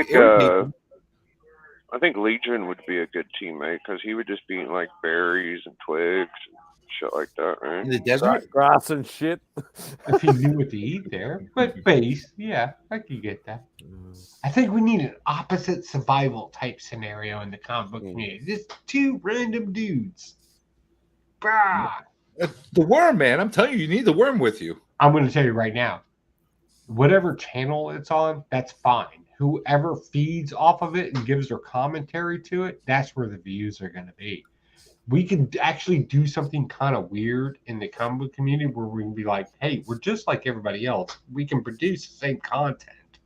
I think Legion would be a good teammate because he would just be eating like berries and twigs. shit like that, right? In the desert? Grass and shit. If he knew what to eat there. But base, yeah, I could get that. I think we need an opposite survival type scenario in the comic book community. Just two random dudes. Bah. The worm, man. I'm telling you, you need the worm with you. I'm going to tell you right now. Whatever channel it's on, that's fine. Whoever feeds off of it and gives their commentary to it, that's where the views are going to be. We could actually do something kind of weird in the comic book community where we can be like, hey, we're just like everybody else. We can produce the same content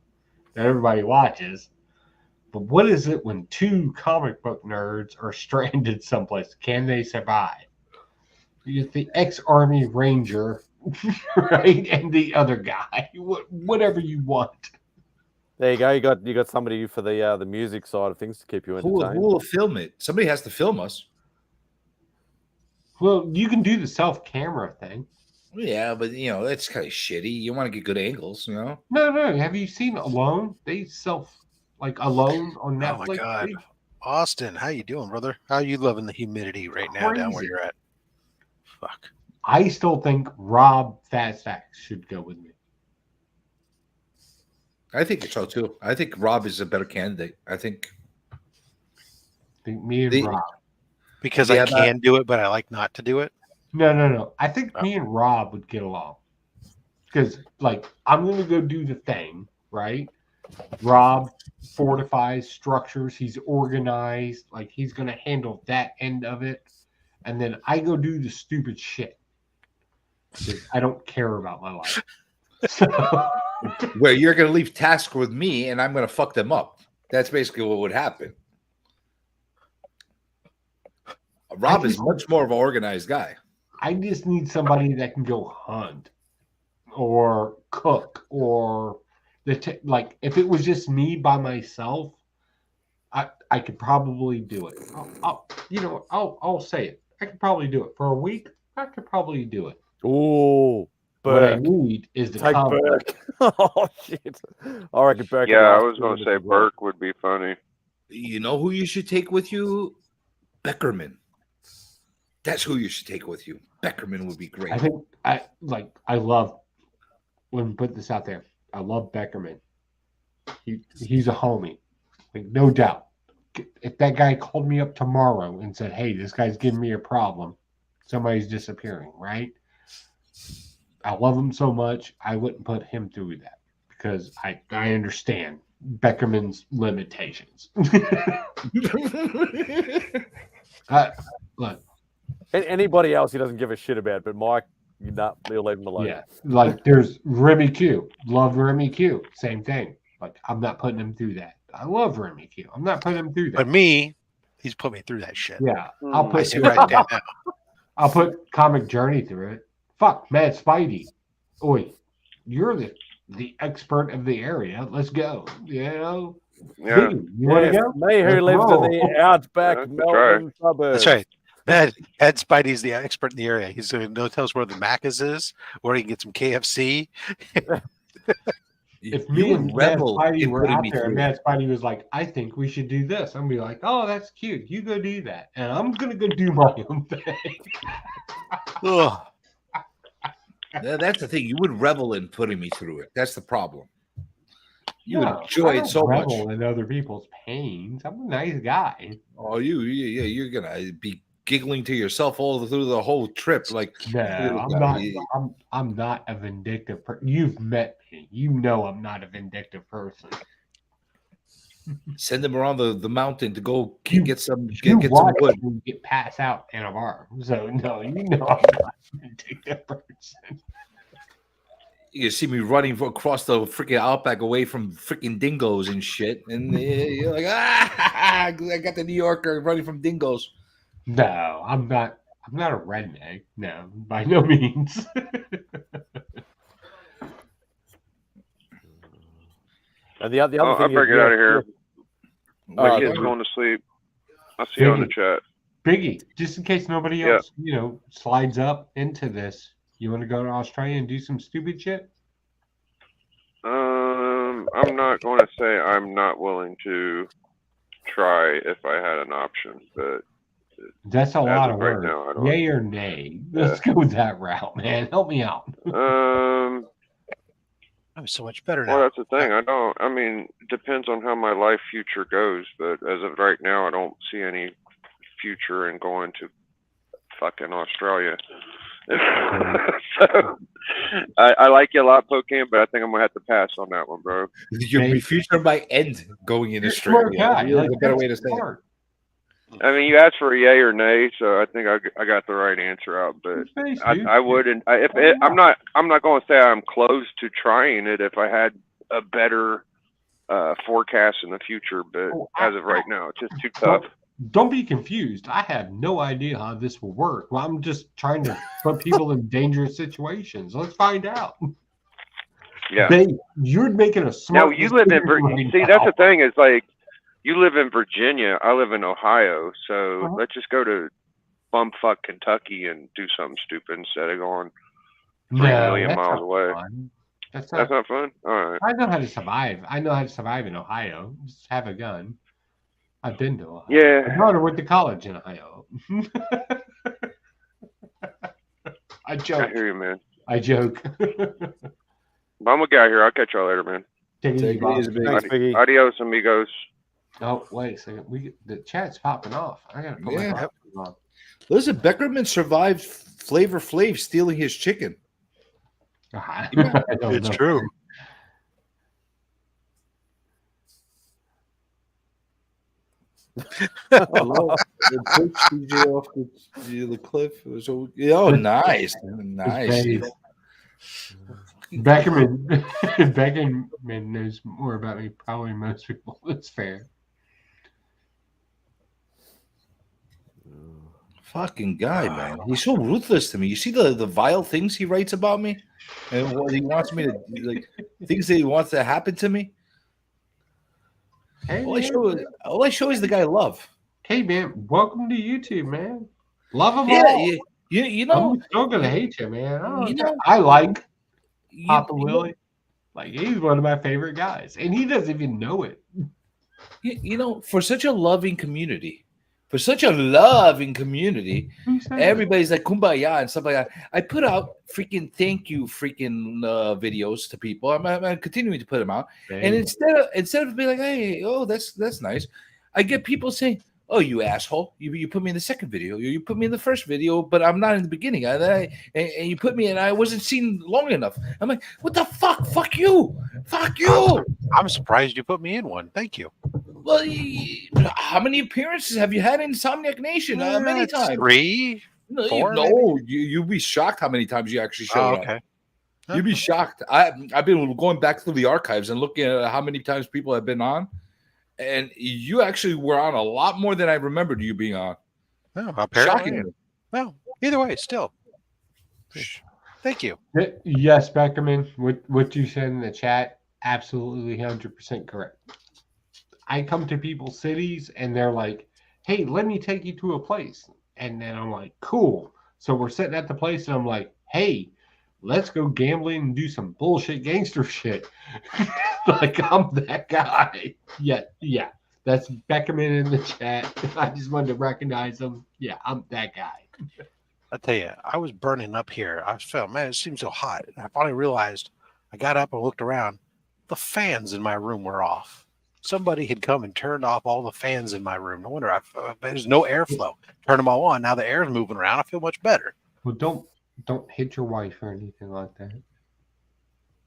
that everybody watches. But what is it when two comic book nerds are stranded someplace? Can they survive? You get the ex-Army Ranger, right, and the other guy. Whatever you want. There you go. You got somebody for the music side of things to keep you entertained. Who will film it? Somebody has to film us. Well, you can do the self-camera thing. Yeah, but that's kind of shitty. You want to get good angles, No. Have you seen Alone? They Alone on Netflix. Oh my god, Austin, how you doing, brother? How you loving the humidity right now down where you're at? Fuck. I still think Rob Fastfax should go with me. I think so too. I think Rob is a better candidate. I think me and Rob. Because I can do it, but I like not to do it. No. I think me and Rob would get along. Because, I'm going to go do the thing, right? Rob fortifies structures. He's organized. He's going to handle that end of it. And then I go do the stupid shit. Because I don't care about my life. Where you're going to leave tasks with me and I'm going to fuck them up. That's basically what would happen. Rob is much more of an organized guy. I just need somebody that can go hunt or cook or if it was just me by myself, I could probably do it. I'll say it. I could probably do it for a week. I could probably do it. Ooh, what I need is the take Burke. Oh shit! I reckon Burke. Yeah, I was going to say Burke would be funny. You know who you should take with you? Beckerman. That's who you should take with you. Beckerman would be great. I think I love. Let me put this out there. I love Beckerman. He's a homie, no doubt. If that guy called me up tomorrow and said, "Hey, this guy's giving me a problem. Somebody's disappearing," right? I love him so much. I wouldn't put him through that because I understand Beckerman's limitations. Look. Anybody else he doesn't give a shit about, but Mike, he'll leave him alone. Yeah, there's Remy Q. Love Remy Q. Same thing. I'm not putting him through that. I love Remy Q. I'm not putting him through that. But me, he's put me through that shit. Yeah, I see right there now. I'll put Comic Journey through it. Fuck, MadSpidey. Oi, you're the expert of the area. Let's go. Yeah. Hey, you want to go? Me who lives in the outback Melbourne suburbs. That's right. MadSpidey's the expert in the area. He's going to tell us where the Macca's is, where he can get some KFC. If me and MadSpidey were out there and MadSpidey was like, I think we should do this, I'm going to be like, oh, that's cute. You go do that. And I'm going to go do my own thing. That's the thing. You would revel in putting me through it. That's the problem. You would enjoy it so much. Revel in other people's pains. I'm a nice guy. Oh, you're going to be giggling to yourself all through the whole trip. I'm not a vindictive person. You've met me. You know I'm not a vindictive person. Send them around the mountain to go get some wood. Get pass out in a bar. So no, you know I'm not a vindictive person. You see me running across the freaking outback away from freaking dingoes and shit, and you're like, I got the New Yorker running from dingoes. No, I'm not a redneck. No, by no means. And the other thing I better get out of here. My kid's going to sleep. I'll see you on the chat. Biggie, just in case nobody else, slides up into this, you want to go to Australia and do some stupid shit? I'm not going to say I'm not willing to try if I had an option, but That's a as lot of of right work. now, I don't. Yay or nay? Let's go with that route, man. Help me out. I'm so much better Well, now. that's the thing. I mean, it depends on how my life future goes, but as of right now, I don't see any future in going to fucking Australia. So, I like you a lot, Pocan, but I think I'm gonna have to pass on that one, bro. Your future might end going in You're a smart Australia. guy. Really, Like, a better that's way to say it. smart. I mean, you asked for a yay or nay, so I think I got the right answer out. But Face, dude. I wouldn't. I'm not going to say I'm close to trying it if I had a better forecast in the future. But as of right now, it's just too tough. Don't be confused. I have no idea how this will work. Well, I'm just trying to put people in dangerous situations. Let's find out. Yeah. You're making a Now smart. you live in decision see, right that's now. the thing is like you live in Virginia. I live in Ohio. So let's just go to bumfuck Kentucky and do something stupid instead of going 3 million that's miles not away. fun. That's not fun. All right. I know how to survive. I know how to survive in Ohio. Just have a gun. I've been to Ohio. Yeah. My daughter went to college in Ohio. I joke. I hear you, man. I joke. But I'm gonna get out here. I'll catch y'all later, man. Take it easy, boss. Thanks, Biggie. Adios, amigos. Oh, wait a second. The chat's popping off. I gotta put my Yeah. glasses on. Listen, Beckerman survived Flavor Flav stealing his chicken. It's true. Hello. They pushed CJ off the cliff. It was so, nice. Nice. Beckerman knows more about me probably most people. That's fair. Fucking guy, man. He's so ruthless to me. You see the vile things he writes about me? And what he wants me to like things that he wants to happen to me. Hey, all I show is the guy love. Hey man, welcome to YouTube, man. Love them Yeah, all. you know, I'm still gonna hate you, man. you know, I like Papa you Willie. Like he's one of my favorite guys, and he doesn't even know it. You know, for such a loving community, everybody's like kumbaya and stuff like that. I put out freaking thank you videos to people. I'm continuing to put them out, and instead of being like, hey, oh, that's nice, I get people saying, oh, you asshole, you put me in the second video, you put me in the first video, but I'm not in the beginning. And you put me in, I wasn't seen long enough. I'm like, what the fuck? Fuck you. I'm surprised you put me in one. Thank you. Well, how many appearances have you had in Insomniac Nation? Many times. 3, 4. No, you'd be shocked how many times you actually showed okay. up. You'd be shocked. I've been going back through the archives and looking at how many times people have been on, and you actually were on a lot more than I remembered you being on. No, apparently. Shocking. Well, either way, still. Thank you. Yes, Beckerman, what you said in the chat, absolutely 100% correct. I come to people's cities and they're like, hey, let me take you to a place. And then I'm like, cool. So we're sitting at the place and I'm like, hey, let's go gambling and do some bullshit gangster shit. Like I'm that guy. Yeah. That's Beckerman in the chat. I just wanted to recognize him. Yeah, I'm that guy. I tell you, I was burning up here. I felt, man, it seemed so hot. And I finally realized, I got up and looked around. The fans in my room were off. Somebody had come and turned off all the fans in my room. No wonder there's no airflow. Turn them all on. Now the air's moving around. I feel much better. Well, don't hit your wife or anything like that.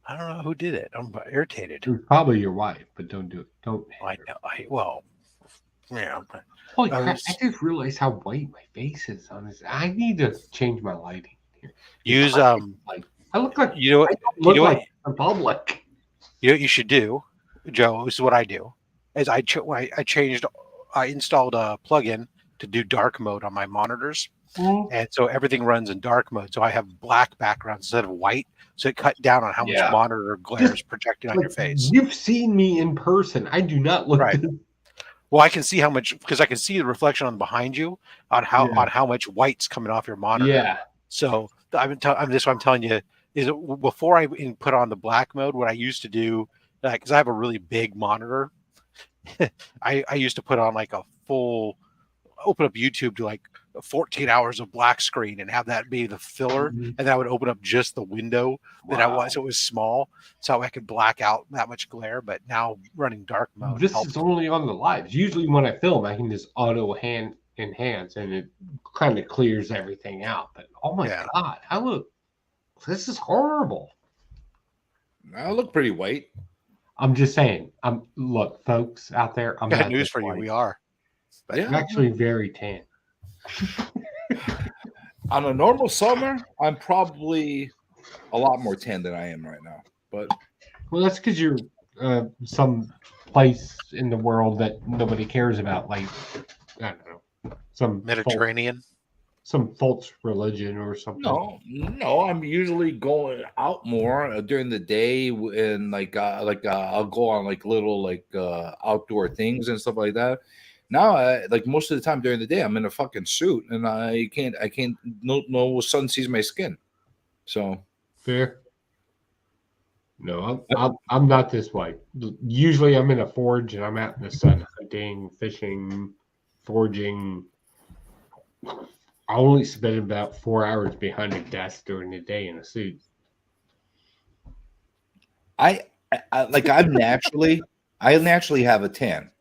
I don't know who did it. I'm irritated. It was probably your wife, but don't do it. Don't. I know. Yeah. Holy crap! I just realized how white my face is on this. I need to change my lighting here. Use I look like you know what? I don't look like the public. You know what you should do, Joe? This is what I do. Is I installed a plugin to do dark mode on my monitors, and so everything runs in dark mode. So I have black background instead of white. So it cut down on how much monitor glare is projecting on your face. You've seen me in person. I do not look right. Well, I can see how much because I can see the reflection on behind you on how much white's coming off your monitor. Yeah. So this what I'm telling you is before I put on the black mode, what I used to do, because I have a really big monitor, I used to put on like a full open up YouTube to like 14 hours of black screen and have that be the filler, and then I would open up just the window that I was. So it was small, so I could black out that much glare. But now running dark mode. This helps. is only on the lives. Usually when I film, I can just auto enhance, and it kind of clears everything out. But oh my god, I look. This is horrible. I look pretty white. I'm just saying. Look, folks out there. I'm Got not news this for you. white. We are. But I'm actually very tan. On a normal summer, I'm probably a lot more tan than I am right now. But well, that's because you're some place in the world that nobody cares about, like I don't know, some Mediterranean, some false religion or something. No, I'm usually going out more during the day, and I'll go on like little outdoor things and stuff like that. Now, like most of the time during the day, I'm in a fucking suit, and I can't. No sun sees my skin. So fair. No, I'm not this white. Usually, I'm in a forge, and I'm out in the sun, hunting, fishing, foraging. I only spend about 4 hours behind a desk during the day in a suit. I naturally have a tan.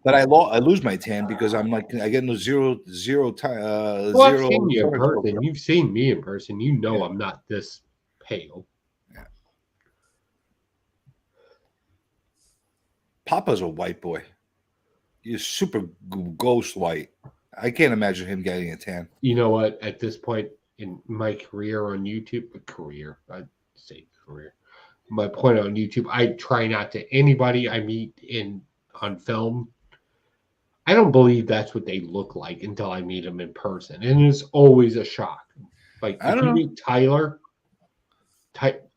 But I lose my tan because I'm like I get no zero time. Well, I've seen you in person. You've seen me in person. You know I'm not this pale. Yeah. Papa's a white boy. He's super ghost white. I can't imagine him getting a tan. You know what? At this point in my career on YouTube, I'd say career. My point on YouTube, I try not to anybody I meet on film. I don't believe that's what they look like until I meet them in person, and it's always a shock. Like if you meet Tyler,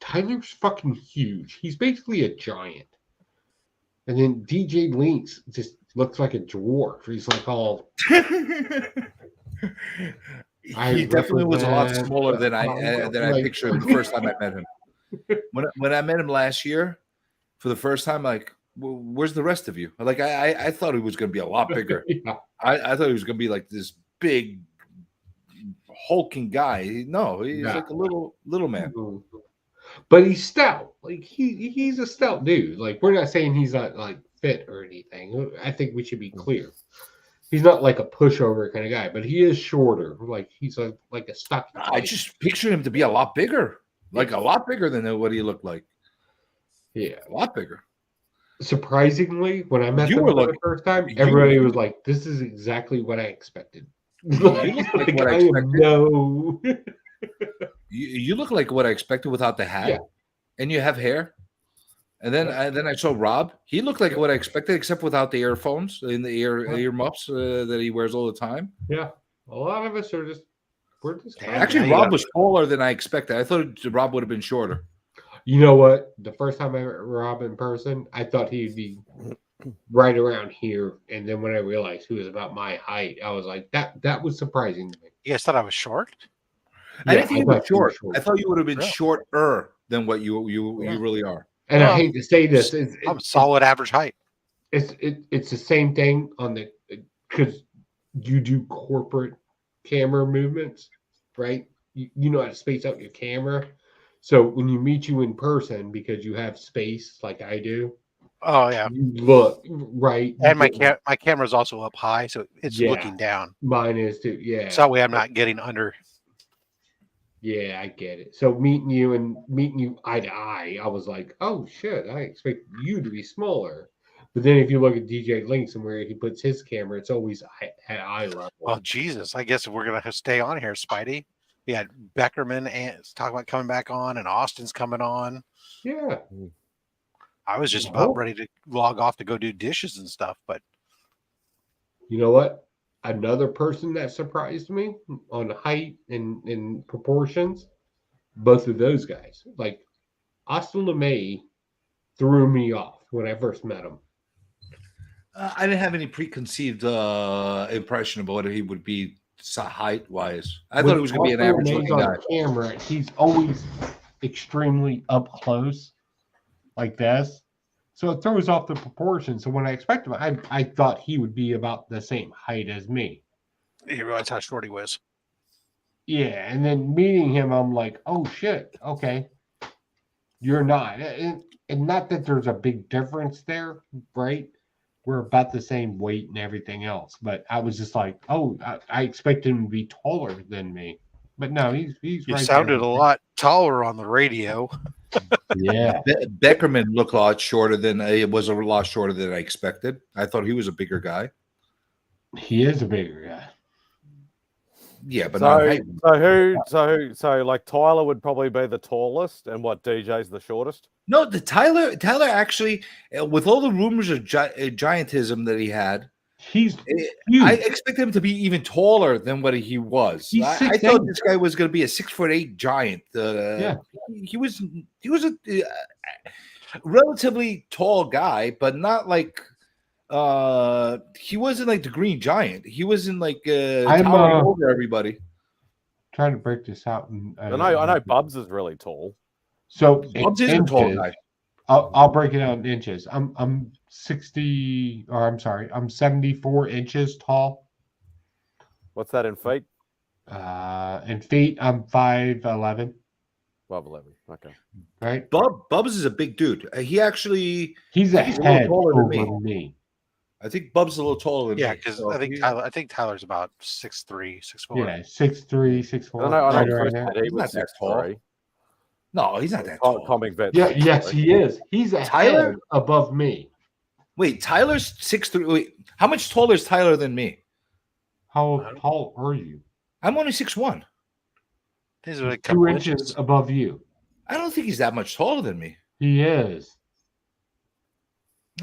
Tyler's fucking huge. He's basically a giant, and then DJ Links just looks like a dwarf. He's like all. He definitely was a lot smaller than I pictured the first time I met him. When I met him last year, for the first time, like. Where's the rest of you? Like I thought he was going to be a lot bigger. Yeah. I thought he was going to be like this big hulking guy. No, he's like a little man. But he's stout. Like he's a stout dude. Like we're not saying he's not like fit or anything. I think we should be clear. He's not like a pushover kind of guy, but he is shorter. Like he's like a stocky. I just pictured him to be a lot bigger, like a lot bigger than what he looked like. Yeah, a lot bigger. Surprisingly, when I met him for the first time, everybody was like, "This is exactly what I expected." You look like what I expected. You look like what I expected without the hat, and you have hair. And then I saw Rob. He looked like what I expected, except without the earphones and the ear muffs that he wears all the time. Yeah, a lot of us are just. We're just actually, Rob was taller than I expected. I thought Rob would have been shorter. You know what? The first time I met Rob in person, I thought he'd be right around here. And then when I realized he was about my height, I was like, that was surprising to me. You guys thought I was short? I didn't think you were short. I thought you would have been shorter than what you really are. And I hate to say this. I'm solid average height. It's the same thing on the because you do corporate camera movements, right? You know how to space out your camera. So when you meet you in person, because you have space like I do, oh yeah, you look right. And my camera's also up high, so it's looking down. Mine is too. Yeah. So that way I'm not getting under. Yeah, I get it. So meeting you eye to eye, I was like, oh shit, I expect you to be smaller. But then if you look at DJ Links and where he puts his camera, it's always at eye level. Oh Jesus! I guess if we're gonna stay on here, Spidey. We had Beckerman and talking about coming back on, and Austin's coming on. Yeah. I was just about ready to log off to go do dishes and stuff, but you know what? Another person that surprised me on height and proportions, both of those guys. Like Austin LeMay threw me off when I first met him. I didn't have any preconceived impression of what he would be height wise. I thought it was going to be an average looking guy. Camera, he's always extremely up close, like this. So it throws off the proportions. So when I expect him, I thought he would be about the same height as me. You realize how short he was. Yeah, and then meeting him, I'm like, oh shit, okay, you're not, and not that there's a big difference there, right? We're about the same weight and everything else, but I was just like, oh, I expected him to be taller than me, but no, he's You right sounded there. a lot taller on the radio. Yeah. Beckerman looked a lot shorter than it was a lot shorter than I expected. I thought he was a bigger guy. He is a bigger guy. Yeah, but not height. So like Tyler would probably be the tallest, and what DJ's the shortest. No, the Tyler actually, with all the rumors of giantism that he had, he's huge. I expect him to be even taller than what he was. I thought this guy was going to be a 6'8" giant. Yeah, he was a relatively tall guy, but not like he wasn't like the Green Giant. He wasn't like towering over everybody. Trying to break this out. I know Bubs is really tall. So Bubs is a tall guy. I'll break it out in inches. I'm 60, or I'm sorry, I'm 74 inches tall. What's that in feet? In feet, I'm 5'11". 5'11". Okay. Right. Bubs is a big dude. He's a head little taller over than me. I think Bubs is a little taller than me. Yeah, because I think Tyler's about 6'3", 6'4". Yeah, 6'3", 6'4". I know Right there. he was 6'3". No, he's not that tall. Comic vet. Yeah, yes, he is. He's a Tyler head above me. Wait, Tyler's 6'3". Wait, how much taller is Tyler than me? How tall are you? I'm only 6'1". He's like 2 inches above you. I don't think he's that much taller than me. He is.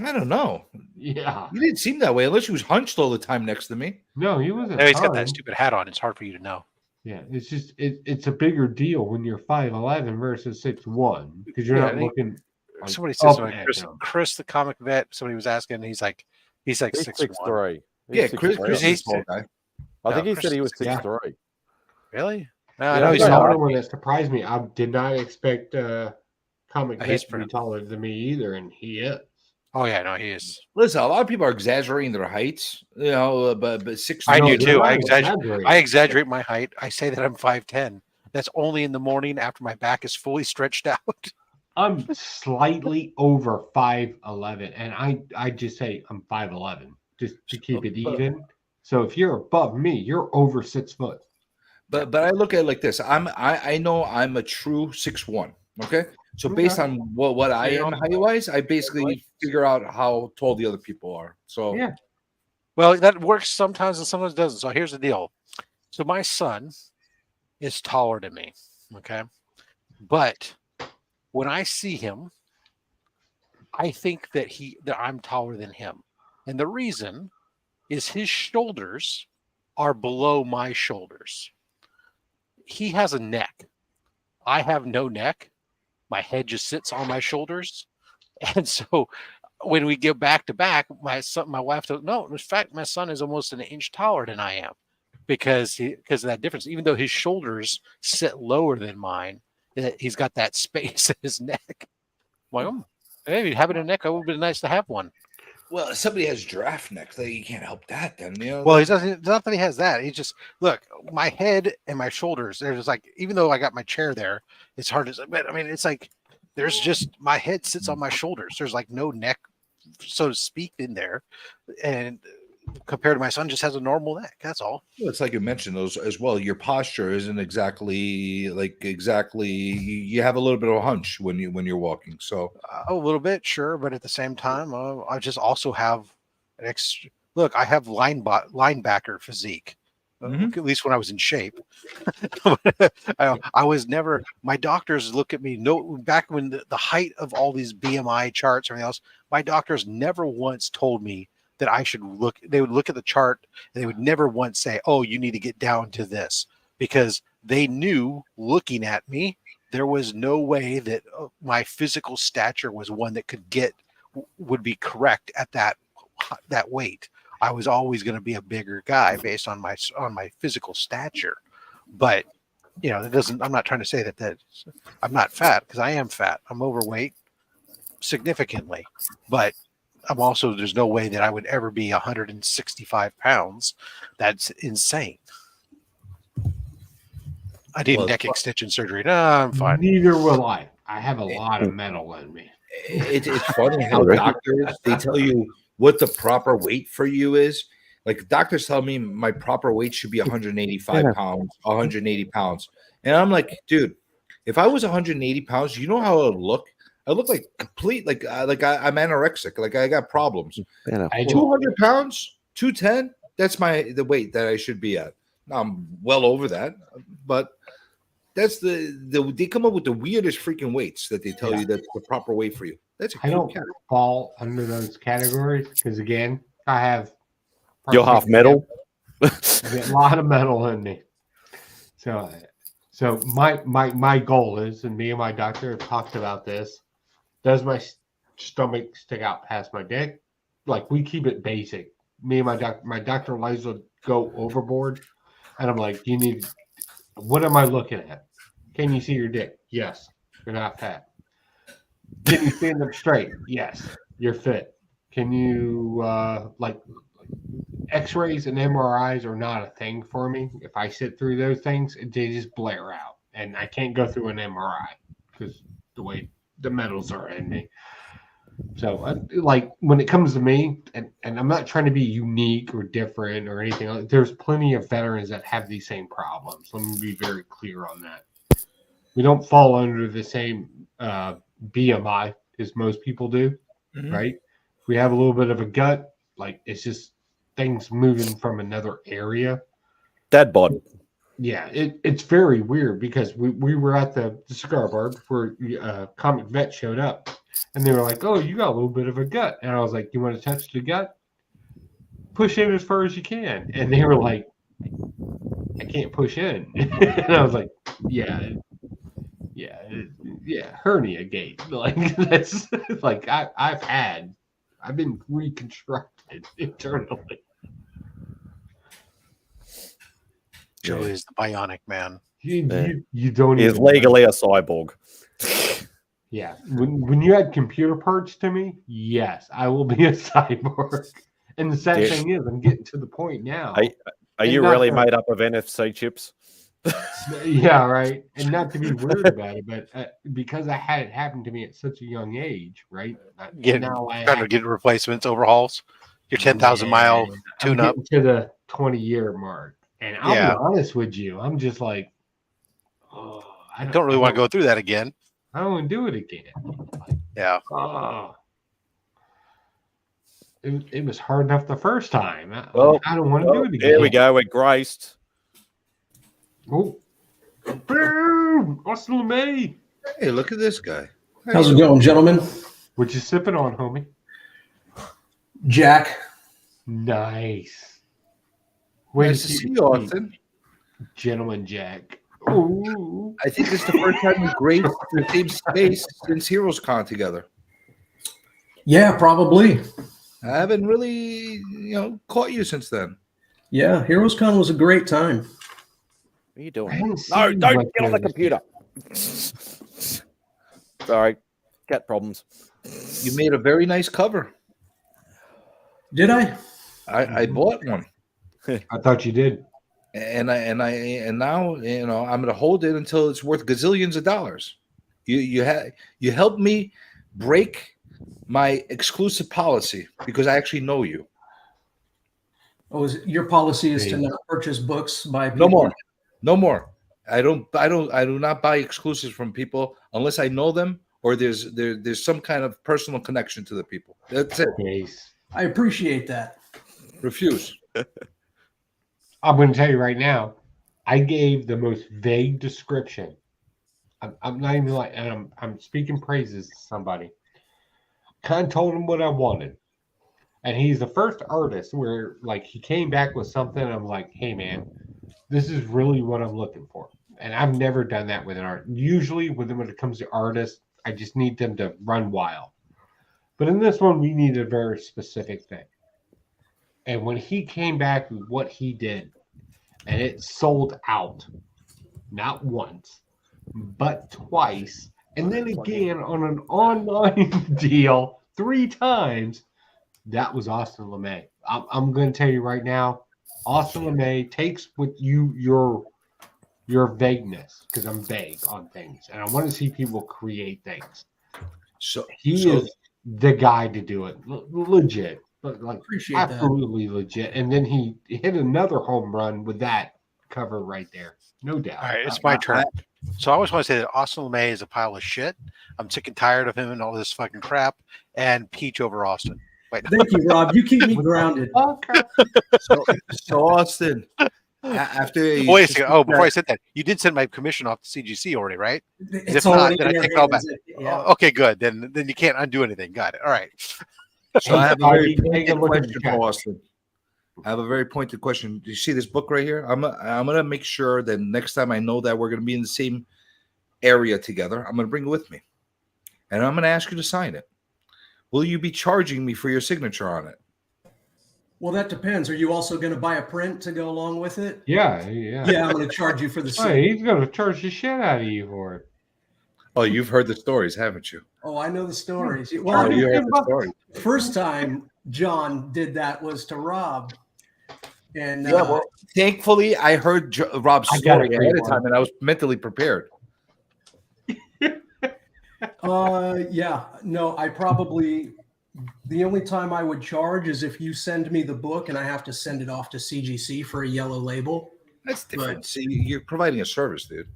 I don't know. Yeah. He didn't seem that way unless he was hunched all the time next to me. No, he wasn't. No, he's got that stupid hat on. It's hard for you to know. Yeah, it's just it's a bigger deal when you're 5'11" versus 6'1", because you're not looking. Like, somebody said something. down. Chris, the comic vet. Somebody was asking. And he's like 6'3". Yeah, Chris is a tall guy. I think he said he was 6'3". Really? No, Yeah, I know he's that's taller. another one that surprised me. I did not expect comic He's vet to be taller than me either, and he is. Oh yeah, no, he is. Listen, a lot of people are exaggerating their heights, you know, but 6. I do too. I exaggerate my height. I say that I'm 5'10". That's only in the morning after my back is fully stretched out. I'm slightly over 5'11", and I just say I'm 5'11", just to keep it even. So if you're above me, you're over 6 foot. But I look at it like this. I know I'm a true 6'1". Okay, so based on what I am height wise, I basically figure out how tall the other people are. So yeah, well, that works sometimes and sometimes doesn't. So here's the deal. So my son is taller than me. Okay, but when I see him, I think that I'm taller than him, and the reason is his shoulders are below my shoulders. He has a neck. I have no neck. My head just sits on my shoulders. And so when we get back to back, my wife said, no, in fact, my son is almost an inch taller than I am because of that difference. Even though his shoulders sit lower than mine, he's got that space in his neck. I'm like, maybe having a neck, it would be nice to have one. Well, if somebody has giraffe neck, you can't help that then. You know? Well, it's not that he has that. He just, look, my head and my shoulders, they're just like, even though I got my chair there, it's hard to, but I mean, it's like, there's just, my head sits on my shoulders. There's like no neck, so to speak, in there. And compared to my son, just has a normal neck. That's all. Well, it's like you mentioned those as well. Your posture isn't exactly. You have a little bit of a hunch when you're walking. So a little bit, sure, but at the same time, I just also have an look. I have linebacker physique. At least when I was in shape. I was never. My doctors look at me. Back when the height of all these BMI charts and everything else, my doctors never once told me that I should look. They would look at the chart and they would never once say, "Oh, you need to get down to this," because they knew, looking at me, there was no way that my physical stature was one that would be correct at that weight. I was always going to be a bigger guy based on my physical stature. But that doesn't. I'm not trying to say that I'm not fat, because I am fat. I'm overweight. significantly, but I'm also, there's no way that I would ever be 165 pounds. That's insane. I need neck extension surgery. No, I'm fine. Neither will I. I have a lot of metal in me. It's funny how doctors, they tell you what the proper weight for you is. Like doctors tell me my proper weight should be 185 pounds, 180 pounds. And I'm like, dude, if I was 180 pounds, you know how I would look? I look like complete, I'm anorexic. Like I got problems. 200 pounds, 210. That's the weight that I should be at. Now I'm well over that, but that's they come up with the weirdest freaking weights that they tell you that's the proper weight for you. That's I don't fall under those categories because again, I have you're half metal. I get a lot of metal in me. So my goal is, and me and my doctor have talked about this. Does my stomach stick out past my dick? Like we keep it basic. Me and my doctor likes to go overboard, and I'm like, you need. What am I looking at? Can you see your dick? Yes. You're not fat. Can you stand up straight? Yes. You're fit. Can you X-rays and MRIs are not a thing for me. If I sit through those things, they just blare out, and I can't go through an MRI because the way the metals are in me. So, like when it comes to me, and I'm not trying to be unique or different or anything. There's plenty of veterans that have these same problems. Let me be very clear on that. We don't fall under the same BMI as most people do, right? If we have a little bit of a gut, like it's just things moving from another area. Dad bod. Yeah, it's very weird because we were at the cigar bar before Comic Vet showed up, and they were like, "Oh, you got a little bit of a gut," and I was like, "You want to touch the gut? Push in as far as you can," and they were like, "I can't push in," and I was like, "Yeah, hernia gate." Like that's like I've been reconstructed internally. Joe is the bionic man. You don't He's even legally a cyborg. Yeah. When you add computer parts to me, yes, I will be a cyborg. And the sad thing is, I'm getting to the point now. Are you really made up of NFC chips? Yeah, right. And not to be weird about it, but because I had it happen to me at such a young age, right? Trying to get replacements, overhauls, your 10,000 mile tune up to the 20-year mark. And I'll be honest with you, I'm just like, I don't really want to go through that again. I don't want to do it again. Yeah. It was hard enough the first time. I don't want to do it again. Here we go. We're graced. Oh, boom! Awesome me. Hey, look at this guy. How's it going, gentlemen? What you sipping on, homie? Jack. Nice. Nice to see you, Austin. Gentleman Jack. Ooh. I think it's the first time we graced the same space since Heroes Con together. Yeah, probably. I haven't really, caught you since then. Yeah, Heroes Con was a great time. What are you doing? No, don't get on the computer. Sorry, cat problems. You made a very nice cover. Did I? I bought one. I thought you did. And now I'm gonna hold it until it's worth gazillions of dollars. You helped me break my exclusive policy because I actually know you. Oh, your policy is to not purchase books by people? No more. I do not buy exclusives from people unless I know them or there's some kind of personal connection to the people. That's it. I appreciate that. Refuse. I'm going to tell you right now, I gave the most vague description. I'm not even like, and I'm speaking praises to somebody. Kind of told him what I wanted. And he's the first artist where like he came back with something. And I'm like, hey man, this is really what I'm looking for. And I've never done that with an art. Usually when it comes to artists, I just need them to run wild. But in this one, we need a very specific thing. And when he came back with what he did, and it sold out, not once, but twice and then again on an online deal 3 times. That was Austin LeMay. I'm going to tell you right now, Austin LeMay takes with you your vagueness, because I'm vague on things, and I want to see people create things. So he is the guy to do it, legit, but like Appreciate absolutely legit. And then he hit another home run with that cover right there, no doubt. All right, it's my turn. So I always want to say that Austin LeMay is a pile of shit. I'm sick and tired of him and all this fucking crap. And Peach over Austin. Wait, Thank you, Rob. You keep me grounded. So Austin, after wait a second. Oh, before I said that, you did send my commission off to CGC already, right? It's if not, already then I in take their it all back. hands. Yeah. Oh, okay, good. Then you can't undo anything. Got it. All right. So I have a very Take a pointed look at question the for chat. Austin. I have a very pointed question. Do you see this book right here? I'm gonna make sure that next time I know that we're gonna be in the same area together, I'm gonna bring it with me, and I'm gonna ask you to sign it. Will you be charging me for your signature on it? Well, that depends. Are you also going to buy a print to go along with it? Yeah. Yeah, I'm going to charge you for the Hey, he's going to charge the shit out of you for it. Oh, you've heard the stories, haven't you? Oh, I know the stories. Oh, Well, you heard the story. first time John did that was to Rob. And Yeah, well, thankfully, I heard Rob's I got story a ahead great of time, and I was mentally prepared. Yeah, no, I probably, the only time I would charge is if you send me the book and I have to send it off to CGC for a yellow label. That's different. See, you're providing a service, dude.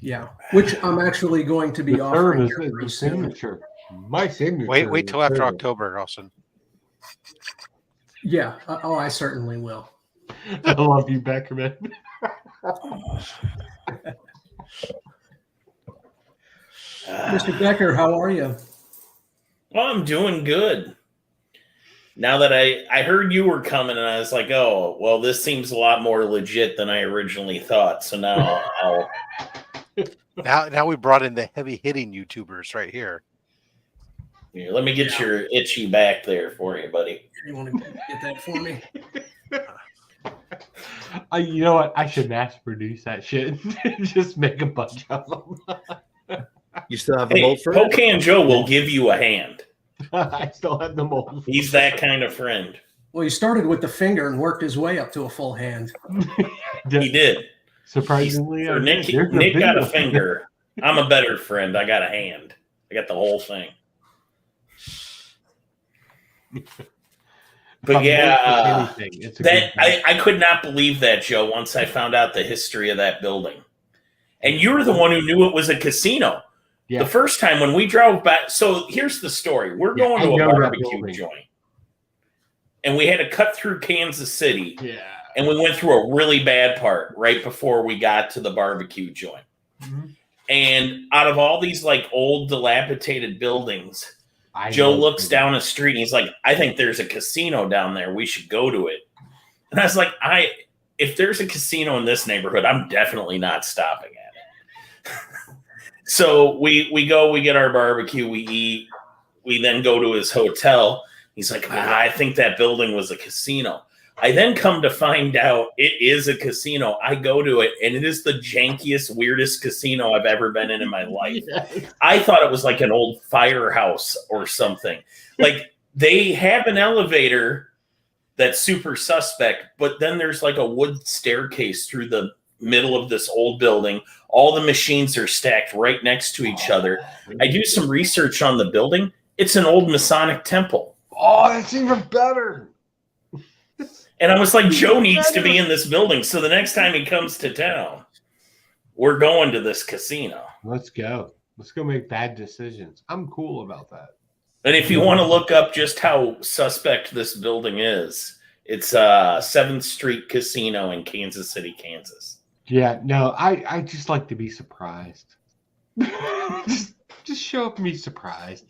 Yeah, which I'm actually going to be The offering. service here is pretty the soon. signature. My signature. Wait till after is October, Austin. Yeah, I certainly will. I love you, Beckerman. Mr. Becker, how are you? Well, I'm doing good. Now that I heard you were coming, and I was like, oh, well, this seems a lot more legit than I originally thought. So now I'll. Now we brought in the heavy hitting YouTubers right here. Here, let me get your itchy back there for you, buddy. You want to get that for me? You know what? I should mass produce that shit. Just make a bunch of them. You still have the Hey, mold for it? Pocan Joe will give you a hand. I still have the mold. He's that kind of friend. Well, he started with the finger and worked his way up to a full hand. He did. Surprisingly, For Nick got a finger. I'm a better friend. I got a hand. I got the whole thing. But yeah, I could not believe that, Joe, once I found out the history of that building. And you were the one who knew it was a casino. Yeah. The first time when we drove back. So here's the story. We're going to a barbecue joint. And we had to cut through Kansas City. Yeah. And we went through a really bad part right before we got to the barbecue joint. Mm-hmm. And out of all these like old dilapidated buildings, Joe looks down the street and he's like, I think there's a casino down there. We should go to it. And I was like, if there's a casino in this neighborhood, I'm definitely not stopping at it. So we go, we get our barbecue, we eat, we then go to his hotel. He's like, I think that building was a casino. I then come to find out it is a casino. I go to it, and it is the jankiest, weirdest casino I've ever been in my life. I thought it was like an old firehouse or something. Like, they have an elevator that's super suspect, but then there's like a wood staircase through the middle of this old building. All the machines are stacked right next to each other. I do some research on the building. It's an old Masonic temple. Oh, that's even better. And I was like, Joe needs to be in this building. So the next time he comes to town, we're going to this casino. Let's go. Let's go make bad decisions. I'm cool about that. And if you want to look up just how suspect this building is, it's 7th Street Casino in Kansas City, Kansas. Yeah, no, I just like to be surprised. just show up and be surprised.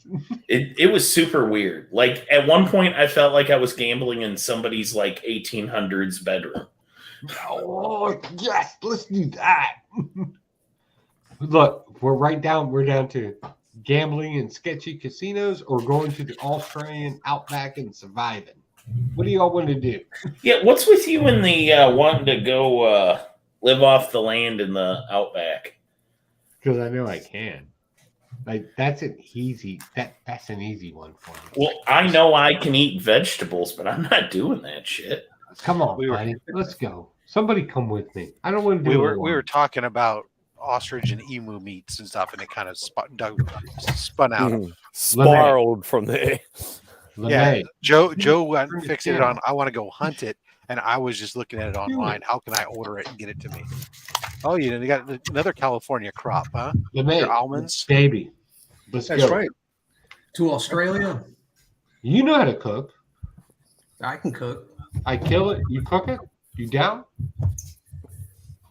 It was super weird. Like, at one point, I felt like I was gambling in somebody's, like, 1800s bedroom. Oh, yes, let's do that. Look, we're down to gambling in sketchy casinos or going to the Australian Outback and surviving. What do y'all want to do? Yeah, what's with you and the wanting to go live off the land in the Outback? Because I know I can. Like that's an easy that's an easy one for me. Well, I know I can eat vegetables, but I'm not doing that shit. Come on, buddy. Let's go. Somebody come with me. I don't want to do We it were alone. talking about ostrich and emu meats and stuff, and it kind of spun out. Spiraled from there. Yeah, Joe went fixated on. I want to go hunt it, and I was just looking at it online. How can I order it and get it to me? Oh, you got another California crop, huh? Your almonds, baby. Let's That's go. right. To Australia. You know how to cook. I can cook. I kill it. You cook it. You down?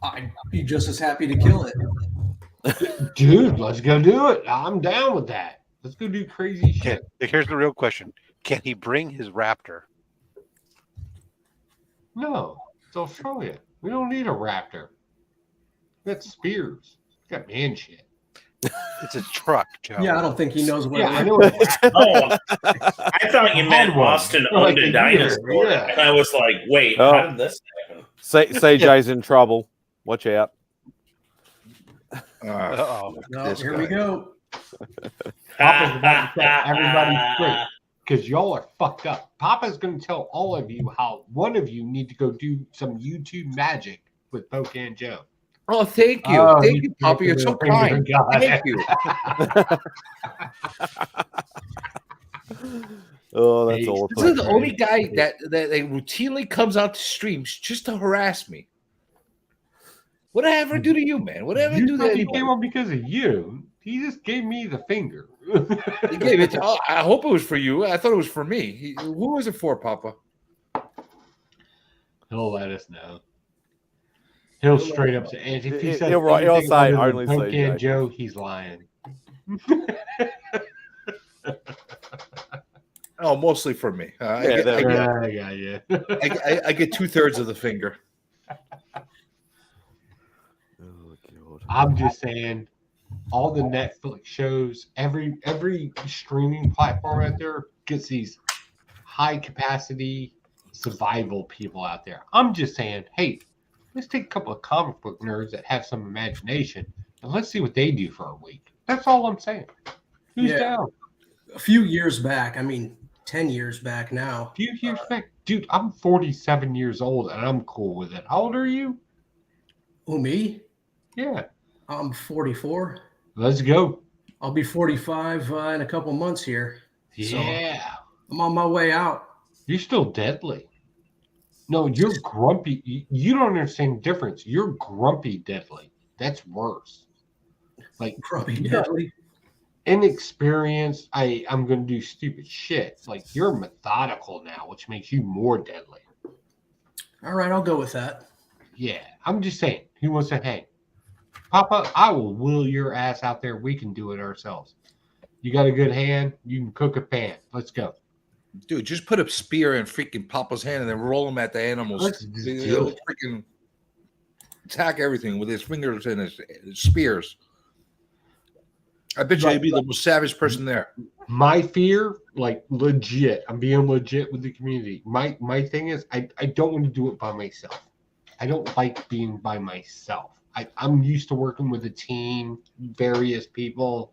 I'd be just as happy to kill it. Dude, let's go do it. I'm down with that. Let's go do crazy shit. Here's the real question: can he bring his raptor? No, it's Australia. We don't need a raptor. We got spears. We got man shit. It's a truck, Joe. Yeah, I don't think he knows what. Yeah, I it know. is. Oh, I thought you meant Austin owned a dinosaur, and I was like, "Wait, how did this happen?" CJ's in trouble. Watch out. Uh-oh. No, here we go. Papa's about to set everybody straight because y'all are fucked up. Papa's going to tell all of you how one of you need to go do some YouTube magic with Poke and Joe. Oh, thank you. Oh, Thank you, Papa. You're so kind. Thank you. Oh, that's all. This is the only guy that routinely comes out to streams just to harass me. What did I ever do to you, man? What did I ever do to He anyone? came on because of you. He just gave me the finger. He gave it to, I hope it was for you. I thought it was for me. Who was it for, Papa? He'll let us know. He'll straight up say, and if he says He'll anything say other than only Poke CJ. and Joe, he's lying. Oh, mostly for me. I get 2/3 of the finger. I'm just saying, all the Netflix shows, every streaming platform out there gets these high capacity survival people out there. I'm just saying, hey, let's take a couple of comic book nerds that have some imagination and let's see what they do for a week. That's all I'm saying. Who's down? A few years back, 10 years back now. A few years back, dude, I'm 47 years old and I'm cool with it. How old are you? Oh, me? Yeah. I'm 44. Let's go. I'll be 45 in a couple months here. Yeah. So I'm on my way out. You're still deadly. No, you're grumpy. You don't understand the difference. You're grumpy deadly. That's worse. Like Grumpy deadly. Inexperienced. I'm going to do stupid shit. Like you're methodical now, which makes you more deadly. All right, I'll go with that. Yeah, I'm just saying. Who wants to hang? Papa, I will wheel your ass out there. We can do it ourselves. You got a good hand. You can cook a pan. Let's go. Dude, just put a spear in freaking Papa's hand and then roll him at the animals. Let's do He'll it. freaking attack everything with his fingers and his spears. I bet you he'd be the most savage person there. My fear, like legit, I'm being legit with the community. My thing is, I don't want to do it by myself. I don't like being by myself. I'm used to working with a team, various people.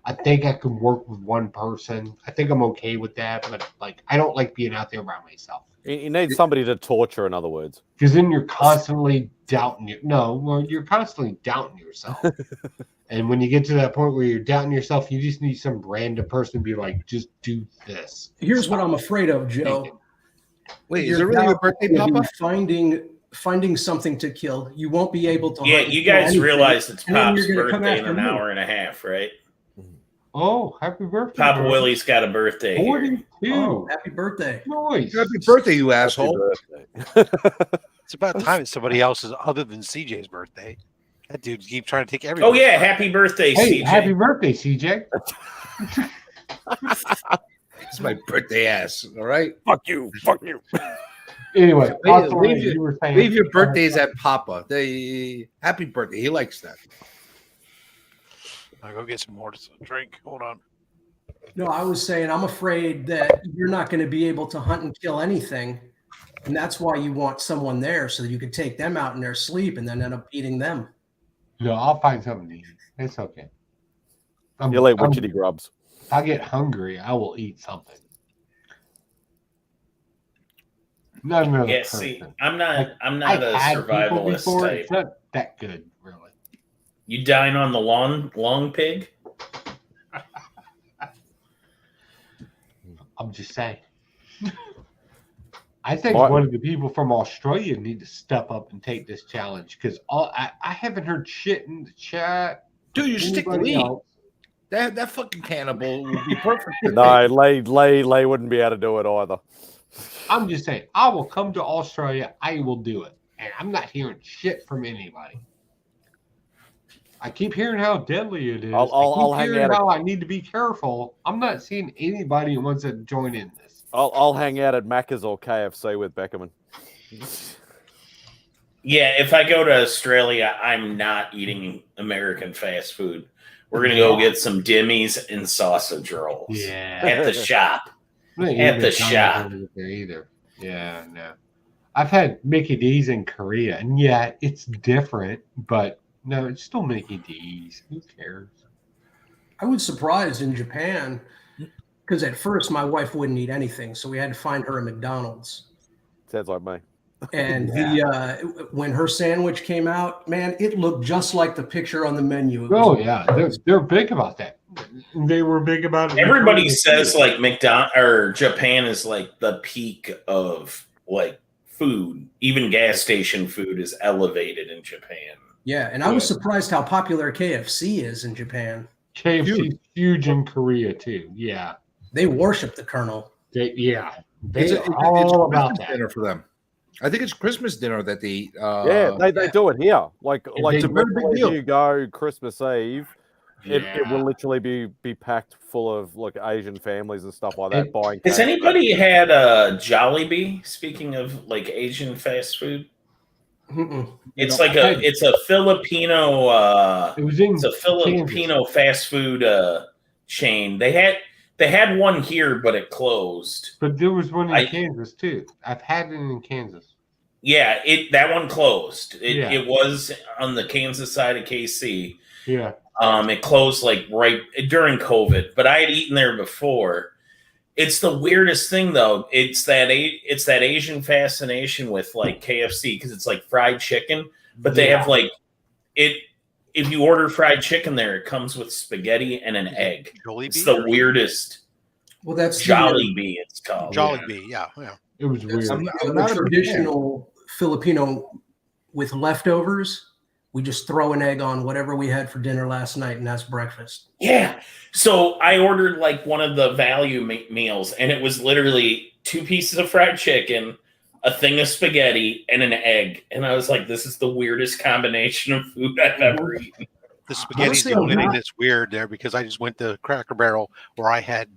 I think I can work with one person. I think I'm okay with that, but like I don't like being out there by myself. You need somebody to torture, in other words. Because then you're constantly doubting you're constantly doubting yourself. And when you get to that point where you're doubting yourself, you just need some random person to be like, just do this. Here's what I'm afraid of, Joe. Wait, is it really your birthday, Papa? Finding something to kill. You won't be able to. Yeah, hunt you and kill guys anything, realize it's and then Pop's you're gonna come birthday in after an me. hour and a half, right? Oh, happy birthday. Papa Willie's got a birthday here. 42. Oh, happy birthday. Nice. Happy birthday, you asshole. It's about time it's somebody else's other than CJ's birthday. That dude keep trying to take everything. Oh yeah, happy birthday, Hey, CJ. happy birthday, CJ. It's my birthday ass. All right. Fuck you. Fuck you. Anyway, leave your birthdays at Papa. Happy birthday. He likes that. I'll go get some more to drink. Hold on. No, I was saying I'm afraid that you're not going to be able to hunt and kill anything. And that's why you want someone there so that you could take them out in their sleep and then end up eating them. No, I'll find something to eat. It's okay. You'll eat witchetty grubs. If I get hungry, I will eat something. Not another Yeah, person. see, I'm not I've a had people survivalist before. type. It's not that good, really. You dine on the long pig? I'm just saying. I think one of the people from Australia need to step up and take this challenge because I haven't heard shit in the chat. Dude, you stick Anybody Lee. else. That fucking cannibal would be perfect. No, Lay wouldn't be able to do it either. I'm just saying, I will come to Australia. I will do it. And I'm not hearing shit from anybody. I keep hearing how deadly it is. I'll hang out. How I need to be careful. I'm not seeing anybody who wants to join in this. I'll hang out at Macca's or KFC with Beckerman. Yeah, if I go to Australia, I'm not eating American fast food. We're gonna go get some dimmies and sausage rolls. Yeah, at the shop. At the shop. Either. Yeah, no. I've had Mickey D's in Korea, and yeah, it's different, but no, it's still Mickey D's. Who cares? I was surprised in Japan because at first my wife wouldn't eat anything, so we had to find her a McDonald's. Sounds like me. And when her sandwich came out, man, it looked just like the picture on the menu. They're big about that. They were big about it. Everybody says like McDonald's or Japan is like the peak of like food. Even gas station food is elevated in Japan. Yeah, and I was surprised how popular KFC is in Japan. KFC's huge in Korea too. Yeah, they worship the Colonel. They It's all about Christmas that. dinner for them. I think it's Christmas dinner that they eat. They do it here. Like they- typically big deal. you go Christmas Eve, it will literally be packed full of like Asian families and stuff like that. Buying. Has cake. anybody had Jollibee? Speaking of like Asian fast food, it's like it's a Filipino. It's a Filipino fast food chain. They had one here, but it closed. But there was one in Kansas too. I've had it in Kansas. Yeah, that one closed. Yeah. It was on the Kansas side of KC. Yeah. It closed like right during COVID, but I had eaten there before. It's the weirdest thing though. It's that Asian fascination with like KFC because it's like fried chicken, but they have like it. If you order fried chicken there, it comes with spaghetti and an egg. It's the weirdest. Well, that's Jollibee. It's called Jollibee. Yeah. It was weird. I'm not a traditional Filipino with leftovers. We just throw an egg on whatever we had for dinner last night, and that's breakfast. Yeah. So I ordered like one of the value meals, and it was literally 2 pieces of fried chicken, a thing of spaghetti, and an egg. And I was like, this is the weirdest combination of food I've ever eaten. The spaghetti's the only thing that's weird there because I just went to Cracker Barrel where I had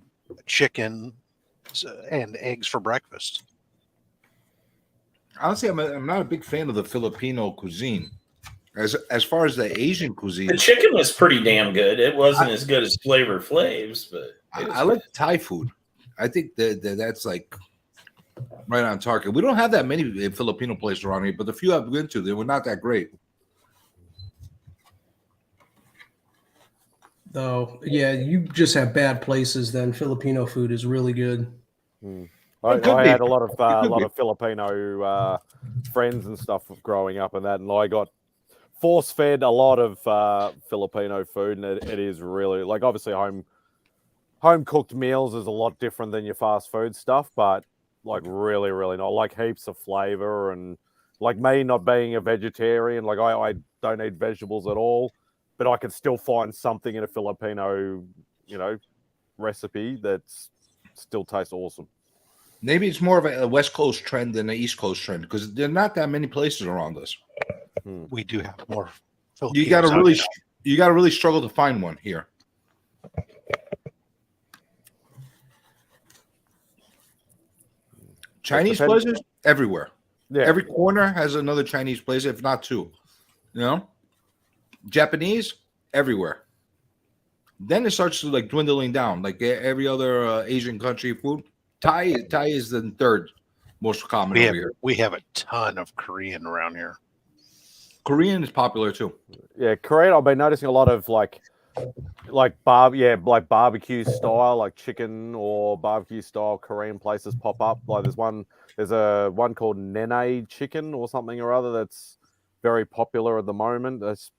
chicken and eggs for breakfast. Honestly, I'm not a big fan of the Filipino cuisine. As far as the Asian cuisine, The chicken was pretty damn good. It wasn't as good as Flavor Flav's, but I like Thai food. I think that's like right on target. We don't have that many Filipino places around here, but the few I've been to, they were not that great. Though, yeah, you just have bad places. Then Filipino food is really good. I had a lot of Filipino friends and stuff growing up and that, and I got force fed a lot of Filipino food, and it is really like obviously home cooked meals is a lot different than your fast food stuff, but like really not like heaps of flavor. And like me not being a vegetarian, like I don't eat vegetables at all, but I can still find something in a Filipino recipe that's still tastes awesome. Maybe it's more of a West Coast trend than an East Coast trend because there are not that many places around us. We do have more. You got to really struggle to find one here. Chinese places everywhere. Yeah. Every corner has another Chinese place, if not 2. Japanese everywhere. Then it starts to like dwindling down, like every other Asian country food. Thai is the 3rd most common over here. We have a ton of Korean around here. Korean is popular too. Yeah, Korean. I've been noticing a lot of like like barbecue style, like chicken or barbecue style Korean places pop up. Like there's a one called Nene Chicken or something or other that's very popular at the moment. That's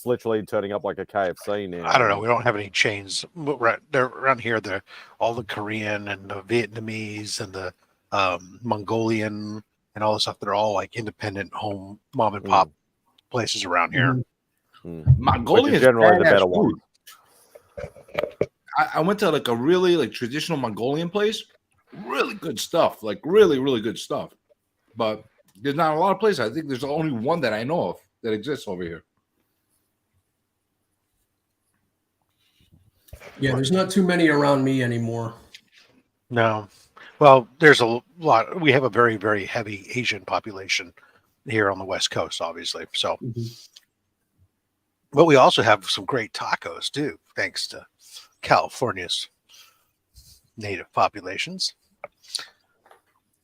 literally turning up like a KFC now. I don't know. We don't have any chains. They're around here. They're all the Korean and the Vietnamese and the Mongolian and all the stuff. They're all like independent home mom and pop places around here. Mongolian is generally the badass better food. one. I went to like a really like traditional Mongolian place. Really good stuff. Like really, really good stuff. But there's not a lot of places. I think there's only one that I know of that exists over here. Yeah, there's not too many around me anymore. No. Well, there's a lot. We have a very, very heavy Asian population here on the West Coast, obviously. So, but we also have some great tacos too, thanks to California's native populations.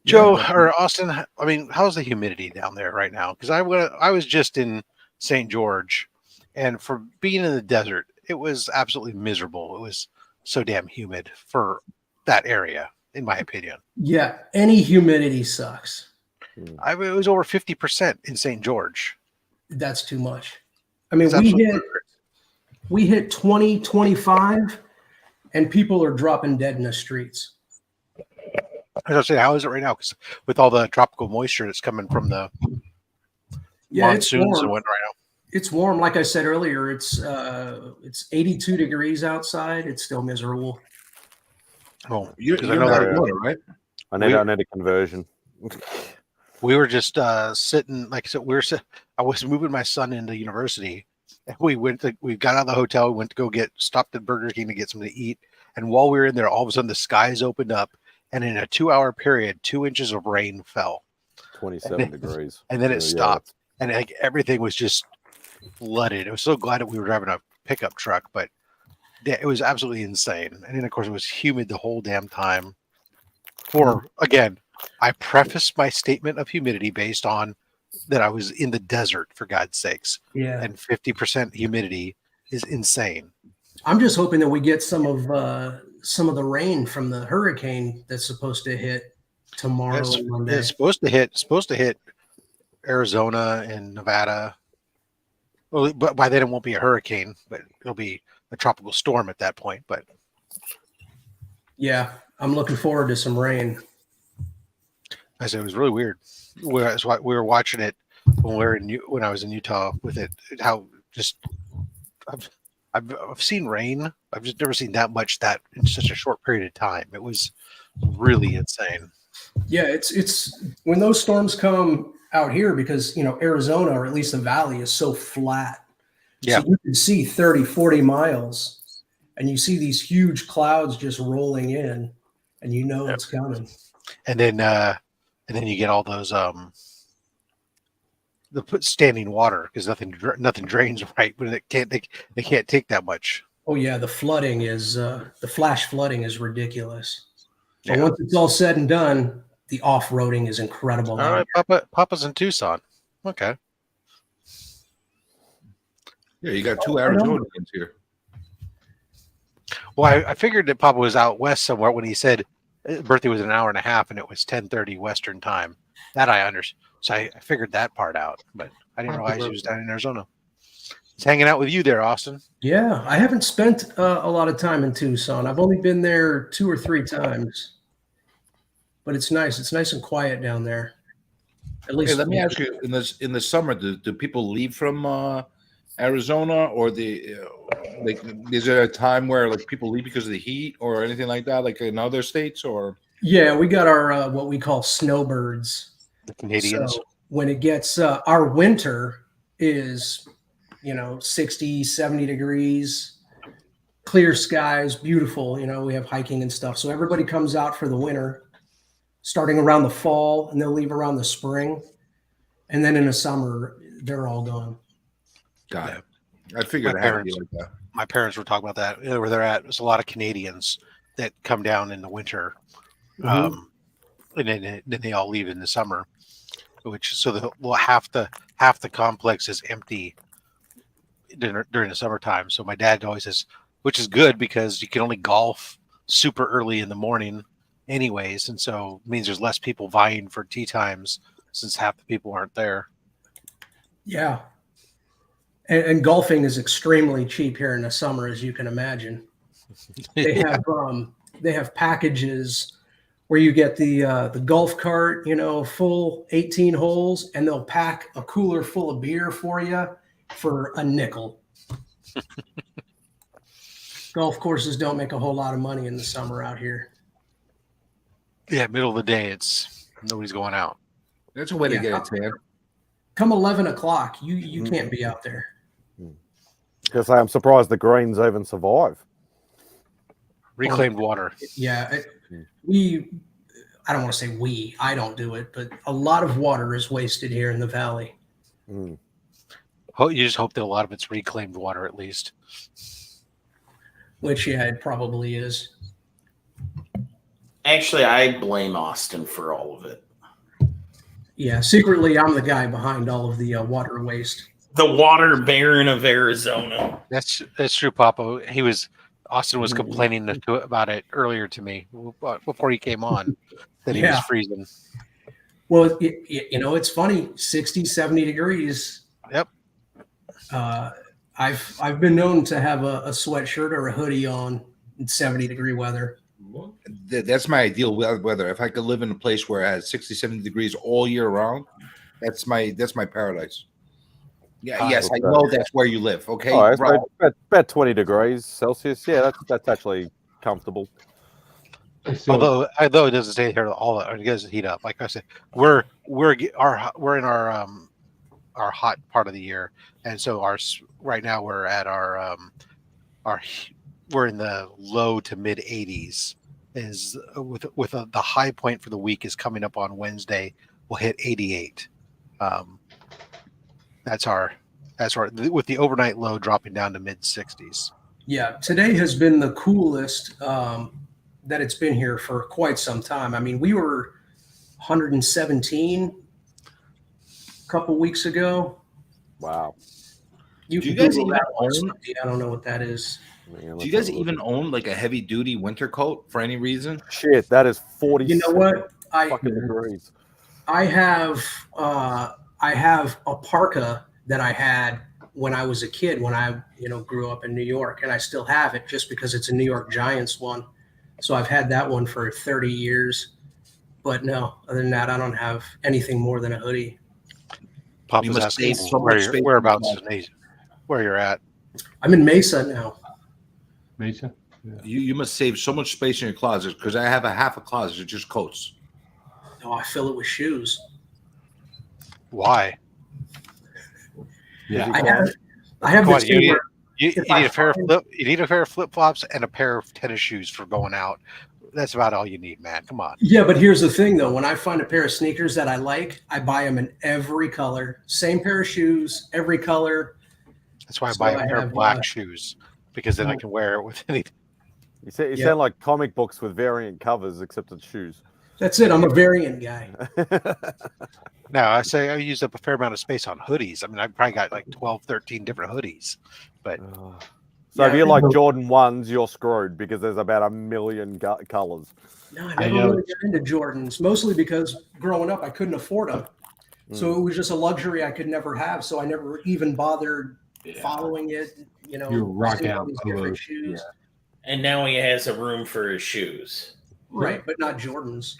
Joe or Austin, I mean, how's the humidity down there right now? Because I was just in St. George, and for being in the desert, it was absolutely miserable. It was so damn humid for that area, in my opinion. Yeah, any humidity sucks. It was over 50% in St. George. That's too much. I mean, It's we hit 20, 25, and people are dropping dead in the streets. I was saying, how is it right now? Because with all the tropical moisture that's coming from the monsoons and whatnot right now. It's warm. Like I said earlier, it's 82 degrees outside. It's still miserable. Oh, you're not water, right? I need a conversion. We were just sitting, like I said, I was moving my son into university. And we got out of the hotel. We went to stopped at Burger King to get something to eat. And while we were in there, all of a sudden the skies opened up. And in a 2-hour period, 2 inches of rain fell. 27 degrees. And then it stopped. And like everything was just flooded. I was so glad that we were driving a pickup truck, but it was absolutely insane. And then, of course, it was humid the whole damn time. Again, I prefaced my statement of humidity based on that I was in the desert, for God's sakes. Yeah. And 50% humidity is insane. I'm just hoping that we get some of the rain from the hurricane that's supposed to hit tomorrow and Monday. It's supposed to hit Arizona and Nevada. Well, but by then it won't be a hurricane, but it'll be a tropical storm at that point. But yeah, I'm looking forward to some rain. I said it was really weird. We were watching it when I was in Utah with it. How just I've seen rain. I've just never seen that much that in such a short period of time. It was really insane. Yeah, it's when those storms come out here, because Arizona, or at least the valley, is so flat. Yeah. So you can see 30, 40 miles, and you see these huge clouds just rolling in, and it's coming. And then you get all those standing water, because nothing drains right, but they can't take that much. Oh yeah, the flooding is the flash flooding is ridiculous. But once it's all said and done, the off-roading is incredible. All right, Papa's in Tucson. Okay. Yeah, you got 2 Arizonans here. Well, I figured that Papa was out west somewhere when he said his birthday was an hour and a half and it was 10:30 Western time. That I understand. So I figured that part out, but I didn't realize he was down in Arizona. He's hanging out with you there, Austin. Yeah, I haven't spent a lot of time in Tucson. I've only been there 2 or 3 times, but it's nice. It's nice and quiet down there. At least. Hey, let me ask you: in the summer, do people leave from Arizona, or is there a time where like people leave because of the heat or anything like that, like in other states? Or yeah, we got our what we call snowbirds. The Canadians. So when it gets our winter is 60, 70 degrees, clear skies, beautiful. We have hiking and stuff. So everybody comes out for the winter, starting around the fall, and they'll leave around the spring. And then in the summer, they're all gone. Got it. I figured it had to be like that. My parents were talking about that. Where they're at, there's a lot of Canadians that come down in the winter. And then they all leave in the summer, half the complex is empty during the summertime. So my dad always says, which is good because you can only golf super early in the morning anyways. And so it means there's less people vying for tee times since half the people aren't there. Yeah. And golfing is extremely cheap here in the summer, as you can imagine. They have packages where you get the golf cart, full 18 holes, and they'll pack a cooler full of beer for you for a nickel. Golf courses don't make a whole lot of money in the summer out here. Yeah, middle of the day, nobody's going out. That's a way to get it, man. Come 11 o'clock, you can't be out there. Because I'm surprised the greens even survive. Reclaimed water. Yeah, I don't want to say I don't do it, but a lot of water is wasted here in the valley. You just hope that a lot of it's reclaimed water at least. Which, yeah, it probably is. Actually, I blame Austin for all of it. Yeah, secretly, I'm the guy behind all of the water waste. The water baron of Arizona. That's true, Papa. Austin was complaining about it earlier to me before he came on that he was freezing. Well, it's funny, 60, 70 degrees. Yep. I've been known to have a sweatshirt or a hoodie on in 70-degree weather. That's my ideal weather. If I could live in a place where it has 60, 70 degrees all year round, that's my paradise. Yeah, yes, I know that's where you live. Okay, about 20 degrees Celsius. Yeah, that's actually comfortable. Although it doesn't stay here all that, it doesn't heat up. Like I said, we're in our hot part of the year, and so right now we're at we're in the low to mid 80s. Is with the high point for the week is coming up on Wednesday. We'll hit 88. That's with the overnight low dropping down to mid 60s. Yeah, today has been the coolest that it's been here for quite some time. I mean, we were 117 a couple weeks ago. Wow. Do you guys even own? I don't know what that is. Do you guys even own like a heavy duty winter coat for any reason? Shit, that is 40. You know what? Fucking degrees. I have a parka that I had when I was a kid, when I grew up in New York, and I still have it just because it's a New York Giants one. So I've had that one for 30 years. But no, other than that, I don't have anything more than a hoodie. Papa's asking whereabouts where you're at. I'm in Mesa now. Mesa? Yeah. You must save so much space in your closet, because I have a half a closet of just coats. Oh, I fill it with shoes. Why? Yeah, I have this thing where you need a pair of flip flops and a pair of tennis shoes for going out. That's about all you need, man. Come on. Yeah, but here's the thing, though. When I find a pair of sneakers that I like, I buy them in every color. Same pair of shoes, every color. That's why I buy a pair of black shoes, because then I can wear it with anything. You sound like comic books with variant covers, except it's shoes. That's it. I'm a variant guy. No, I say I used up a fair amount of space on hoodies. I mean, I probably got like 12, 13 different hoodies. But so if you like Jordan 1s, you're screwed, because there's about 1 million colors. No, I never really got into Jordans, mostly because growing up I couldn't afford them. So it was just a luxury I could never have. So I never even bothered following it. You're rocking out different shoes. Yeah. And now he has a room for his shoes. Right, but not Jordans.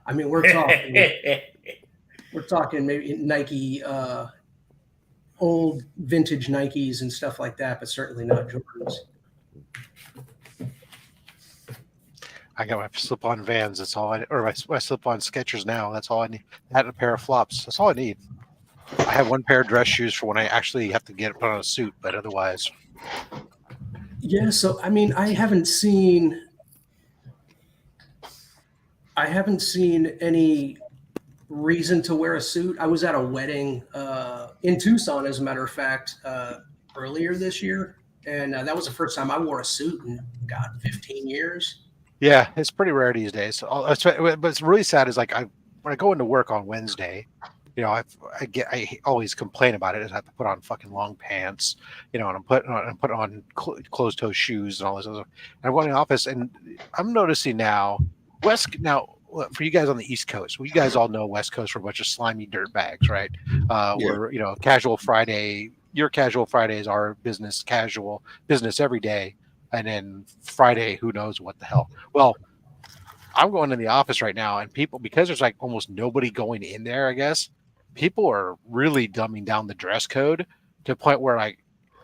I mean, we're talking maybe Nike, old vintage Nikes and stuff like that, but certainly not Jordans. I got my slip-on Vans. That's all or my slip-on Skechers now. That's all I need. I had a pair of flops. That's all I need. I have one pair of dress shoes for when I actually have to put on a suit, but otherwise. Yeah, so I mean, I haven't seen any reason to wear a suit. I was at a wedding in Tucson, as a matter of fact, earlier this year, and that was the first time I wore a suit in 15 years. Yeah, it's pretty rare these days. What's really sad is when I go into work on Wednesday, you know, I always complain about it. Is I have to put on fucking long pants, you know, and I'm putting on closed toe shoes and all this other stuff. And I'm going to the office, and I'm noticing now, for you guys on the East Coast, well, you guys all know West Coast for a bunch of slimy dirt bags, right? Where, you know, casual Friday, your casual Fridays are business every day, and then Friday, who knows what the hell. Well, I'm going in the office right now, and people, because there's like almost nobody going in there, I guess, people are really dumbing down the dress code to the point where, like,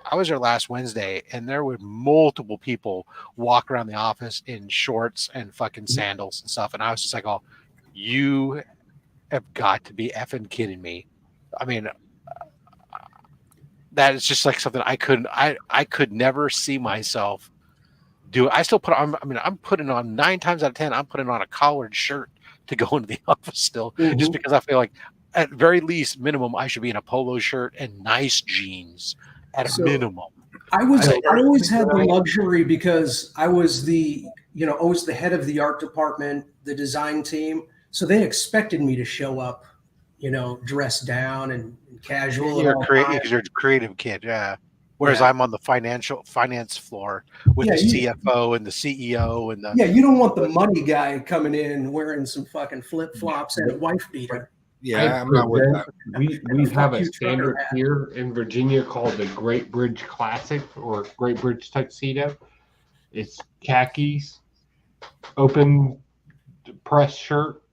I was there last Wednesday, and there were multiple people walk around the office in shorts and fucking sandals and stuff. And I was just like, oh, you have got to be effing kidding me. I mean, that is just like something I could never see myself do. I still put on, I mean, I'm putting on 9 times out of 10, I'm putting on a collared shirt to go into the office still, just because I feel like at very least minimum, I should be in a polo shirt and nice jeans at a minimum. I always had the luxury because I was always the head of the art department, the design team. So they expected me to show up, you know, dressed down and casual. You're a creative kid, yeah. Whereas I'm on the finance floor with the CFO and the CEO and the you don't want the money guy coming in wearing some fucking flip flops and a wife beater. Yeah, I'm not with that. We have a standard here in Virginia called the Great Bridge Classic or Great Bridge Tuxedo. It's khakis, open press shirt,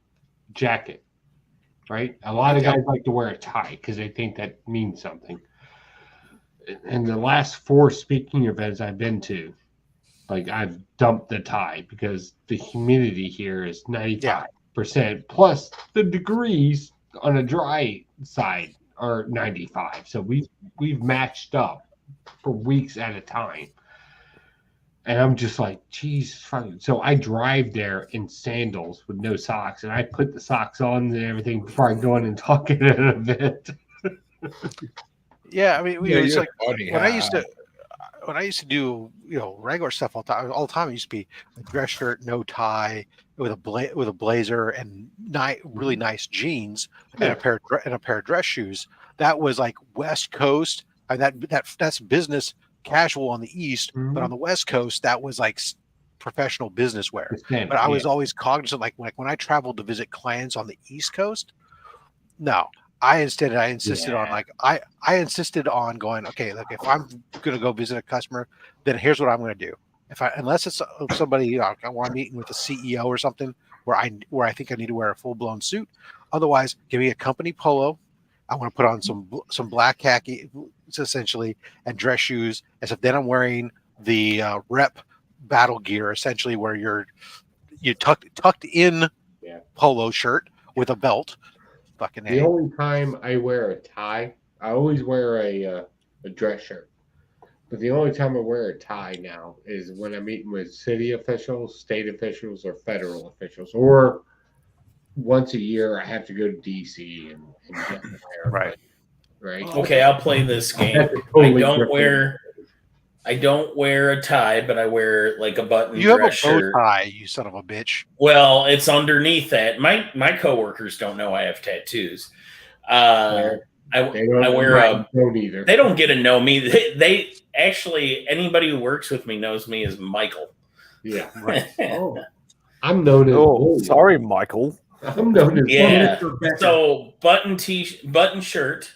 jacket. Right? A lot of guys like to wear a tie because they think that means something. In the last 4 speaking events I've been to, like, I've dumped the tie because the humidity here is 95%, plus the degrees on a dry side are 95. So we've matched up for weeks at a time. And I'm just like, geez, fucking. So I drive there in sandals with no socks, and I put the socks on and everything before I go in and talk at an event. Yeah, I mean, it's like when I used to do, you know, regular stuff all the time. It used to be a dress shirt, no tie, with a blazer and really nice jeans and a pair of dress shoes. That was like West Coast, and that's business casual on the East, but on the West Coast that was like professional business wear. But I was always cognizant, like when I traveled to visit clients on the East Coast, no. I insisted on going, okay, look, if I'm going to go visit a customer, then here's what I'm going to do. Unless it's somebody, you know, I want to meet with a CEO or something where I think I need to wear a full blown suit. Otherwise, give me a company polo. I want to put on some black khaki, essentially, and dress shoes. As if then I'm wearing the rep battle gear, essentially, where you tucked in polo shirt with a belt. Fucking the only time I wear a tie, I always wear a dress shirt. But the only time I wear a tie now is when I'm meeting with city officials, state officials, or federal officials. Or once a year, I have to go to DC and get my hair. Right. Okay, I'll play this game. I don't wear a tie, but I wear like a button. You have a bow shirt. tie, you son of a bitch. Well, it's underneath that. My coworkers don't know I have tattoos. I wear a. They don't get to know me. They actually, anybody who works with me knows me as Michael. Yeah. Right. I'm known as. Oh, sorry, Michael. I'm known as. So button shirt.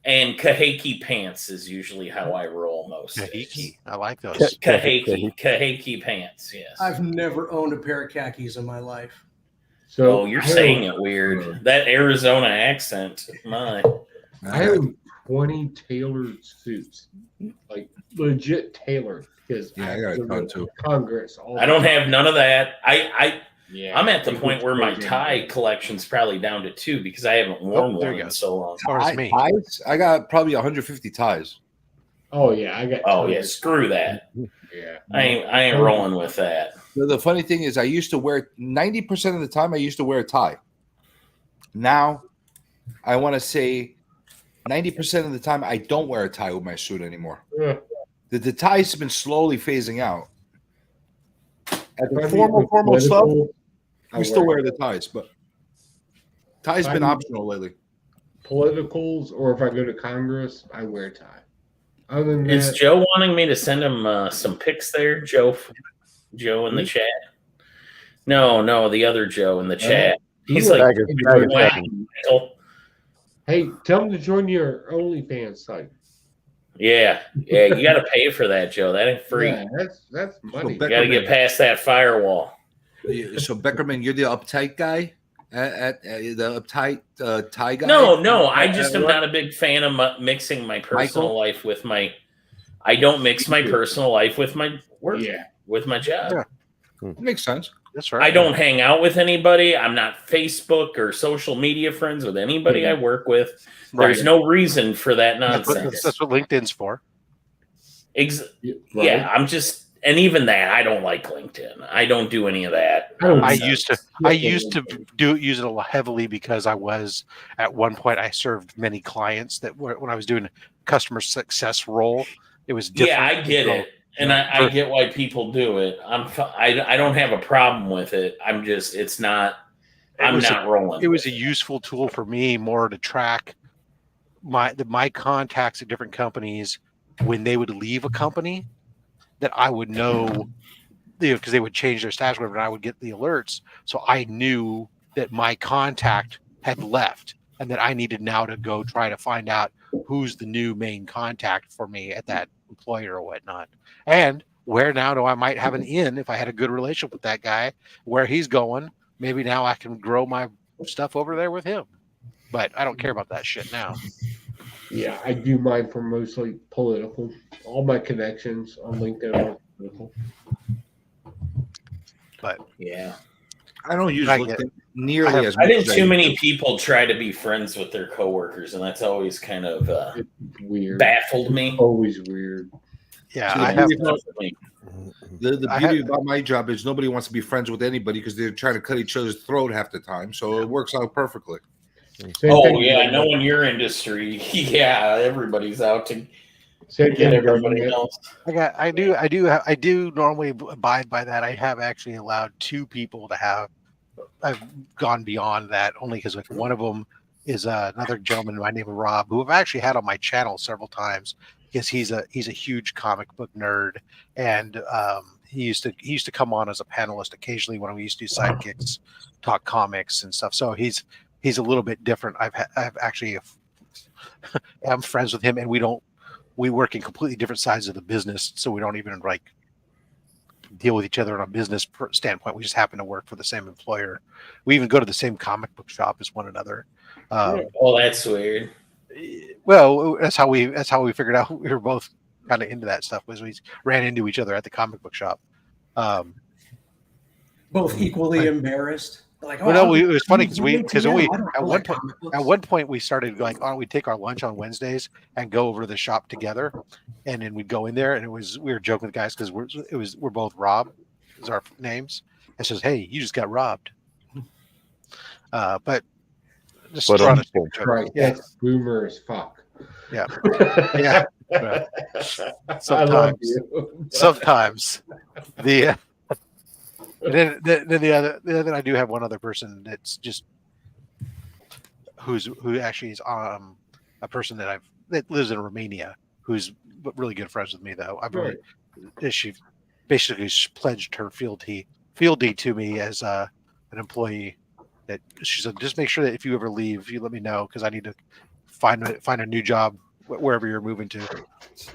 And kahake pants is usually how I roll most. Kahake, I like those. Kahake pants, yes. I've never owned a pair of khakis in my life. So you're saying it weird. That Arizona accent, my. I have 20 tailored suits, like legit tailored, because I got a ton too. Congress. I don't have none of that. I'm at the point where my tie collection's probably down to 2 because I haven't worn one in so long. Ties? I got probably 150 ties. Oh yeah, I got. Oh yeah, screw that. Yeah, I ain't rolling with that. The funny thing is, I used to wear 90% of the time. I used to wear a tie. Now, I want to say 90% of the time I don't wear a tie with my suit anymore. Yeah. The tie's been slowly phasing out. At the formal stuff, we still wear the ties, but ties been optional lately. politicals or if I go to Congress, I wear a tie. Other than Is that, Joe wanting me to send him some pics there? Joe in the chat. No, the other Joe in the chat. He's like, hey, tell him to join your OnlyFans site. yeah, you got to pay for that, Joe. That ain't free. Yeah, that's money. You got to get past that firewall. So Beckerman, you're the uptight guy at the uptight tie guy. No, I just am not a big fan of mixing my personal life with my. I don't mix my personal life with my work. With my job. Yeah. Makes sense. That's right. I don't hang out with anybody. I'm not Facebook or social media friends with anybody I work with. There's no reason for that nonsense. That's what LinkedIn's for. Yeah, I'm just, and even that, I don't like LinkedIn. I don't do any of that. I used to use it a lot heavily because I was at one point I served many clients that when I was doing a customer success role, it was different. Yeah, I get it. And I get why people do it. I don't have a problem with it. I'm just, it's not, I'm not rolling. It was a useful tool for me more to track my contacts at different companies when they would leave a company, that I would know, because they would change their status, whatever, and I would get the alerts. So I knew that my contact had left and that I needed now to go try to find out who's the new main contact for me at that employer or whatnot. And where now do I might have an in if I had a good relationship with that guy, where he's going. Maybe now I can grow my stuff over there with him. But I don't care about that shit now. Yeah, I do mine for mostly political. All my connections on LinkedIn are political. But yeah, I don't use LinkedIn nearly as much. I think too many people try to be friends with their coworkers, and that's always kind of weird. Baffled me. Always weird. Yeah, So I have the beauty about my job is nobody wants to be friends with anybody because they're trying to cut each other's throat half the time. So it works out perfectly. I know in your industry, everybody's out to get everybody else. I do normally abide by that. I have actually allowed 2 people to have. I've gone beyond that only because like one of them is another gentleman by the name of Rob, who I've actually had on my channel several times because he's a huge comic book nerd, and he used to come on as a panelist occasionally when we used to do sidekicks, talk comics and stuff. So he's a little bit different. I've actually am friends with him, and we work in completely different sides of the business, so we don't even like deal with each other on a business standpoint. We just happen to work for the same employer. We even go to the same comic book shop as one another. That's weird. Well, that's how we figured out we were both kind of into that stuff, was we ran into each other at the comic book shop. Both equally embarrassed. Like, well, no, it was funny because at one point we started like, oh, we'd take our lunch on Wednesdays and go over to the shop together, and then we'd go in there, and we were joking with guys because we're both Rob, is our names. It says, hey, you just got robbed. But just trying to right, that's boomer as fuck. Yeah, yeah. Sometimes the. And then I do have one other person that's just who actually is a person that lives in Romania, who's really good friends with me though. She basically pledged her fealty to me as an employee. That she said, just make sure that if you ever leave, you let me know because I need to find a new job wherever you're moving to.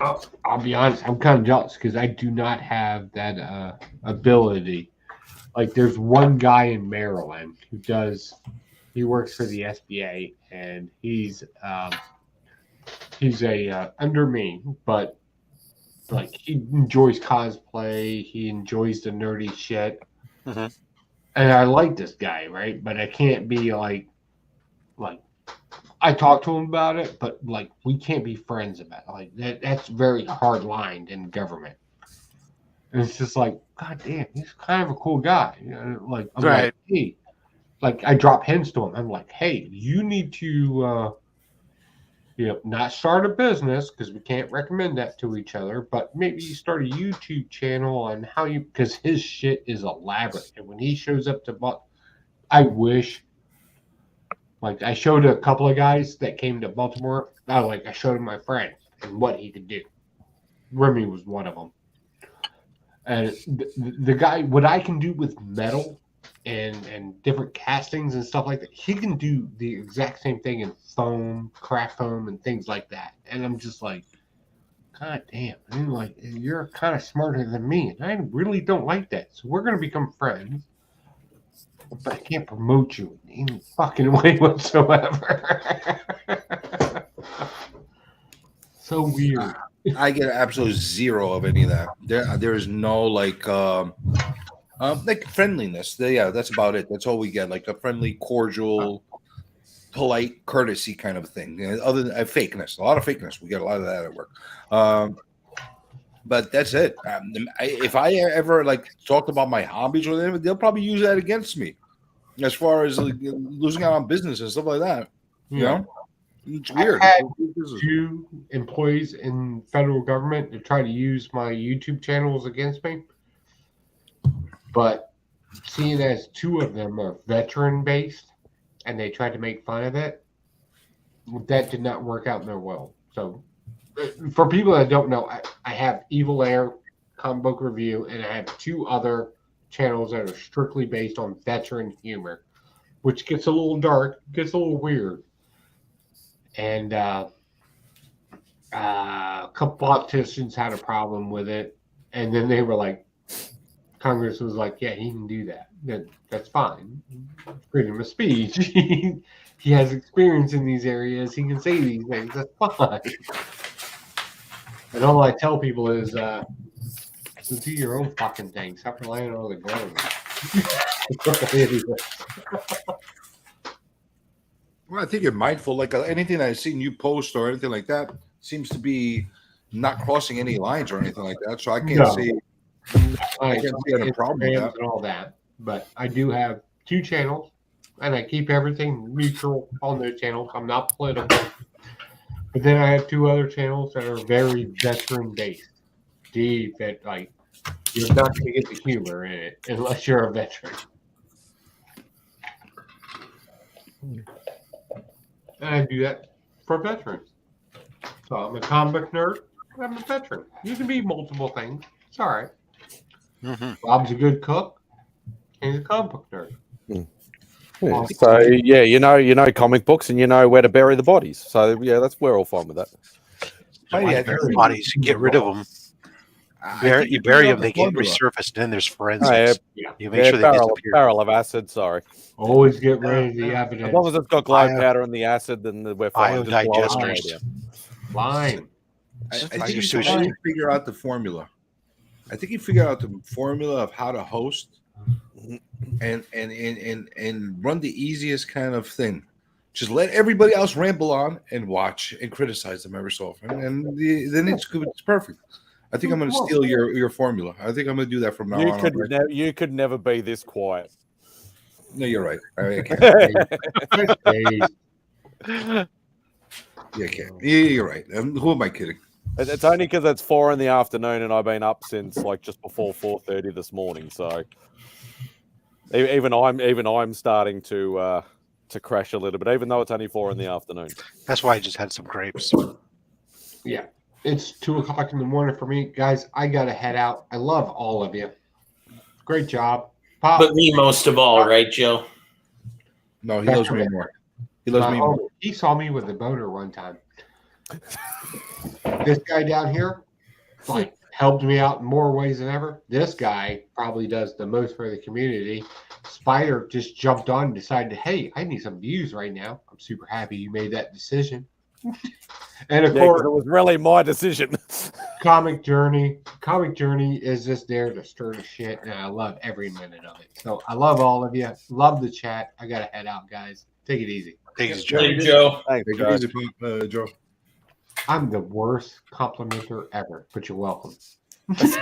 I'll be honest, I'm kind of jealous because I do not have that ability. Like there's one guy in Maryland he works for the SBA, and he's under me, but like he enjoys cosplay, he enjoys the nerdy shit, and I like this guy, right? But I can't be like I talk to him about it, but like we can't be friends about it. Like that's very hard lined in government. And it's just like, God damn, he's kind of a cool guy. You know, like, I'm like, hey, like I drop hints to him. I'm like, hey, you need to, not start a business because we can't recommend that to each other, but maybe you start a YouTube channel on how because his shit is elaborate. And when he shows up to, I wish Like I showed a couple of guys that came to Baltimore. I showed them my friend and what he could do. Remy was one of them. And the guy, what I can do with metal and different castings and stuff like that, he can do the exact same thing in foam, craft foam, and things like that. And I'm just like, God damn, I'm like, you're kind of smarter than me, and I really don't like that. So we're gonna become friends, but I can't promote you in any fucking way whatsoever. So weird. I get absolute zero of any of that. There is no like friendliness. Yeah, that's about it. That's all we get. Like a friendly, cordial, polite, courtesy kind of thing. Other than fakeness, a lot of fakeness. We get a lot of that at work. But that's it. If I ever like talked about my hobbies or whatever, they'll probably use that against me, as far as like, losing out on business and stuff like that. You know. It's weird. I had 2 employees in federal government to try to use my YouTube channels against me. But seeing as 2 of them are veteran based and they tried to make fun of it, that did not work out in their will. So for people that don't know, I have Evil Air, Comic Book Review, and I have 2 other channels that are strictly based on veteran humor, which gets a little dark, gets a little weird. And a couple politicians had a problem with it, and then they were like, Congress was like, yeah, he can do that. That's fine. Freedom of speech. He has experience in these areas. He can say these things. That's fine. And all I tell people is, do your own fucking thing. Stop relying on the government. Well, I think you're mindful. Like anything I've seen you post or anything like that seems to be not crossing any lines or anything like that. So I can't see. I can't see a problem with that. And all that. But I do have 2 channels, and I keep everything neutral on those channels. I'm not political. But then I have 2 other channels that are very veteran based. Deep that like you're not going to get the humor in it unless you're a veteran. And I do that for veterans. So I'm a comic nerd. I'm a veteran. You can be multiple things. It's all right. Rob's a good cook. He's a comic book nerd. Yeah, so yeah, you know comic books, and you know where to bury the bodies. So yeah, we're all fine with that. Bury bodies, get rid of them. You bury them, they get resurfaced. Then there's forensics. You make sure they disappear. Barrel of acid. Sorry. Always get rid of the evidence. As long as it's got glow powder and the acid, then we're fine. Biodigesters. Lime. I think you should figure out the formula. I think you figure out the formula of how to host and run the easiest kind of thing. Just let everybody else ramble on and watch and criticize them every so often, and then it's good. It's perfect. I think I'm going to steal your formula. I think I'm going to do that from now on. You could never be this quiet. No, you're right. I can't. Yeah, I can't. You're right. Who am I kidding? It's only because it's 4 p.m, and I've been up since like just before 4:30 this morning. So even I'm starting to crash a little bit, even though it's only 4 p.m. That's why I just had some grapes. Yeah, it's 2:00 in the morning for me, guys. I gotta head out. I love all of you. Great job, Pop. But me most of all, right, Joe? No, he loves me more. He loves me more. He saw me with a boner one time. This guy down here, like, helped me out in more ways than ever. This guy probably does the most for the community. Spider just jumped on and decided, hey, I need some views right now. I'm super happy you made that decision. And of course, it was really my decision. Comic Journey is just there to stir the shit, and I love every minute of it. So I love all of you. Love the chat. I gotta head out, guys. Take it easy. Take it easy, Joe. Thanks, Take it easy, Joe. I'm the worst complimenter ever, but you're welcome. It's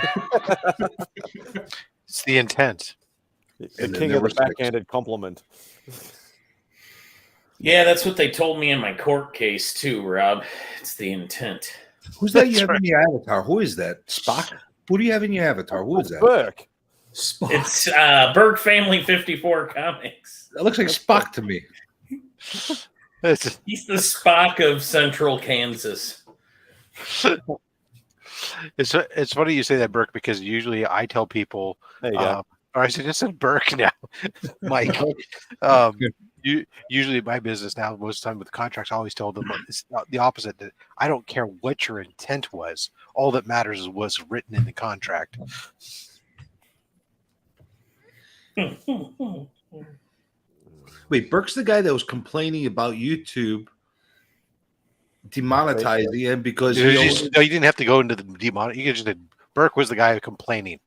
the intent. The king of the backhanded compliment. Yeah, that's what they told me in my court case too, Rob. It's the intent. Who's that you have in your avatar? Who is that? Spock? Who do you have in your avatar? Who is that? Burke. It's Burke Family 54 Comics. That looks like Spock to me. He's the Spock of Central Kansas. It's funny you say that, Burke, because usually I tell people, There you go. or I said Burke now, Mike. Usually in my business now, most of the time with contracts, I always tell them it's the opposite. That I don't care what your intent was. All that matters is what's written in the contract. Wait, Burke's the guy that was complaining about YouTube demonetizing him because No, you didn't have to go into the demon. You just Burke was the guy complaining.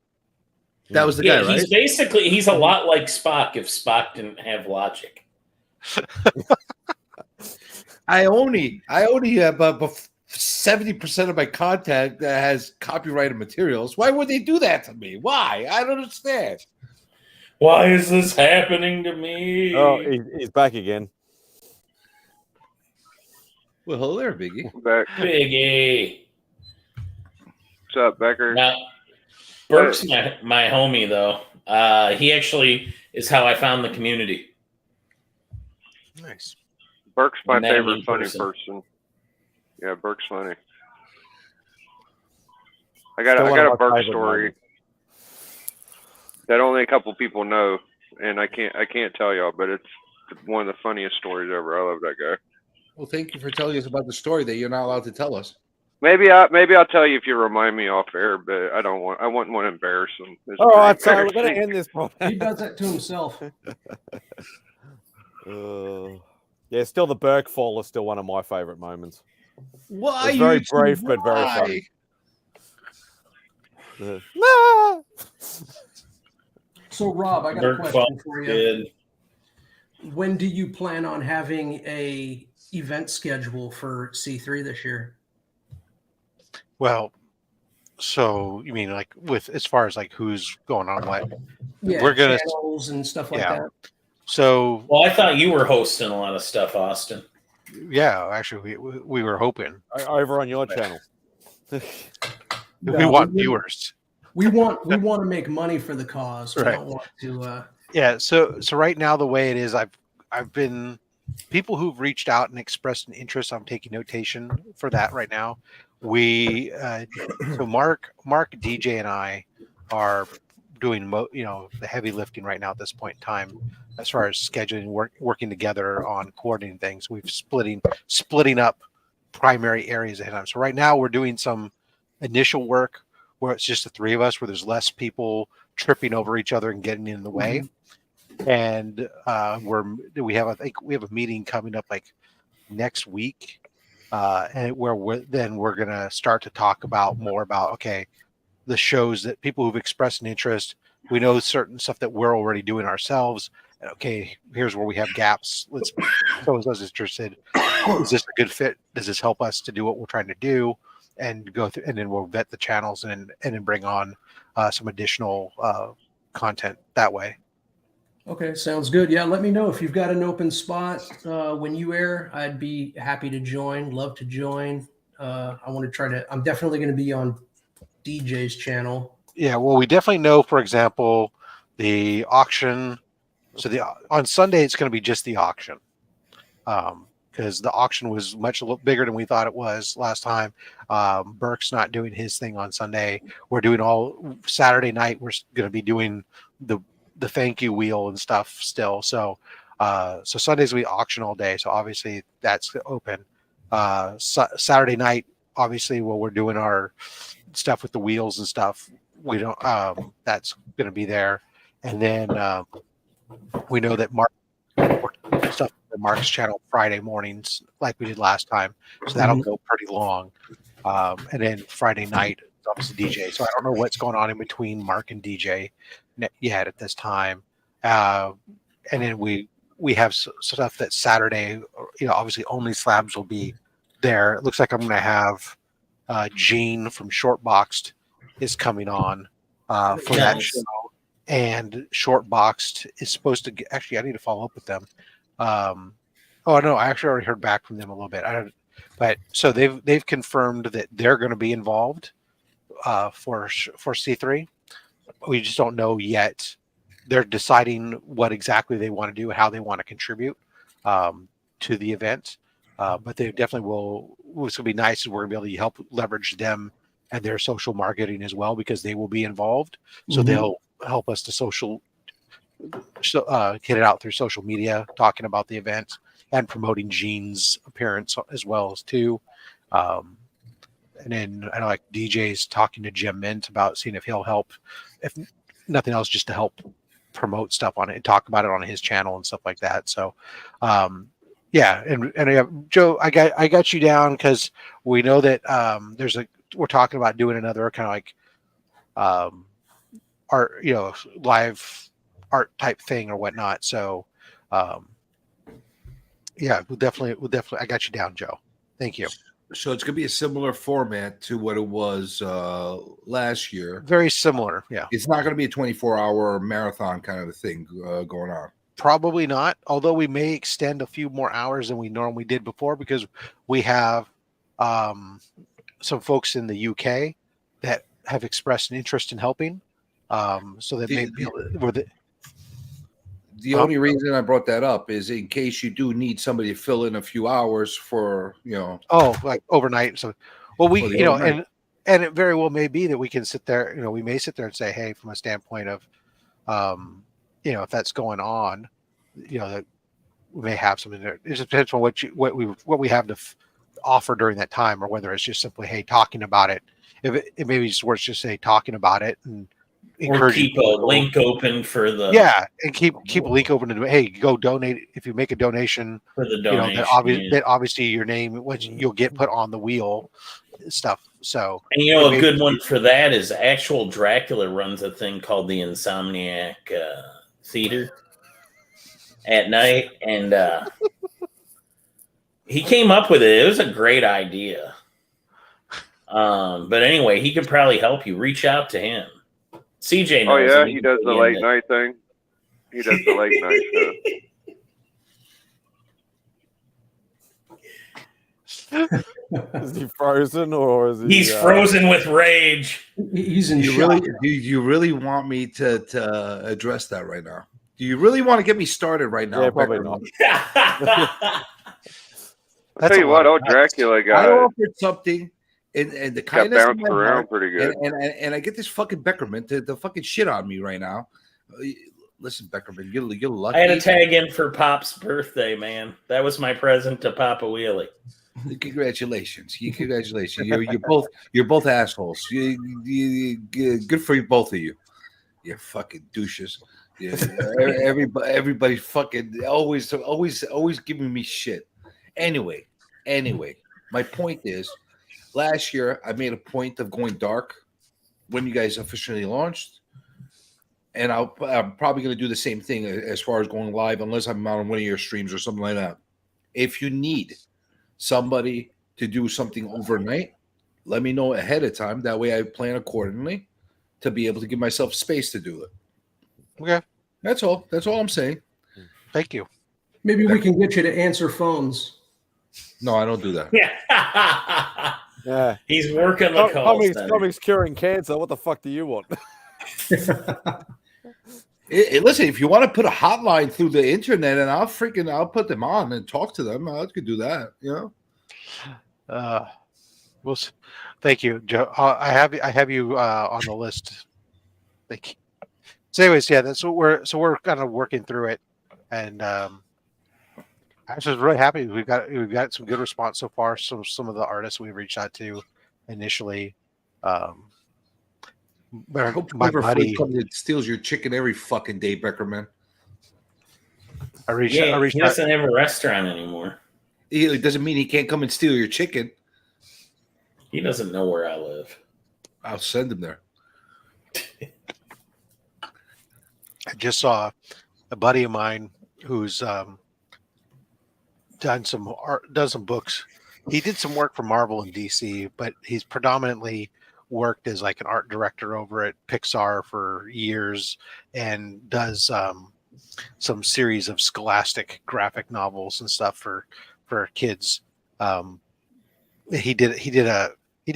That was the guy, right? He's a lot like Spock if Spock didn't have logic. I only have about 70% of my content that has copyrighted materials. Why would they do that to me? Why? I don't understand. Why is this happening to me? Oh, he's back again. Well, hello there, Biggie. Back. Biggie. What's up, Becker? Now, Burke's my homie, though. He actually is how I found the community. Nice. Burke's my Met him favorite in funny person. Yeah, Burke's funny. I got a Burke story that only a couple people know, and I can't tell y'all, but it's one of the funniest stories ever. I love that guy. Well, thank you for telling us about the story that you're not allowed to tell us. Maybe I'll tell you if you remind me off air, but I wouldn't want to embarrass him. All right, so we're going to end this. He does that to himself. Yeah, still the Burke fall is still one of my favorite moments. Why? It's very brief, but very funny. So, Rob, I got a question for you. When do you plan on having a event schedule for C3 this year? Well, so you mean like with as far as like who's going on what? Yeah, we're gonna channels and stuff like that. So, well, I thought you were hosting a lot of stuff, Austin. Yeah, actually, we were hoping over on your channel. We want viewers. We want to make money for the cause. We Right. don't want to. Yeah. So right now the way it is, I've been people who've reached out and expressed an interest. I'm taking notation for that right now. We so Mark, DJ, and I are doing the heavy lifting right now at this point in time as far as scheduling, working together on coordinating things. We've splitting up primary areas ahead of time. So right now we're doing some initial work where it's just the three of us, where there's less people tripping over each other and getting in the way. And we have a meeting coming up like next week, and where we're gonna start to talk about more about the shows that people who've expressed an interest. We know certain stuff that we're already doing ourselves. Okay, here's where we have gaps. Let's those interested. Is this a good fit? Does this help us to do what we're trying to do? And go through, and then we'll vet the channels and then bring on some additional content that way. Okay, sounds good. Yeah, let me know if you've got an open spot when you air. I'd be happy to join. Love to join. I want to try to. I'm definitely going to be on DJ's channel. Yeah, well, we definitely know. For example, the auction. So on Sunday it's going to be just the auction, because the auction was much bigger than we thought it was last time. Burke's not doing his thing on Sunday. We're doing all Saturday night. We're going to be doing the thank you wheel and stuff still. So Sunday's we auction all day. So obviously that's open. Saturday night, obviously, while we're doing our stuff with the wheels and stuff, we don't. That's going to be there, and then we know that stuff on Mark's channel Friday mornings, like we did last time. So that'll go pretty long, and then Friday night is obviously DJ. So I don't know what's going on in between Mark and DJ yet at this time, and then we have stuff that Saturday. Obviously only slabs will be there. It looks like I'm going to have Gene from Shortboxed is coming on for that show, and Shortboxed is supposed to actually. I need to follow up with them. Oh no, I actually already heard back from them a little bit. But so they've confirmed that they're going to be involved for C3. We just don't know yet. They're deciding what exactly they want to do, how they want to contribute. to the event, but they definitely will. What's going to be nice is we're going to be able to help leverage them and their social marketing as well, because they will be involved. So they'll help us to get it out through social media, talking about the event and promoting Gene's appearance as well as too. And then I know like DJ's talking to Jim Mint about seeing if he'll help, if nothing else, just to help promote stuff on it and talk about it on his channel and stuff like that. So, yeah, and Joe, I got you down because we know that we're talking about doing another kind of like art, live art type thing or whatnot. So, yeah, we'll definitely. I got you down, Joe. Thank you. So it's going to be a similar format to what it was last year. Very similar, yeah. It's not going to be a 24-hour marathon kind of a thing going on. Probably not, although we may extend a few more hours than we normally did before, because we have some folks in the UK that have expressed an interest in helping. So that maybe the only reason I brought that up is in case you do need somebody to fill in a few hours for, Oh, like overnight. So, well, we, and it very well may be that we can sit there, we may sit there and say, hey, from a standpoint of, if that's going on, that we may have something there. It just depends on what we have to offer during that time, or whether it's just simply, hey, talking about it. If it maybe just worth just say talking about it and or keep a link open for the and keep a link open to hey, go donate if you make a donation for the donation. That obviously your name, which you'll get put on the wheel stuff. So and a good one for that is actual Dracula runs a thing called the Insomniac Theater at night, and he came up with it. It was a great idea. But anyway, he could probably help you. Reach out to him. CJ knows. Oh yeah, he does the late night thing. He does the late night show. Is he frozen or is he? He's frozen with rage. He's in shock. Do you really want me to address that right now? Do you really want to get me started right now? Yeah, probably not. I'll tell you what, old Dracula guy. I offered something. And the kindness got bounced around pretty good. And I get this fucking Beckerman to fucking shit on me right now. Listen, Beckerman, you're lucky. I had to tag in for Pop's birthday, man. That was my present to Papa Wheelie. Congratulations. You're both assholes. Good for you, both of you. You fucking douches. Yeah, everybody fucking always giving me shit. Anyway, my point is, last year, I made a point of going dark when you guys officially launched, and I'm probably going to do the same thing as far as going live, unless I'm on one of your streams or something like that. If you need somebody to do something overnight, let me know ahead of time. That way I plan accordingly to be able to give myself space to do it. Okay. That's all. That's all I'm saying. Thank you. Maybe we can get you to answer phones. No, I don't do that. Yeah, he's working the calls. Tommy's curing cancer. What the fuck do you want? Listen, if you want to put a hotline through the internet, and I'll put them on and talk to them. I could do that. Well, thank you, Joe. I have you on the list. Thank you. So, anyways, yeah, that's what we're kind of working through it, and I was just really happy. We've got some good response so far. Some of the artists we reached out to initially. I hope my buddy comes and steals your chicken every fucking day, Beckerman. He doesn't have a restaurant anymore. It doesn't mean he can't come and steal your chicken. He doesn't know where I live. I'll send him there. I just saw a buddy of mine who's done some books. He did some work for Marvel and DC, but he's predominantly worked as like an art director over at Pixar for years, and does some series of scholastic graphic novels and stuff for kids. He did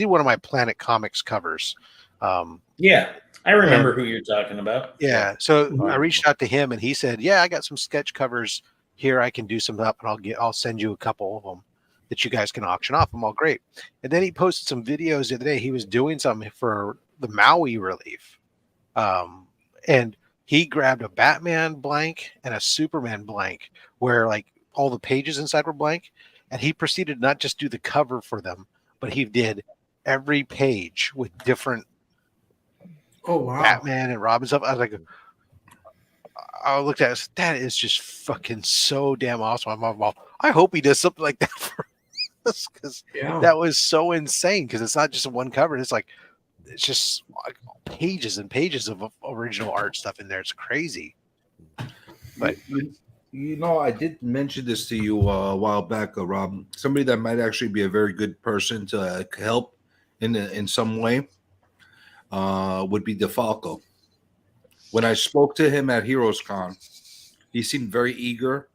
one of my Planet Comics covers. Yeah, I remember who you're talking about. Yeah, so I reached out to him, and he said, "Yeah, I got some sketch covers here, I can do some up, and I'll send you a couple of them that you guys can auction off. I'm all great. And then he posted some videos the other day. He was doing something for the Maui relief. And he grabbed a Batman blank and a Superman blank where like all the pages inside were blank. And he proceeded to not just do the cover for them, but he did every page with different Batman and Robin stuff. I was like, I looked at it, that is just fucking so damn awesome. I hope he does something like that for us, because that was so insane. Because it's not just one cover; it's just like pages and pages of original art stuff in there. It's crazy. But I did mention this to you a while back, Rob. Somebody that might actually be a very good person to help in some way would be DeFalco. When I spoke to him at Heroes Con, he seemed very eager,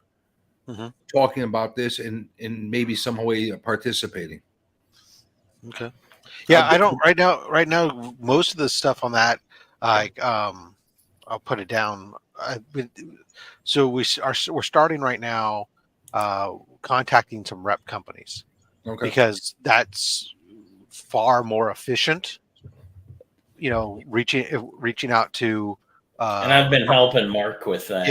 talking about this and maybe some way participating. Okay. Yeah, I don't right now. Most of the stuff on that, I'll put it down. So we're starting right now, contacting some rep companies, because that's far more efficient. Reaching out to. And I've been helping Mark with that.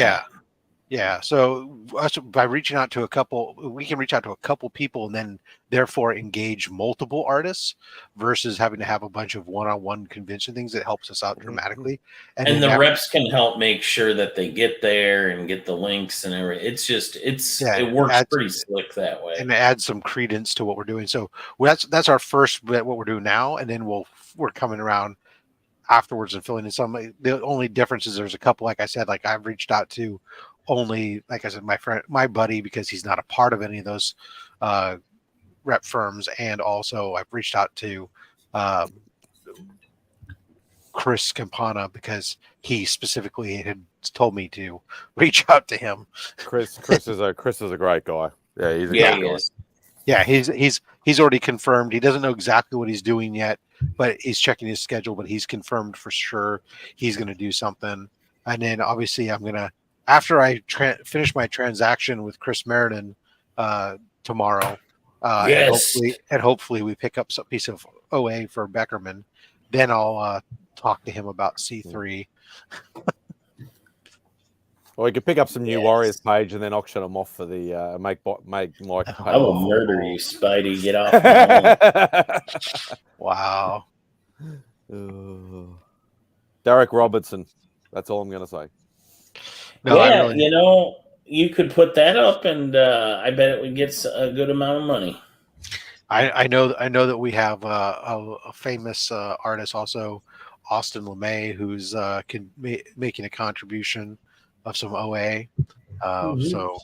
Yeah. So by reaching out to a couple, we can reach out to a couple people and then therefore engage multiple artists versus having to have a bunch of one-on-one convention things. That helps us out dramatically. And the reps can help make sure that they get there and get the links and everything. It works pretty slick that way. And add some credence to what we're doing. So that's our first bit, what we're doing now. And then we're coming around afterwards and filling in some. The only difference is there's a couple, like I said, like I've reached out to only, like I said, my buddy, because he's not a part of any of those rep firms. And also I've reached out to Chris Campana because he specifically had told me to reach out to him. Chris is a great guy. Yeah, he's a great guy. Yeah, he's already confirmed. He doesn't know exactly what he's doing yet, but he's checking his schedule. But he's confirmed for sure he's going to do something. And then obviously I'm gonna, after I finish my transaction with Chris Meriden tomorrow, and hopefully we pick up some piece of OA for Beckerman. Then I'll talk to him about C3. Or you could pick up some new Warriors page and then auction them off for the make Mike. I will murder you, Spidey. Get off. Wow. Derek Robertson. That's all I'm going to say. No, you could put that up, and I bet it would get a good amount of money. I know that we have a famous artist also, Austin LeMay, who's making a contribution of some OA. So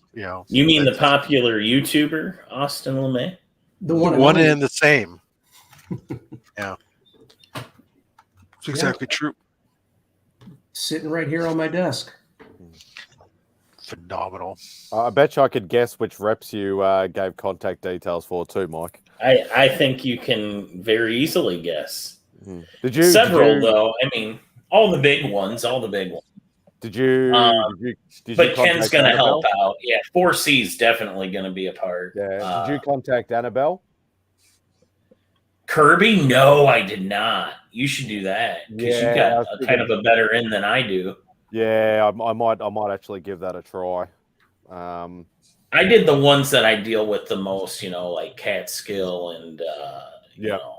you mean the popular YouTuber Austin LeMay? The one and the same. Yeah, it's exactly true. Sitting right here on my desk. Phenomenal. I bet you I could guess which reps you gave contact details for too, Mike. I think you can very easily guess. Did you? Though. I mean, all the big ones. Did you? But Ken's going to help out. Yeah, 4C's definitely going to be a part. Yeah. Did you contact Annabelle? Kirby? No, I did not. You should do that because you've got kind of a better end than I do. Yeah, I might actually give that a try. I did the ones that I deal with the most, like Catskill and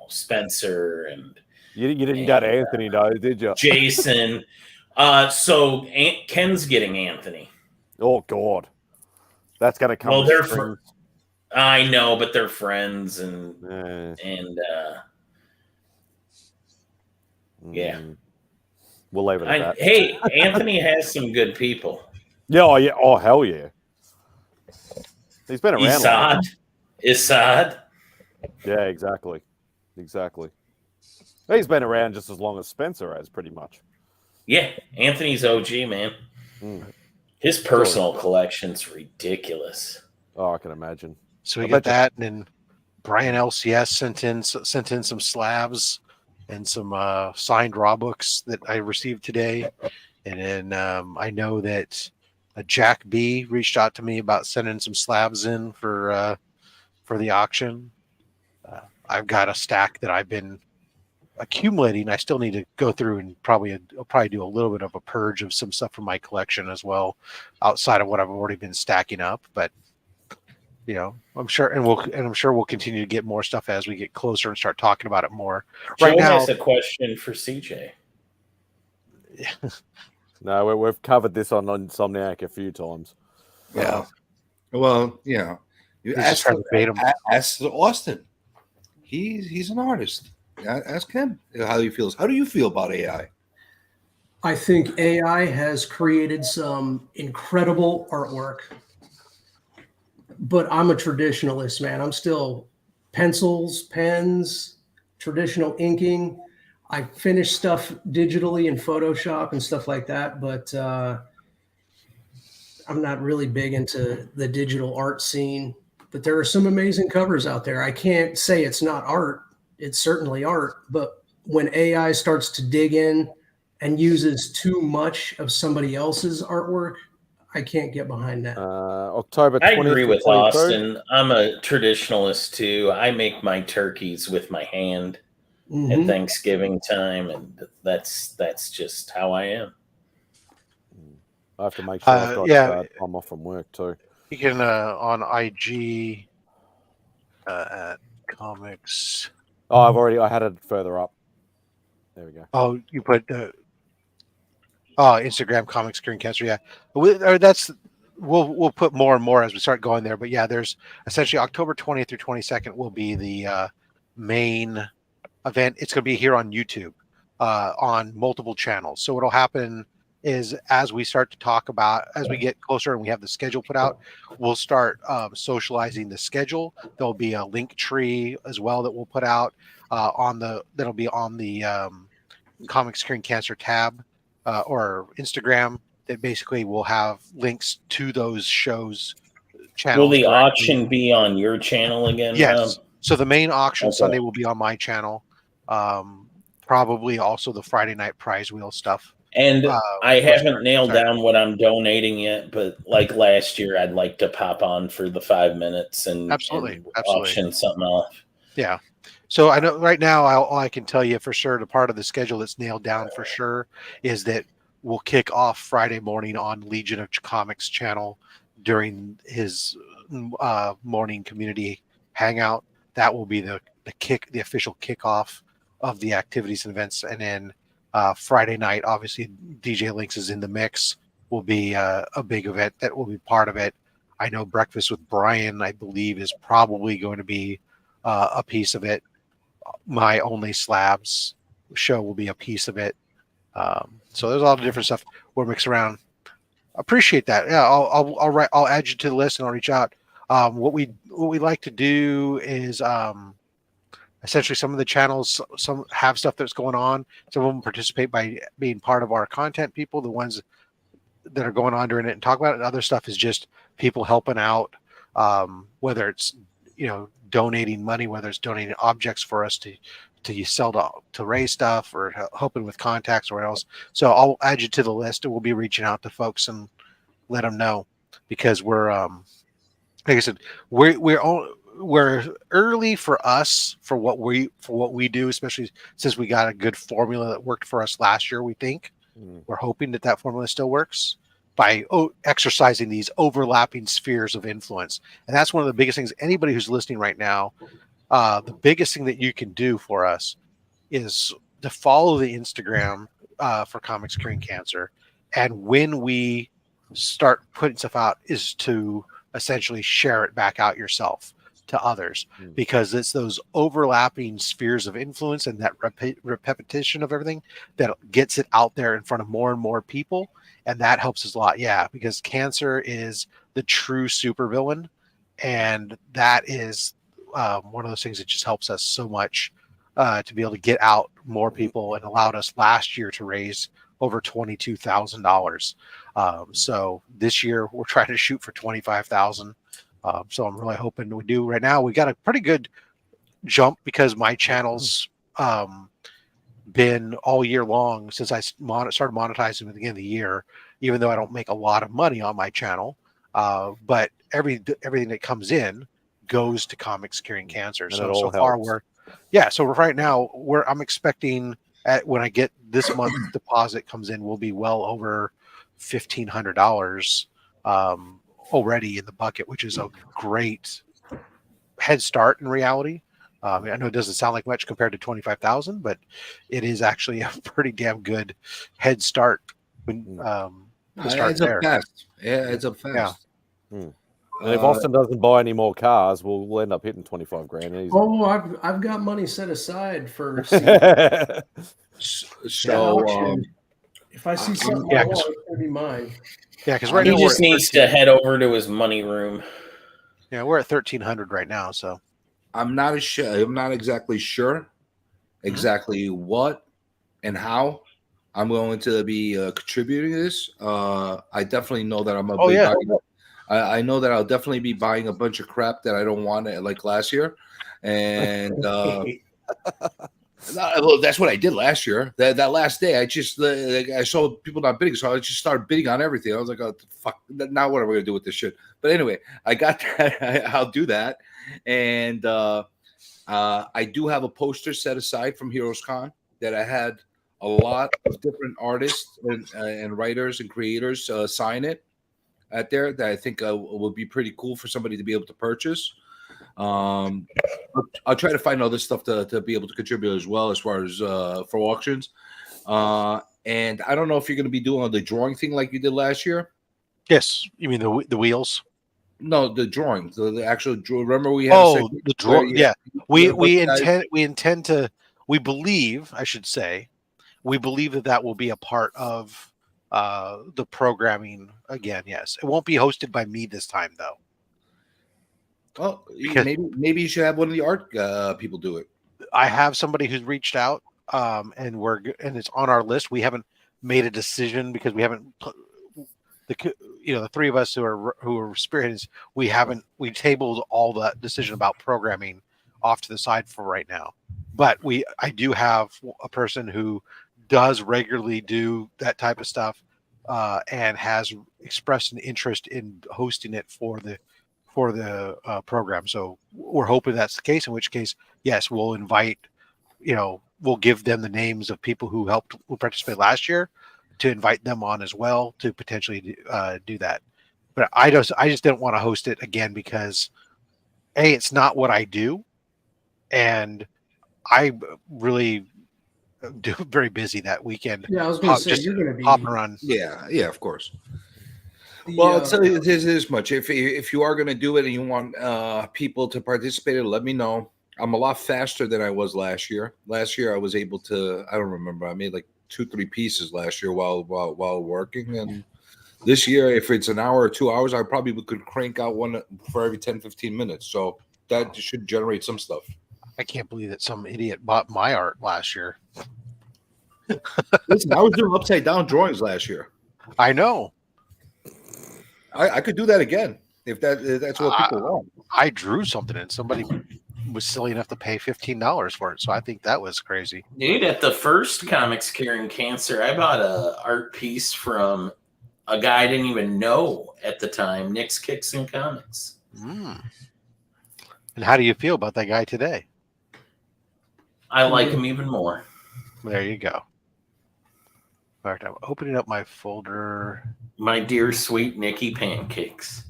Spencer and you didn't get Anthony though, did you? Jason. So Ken's getting Anthony. Oh God, that's gonna come. Well, they're I know, but they're friends and yeah. We'll leave it at that. Hey, Anthony has some good people. Yeah, oh hell yeah. He's been around. Assad. Yeah, exactly. He's been around just as long as Spencer has, pretty much. Yeah, Anthony's OG, man. His personal collection's ridiculous. Oh, I can imagine. So we got that, and then Brian LCS sent in some slabs and some signed raw books that I received today. And then I know that Jack B reached out to me about sending some slabs in for the auction. I've got a stack that I've been accumulating. I still need to go through and I'll probably do a little bit of a purge of some stuff from my collection as well, outside of what I've already been stacking up. But I'm sure, I'm sure we'll continue to get more stuff as we get closer and start talking about it more. Joe has a question for CJ. No, we've covered this on Insomniac a few times. Yeah. Well, you ask Austin. He's an artist. Ask him how he feels. How do you feel about AI? I think AI has created some incredible artwork, but I'm a traditionalist, man. I'm still pencils, pens, traditional inking. I finish stuff digitally in Photoshop and stuff like that, but I'm not really big into the digital art scene. But there are some amazing covers out there. I can't say it's not art. It's certainly art. But when AI starts to dig in and uses too much of somebody else's artwork, I can't get behind that. October 20th. I agree with 22. Austin. I'm a traditionalist too. I make my turkeys with my hand at Thanksgiving time, and that's just how I am. I have to make sure I've got time off from work too. You can on IG at comics. Oh, I had it further up. There we go. Oh, you put Instagram comic screen cancer. Yeah, we'll put more and more as we start going there. But yeah, there's essentially October 20th through 22nd will be the main event. It's going to be here on YouTube on multiple channels. So what'll happen is as we start to talk about, as we get closer and we have the schedule put out, we'll start socializing the schedule. There'll be a link tree as well that we'll put out that'll be on the Comic Screen Cancer tab or Instagram, that basically will have links to those shows channels. Will the auction be on your channel again? Yes. So the main auction Sunday will be on my channel. Probably also the Friday night prize wheel stuff. And I haven't nailed down what I'm donating yet, but like last year, I'd like to pop on for the 5 minutes and auction something off. Yeah. So I know right now, all I can tell you for sure, the part of the schedule that's nailed down for sure is that we'll kick off Friday morning on Legion of Comics channel during his morning community hangout. That will be the official kickoff of the activities and events, and then Friday night, obviously, DJ Links is in the mix. Will be a big event that will be part of it. I know Breakfast with Brian, I believe, is probably going to be a piece of it. My Only Slabs show will be a piece of it. So there's a lot of different stuff we'll mix around. Appreciate that. Yeah, I'll add you to the list and I'll reach out. What we like to do is essentially some of the channels, some have stuff that's going on. Some of them participate by being part of our content people, the ones that are going on during it and talk about it. And other stuff is just people helping out, whether it's, donating money, whether it's donating objects for us to sell to raise stuff or helping with contacts or what else. So I'll add you to the list and we'll be reaching out to folks and let them know, because we're, like I said, we're early for us for what we do, especially since we got a good formula that worked for us last year. We think we're hoping that formula still works by exercising these overlapping spheres of influence. And that's one of the biggest things. Anybody who's listening right now, the biggest thing that you can do for us is to follow the Instagram for Comics Curing Cancer. And when we start putting stuff out, is to essentially share it back out yourself to others, because it's those overlapping spheres of influence and that repetition of everything that gets it out there in front of more and more people. And that helps us a lot. Yeah, because cancer is the true supervillain. And that is one of those things that just helps us so much to be able to get out more people, and allowed us last year to raise over $22,000. So this year we're trying to shoot for 25,000. So I'm really hoping we do. Right now we got a pretty good jump because my channel's been all year long since I started monetizing at the beginning of the year, even though I don't make a lot of money on my channel. But everything that comes in goes to Comics Curing Cancer. And So far so right now I'm expecting when I get this month's deposit comes in, we'll be well over $1,500 already in the bucket, which is a great head start in reality. I know it doesn't sound like much compared to 25,000, but it is actually a pretty damn good head start. When It adds up fast. Yeah, it's up fast. And if Austin doesn't buy any more cars, we'll end up hitting 25 grand easy. Oh, I've got money set aside for. If I see something I want, it's gonna be mine. Yeah, because right he now just needs to head over to his money room. Yeah, we're at 1,300 right now, so I'm not exactly sure exactly what and how I'm going to be contributing to this. I definitely know that I'm I know that I'll definitely be buying a bunch of crap that I don't want, like last year, and that's what I did last year. That last day, I saw people not bidding, so I just started bidding on everything. I was like, "Oh fuck! Now what are we gonna do with this shit?" But anyway, I got that. I'll do that, and I do have a poster set aside from Heroes Con that I had a lot of different artists and writers and creators sign it at there that I think would be pretty cool for somebody to be able to purchase. I'll try to find other stuff to be able to contribute as well as far as for auctions. And I don't know if you're going to be doing the drawing thing like you did last year. Yes, you mean the wheels? No, the drawing, the actual draw. Remember we had the drawing. Yeah, we intend to. We believe, I should say, we believe that will be a part of the programming again. Yes, it won't be hosted by me this time though. Well, maybe you should have one of the art people do it. I have somebody who's reached out, and it's on our list. We haven't made a decision because we haven't. The three of us who are spearheaders, we tabled all the decision about programming off to the side for right now. But I do have a person who does regularly do that type of stuff, and has expressed an interest in hosting it for the program. So we're hoping that's the case, in which case, yes, we'll invite, we'll give them the names of people who participate last year to invite them on as well to potentially do that. But I just didn't want to host it again because it's not what I do. And I really do very busy that weekend. Yeah, I was going to say, you're going to be hopping around. Yeah, of course. Well, I'll tell you this much: if you are going to do it and you want people to participate, let me know. I'm a lot faster than I was last year. Last year, I was able to. I don't remember. I made like 2-3 pieces last year while working, and this year, if it's an hour or 2 hours, I probably could crank out one for every 10-15 minutes. So that should generate some stuff. I can't believe that some idiot bought my art last year. Listen, I was doing upside down drawings last year. I know. I could do that again if that's what people want. I drew something and somebody was silly enough to pay $15 for it, so I think that was crazy. Dude, at the first Comics Curing Cancer, I bought a art piece from a guy I didn't even know at the time, Nick's Kicks and Comics. And how do you feel about that guy today? I like him even more. There you go. All right, I'm opening up my folder. My dear sweet Nikki Pancakes.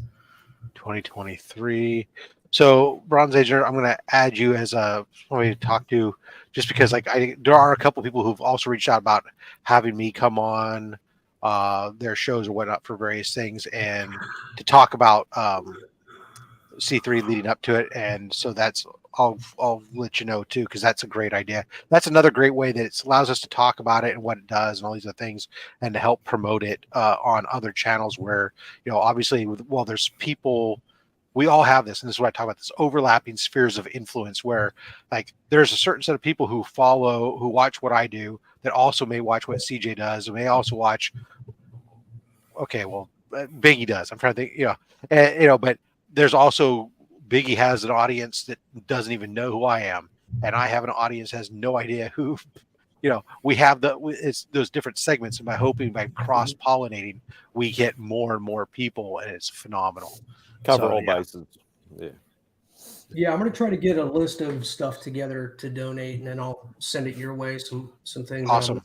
2023. So, Bronze Ager, I'm going to add you as somebody to talk to, just because there are a couple people who've also reached out about having me come on their shows or whatnot for various things and to talk about C3 leading up to it. And so I'll let you know too, because that's a great idea. That's another great way that it allows us to talk about it and what it does and all these other things, and to help promote it on other channels where, obviously, there's people, we all have this, and this is what I talk about, this overlapping spheres of influence where there's a certain set of people who watch what I do that also may watch what CJ does and may also watch. Okay, well, Biggie does. I'm trying to think, but there's also Biggie has an audience that doesn't even know who I am, and I have an audience that has no idea who we have it's those different segments, and by cross pollinating, we get more and more people, and it's phenomenal. Cover all bases. Yeah. Yeah, I'm gonna try to get a list of stuff together to donate, and then I'll send it your way. Some things. Awesome.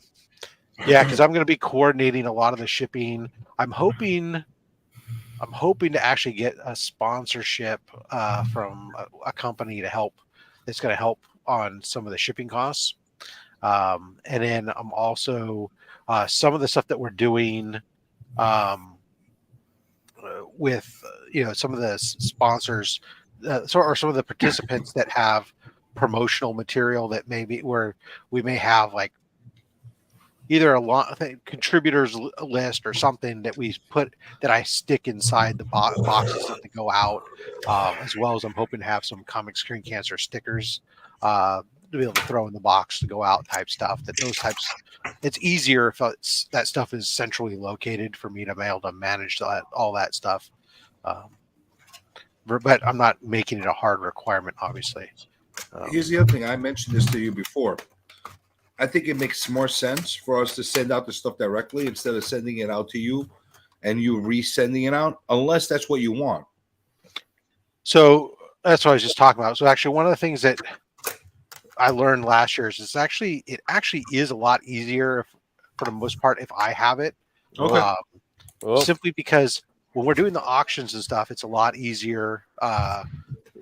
Yeah, because I'm going to be coordinating a lot of the shipping. I'm hoping to actually get a sponsorship from a company to help. That's going to help on some of the shipping costs. And then I'm also some of the stuff that we're doing with some of the sponsors or some of the participants that have promotional material that maybe where we may have like either a contributors list or something that we put that I stick inside the boxes that go out, as well as I'm hoping to have some comic screen cancer stickers to be able to throw in the box to go out type stuff. It's easier if that stuff is centrally located for me to be able to manage all that stuff. But I'm not making it a hard requirement, obviously. Here's the other thing. I mentioned this to you before. I think it makes more sense for us to send out the stuff directly instead of sending it out to you and you resending it out, unless that's what you want. So that's what I was just talking about. So actually, one of the things that I learned last year is it actually is a lot easier for the most part if I have it. Okay. Simply because when we're doing the auctions and stuff, it's a lot easier.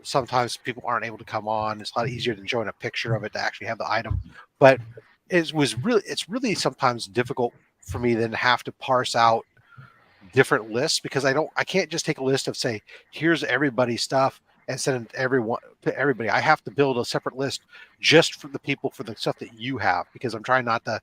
Sometimes people aren't able to come on. It's a lot easier than showing a picture of it to actually have the item. But it's really sometimes difficult for me then to have to parse out different lists because I can't just take a list of say, here's everybody's stuff and send it to everybody. I have to build a separate list just for the stuff that you have, because I'm trying not to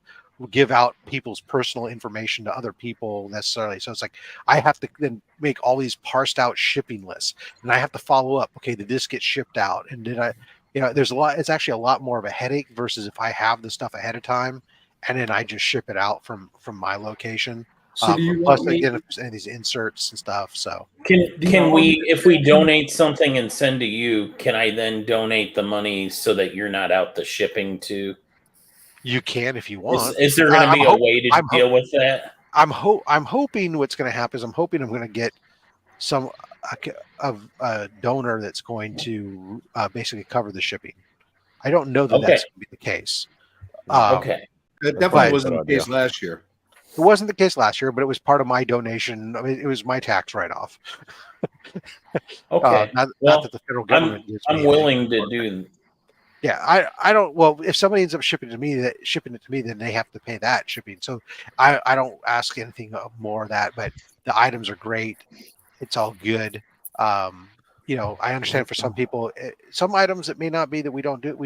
give out people's personal information to other people necessarily. So it's like I have to then make all these parsed out shipping lists, and I have to follow up. Okay, did this get shipped out? And did I? There's a lot. It's actually a lot more of a headache versus if I have the stuff ahead of time and then I just ship it out from my location. So do you plus want me- again, if there's any of these inserts and stuff. So Can we, if we donate something and send to you, can I then donate the money so that you're not out the shipping too? You can if you want. Is there going to be a way to deal with that? I'm hoping what's going to happen is I'm going to get some a donor that's going to basically cover the shipping. I don't know that that's going to be the case. Okay. That definitely wasn't the case last year. It wasn't the case last year, but it was part of my donation. I mean, it was my tax write-off. Okay. Not that the federal government. I'm willing to do. Yeah, I don't. Well, if somebody ends up shipping it to me, then they have to pay that shipping. So I don't ask anything more of that. But the items are great. It's all good. I understand for some people, some items it may not be that we don't do.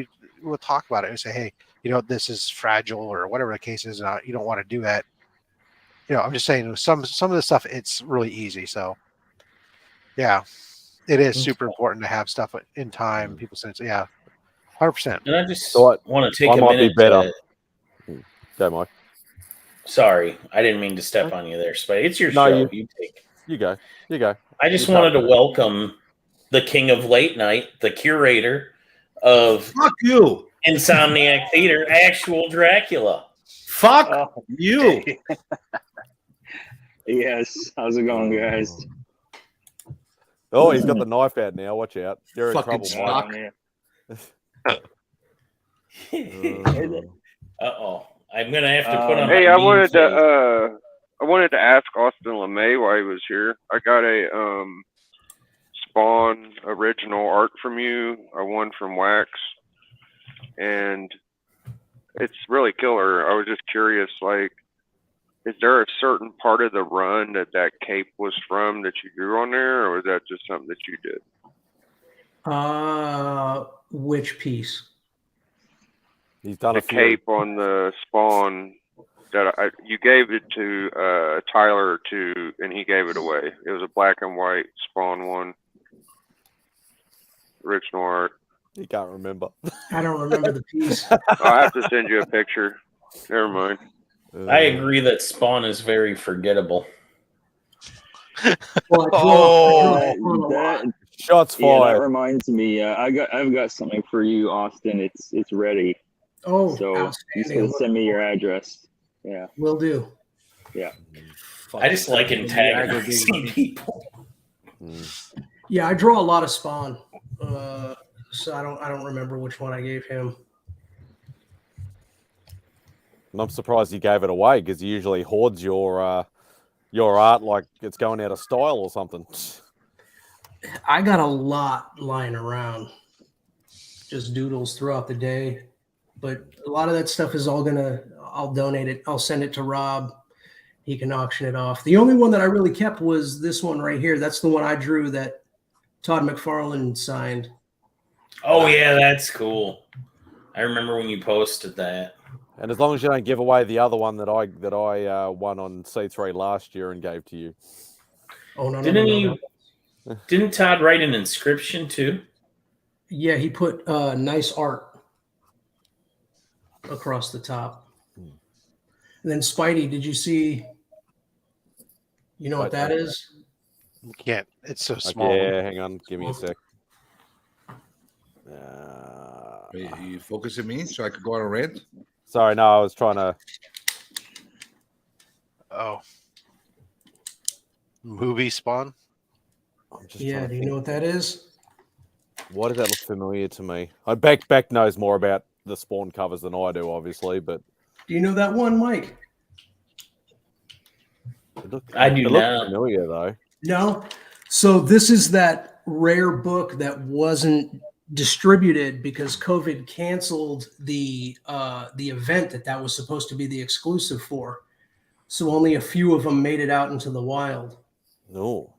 We'll talk about it and say, hey, this is fragile or whatever the case is. You don't want to do that. I'm just saying some of the stuff it's really easy. So yeah, it is super important to have stuff in time. People say, yeah. 100%. And I just want to take a minute. Go, Mike. Sorry, I didn't mean to step on you there, Spidey. It's your show. You go. You go. I just wanted to welcome the king of late night, the curator of Fuck you, Insomniac Theater, actual Dracula. Fuck you. Yes. How's it going, guys? Oh, he's got the knife out now. Watch out. You're in Fucking trouble, Mike. Uh-oh. I'm gonna have to put on. Hey, I wanted to ask Austin LeMay why he was here. I got a Spawn original art from you. I won from Wax, and it's really killer. I was just curious, like, is there a certain part of the run that cape was from that you drew on there, or was that just something that you did? Which piece? He's done the cape on the Spawn that you gave it to Tyler and he gave it away. It was a black and white Spawn one, original art. He can't remember. I don't remember the piece. I'll have to send you a picture. Never mind. I agree that Spawn is very forgettable. Shots fired. Yeah, that reminds me. I've got something for you, Austin. It's ready. Oh, So you outstanding. still send me your address. Yeah. Will do. Yeah. I just like antagonizing people. Yeah, I draw a lot of Spawn. So I don't remember which one I gave him. And I'm surprised he gave it away because he usually hoards your art like it's going out of style or something. I got a lot lying around, just doodles throughout the day. But a lot of that stuff is I'll donate it. I'll send it to Rob. He can auction it off. The only one that I really kept was this one right here. That's the one I drew that Todd McFarlane signed. Oh yeah, that's cool. I remember when you posted that. And as long as you don't give away the other one that I won on C3 last year and gave to you. Oh no! Didn't Todd write an inscription too? Yeah, he put nice art across the top. And then Spidey, did you see? You know what that is? You can't. It's so small. Yeah, hang on. Give me a sec. You focusing me so I could go on a rant? Sorry, no, I was trying to. Oh. Movie Spawn? Yeah, do you know what that is? Why does that look familiar to me? Beck knows more about the Spawn covers than I do, obviously, but Do you know that one, Mike? I do it not. looks familiar though. No. So this is that rare book that wasn't distributed because COVID canceled the event that was supposed to be the exclusive for. So only a few of them made it out into the wild. No.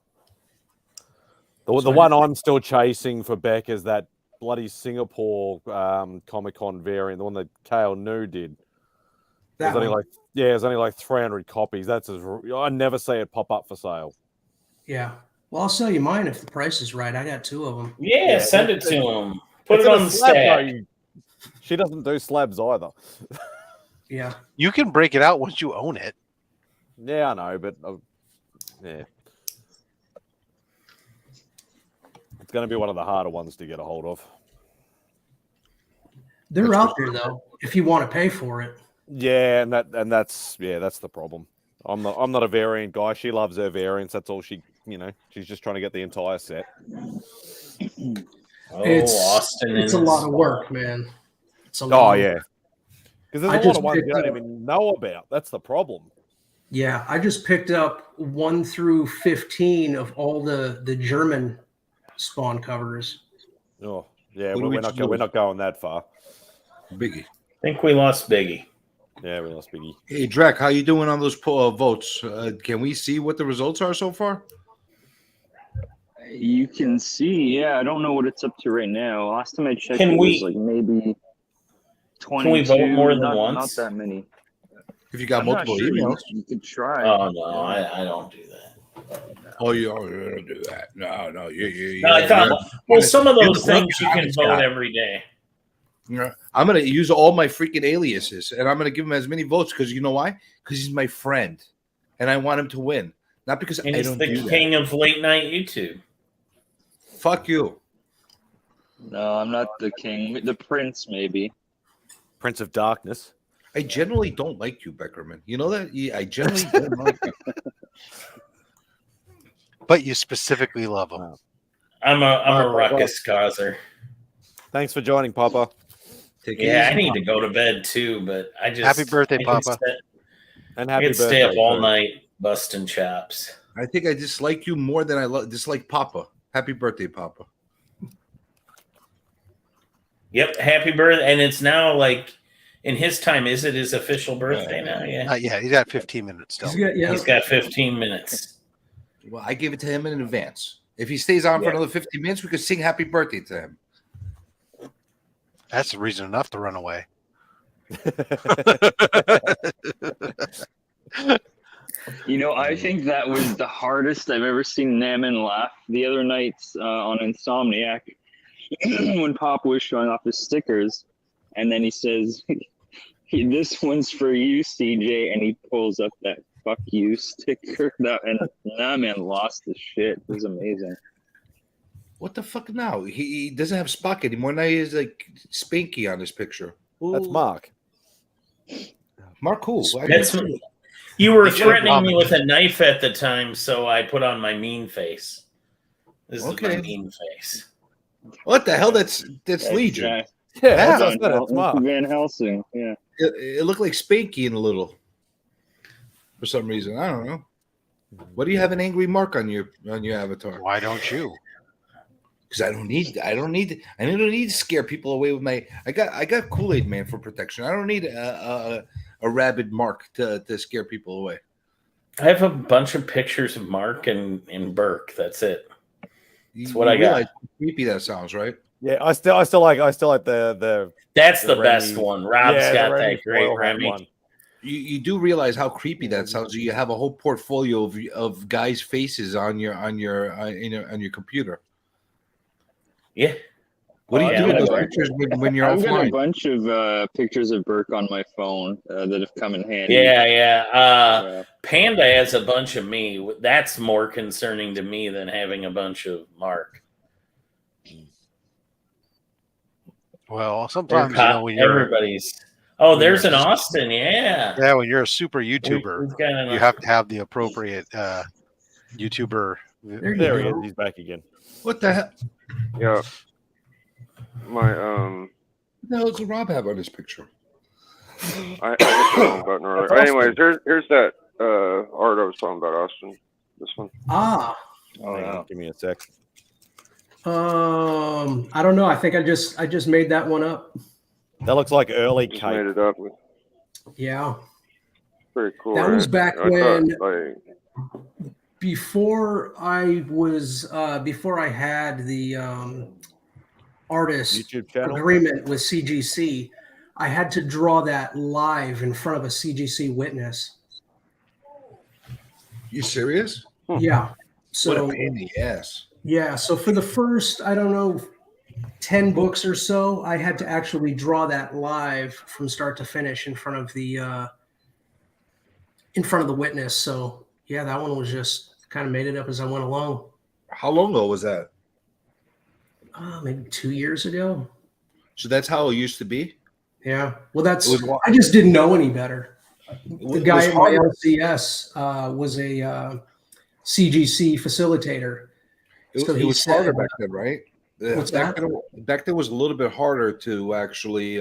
The one I'm still chasing for Beck is that bloody Singapore Comic-Con variant, the one that Kale New did. That There's only one? there's only like 300 copies. I never see it pop up for sale. Yeah. Well, I'll sell you mine if the price is right. I got 2 of them. Yeah, send it to him. Put It's it in on a the slab, stack. though. She doesn't do slabs either. Yeah. You can break it out once you own it. Yeah, I know, but yeah. It's going to be one of the harder ones to get a hold of. They're out there though, if you want to pay for it. Yeah, and that's the problem. I'm not a variant guy. She loves her variants. That's all she's just trying to get the entire set. It's a lot of work, man. It's a Oh lot. yeah, because there's a lot of ones you don't even know about. That's the problem. Yeah, I just picked up 1 through 15 of all the German Spawn covers. Oh yeah, Who do we we're not going that far. Biggie. I think we lost Biggie. Yeah, we lost Biggie. Hey, Drek, how you doing on those votes? Can we see what the results are so far? You can see, yeah. I don't know what it's up to right now. Last time I checked, Can it we- was like maybe 22. Can we vote more than not once? that many. If you got I'm not multiple sure. emails. You could try. Oh no, I don't do that. Oh, you don't do that. No. No, I thought, some of you're those the things you can honest vote guy. every day. Yeah. I'm gonna use all my freaking aliases, and I'm gonna give him as many votes because you know why? Because he's my friend, and I want him to win, not because And I he's don't the do king of late night YouTube. that. Fuck you. No, I'm not the king. The prince, maybe. Prince of Darkness. I generally don't like you, Beckerman. You know that? I generally don't like you. But you specifically love him. I'm a ruckus causer. Thanks for joining, Papa. Yeah, I need to go to bed too, but I just Happy birthday, I can Papa. stay- And I happy can stay up birthday, all too. night busting chops. I think I dislike you more than I dislike Papa. Happy birthday, Papa. Yep, happy birthday! And it's now like in his time. Is it his official birthday now? Yeah, Not yet. He's got 15 minutes still. he's got 15 minutes. Well, I gave it to him in advance. If he stays on for Yeah. another 50 minutes, we could sing happy birthday to him. That's reason enough to run away. You know, I think that was the hardest I've ever seen Naman laugh the other night on Insomniac when Pop was showing off his stickers. And then he says, this one's for you, CJ. And he pulls up that fuck you sticker. And Naman lost his shit. It was amazing. What the fuck now? He doesn't have Spock anymore. Now he has like Spanky on his picture. That's Mark. Mark, cool. That's you were threatening me with a knife at the time, so I put on my mean face. This is my mean face. What the hell? That's Legion. Yeah, that's Mark. Van Helsing. Yeah. It looked like Spanky in a little. For some reason, I don't know. What do you have an angry mark on your avatar? Why don't you? Because I don't need to scare people away with my. I got Kool-Aid Man for protection. I don't need a rabid mark to scare people away. I have a bunch of pictures of Mark and Burke. That's it. That's what I got. How creepy that sounds, right? Yeah, I still like the. That's the Remy, best one. Rob's got that great Foil Remy. one. You do realize how creepy that sounds. You have a whole portfolio of guys' faces on your computer. Yeah. What do you do with those I've pictures when you're I've got a offline? bunch of pictures of Burke on my phone that have come in handy. Yeah. Panda has a bunch of me. That's more concerning to me than having a bunch of Mark. Well, sometimes when you're everybody's. Oh, there's an Austin. Yeah. Yeah, when you're a super YouTuber, you have to have the appropriate YouTuber. There he is. He's back again. What the hell? Yeah. My What the hell does Rob have on his picture? I hit the wrong button earlier. Anyways, here's that art I was talking about, Austin. This one. Ah. Oh, give me a sec. I don't know. I think I just made that one up. That looks like early Just Kate. made it up. Yeah. Pretty cool. That was back when Thought, before I had the artist YouTube channel agreement with CGC, I had to draw that live in front of a CGC witness. You serious? Yeah. So what a pain in the ass. Yeah. So for the first, I don't know, 10 books or so, I had to actually draw that live from start to finish in front of the witness. So yeah, that one was just kind of made it up as I went along. How long ago was that? Maybe 2 years ago. So that's how it used to be? Yeah. Well, I just didn't know any better. The guy at my LCS was a CGC facilitator. It was harder back then, right? What's that? Back then was a little bit harder to actually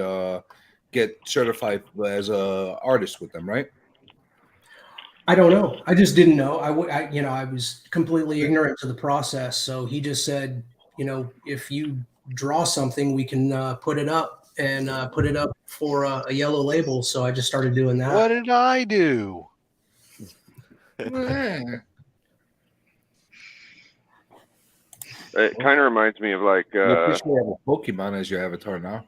get certified as a artist with them, right? I don't know. I just didn't know. I was completely ignorant to the process. So he just said, if you draw something, we can put it up and put it up for a yellow label. So I just started doing that. What did I do? It kind of reminds me of like. You officially have a Pokemon as your avatar now.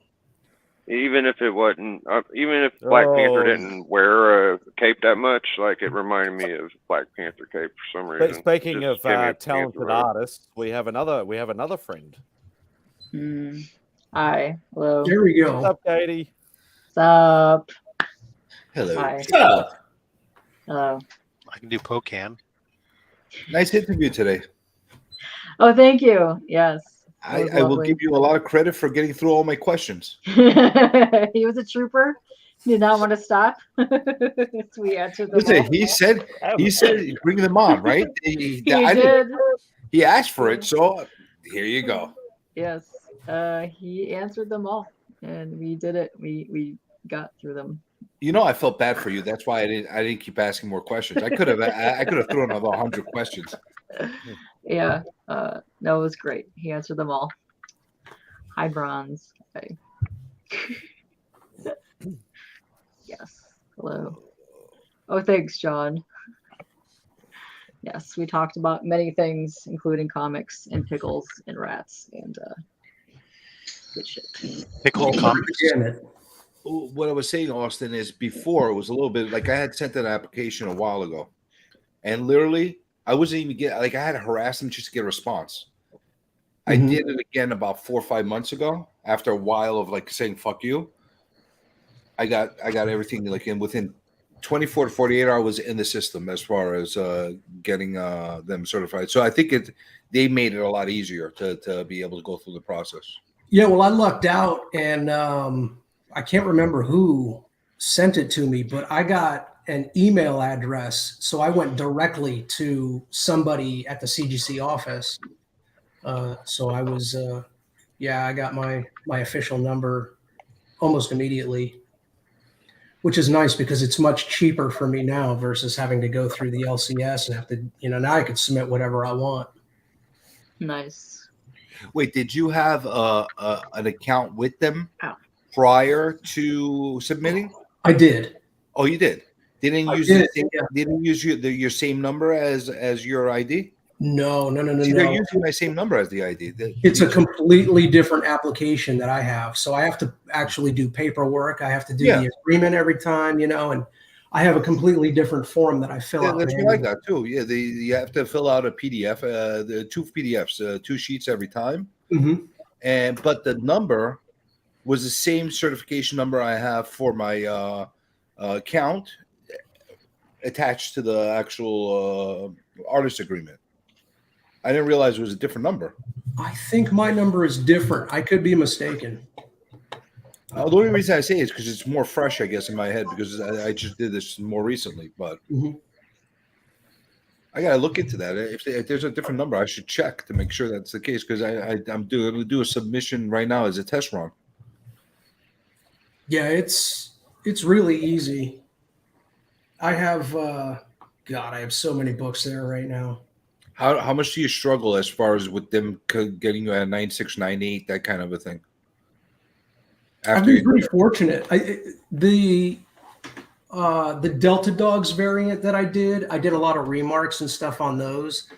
Even if it wasn't, even if Black Panther didn't wear a cape that much, like it reminded me of Black Panther cape for some reason. Speaking Just of give me a talented Panther artists, we have another friend. Hi. Hello. There we go. What's up, Katie? What's up? Hello. Hi. What's up? Hello. I can do Pocan. Nice interview today. Oh, thank you. Yes. I will give you a lot of credit for getting through all my questions. He was a trooper. He did not want to stop. We answered them Listen, all. he said bring them on, right? He asked for it, so here you go. Yes. He answered them all, and we did it. We got through them. I felt bad for you. That's why I didn't keep asking more questions. I could have thrown another 100 questions. Yeah. No, it was great. He answered them all. Hi, Bronze. Okay. Yes. Hello. Oh, thanks, John. Yes, we talked about many things, including comics and pickles and rats and good shit. Pickle comics. What I was saying, Austin, is before it was a little bit like I had sent an application a while ago, and literally I wasn't even I had to harass them just to get a response. I did it again about 4 or 5 months ago. After a while of saying "fuck you," I got everything within 24 to 48 hours in the system as far as getting them certified. So I think they made it a lot easier to be able to go through the process. Yeah, well, I lucked out, and I can't remember who sent it to me, but I got an email address. So I went directly to somebody at the CGC office. So I was, I got my official number almost immediately, which is nice because it's much cheaper for me now versus having to go through the LCS and have to, now I could submit whatever I want. Nice. Wait, did you have an account with them prior to submitting? I did. Oh, you did. They didn't use your same number as your ID. No. See, they're using my same number as the ID. It's a completely different application that I have. So I have to actually do paperwork. I have to do the agreement every time, and I have a completely different form that I fill out. That's what I got too. Yeah, you have to fill out a PDF, the 2 PDFs, 2 sheets every time. Mm-hmm. But the number was the same certification number I have for my account attached to the actual artist agreement. I didn't realize it was a different number. I think my number is different. I could be mistaken. The only reason I say it is because it's more fresh, I guess, in my head because I just did this more recently. But I gotta look into that. If there's a different number, I should check to make sure that's the case because I'm going to do a submission right now as a test run. Yeah, it's really easy. I have I have so many books there right now. How much do you struggle as far as with them getting you at a 96, 98, that kind of a thing? I've been pretty fortunate. The Delta Dogs variant that I did a lot of remarks and stuff on those.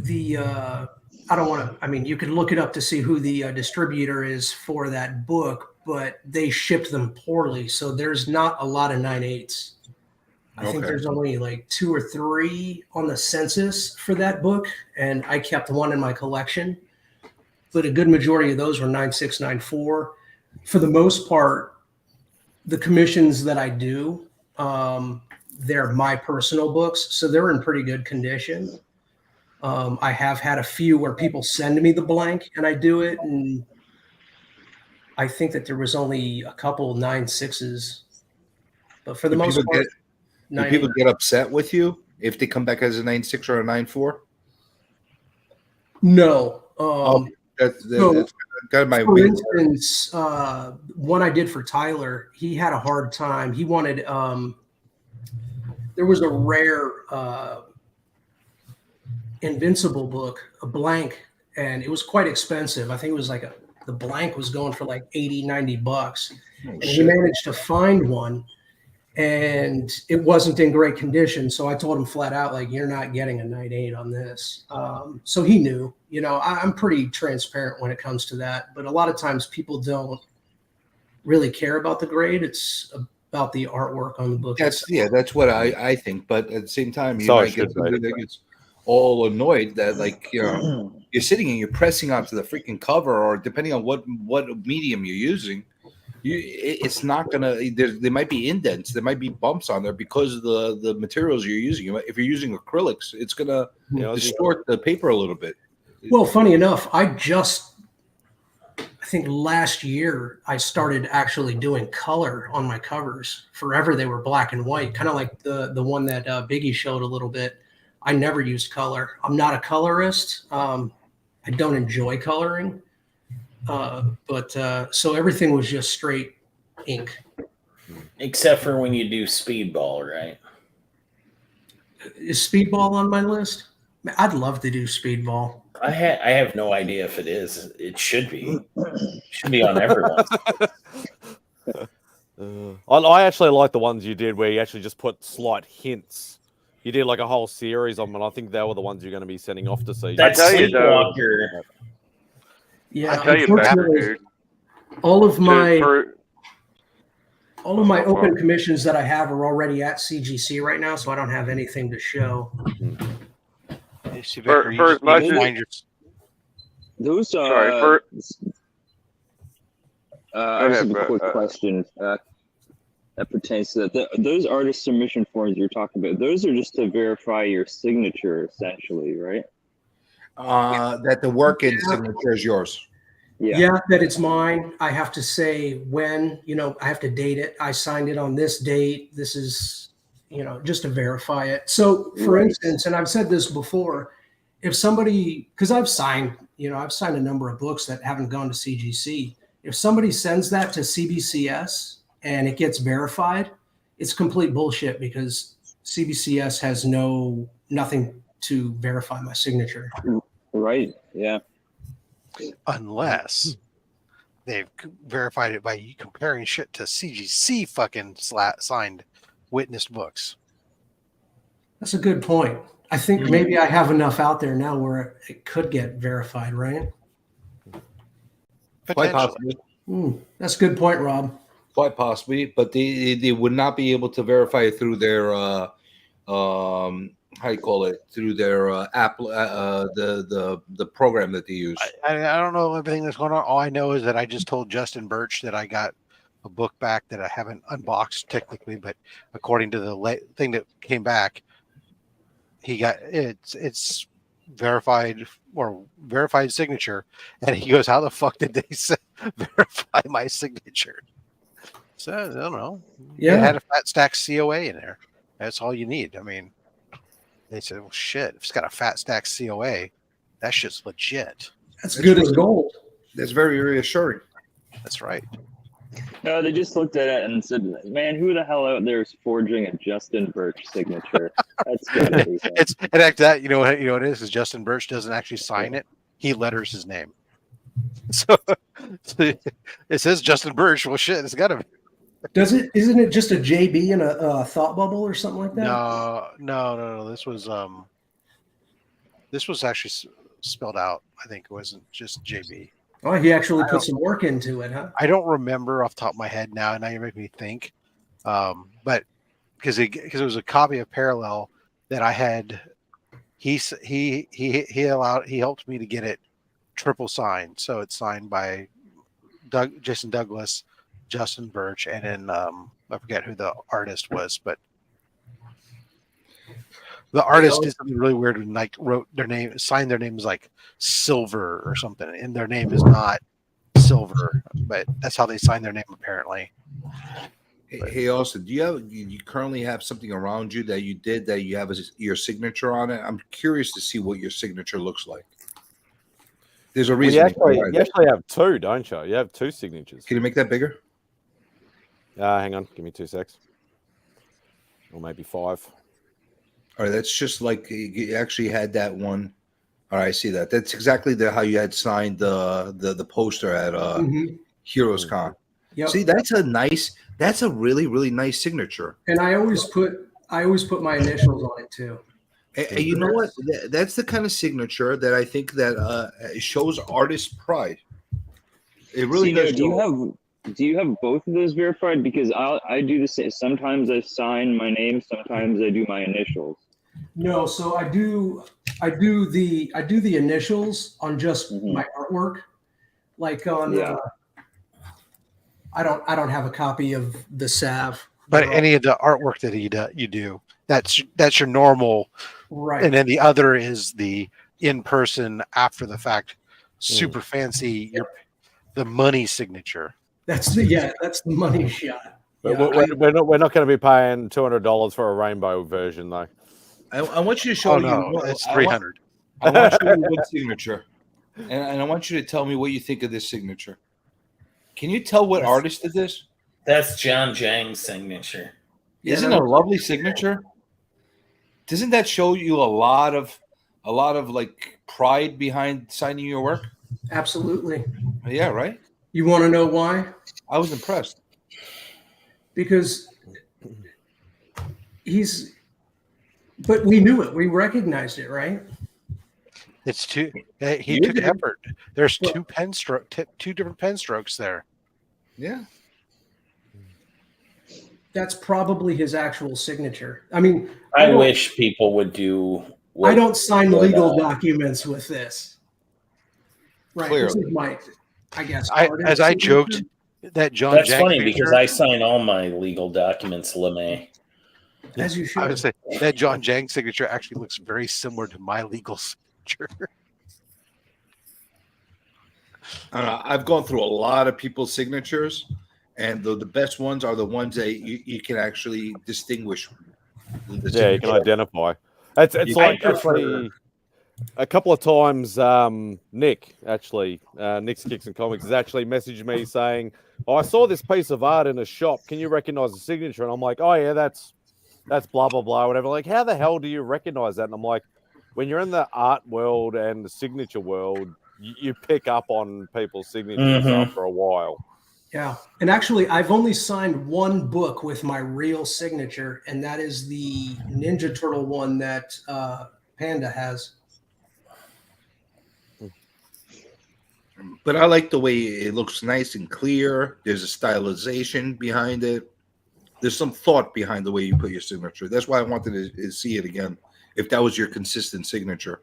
I don't want to. I mean, you could look it up to see who the distributor is for that book, but they shipped them poorly, so there's not a lot of 9/8s. I think there's only like 2 or 3 on the census for that book, and I kept one in my collection. But a good majority of those were 9/6, 9/4. For the most part, the commissions that I do, they're my personal books, so they're in pretty good condition. I have had a few where people send me the blank and I do it, and I think that there was only a couple 9/6s. But for the most part, do people get upset with you if they come back as a 9/6 or a 9/4? No. That's kind of my for instance, one I did for Tyler, he had a hard time. He wanted there was a rare Invincible book, a blank, and it was quite expensive. I think it was like the blank was going for like $80-$90. And he managed to find one, and it wasn't in great condition. So I told him flat out, like, you're not getting a 9/8 on this. So he knew, I'm pretty transparent when it comes to that. But a lot of times people don't really care about the grade. It's about the artwork on the book. That's what I think. But at the same time, you might get somebody that gets all annoyed that, like, you're sitting and you're pressing onto the freaking cover, or depending on what medium you're using, it's not gonna. There might be indents, there might be bumps on there because of the materials you're using. If you're using acrylics, it's gonna distort the paper a little bit. Well, funny enough, I think last year I started actually doing color on my covers. Forever they were black and white, kind of like the one that Biggie showed a little bit. I never used color. I'm not a colorist. I don't enjoy coloring. But so everything was just straight ink. Except for when you do speedball, right? Is speedball on my list? I'd love to do speedball. I have no idea if it is. It should be. It should be on everyone's. I actually like the ones you did where you actually just put slight hints. You did like a whole series of them, and I think they were the ones you're going to be sending off to see. I tell you, though. Yeah, I tell you, dude. All of my open commissions that I have are already at CGC right now, so I don't have anything to show. For as much as those sorry, I just have a quick question that pertains to that. Those artist submission forms you're talking about, those are just to verify your signature, essentially, right? That the work in signature is yours. Yeah, that it's mine. I have to say when, I have to date it. I signed it on this date. This is, just to verify it. So for instance, and I've said this before, if somebody, because I've signed a number of books that haven't gone to CGC. If somebody sends that to CBCS and it gets verified, it's complete bullshit because CBCS has nothing to verify my signature. Right. Yeah. Unless they've verified it by comparing shit to CGC fucking signed witnessed books. That's a good point. I think maybe I have enough out there now where it could get verified, right? Quite possibly. That's a good point, Rob. Quite possibly, but they would not be able to verify it through their how you call it, through their app, the program that they use. I don't know everything that's going on. All I know is that I just told Justin Birch that I got a book back that I haven't unboxed technically, but according to the thing that came back, he got it's verified or verified signature, and he goes, "How the fuck did they verify my signature?" So I don't know. Yeah, it had a fat stack COA in there. That's all you need. I mean, they said, "Well, shit, if it's got a fat stack COA, that shit's legit." That's good as gold. That's very reassuring. That's right. No, they just looked at it and said, "Man, who the hell out there is forging a Justin Birch signature?" That's good. In fact, that you know what it is Justin Birch doesn't actually sign it; he letters his name. So it says Justin Birch. Well, shit, it's got to. Isn't it just a JB and a thought bubble or something like that? No. This was actually spelled out. I think it wasn't just JB. Oh, he actually put some work into it, huh? I don't remember off the top of my head now. Now you make me think. But because it was a copy of Parallel that I had, he helped me to get it triple signed. So it's signed by Jason Douglas, Justin Birch, and then I forget who the artist was, but the artist did something really weird and like wrote their name, signed their name as like Silver or something, and their name is not Silver, but that's how they sign their name apparently. Hey, Austin, do you currently have something around you that you have your signature on it? I'm curious to see what your signature looks like. There's a reason. You actually have two, don't you? You have two signatures. Can you make that bigger? Hang on, give me 2 secs. Or maybe 5. All right, that's just like you actually had that one. All right, I see that. That's exactly how you had signed the poster at Heroes Con. Yep. See, that's a really, really nice signature. And I always put my initials on it too. And you know what? That's the kind of signature that I think that shows artist pride. It really does. Do you have both of those verified? Because I do the same. Sometimes I sign my name. Sometimes I do my initials. No, so I do the initials on just my artwork, like on. I don't have a copy of the salve. But any of the artwork that you do, that's your normal, right? And then the other is the in person after the fact, super fancy, the money signature. That's the money shot. But we're not going to be paying $200 for a rainbow version though. I want you to show it's $300. I want you to do one signature, and I want you to tell me what you think of this signature. Can you tell what artist did this? That's John Jang's signature. Isn't it a lovely signature? Doesn't that show you a lot of like pride behind signing your work? Absolutely. Yeah, right. You want to know why? I was impressed. Because but we knew it. We recognized it, right? It's two. He took effort. There's two different pen strokes there. Yeah. That's probably his actual signature. I mean, I wish people would do. I don't sign legal documents with this. Right. Clearly. This is my, I guess. As I joked, that John. That's Jack funny signature, because I sign all my legal documents LeMay. As you should. I would say that John Jang signature actually looks very similar to my legal signature. I've gone through a lot of people's signatures, and the best ones are the ones that you can actually distinguish. Yeah, you can identify. It's like actually a couple of times. Nick Nick's Kicks and Comics has actually messaged me saying, "Oh, I saw this piece of art in a shop. Can you recognize the signature?" And I'm like, "Oh yeah, that's blah blah blah, whatever." Like, how the hell do you recognize that? And I'm like, when you're in the art world and the signature world, you pick up on people's signatures after a while. Yeah. And actually, I've only signed one book with my real signature, and that is the Ninja Turtle one that Panda has. But I like the way it looks nice and clear. There's a stylization behind it. There's some thought behind the way you put your signature. That's why I wanted to see it again, if that was your consistent signature.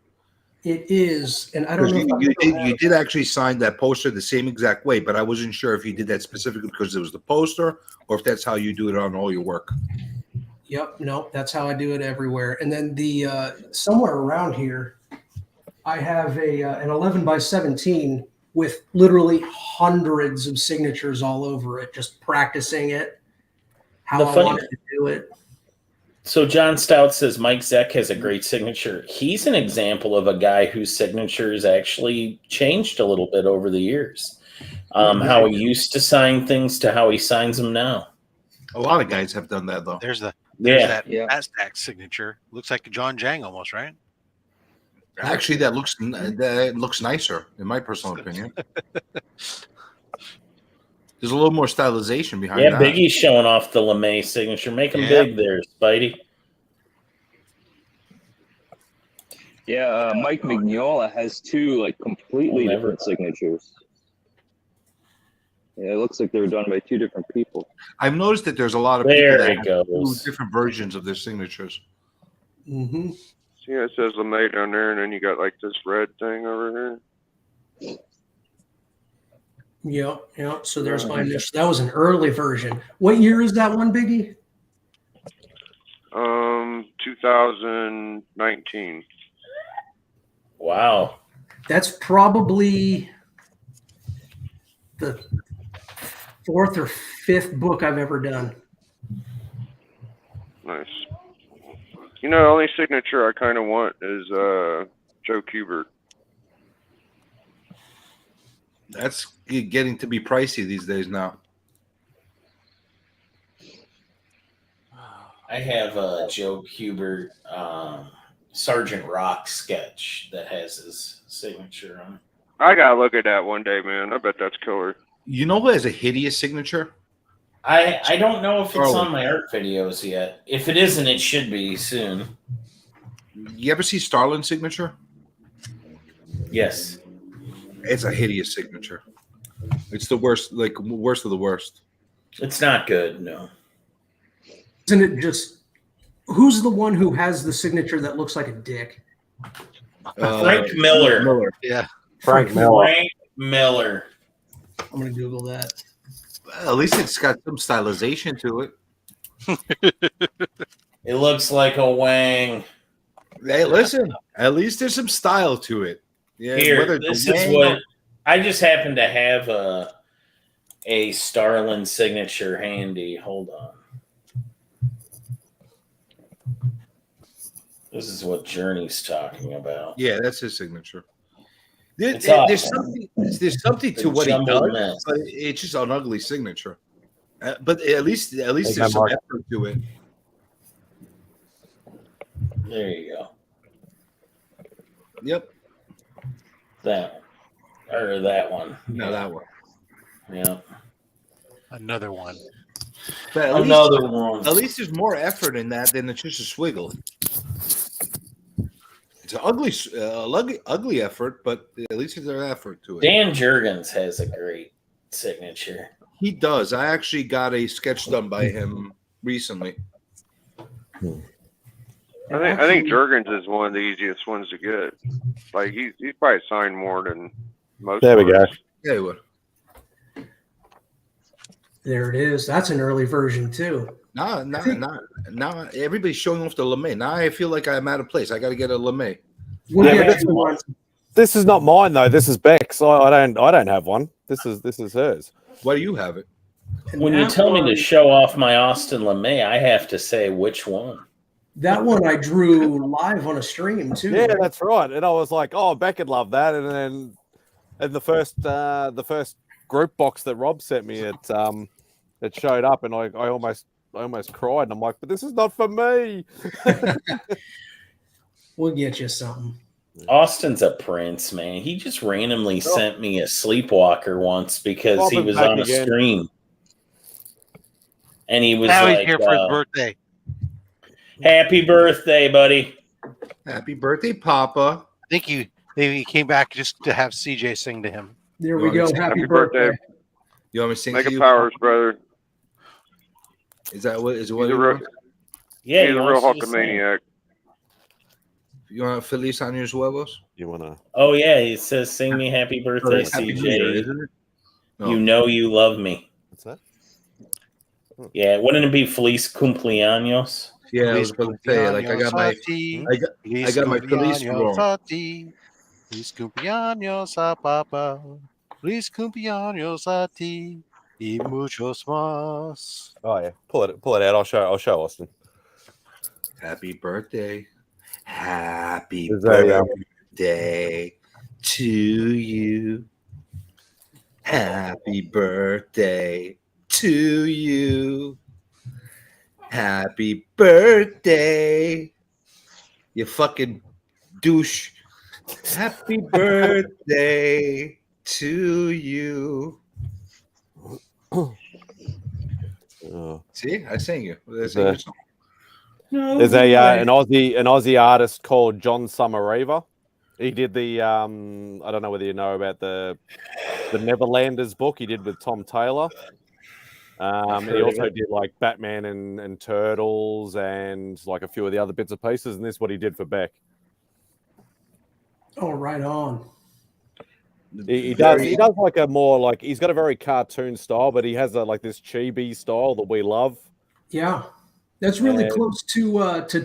It is, and I don't know. You did actually sign that poster the same exact way, but I wasn't sure if you did that specifically because it was the poster or if that's how you do it on all your work. Yep, no, that's how I do it everywhere. And then the somewhere around here, I have an 11 by 17 with literally hundreds of signatures all over it, just practicing it, how I wanted to do it. So John Stout says Mike Zeck has a great signature. He's an example of a guy whose signature has actually changed a little bit over the years. How he used to sign things to how he signs them now. A lot of guys have done that, though. There's that Aztec signature. Looks like John Jang almost, right? Actually, that looks nicer, in my personal opinion. There's a little more stylization behind that. Yeah, Biggie's showing off the LeMay signature. Make him big there, Spidey. Yeah, Mike Mignola has two completely different signatures. Yeah, it looks like they were done by two different people. I've noticed that there's a lot of people that have two different versions of their signatures. Mm-hmm. See, it says LeMay down there, and then you got like this red thing over here. Yep. So there's my initial. That was an early version. What year is that one, Biggie? 2019. Wow. That's probably the fourth or fifth book I've ever done. Nice. You know, the only signature I kind of want is Joe Kubert. That's getting to be pricey these days now. I have a Joe Kubert Sergeant Rock sketch that has his signature on it. I gotta look at that one day, man. I bet that's killer. You know who has a hideous signature? I don't know if it's on my art videos yet. If it isn't, it should be soon. You ever see Starlin's signature? Yes. It's a hideous signature. It's the worst, worst of the worst. It's not good, no. Isn't it just who's the one who has the signature that looks like a dick? Frank Miller. Yeah. Frank Miller. Frank Miller. I'm gonna Google that. Well, at least it's got some stylization to it. It looks like a wang. Hey, listen. At least there's some style to it. Yeah. Here, this is what I just happen to have a Starlin signature handy. Hold on. This is what Journey's talking about. Yeah, that's his signature. There's something to what he does, but it's just an ugly signature. But at least there's some effort to it. There you go. Yep. That one. No, that one. Yeah. Another one. But at least there's more effort in that than it's just a swiggle. It's an ugly effort, but at least there's an effort to it. Dan Jurgens has a great signature. He does. I actually got a sketch done by him recently. I think Jurgens is one of the easiest ones to get. Like he's probably signed more than most. There we go. Yeah, he would. There it is. That's an early version too. Now everybody's showing off the LeMay. Now I feel like I'm out of place. I got to get a LeMay. We'll get to one. This is not mine though. This is Beck's. I don't have one. This is hers. Why do you have it? When you tell me to show off my Austin LeMay, I have to say which one. That one I drew live on a stream too. Yeah, right? that's right. And I was like, oh, Beck would love that. And then the first group box that Rob sent me, it showed up, and I almost cried. And I'm like, but this is not for me. We'll get you something. Austin's a prince, man. He just randomly sent me a Sleepwalker once because he Robin's was back on a again. stream. And he was Now like, he's here for his birthday. Happy birthday, buddy. Happy birthday, Papa. I think he came back just to have CJ sing to him. There we go. Happy birthday. You want me to sing Mega to you? Powers, brother. Is that what? Is it He's what? a real, Yeah, he's a real Hulkamaniac. You want Feliz Años Huevos? You wanna? Oh, yeah. He says, sing me happy birthday, that's Happy CJ. New Year, isn't it? No. You know you love me. What's that? Yeah, wouldn't it be Feliz Cumpleaños? Yeah, I was about to say, like, I got my Feliz wrong. Feliz cumpleaños a Papa. Feliz cumpleaños a ti. Y muchos más. Oh yeah, pull it out. I'll show Austin. Happy birthday. Happy Is that, birthday to you. Happy birthday to you. Happy birthday, you fucking douche. Happy birthday to you. See, I sang you. There's an Aussie artist called John Summerreaver. He did the I don't know whether you know about the Neverlanders book he did with Tom Taylor. He also did like Batman and Turtles and like a few of the other bits and pieces, and this is what he did for Beck. Oh, right on. He does like a more like he's got a very cartoon style, but he has like this chibi style that we love. Yeah, that's really close to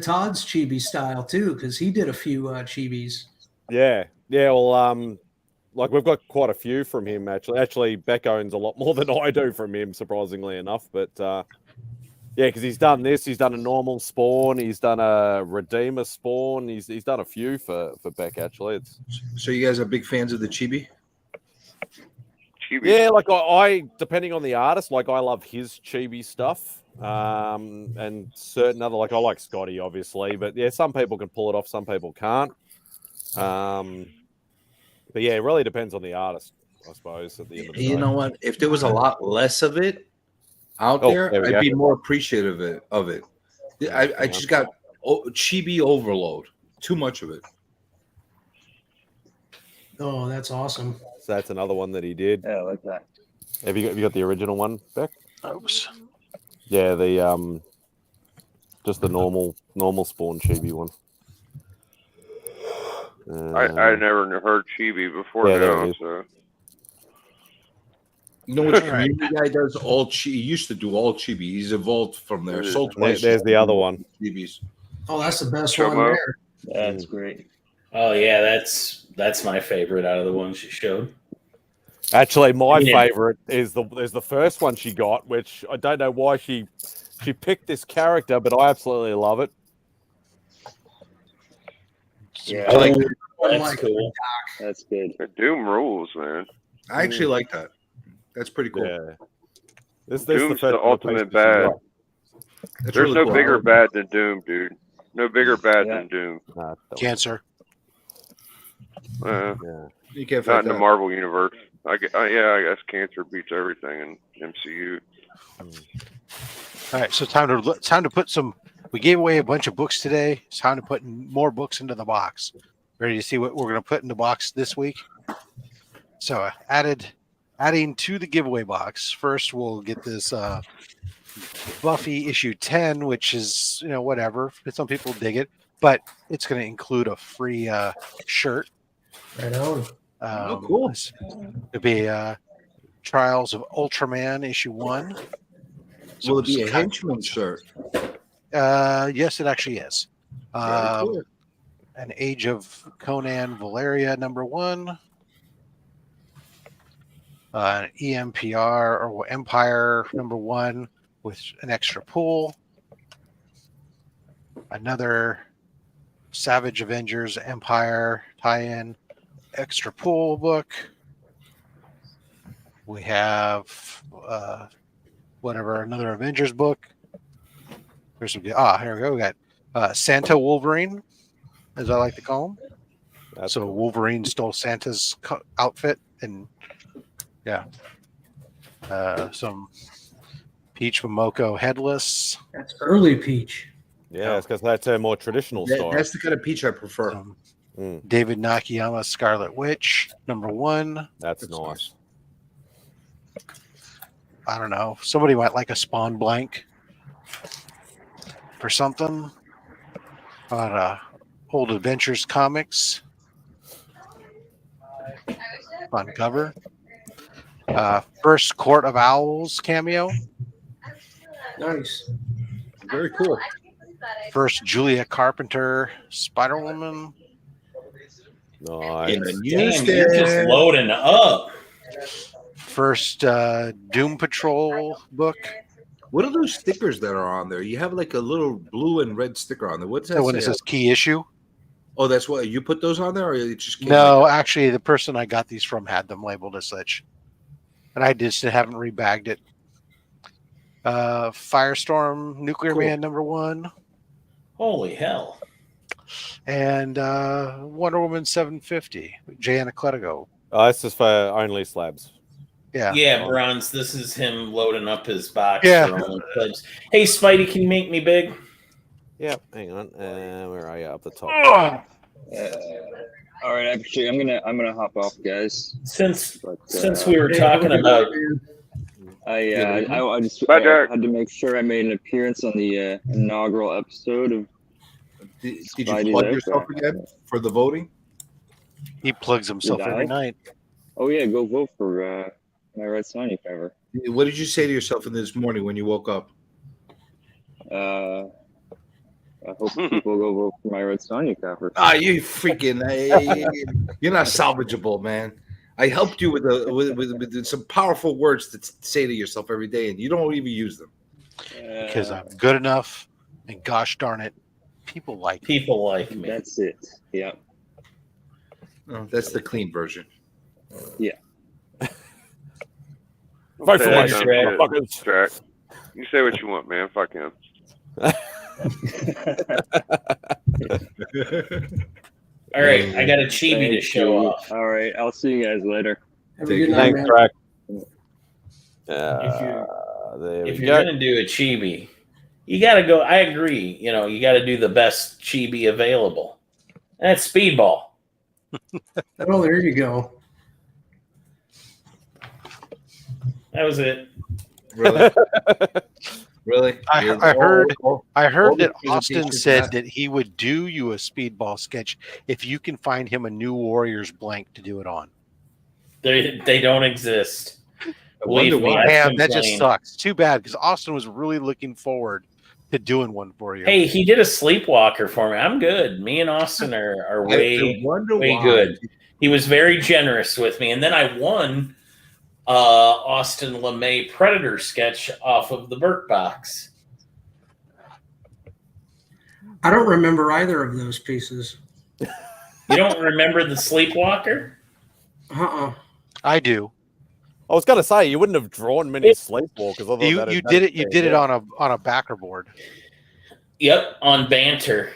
Todd's chibi style too, because he did a few chibis. Yeah. Well, like we've got quite a few from him actually. Actually, Beck owns a lot more than I do from him, surprisingly enough. But yeah, because he's done this. He's done a normal Spawn. He's done a Redeemer Spawn. He's done a few for Beck actually. So you guys are big fans of the chibi? Yeah, like I depending on the artist, like I love his chibi stuff. And certain other, like I like Scotty obviously, but yeah, some people can pull it off, some people can't. But yeah, it really depends on the artist, I suppose. At the end of the day. You know what? If there was a lot less of it out there, we I'd go. be more appreciative of it. I just got chibi overload. Too much of it. Oh, that's awesome. So that's another one that he did. Yeah, I like that. Have you got the original one, Beck? Oops. Yeah, the just the normal Spawn chibi one. I never heard Chibi before now, so. You know which community guy does all chibi? He used to do all chibi. He's evolved from there. Sold twice. There's the other one. Chibis. Oh, that's the best one there. That's great. Oh yeah, that's my favorite out of the ones she showed. Actually, my favorite is the first one she got, which I don't know why she picked this character, but I absolutely love it. Yeah, that's cool. That's good. Doom rules, man. I actually like that. That's pretty cool. Yeah. This Doom's the ultimate bad. That's There's really no cool. bigger bad than Doom, dude. No bigger bad than Doom. Cancer. You can't not fight in the that. Marvel universe. I guess cancer beats everything in MCU. All right, so time to put some. We gave away a bunch of books today. It's time to put more books into the box. Ready to see what we're going to put in the box this week? So adding to the giveaway box. First, we'll get this Buffy issue 10, which is whatever. Some people dig it, but it's going to include a free shirt. Right on. Cool. It'll be Trials of Ultraman issue 1. So Will it be a henchman shirt? Yes, it actually is. Cool. An Age of Conan Valeria #1. An EMPR or Empire #1 with an extra pool. Another Savage Avengers Empire tie-in extra pool book. We have another Avengers book. There's some. Here we go. We got Santa Wolverine, as I like to call him. So Wolverine stole Santa's outfit, and some Peach Momoko headless. That's early Peach. Yeah, it's because that's a more traditional style. That's the kind of peach I prefer. David Nakayama Scarlet Witch #1. That's nice. I don't know. Somebody might like a Spawn blank for something. Old Adventures comics on cover. First Court of Owls cameo. Nice. Very cool. First Julia Carpenter Spider-Woman. Nice. Damn, you're just loading up. First Doom Patrol book. What are those stickers that are on there? You have like a little blue and red sticker on there. What's that? So when it says key issue. Oh, that's what you put those on there, or it just came No, like actually, the person I got these from had them labeled as such, and I just haven't rebagged it. Firestorm Nuclear Man #1. Holy hell! And Wonder Woman 750, Jana Cletico. Oh, that's just for only slabs. Yeah. Yeah, Bronze. This is him loading up his box. Yeah. For only clubs. Hey, Spidey, can you make me big? Yeah, hang on. Where are you? Up the top. All right, actually, I'm gonna hop off, guys. Since we were talking about, I just Bye, Derek. had to make sure I made an appearance on the inaugural episode of. Did you Spidey's plug yourself Outback. again for the voting? He plugs himself Did I? every night. Oh yeah, go vote for my Red Sonic cover. What did you say to yourself in this morning when you woke up? I hope people go vote for my Red Sonic cover. Ah, you freaking! You're not salvageable, man. I helped you with some powerful words to say to yourself every day, and you don't even use them. Because I'm good enough, and gosh darn it, people like me. People like me. That's it. Yeah. No, that's the clean version. Yeah. Vote for Say my that shit, dumb motherfuckers. Track. You say what you want, man. Fuck him. All right, I got a chibi to show off. All right, I'll see you guys later. Have a good night, Thanks, man. Track. If There we you're go. gonna do a chibi, you gotta go. I agree. You know, you gotta do the best chibi available. That's Speedball. Oh, there you go. That was it. Really? Really? I heard that the Austin presentations said last- that he would do you a Speedball sketch if you can find him a New Warriors blank to do it on. They don't exist. I Believe wonder me, why. I've Damn, that just complained. sucks. Too bad, because Austin was really looking forward to doing one for you. Hey, he did a sleepwalker for me. I'm good. Me and Austin are way wonder way why. good. He was very generous with me, and then I won Austin LeMay Predator sketch off of the Burke box. I don't remember either of those pieces. You don't remember the sleepwalker? I do. I was gonna say you wouldn't have drawn many sleepwalkers. I thought You that'd- did it. that'd You be did it good. on a backer board. Yep, on banter.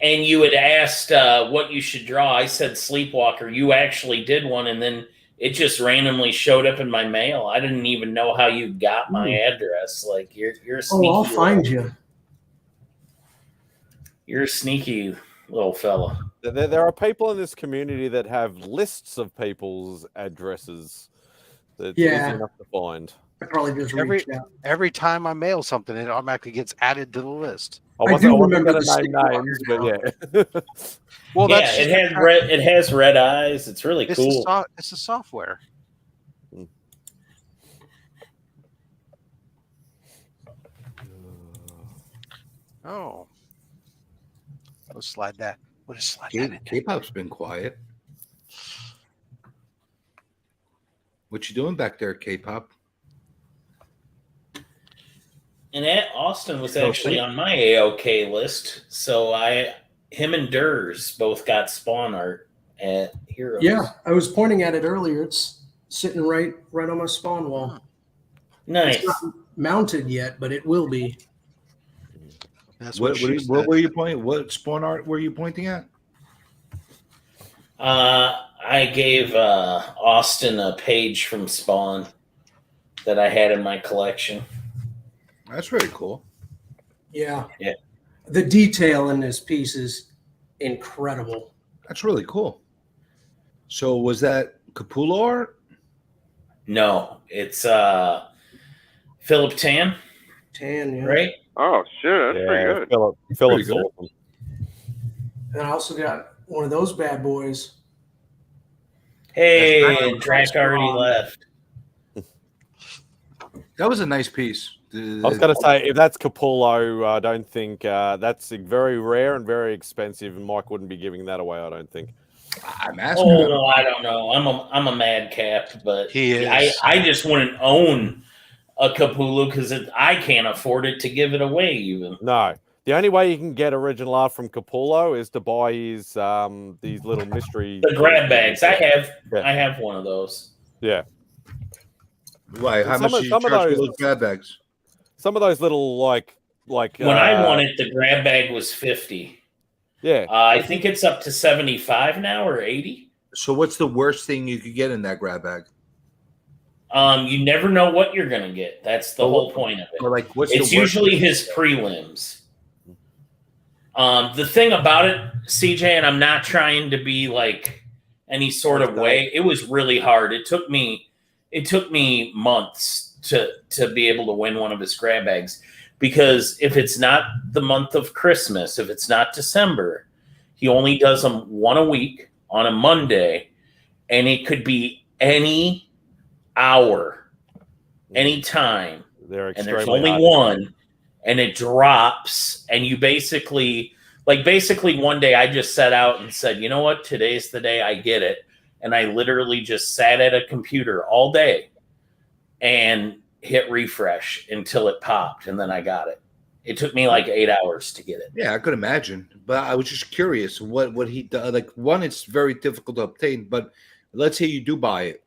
And you had asked what you should draw. I said sleepwalker. You actually did one, and then it just randomly showed up in my mail. I didn't even know how you got my address. Like you're a sneaky. Oh, I'll find you. You're a sneaky little fella. There are people in this community that have lists of people's addresses. That's Yeah. easy enough to find. I probably just reached out. Every time I mail something, it automatically gets added to the list. I I wasn't do gonna remember the name sleepwalker names, now. but yeah. Well, Yeah, that's it has red. It has red eyes. It's really it's cool. it's the software. Oh, Let's slide that. We'll just slide that in. K-pop's been quiet. What you doing back there, K-pop? And Austin was Oh, actually shit. on my AOK list, so him and Durs both got Spawn art at Heroes. Yeah, I was pointing at it earlier. It's sitting right on my spawn wall. Nice. It's not mounted yet, but it will be. That's What were you pointing? What spawn art were you pointing at? I gave Austin a page from Spawn that I had in my collection. That's very cool. Yeah. Yeah. The detail in this piece is incredible. That's really cool. So was that Capullo art? No, it's Philip Tan. Tan, yeah. Right? Oh shit, that's pretty good. Philip's Pretty good. awesome. And I also got one of those bad boys. Hey, Drac already left. That was a nice piece. I was going to say, if that's Capullo, I don't think that's very rare and very expensive, and Mike wouldn't be giving that away, I don't think. I'm asking. Oh, I don't know. I'm a madcap, but He is. I just wouldn't own a Capullo because I can't afford it to give it away even. No. The only way you can get original art from Capullo is to buy his these little mystery The grab bags. I have one of those. Yeah. Why? How much do you charge for those grab bags? Some of those little like When I won it, the grab bag was 50. Yeah. I think it's up to 75 now or 80. So what's the worst thing you could get in that grab bag? You never know what you're gonna get. That's the whole point of it. Or like, what's It's the worst usually thing? his prelims. The thing about it, CJ, and I'm not trying to be like any sort of way. It was really hard. It took me months to be able to win one of his grab bags, because if it's not the month of Christmas, if it's not December, he only does them one a week on a Monday, and it could be any hour, any time, and there's only one, and it drops, and you basically one day I just sat out and said, you know what, today's the day I get it, and I literally just sat at a computer all day and hit refresh until it popped, and then I got it. It took me like 8 hours to get it. Yeah, I could imagine, but I was just curious what he does. Like, one, it's very difficult to obtain, but let's say you do buy it.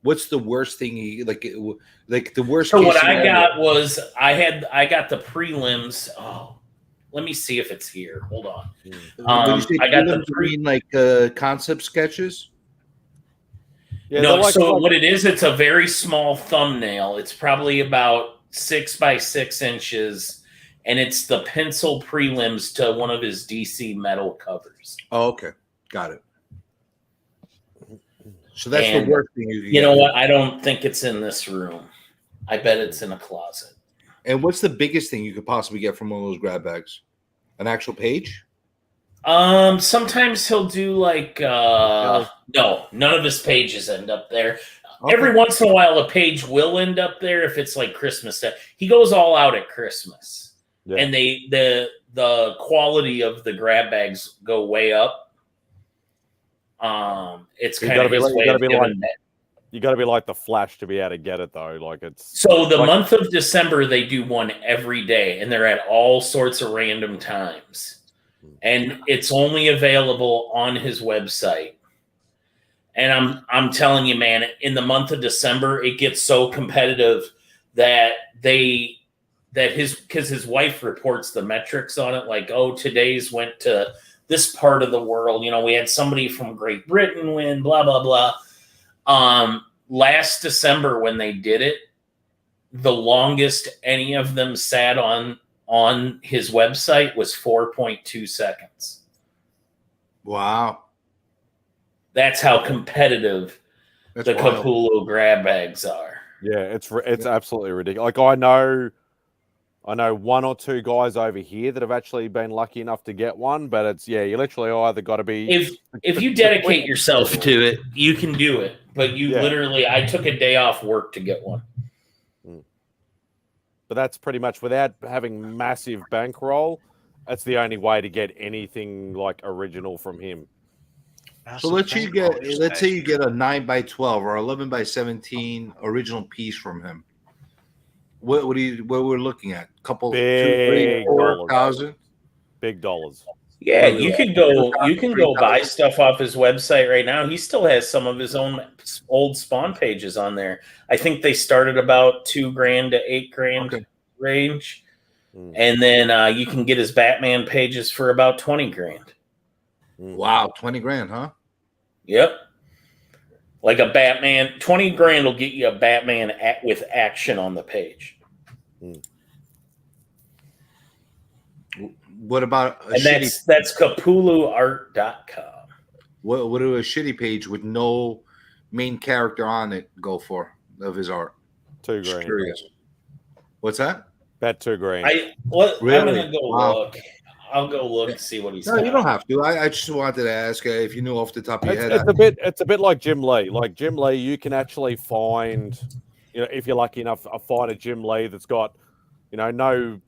What's the worst thing he like the worst? So case what I scenario? got was I got the prelims. Oh, let me see if it's here. Hold on. When you say I got the prelims, you mean like concept sketches? Yeah, no, like, so what it is, it's a very small thumbnail. It's probably about 6 by 6 inches, and it's the pencil prelims to one of his DC metal covers. Oh, okay, got it. So that's And the worst thing you can you get. know what? I don't think it's in this room. I bet it's in a closet. And what's the biggest thing you could possibly get from one of those grab bags? An actual page? Sometimes he'll do like no, none of his pages end up there. Okay. Every once in a while a page will end up there if it's like Christmas stuff. He goes all out at Christmas. Yeah. And the quality of the grab bags go way up. It's kind of his way of giving that. You got to be like the Flash to be able to get it though. Like it's So the like, month of December they do one every day, and they're at all sorts of random times. And it's only available on his website. And I'm telling you, man, in the month of December, it gets so competitive that his wife reports the metrics on it, like, oh, today's went to this part of the world. You know, we had somebody from Great Britain win, blah, blah, blah. Last December when they did it, the longest any of them sat on his website was 4.2 seconds. Wow. That's how competitive That's the wild. Capullo grab bags are. yeah, it's absolutely ridiculous. Like I know one or two guys over here that have actually been lucky enough to get one, but it's you literally either got to be If you dedicate yourself to it, you can do it. But you literally, I took a day off work to get one. But that's pretty much without having massive bankroll. That's the only way to get anything like original from him. So let's say you get a 9x12 or 11x17 original piece from him. What we're looking at? Couple, Big 4,000. Big dollars. Yeah, you can go buy stuff off his website right now. He still has some of his own old Spawn pages on there. I think they started about $2,000 to $8,000 range, and then you can get his Batman pages for about $20,000. Wow, $20,000, huh? Yep. Like a Batman, $20,000 will get you a Batman with action on the page. What about and that's CapuluArt.com. What do a shitty page with no main character on it go for of his art? $2,000. Just curious. What's that? About $2,000. I'm gonna go look. I'll go look and see what he's. No, you don't have to. I just wanted to ask if you knew off the top of your head. It's a bit like Jim Lee. Like Jim Lee, you can actually find, if you're lucky enough, find a Jim Lee that's got, no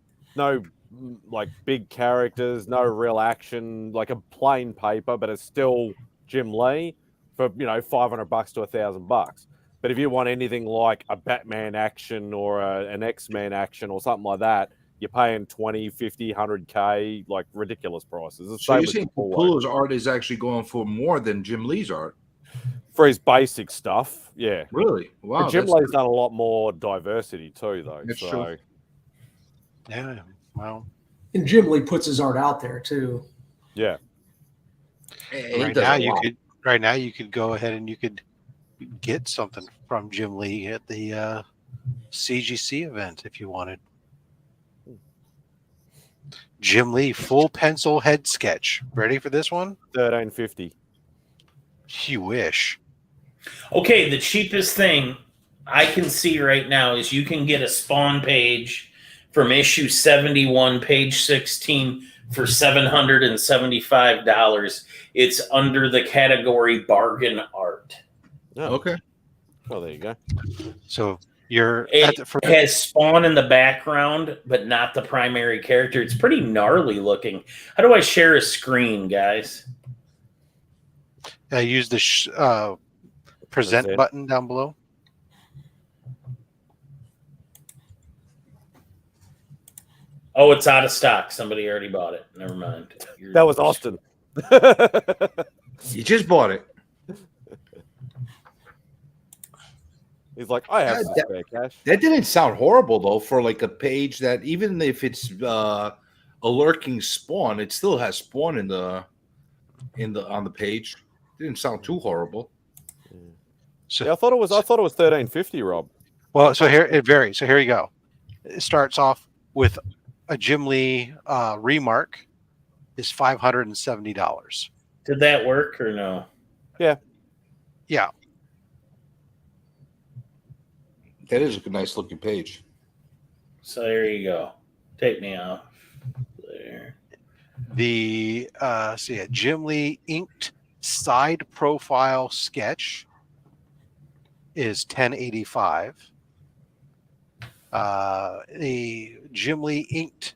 like big characters, no real action, like a plain paper, but it's still Jim Lee for $500 to $1,000. But if you want anything like a Batman action or an X-Men action or something like that, you're paying 20, 50, 100K, like ridiculous prices. So you're saying Capullo's art is actually going for more than Jim Lee's art? For his basic stuff, yeah. Really? Wow. But Jim Lee's done a lot more diversity too, though. That's true. Yeah, well. And Jim Lee puts his art out there too. Yeah. Right now you could go ahead and you could get something from Jim Lee at the CGC event if you wanted. Jim Lee full pencil head sketch. Ready for this one? $1,350. You wish. Okay, the cheapest thing I can see right now is you can get a Spawn page from issue 71, page 16 for $775. It's under the category bargain art. Oh, okay. Well, there you go. So it has Spawn in the background, but not the primary character. It's pretty gnarly looking. How do I share a screen, guys? I use the present button down below. Oh, it's out of stock. Somebody already bought it. Never mind. That was Austin. You just bought it. He's like, I have some spare cash. That didn't sound horrible though for like a page that even if it's a lurking Spawn, it still has Spawn on the page. It didn't sound too horrible. So yeah, I thought it was $1,350, Rob. Well, so here it varies. So here you go. It starts off with a Jim Lee remark is $570. Did that work or no? Yeah. Yeah. That is a nice looking page. So there you go. Take me out. There. The Jim Lee inked side profile sketch is $10.85. The Jim Lee inked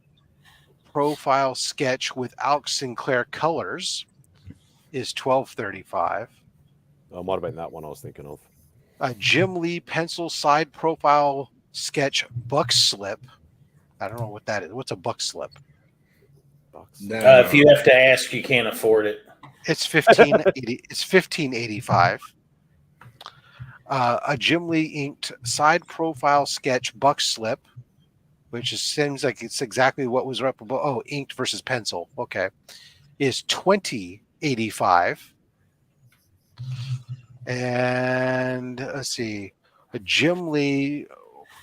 profile sketch with Alex Sinclair colors is $12.35. Oh, it might have been that one I was thinking of. A Jim Lee pencil side profile sketch buck slip. I don't know what that is. What's a buck slip? If you have to ask, you can't afford it. It's $15.80. It's $15.85. A Jim Lee inked side profile sketch buck slip, which seems like it's exactly what was up above. Oh, inked versus pencil. Okay, is $20.85. And let's see, a Jim Lee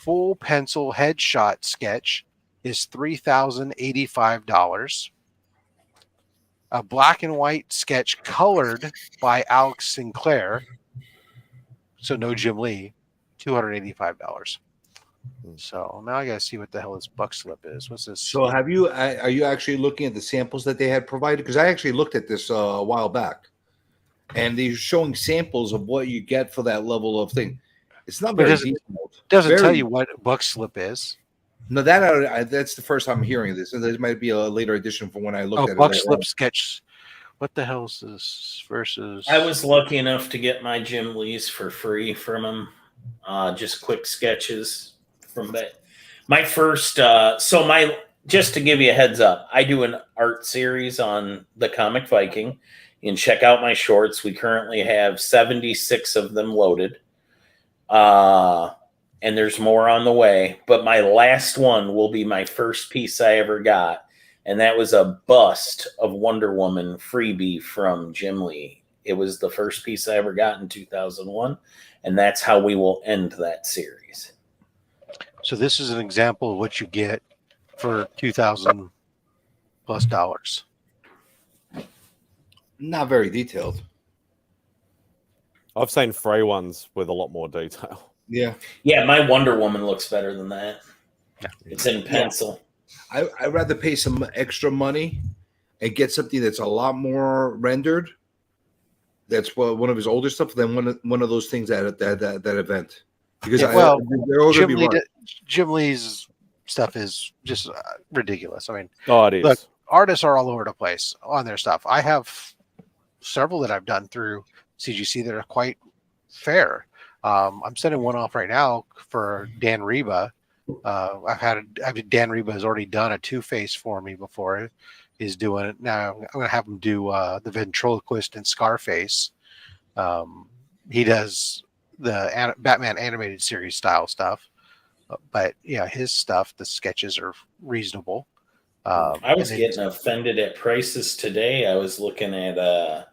full pencil headshot sketch is $3,085. A black and white sketch colored by Alex Sinclair, so no Jim Lee, $285. So now I gotta see what the hell this buck slip is. What's this? So are you actually looking at the samples that they had provided? Because I actually looked at this a while back. And they're showing samples of what you get for that level of thing. It's not very detailed. Doesn't tell you what buck slip is. No, that's the first time I'm hearing this, and there might be a later edition from when I looked at it. Buck Slip sketch. What the hell is this versus? I was lucky enough to get my Jim Lee's for free from him. Just quick sketches from that. My first, just to give you a heads up, I do an art series on the Comic Viking. You can check out my shorts. We currently have 76 of them loaded. And there's more on the way. But my last one will be my first piece I ever got. And that was a bust of Wonder Woman freebie from Jim Lee. It was the first piece I ever got in 2001. And that's how we will end that series. So this is an example of what you get for $2,000+ dollars. Not very detailed. I've seen free ones with a lot more detail. Yeah. Yeah, my Wonder Woman looks better than that. Yeah. It's in pencil. I'd rather pay some extra money and get something that's a lot more rendered. That's one of his older stuff than one of those things at that event. Because Jim Lee's stuff is just ridiculous. I mean, it is. Look, artists are all over the place on their stuff. I have several that I've done through CGC that are quite fair. I'm sending one off right now for Dan Reba. Dan Reba has already done a Two-Face for me before. He's doing it now. I'm going to have him do the ventriloquist and Scarface. He does the Batman animated series style stuff, but yeah, his stuff, the sketches are reasonable. I was getting offended at prices today. I was looking at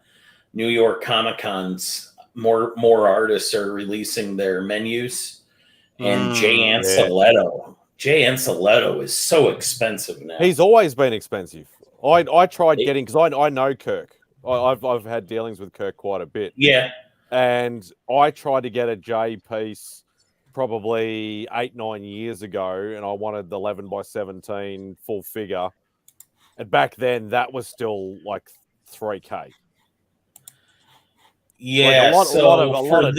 New York Comic Cons. More artists are releasing their menus, and Jay Anceletto. Jay Anceletto is so expensive now. He's always been expensive. I tried getting, because I know Kirk. I've had dealings with Kirk quite a bit. Yeah. And I tried to get a J piece probably 8-9 years ago, and I wanted the 11x17 full figure. And back then, that was still like $3K. Yeah, like for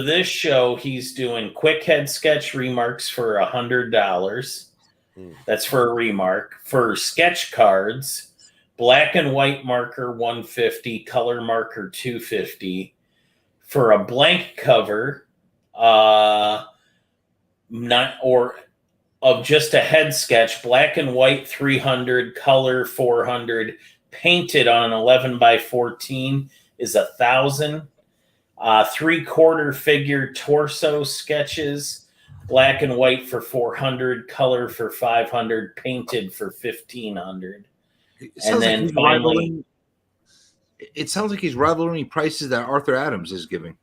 this show, he's doing quick head sketch remarks for $100. That's for a remark. For sketch cards, black and white marker $150, color marker $250. For a blank cover, of just a head sketch, black and white $300, color $400. Painted on an 11x14 is $1,000. 3/4 figure torso sketches, black and white for $400, color for $500, painted for $1,500. And then finally, it sounds like he's rivaling prices that Arthur Adams is giving.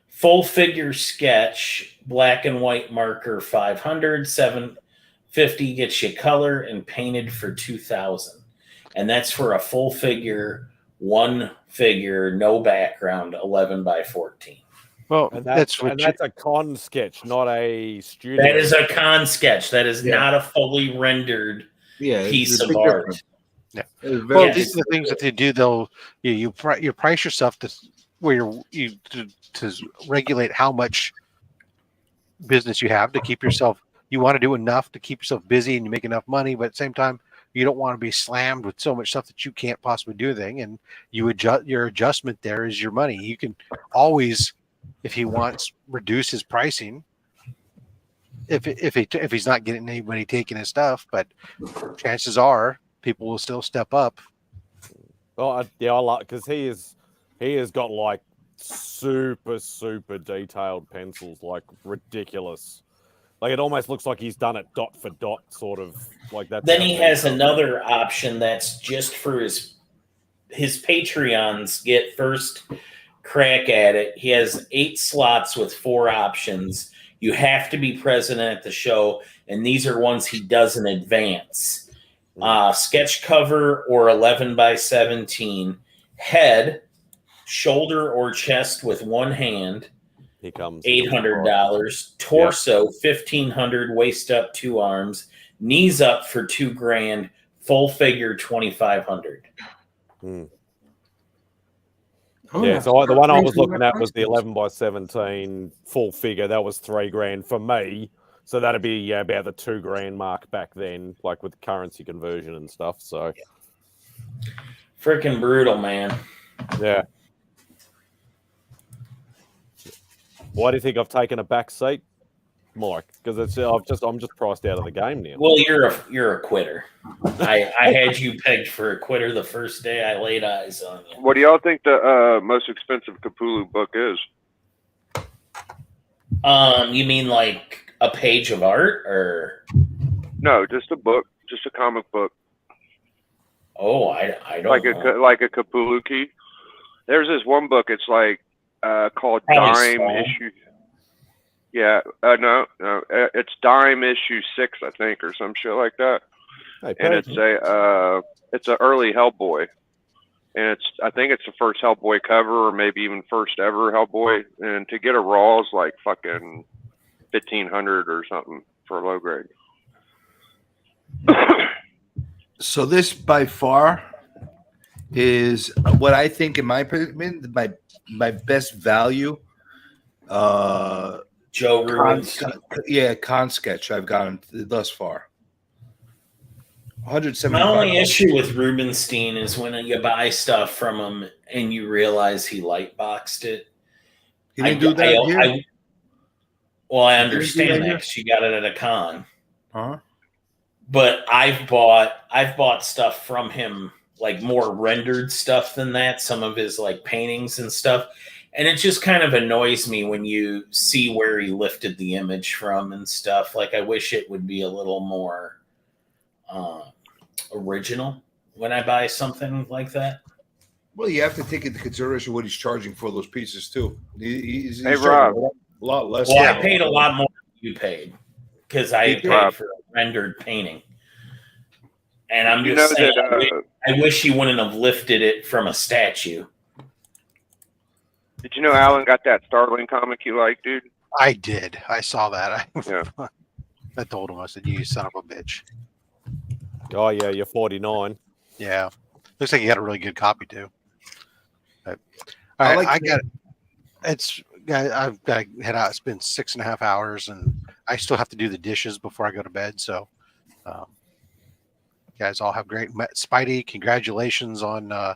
Full figure sketch, black and white marker $500, $750 gets you color, and painted for $2,000. And that's for a full figure, one figure, no background, 11x14. Well, that's a con sketch, not a studio. That is a con sketch. That is not a fully rendered piece of art. Yeah. Well, these are the things that they do. You price yourself to regulate how much business you have to keep yourself. You want to do enough to keep yourself busy and you make enough money, but at the same time, you don't want to be slammed with so much stuff that you can't possibly do anything. And you adjust your adjustment there is your money. You can always, if he wants, reduce his pricing. If he's not getting anybody taking his stuff, but chances are people will still step up. Well, I like, because he has got like super detailed pencils, like ridiculous. Like it almost looks like he's done it dot for dot, sort of like that. Then he has another option that's just for his Patreons get first crack at it. He has 8 slots with 4 options. You have to be present at the show, and these are ones he does in advance. Sketch cover or 11x17, head, shoulder or chest with one hand. He comes $800, torso $1,500, waist up 2 arms, knees up for $2,000, full figure $2,500. Yeah, so the one I was looking at was the 11x17 full figure. That was $3,000 for me. So that'd be about the $2,000 mark back then, like with currency conversion and stuff. So freaking brutal, man. Yeah. Why do you think I've taken a back seat, Mike? Because I'm just priced out of the game now. Well, you're a quitter. I had you pegged for a quitter the first day I laid eyes on you. What do y'all think the most expensive Cthulhu book is? You mean like a page of art, or no, just a book, just a comic book? Oh, I don't know. Like a Cthulhu key. There's this one book. It's like called Probably Dime small. Issue. Yeah, no, it's Dime Issue 6, I think, or some shit like that. Hey, and it's an early Hellboy, and I think it's the first Hellboy cover, or maybe even first ever Hellboy. And to get a raw is like fucking $1,500 or something for a low grade. So this by far is what I think, in my opinion, my best value. Joe Rubinstein. Con sketch I've gotten thus far. $175. My only issue with Rubinstein is when you buy stuff from him and you realize he light boxed it. He didn't do that here? I understand that because you got it at a con. Huh? But I've bought stuff from him, like more rendered stuff than that. Some of his like paintings and stuff. And it just kind of annoys me when you see where he lifted the image from and stuff. Like, I wish it would be a little more original when I buy something like that. Well, you have to take into consideration what he's charging for those pieces too. He's Hey, charging Rob. a lot less. Well, I paid a lot more than you paid because I paid Rob. for a rendered painting. And I'm You just know saying, that, I wish he wouldn't have lifted it from a statue. Did you know Alan got that Starling comic you like, dude? I did. I saw that. Yeah. I told him, I said, "You son of a bitch." Oh yeah, you're 49. Yeah. Looks like you got a really good copy too. But, I all right, like I got it. I've got to head out. It's been 6.5 hours, and I still have to do the dishes before I go to bed. So, you guys all have great. Spidey, congratulations on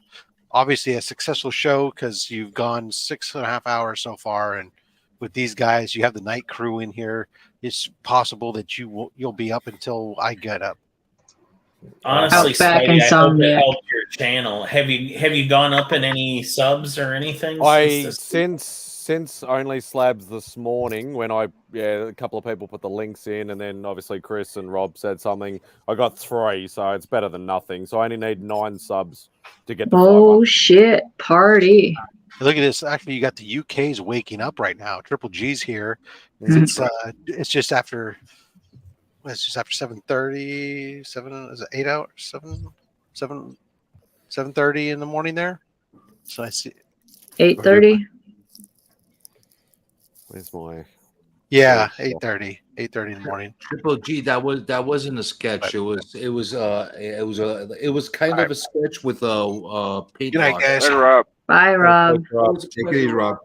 obviously a successful show, because you've gone 6.5 hours so far, and with these guys, you have the night crew in here. It's possible that you'll be up until I get up. Honestly, Outback Spidey, I hope it Insomniac. helped your channel. Have you gone up in any subs or anything? Since only slabs this morning, when a couple of people put the links in, and then obviously Chris and Rob said something, I got 3, so it's better than nothing. So I only need 9 subs to get to 500. Oh shit, party. Look at this. Actually, you got the UK's waking up right now. Triple G's here. Mhm. It's just after. It's just after 7:30. 7 is it 8 hours? 7:30 in the morning there. So I see 8:30. Where's my? Yeah, 8:30. 8:30 in the morning. Triple G, that wasn't a sketch. It was kind of a sketch with a paint. Good night, on. guys. Hey, Rob. Bye, Rob. Take it easy, Rob.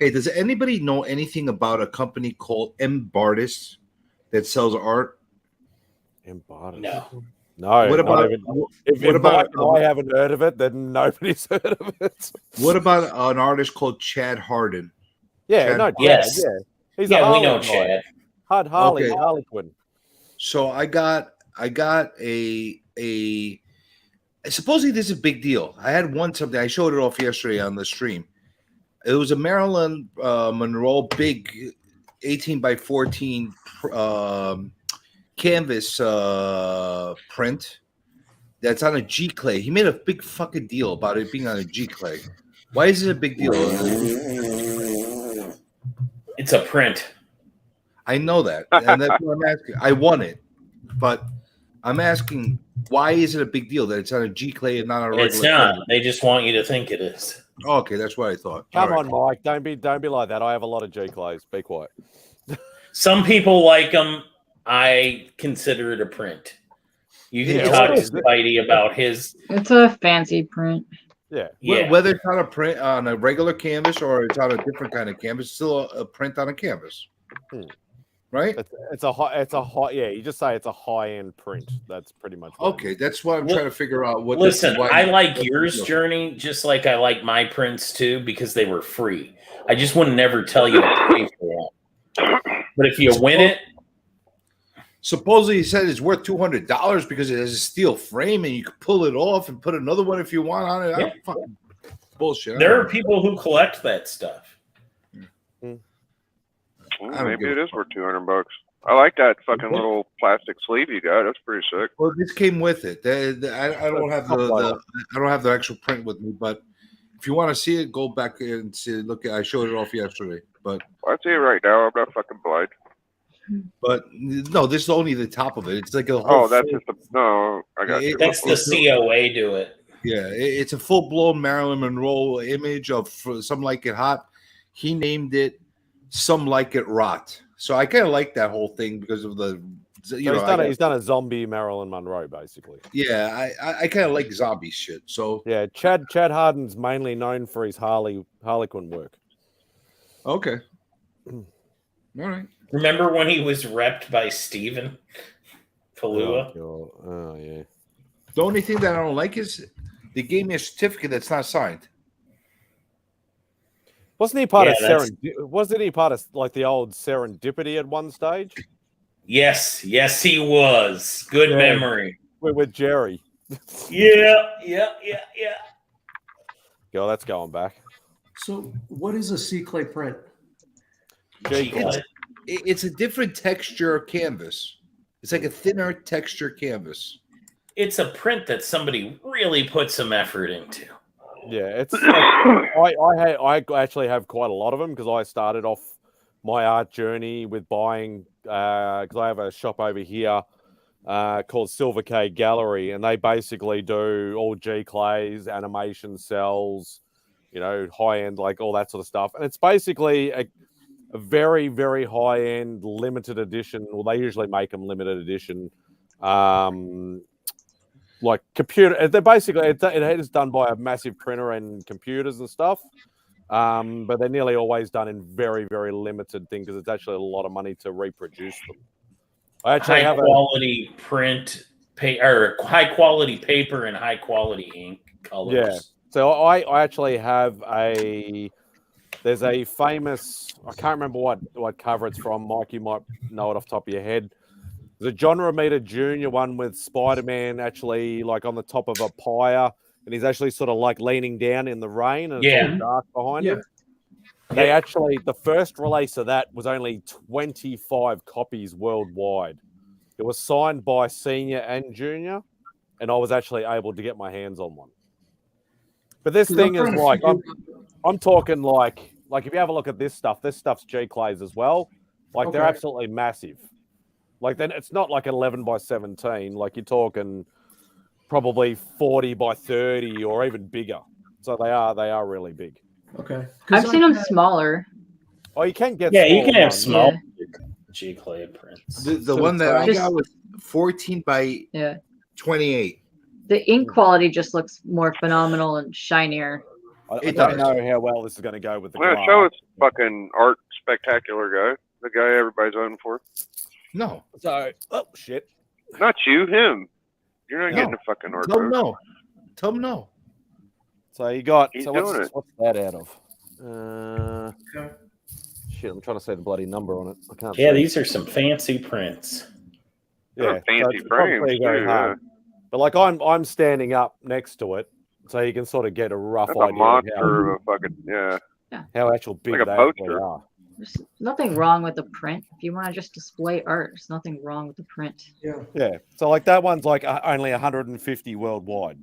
Hey, does anybody know anything about a company called Bardis that sells art? Embodied. No. No. What about- I haven't heard of it, then nobody's heard of it. What about an artist called Chad Hardin? Yeah, Chad no, Hardin. Yes. yeah. He's Yeah, a we know Harley guy. Chad. Harlequin. So I got a supposedly this is a big deal. I had something. I showed it off yesterday on the stream. It was a Marilyn Monroe big 18 by 14 canvas print that's on a G clay. He made a big fucking deal about it being on a G clay. Why is it a big deal? It's a print. I know that, and that's what I'm asking. I want it, but I'm asking, why is it a big deal that it's on a G clay and not on a regular? It's not. clay? They just want you to think it is. Oh, okay, that's what I thought. Come All on, Mike. Don't be like that. I have a lot of G clays. Be quiet. Some people like them. I consider it a print. You can Yeah, talk what to is it? Spidey about his. It's a fancy print. Yeah. Yeah. Whether it's on a print on a regular canvas or it's on a different kind of canvas, it's still a print on a canvas. right? It's a high. Yeah, you just say it's a high-end print. That's pretty much what Okay. That's what I'm trying to figure out. What? Listen, why- I like yours, Journey, just like I like my prints too, because they were free. I just would never tell you to pay for them. But if you win it, supposedly he said it's worth $200 because it has a steel frame and you can pull it off and put another one if you want on it. Yeah. Fucking bullshit. there are people who collect that stuff. Well, maybe it is worth $200. I like that fucking little plastic sleeve you got. That's pretty sick. Well, this came with it. I don't have the actual print with me, but if you want to see it, go back and see. Look, I showed it off yesterday, but I see it right now. I'm not fucking blind. But no, this is only the top of it. It's like a whole. Oh, that's just no. I got you. That's the COA do it. Yeah, it's a full blown Marilyn Monroe image of Some Like It Hot. He named it Some Like It Rot. So I kind of like that whole thing because of the. He's done a zombie Marilyn Monroe, basically. Yeah, I kind of like zombie shit. So yeah, Chad Harden's mainly known for his Harlequin work. Okay. All right. Remember when he was repped by Steven Palua? Oh yeah. The only thing that I don't like is they gave me a certificate that's not signed. Wasn't he part of Wasn't he part of like the old Serendipity at one stage? Yes, he was. Good memory. With Jerry. Yeah. Yo, that's going back. So, what is a C-clay print? It's a different texture canvas. It's like a thinner texture canvas. It's a print that somebody really put some effort into. Yeah, it's like, I actually have quite a lot of them because I started off my art journey with buying because I have a shop over here called Silver K Gallery, and they basically do all G clays, animation cells, high end, like all that sort of stuff. And it's basically a very, very high end limited edition. Well, they usually make them limited edition. Like computer, they're basically it is done by a massive printer and computers and stuff, but they're nearly always done in very, very limited thing because it's actually a lot of money to reproduce them. I actually have quality print, or high quality paper and high quality ink colors. Yeah, so I actually have there's a famous, I can't remember what cover it's from. Mike, you might know it off the top of your head. There's a John Romita Jr. one with Spider-Man actually like on the top of a pyre, and he's actually sort of like leaning down in the rain, and it's all dark behind him. They actually, the first release of that was only 25 copies worldwide. It was signed by senior and junior, and I was actually able to get my hands on one. But this thing is like, I'm talking like if you have a look at this stuff's G clays as well. Like they're absolutely massive. Like then it's not like 11 by 17. Like you're talking probably 40 by 30 or even bigger. So they are really big. Okay. I've seen them smaller. Oh, you can get you can have ones. small G clay prints. The one that I got was 14 by 28. The ink quality just looks more phenomenal and shinier. I don't know how well this is going to go with the glass. Show us fucking art spectacular guy. The guy everybody's voting for. No. So, oh shit. Not you, him. You're not getting a fucking art. Tell him no. Tell him no. So you got. He's so doing what's that out of? Shit, I'm trying to say the bloody number on it. I can't. Yeah, see. these are some fancy prints. Yeah, fancy it's probably frames very too. hard. But like I'm standing up next to it, so you can sort of get a rough That's idea a monster of of a fucking how actual big like a they actually poster. are. There's nothing wrong with the print. If you want to just display art, there's nothing wrong with the print. Yeah. So like that one's like only 150 worldwide.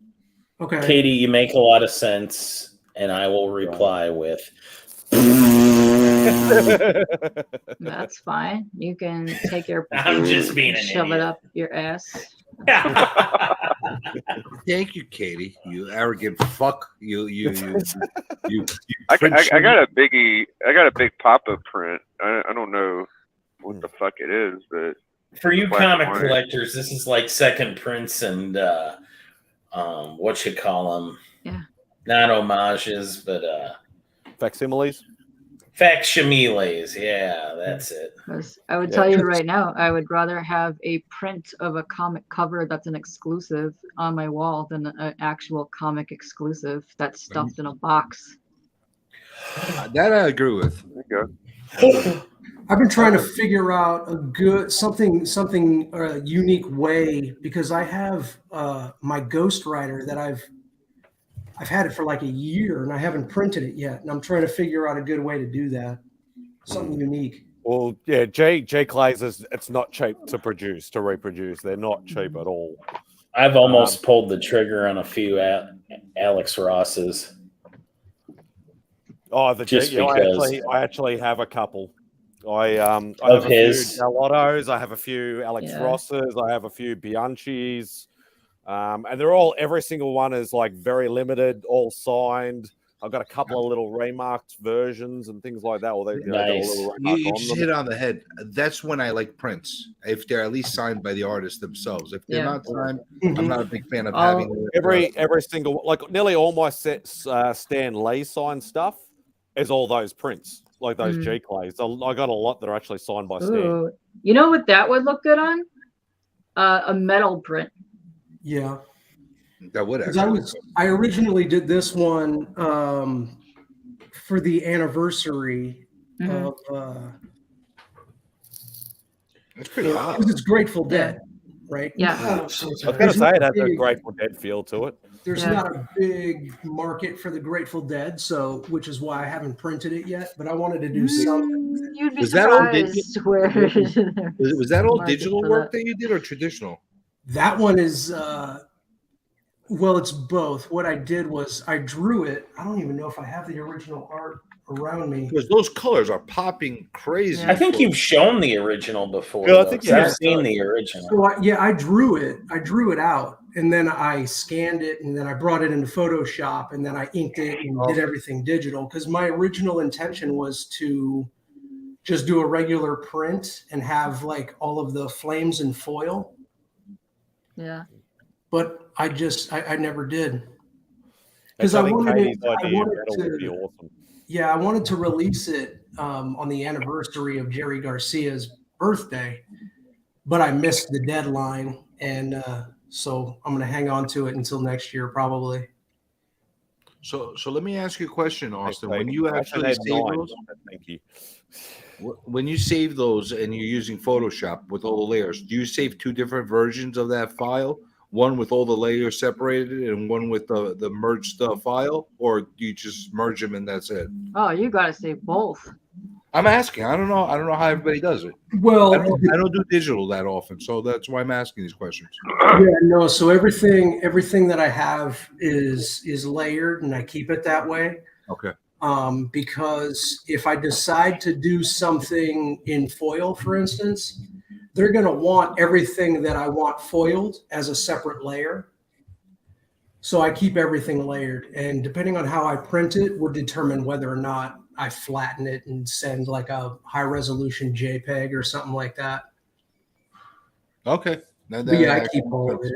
Okay. Katie, you make a lot of sense, and I will reply with. That's fine. You can take your I'm just being an shove it idiot. up your ass. Thank you, Katie. You arrogant fuck. You. I got a big pop-up print. I don't know what the fuck it is, but For you black and comic white. collectors, this is like second prints and what you call them? Yeah. Not homages, but facsimiles. Facsimiles, yeah, that's it. Because I would tell you right now, I would rather have a print of a comic cover that's an exclusive on my wall than an actual comic exclusive that's stuffed in a box. That I agree with. I've been trying to figure out a good something unique way, because I have my Ghost Rider that I've had it for like a year and I haven't printed it yet, and I'm trying to figure out a good way to do that. Something unique. Well, yeah, J Clays it's not cheap to reproduce. They're not cheap at all. I've almost pulled the trigger on a few Alex Rosses. Oh, Just because because. I actually have a couple. I have Of a his. few Galottos, I have a few Alex Yeah. Rosses, I have a few Bianchis, and they're all, every single one is like very limited, all signed. I've got a couple of little remarked versions and things like that. Or they, got a little remark You on just them. hit on the head. That's when I like prints, if they're at least signed by the artists themselves. If they're Yeah. not signed, I'm not a big fan of I'll- having Every single, like nearly all my sets, Stan Lee signed stuff is all those prints, like those G Clays. I got a lot that are actually signed by Stan. Ooh. You know what that would look good on? A metal print. Yeah. That would 'Cause actually. I originally did this one for the anniversary of It's pretty hot. because it's Grateful Dead, right? Yeah. I was going to say it has a Grateful Dead feel to it. There's not a big market for the Grateful Dead, so which is why I haven't printed it yet. But I wanted to do something. You'd be Was that all surprised where Was that all market digital for work that. that you did or traditional? That one is well, it's both. What I did was I drew it. I don't even know if I have the original art around me. Because those colors are popping crazy. I think you've shown the original before. Yeah, I though, think 'cause you I've have. seen the original. So I drew it. I drew it out, and then I scanned it, and then I brought it into Photoshop, and then I inked it and did everything digital. Because my original intention was to just do a regular print and have like all of the flames in foil, Yeah. but I never did. Because I wanted Katie's it- I idea wanted metal would be to- awesome. Yeah, I wanted to release it on the anniversary of Jerry Garcia's birthday, but I missed the deadline, and so I'm going to hang on to it until next year, probably. So let me ask you a question, Austin. When Katie. you I actually had save 9, those, thank you. when you save those and you're using Photoshop with all the layers, do you save two different versions of that file? One with all the layers separated and one with the merged file, or do you just merge them and that's it? Oh, you got to say both. I'm asking. I don't know how everybody does it. Well, I don't do digital that often, so that's why I'm asking these questions. Yeah, no. So everything that I have is layered, and I keep it that way. Okay. Because if I decide to do something in foil, for instance, they're going to want everything that I want foiled as a separate layer. So I keep everything layered, and depending on how I print it, will determine whether or not I flatten it and send like a high resolution JPEG or something like that. Okay. But yeah, I keep all of it.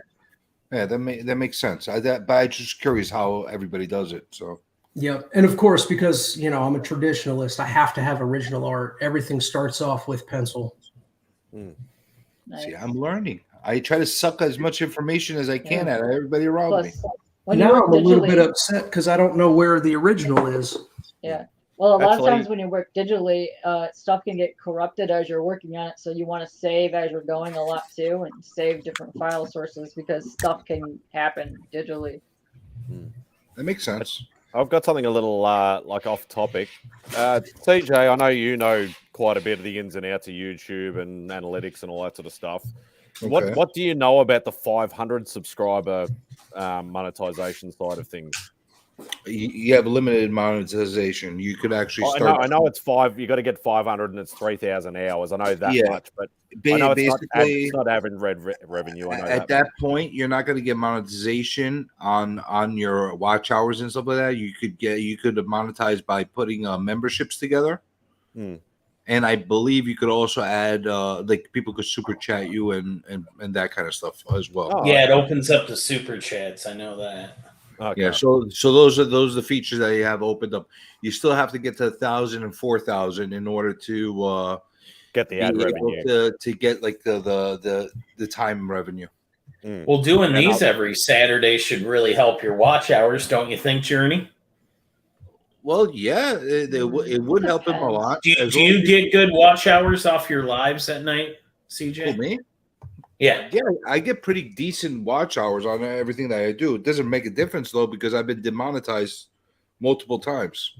Yeah, that makes sense. But I'm just curious how everybody does it. So. Yeah, and of course, because I'm a traditionalist, I have to have original art. Everything starts off with pencil. See, I'm learning. I try to suck as much information as I can out of everybody around me. Now I'm a little bit upset because I don't know where the original is. Yeah. Well, a lot of Actually- times when you work digitally, stuff can get corrupted as you're working on it. So you want to save as you're going a lot too, and save different file sources because stuff can happen digitally. That makes sense. I've got something a little like off topic. TJ, I know you know quite a bit of the ins and outs of YouTube and analytics and all that sort of stuff. Okay. What do you know about the 500 subscriber monetization side of things? You have limited monetization. You could actually start. I know it's 5. You got to get 500, and it's 3,000 hours. I know that Yeah. much, but I know Basically, it's not having revenue. I know At that point, you're not going to get monetization on your watch hours and stuff like that. You could monetize by putting memberships together. And I believe you could also add like people could super chat you and that kind of stuff as well. Yeah, it opens up to super chats. I know that. Okay. Yeah, so those are the features that you have opened up. You still have to get to 1,000 and 4,000 in order to get the ad revenue to get like the time revenue. Well, doing these every Saturday should really help your watch hours, don't you think, Journey? Well, yeah, it would help him a lot. Do you get good watch hours off your lives at night, CJ? Who, me? Yeah. Yeah, I get pretty decent watch hours on everything that I do. It doesn't make a difference though because I've been demonetized multiple times.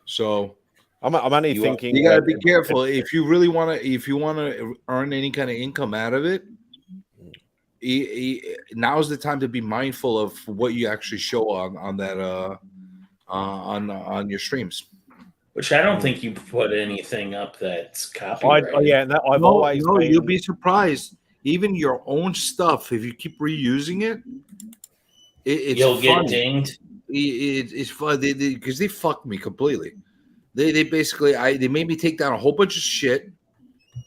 So I'm only thinking you gotta be careful if you really want to earn any kind of income out of it. Now's the time to be mindful of what you actually show on that on your streams. Which I don't think you put anything up that's copyrighted. I've always no, been... you'll be surprised. Even your own stuff, if you keep reusing it, you'll get dinged. It's fun because they fucked me completely. They basically they made me take down a whole bunch of shit,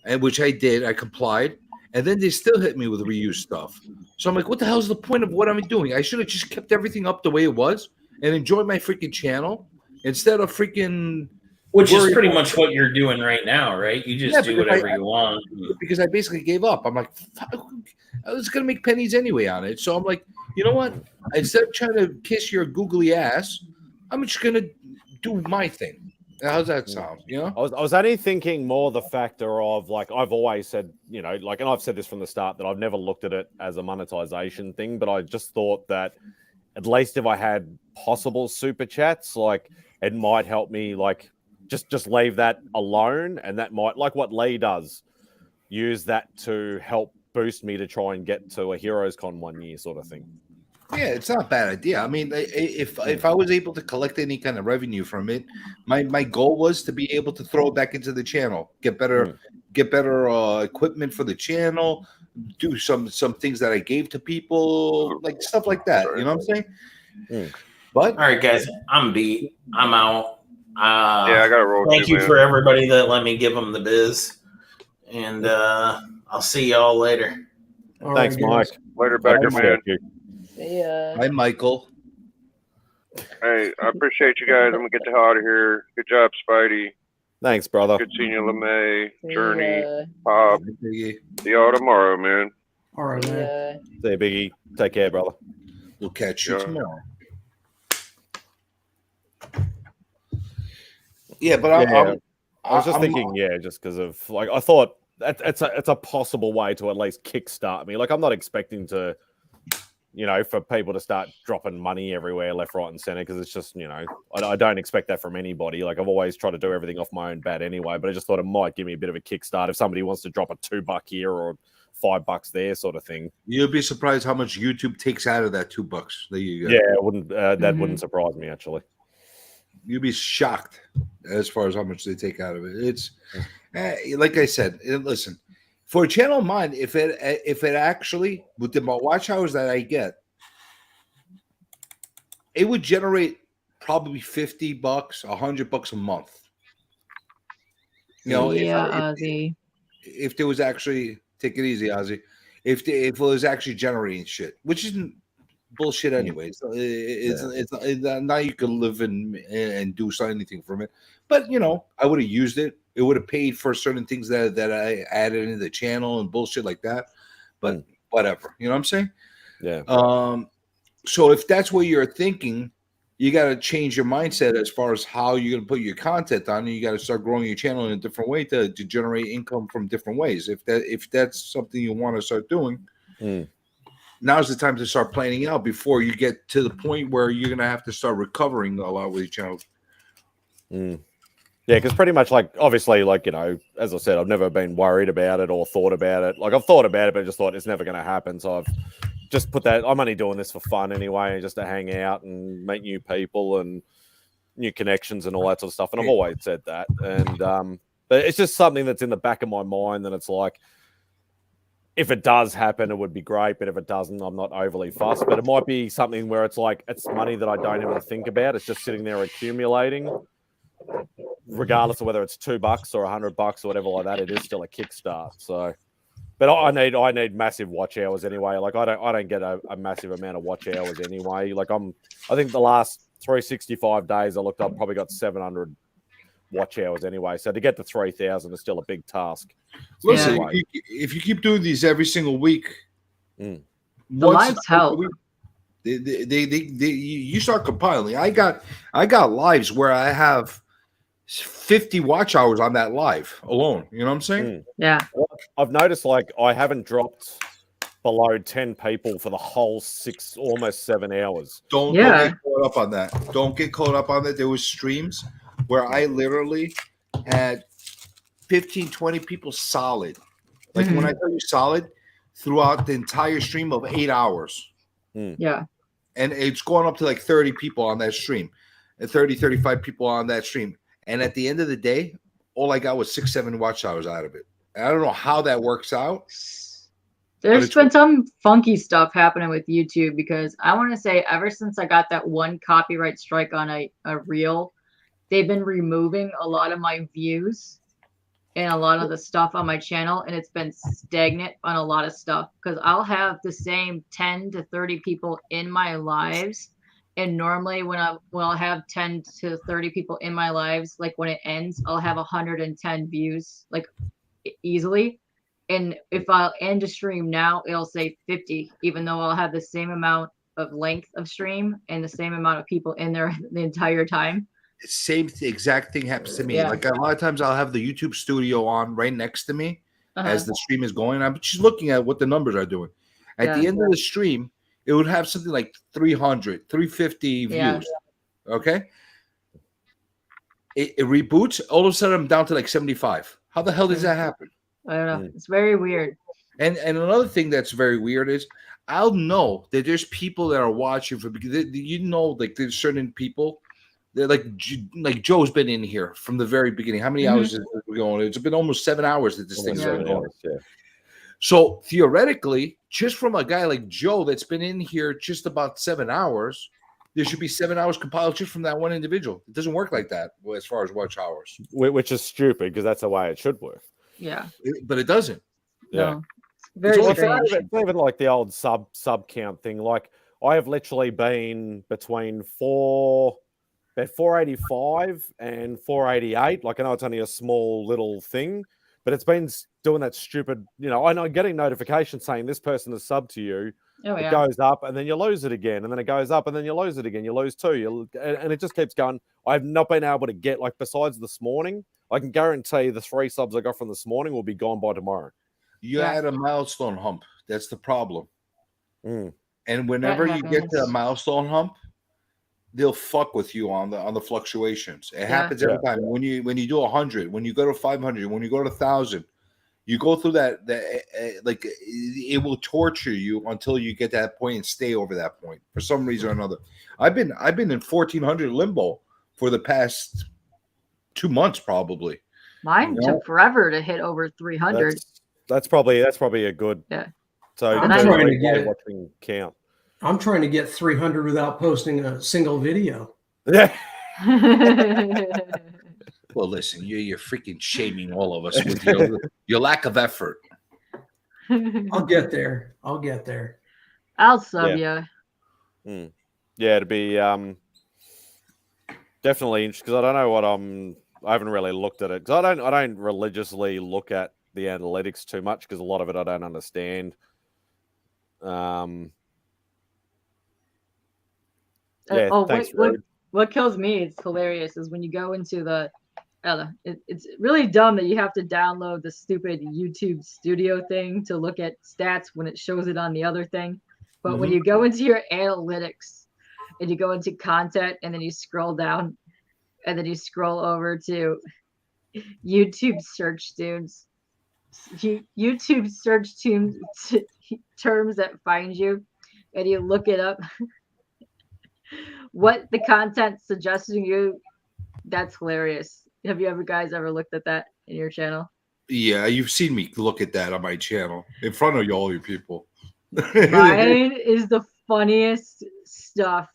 and which I did. I complied, and then they still hit me with reused stuff. So I'm like, what the hell's the point of what I'm doing? I should have just kept everything up the way it was and enjoyed my freaking channel instead of freaking. Which is pretty much what you're doing right now, right? You just do whatever you want. Because I basically gave up. I'm like, I was going to make pennies anyway on it. So I'm like, you know what? Instead of trying to kiss your googly ass, I'm just going to do my thing. How's that sound? You know? I was only thinking more the factor of, like, I've always said, you know, like, and I've said this from the start, that I've never looked at it as a monetization thing, but I just thought that at least if I had possible super chats, like, it might help me, like, just leave that alone, and that might, like what Lee does, use that to help boost me to try and get to a Heroes Con 1 year sort of thing. Yeah, it's not a bad idea. I mean, if I was able to collect any kind of revenue from it, my goal was to be able to throw it back into the channel, get better equipment for the channel, do some things that I gave to people, like stuff like that. You know what I'm saying? But all right, guys, I'm beat. I'm out. Yeah, I got to roll. Thank you for everybody that let me give them the biz, and I'll see y'all later. Thanks, Mike. Later, Becker, man. Yeah. Hi, Michael. Hey, I appreciate you guys. I'm gonna get the hell out of here. Good job, Spidey. Thanks, brother. Good seeing you, LeMay, Journey, Pop. See y'all tomorrow, man. All right, man. See you, Biggie. Take care, brother. We'll catch you tomorrow. Yeah, but I was just thinking, just because of, like, I thought it's a possible way to at least kickstart me. Like, I'm not expecting to, you know, for people to start dropping money everywhere, left, right, and center, because it's just, you know, I don't expect that from anybody. Like, I've always tried to do everything off my own bat anyway, but I just thought it might give me a bit of a kickstart if somebody wants to drop a $2 here or $5 there, sort of thing. You'll be surprised how much YouTube takes out of that $2. There you go. Yeah, it wouldn't that wouldn't surprise me, actually. You'd be shocked as far as how much they take out of it. It's like I said. Listen, for a channel of mine, if it actually, with the watch hours that I get, it would generate probably $50, $100 a month. You know, if there was actually, take it easy, Ozzy. If it was actually generating shit, which isn't bullshit anyway. So it's now you can live and do anything from it. But you know, I would have used it. It would have paid for certain things that I added into the channel and bullshit like that. But whatever, you know what I'm saying? Yeah. So if that's what you're thinking, you got to change your mindset as far as how you're going to put your content on, and you got to start growing your channel in a different way to generate income from different ways. If that's something you want to start doing, now's the time to start planning out before you get to the point where you're going to have to start recovering a lot with your channel. Yeah, because pretty much, like, obviously, like, you know, as I said, I've never been worried about it or thought about it. Like, I've thought about it, but I just thought it's never going to happen. So I've just put that, I'm only doing this for fun anyway, just to hang out and meet new people and new connections and all that sort of stuff. And I've always said that. And but it's just something that's in the back of my mind that it's like, if it does happen, it would be great. But if it doesn't, I'm not overly fussed. But it might be something where it's like, it's money that I don't even think about. It's just sitting there accumulating. Regardless of whether it's $2 or $100 or whatever like that, it is still a kickstart. So But I need massive watch hours anyway. Like I don't get a massive amount of watch hours anyway. Like I think the last 365 days I looked up probably got 700 watch hours anyway. So to get to 3,000 is still a big task. Listen, Anyway. if you keep doing these every single week, The lives help. You start compiling. I got lives where I have 50 watch hours on that live alone. You know what I'm saying? Yeah. I've noticed like I haven't dropped below 10 people for the whole almost 7 hours. Don't get caught up on that. Don't get caught up on that. There was streams where I literally had 15, 20 people solid. Like when I tell you solid, throughout the entire stream of 8 hours. Yeah. And it's going up to like 30 people on that stream, and 30, 35 people on that stream. And at the end of the day, all I got was 6, 7 watch hours out of it. And I don't know how that works out. There's been some funky stuff happening with YouTube because I want to say ever since I got that one copyright strike on a reel, they've been removing a lot of my views and a lot of the stuff on my channel, and it's been stagnant on a lot of stuff because I'll have the same 10 to 30 people in my lives, and normally when I'll have 10 to 30 people in my lives, like when it ends, I'll have 110 views like easily. And if I'll end a stream now, it'll say 50, even though I'll have the same amount of length of stream and the same amount of people in there the entire time. Same exact thing happens to me. Yeah. Like a lot of times I'll have the YouTube studio on right next to me as the stream is going. I'm just looking at what the numbers are doing. At the end of the stream, it would have something like 300, 350 views. Okay. It reboots. All of a sudden, I'm down to like 75. How the hell does that happen? I don't know. It's very weird. And another thing that's very weird is I'll know that there's people that are watching for because like there's certain people. They're like Joe's been in here from the very beginning. How many hours is it going? It's been almost 7 hours that this thing's been going. So theoretically, just from a guy like Joe that's been in here just about 7 hours, there should be 7 hours compiled just from that one individual. It doesn't work like that as far as watch hours. Which is stupid because that's the way it should work. Yeah. But it doesn't. Yeah. No. Very strange. It's even like the old sub count thing. Like I have literally been between 485 and 488. Like I know it's only a small little thing, but it's been doing that stupid, I know getting notifications saying this person is sub to you. It goes up and then you lose it again. And then it goes up and then you lose it again. You lose two. And it just keeps going. I've not been able to get, like, besides this morning, I can guarantee the 3 subs I got from this morning will be gone by tomorrow. You had a milestone hump. That's the problem. And whenever you get to a milestone hump, they'll fuck with you on the fluctuations. It happens every time. When you do 100, when you go to 500, when you go to 1,000, you go through that like it will torture you until you get to that point and stay over that point for some reason or another. I've been in 1,400 limbo for the past 2 months probably. Mine took forever to hit over 300. That's probably a good. Yeah. So I'm trying to get watching count. I'm trying to get 300 without posting a single video. Yeah. Well, listen, you're freaking shaming all of us with your lack of effort. I'll get there. I'll sub you. Yeah, it'd be definitely interesting because I don't know what I haven't really looked at it because I don't religiously look at the analytics too much because a lot of it I don't understand. Thanks, what kills me, it's hilarious, is when you go into the it's really dumb that you have to download the stupid YouTube studio thing to look at stats when it shows it on the other thing. But when you go into your analytics and you go into content and then you scroll down and then you scroll over to YouTube search terms that find you, and you look it up, what the content suggesting you, that's hilarious. Have you ever looked at that in your channel? Yeah, you've seen me look at that on my channel in front of all you people. Mine is the funniest stuff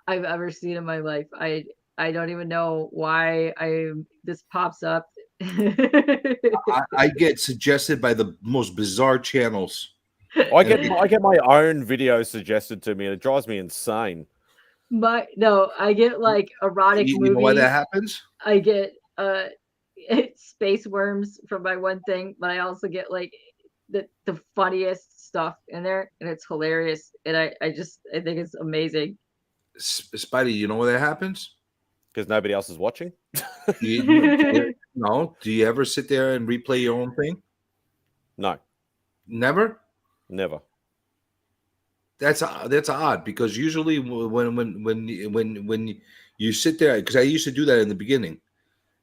I've ever seen in my life. I don't even know why this pops up, I get suggested by the most bizarre channels. I get my own videos suggested to me, and it drives me insane. I get like erotic You movies. know why that happens? I get space worms from my one thing, but I also get like the funniest stuff in there, and it's hilarious, and I think it's amazing. Spidey, you know why that happens? Because nobody else is watching. No. Do you ever sit there and replay your own thing? No. Never? Never. That's odd, because usually when you sit there, because I used to do that in the beginning.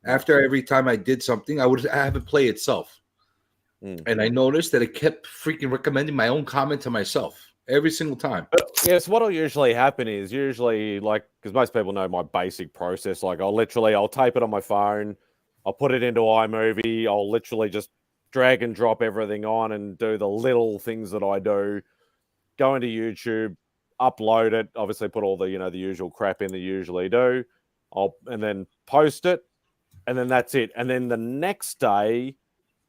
After every time I did something, I would have it play itself. And I noticed that it kept freaking recommending my own comment to myself every single time. Yes, what'll usually happen is like, because most people know my basic process. Like I'll tape it on my phone, I'll put it into iMovie, I'll literally just drag and drop everything on and do the little things that I do. Go into YouTube, upload it, obviously put all the the usual crap in that you usually do. And then post it, and then that's it. And then the next day,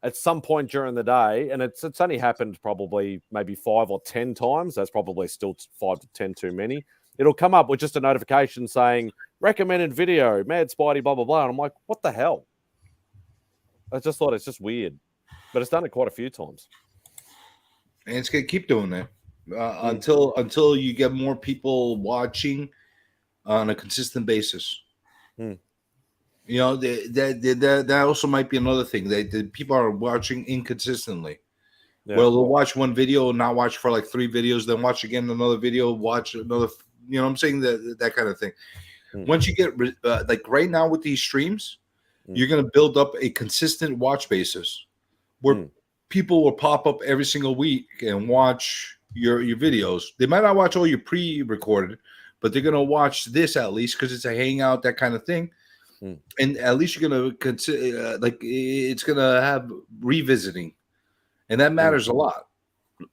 at some point during the day, and it's only happened probably maybe 5 or 10 times. That's probably still 5 to 10 too many. It'll come up with just a notification saying recommended video, MadSpidey, blah blah blah. And I'm like, what the hell? I just thought it's just weird, but it's done it quite a few times. And it's gonna keep doing that until you get more people watching on a consistent basis. You know, that also might be another thing. That people are watching inconsistently. Yeah. Well, they'll watch one video and not watch for like 3 videos, then watch again another video, watch another. You know what I'm saying? That kind of thing. Once you get like right now with these streams, you're going to build up a consistent watch basis where people will pop up every single week and watch your videos. They might not watch all your pre-recorded, but they're going to watch this at least because it's a hangout, that kind of thing. And at least you're going to consider like it's going to have revisiting, and that matters a lot.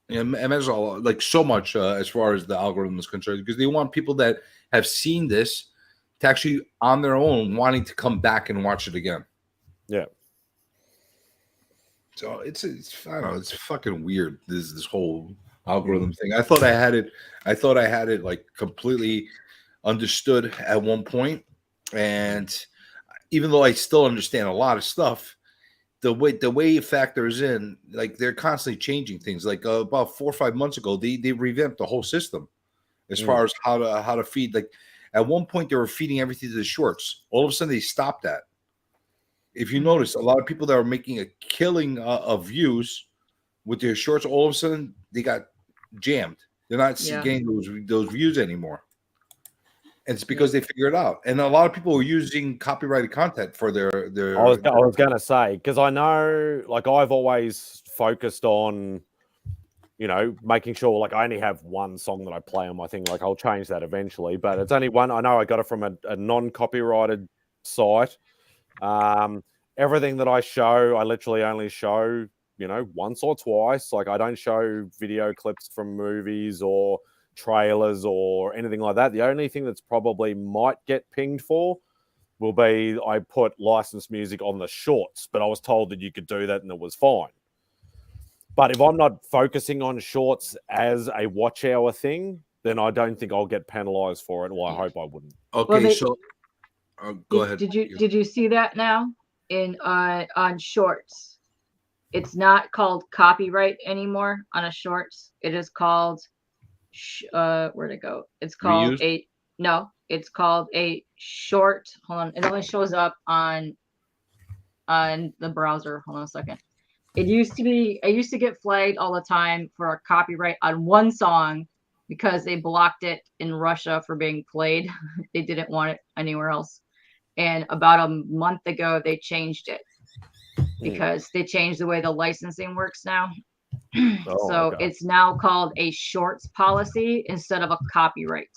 It matters a lot, like so much as far as the algorithm is concerned, because they want people that have seen this to actually on their own wanting to come back and watch it again. Yeah. So it's I don't know, it's fucking weird. This whole algorithm thing. I thought I had it like completely understood at one point, and even though I still understand a lot of stuff, the way it factors in, like they're constantly changing things. Like about 4 or 5 months ago, they revamped the whole system as far as how to feed. Like at one point, they were feeding everything to the shorts. All of a sudden, they stopped that. If you notice, a lot of people that were making a killing of views with their shorts, all of a sudden they got jammed. They're not getting those views anymore. And it's because they figured it out. And a lot of people are using copyrighted content for their I was going to say, because I know, like, I've always focused on, making sure, like, I only have one song that I play on my thing. Like, I'll change that eventually, but it's only one. I know I got it from a non-copyrighted site. Everything that I show, I literally only show, once or twice. Like, I don't show video clips from movies or trailers or anything like that. The only thing that's probably might get pinged for will be I put licensed music on the shorts, but I was told that you could do that and it was fine. But if I'm not focusing on shorts as a watch hour thing, then I don't think I'll get penalized for it. Well, I hope I wouldn't. Okay, so go ahead. Did you see that now in on shorts? It's not called copyright anymore on a shorts. It is called where'd it go? It's called it's called a short. Hold on, it only shows up on the browser. Hold on a second. I used to get flagged all the time for a copyright on one song because they blocked it in Russia for being played. They didn't want it anywhere else. And about a month ago, they changed it because they changed the way the licensing works now. So it's now called a shorts policy instead of a copyright.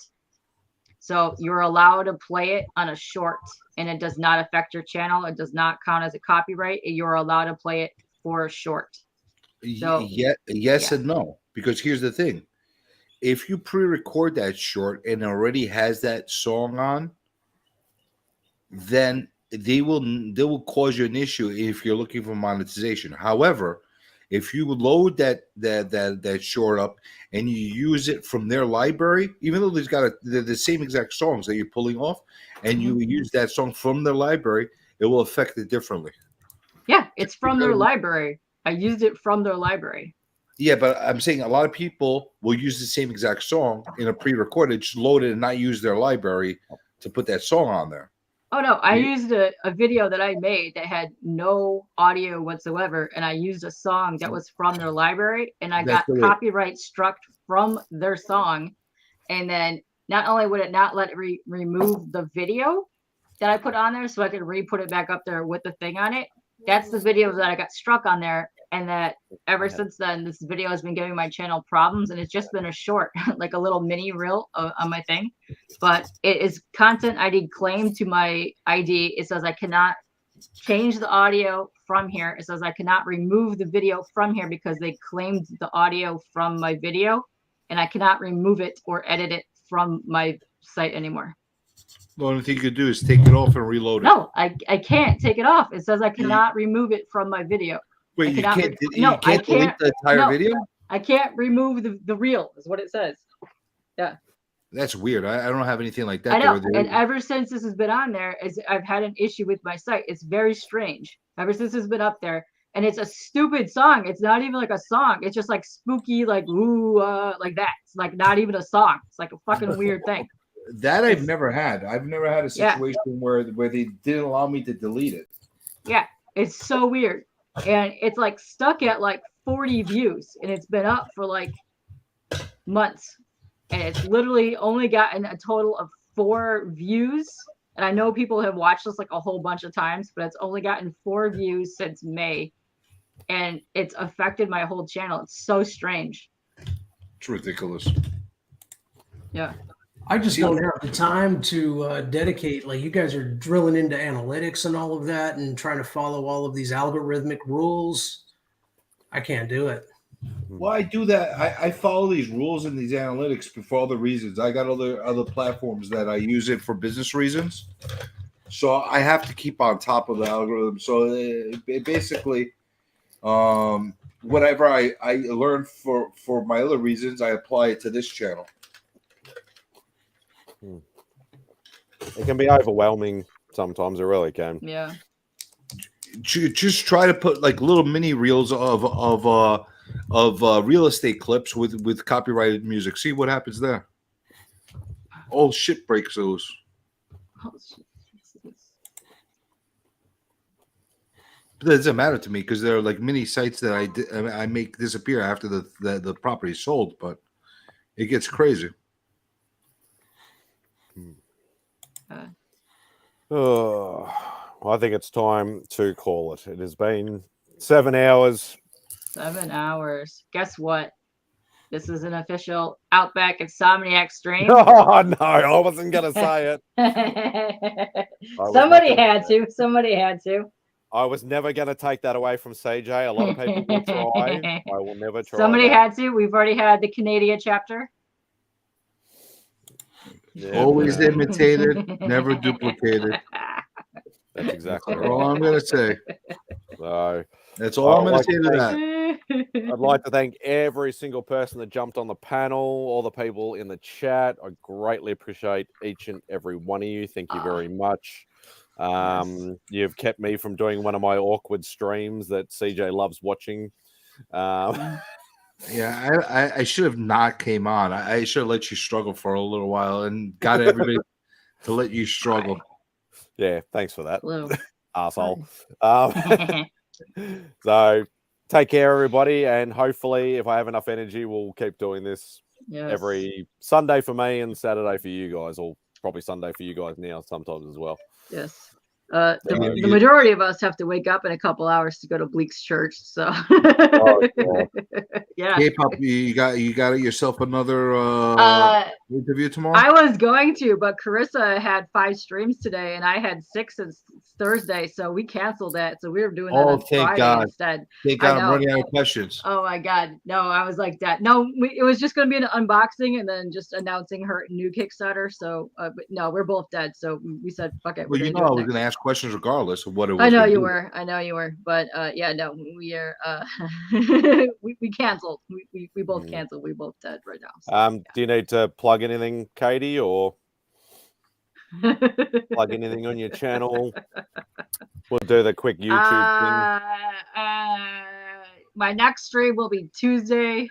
So you're allowed to play it on a short and it does not affect your channel. It does not count as a copyright. You're allowed to play it for a short. So yes and no, because here's the thing. If you pre-record that short and already has that song on, then they will cause you an issue if you're looking for monetization. However, if you load that short up and you use it from their library, even though they're the same exact songs that you're pulling off, and you use that song from their library, it will affect it differently. Yeah, it's from their library. I used it from their library. Yeah, but I'm saying a lot of people will use the same exact song in a pre-recorded, just load it and not use their library to put that song on there. Oh no, I used a video that I made that had no audio whatsoever, and I used a song that was from their library, and I got copyright struck from their song. And then not only would it not let it remove the video that I put on there, so I could re-put it back up there with the thing on it. That's the video that I got struck on there, and that ever since then, this video has been giving my channel problems, and it's just been a short, like a little mini reel on my thing. But it is content ID claimed to my ID. It says I cannot change the audio from here. It says I cannot remove the video from here because they claimed the audio from my video, and I cannot remove it or edit it from my site anymore. The only thing you could do is take it off and reload it. No, I can't take it off. It says I cannot remove it from my video. Wait, you can't delete the entire video? I can't remove the reel, is what it says. Yeah. That's weird. I don't have anything like that. I know. And ever since this has been on there, I've had an issue with my site. It's very strange. Ever since it's been up there. And it's a stupid song. It's not even like a song. It's just like spooky, like ooh, like that. It's like not even a song. It's like a fucking weird thing. That I've never had. I've never had a situation where they didn't allow me to delete it. Yeah, it's so weird. And it's like stuck at like 40 views, and it's been up for like months. And it's literally only gotten a total of 4 views. And I know people have watched this like a whole bunch of times, but it's only gotten 4 views since May. And it's affected my whole channel. It's so strange. It's ridiculous. Yeah. I just don't have the time to dedicate. Like, you guys are drilling into analytics and all of that and trying to follow all of these algorithmic rules. I can't do it. Well, I do that. I follow these rules and these analytics for other reasons. I got other platforms that I use it for business reasons. So I have to keep on top of the algorithm. So it basically, whatever I learn for my other reasons, I apply it to this channel. It can be overwhelming sometimes. It really can. Yeah. Just try to put like little mini reels of real estate clips with copyrighted music. See what happens there. All shit breaks loose. But that doesn't matter to me because there are like mini sites that I make disappear after the property is sold, but it gets crazy. Oh, I think it's time to call it. It has been 7 hours. 7 hours. Guess what? This is an official Outback Insomniac stream. Oh, no, I wasn't going to say it. Somebody had to. Somebody had to. I was never going to take that away from CJ. A lot of people will try. I will never try. Somebody had to. We've already had the Canadian chapter. Yeah, always imitated, never duplicated. That's exactly That's all I'm going to say. So that's all I'm going to say to that. I'd like to thank every single person that jumped on the panel, all the people in the chat. I greatly appreciate each and every one of you. Thank you very much. You've kept me from doing one of my awkward streams that CJ loves watching. Yeah, I should have not came on. I should have let you struggle for a little while and got everybody to let you struggle. Yeah, thanks for that, asshole. So take care, everybody, and hopefully, if I have enough energy, we'll keep doing this every Sunday for me and Saturday for you guys, or probably Sunday for you guys now sometimes as well. Yes. The majority of us have to wake up in a couple hours to go to Bleak's church. So, yeah. K-pop, you got yourself another interview tomorrow. I was going to, but Carissa had 5 streams today, and I had 6 since Thursday, so we canceled that. So we were doing that on Friday instead. Thank God, I'm running out of questions. Oh my God, no! I was like that. No, it was just going to be an unboxing and then just announcing her new Kickstarter. So, but no, we're both dead. So we said, fuck it. Well, I was going to ask questions regardless of what it was. I know gonna you be. were. I know you were. But yeah, no, we are. We canceled. We both canceled. We both dead right now. So. Do you need to plug anything, Katie, or plug anything on your channel? We'll do the quick YouTube thing. My next stream will be Tuesday.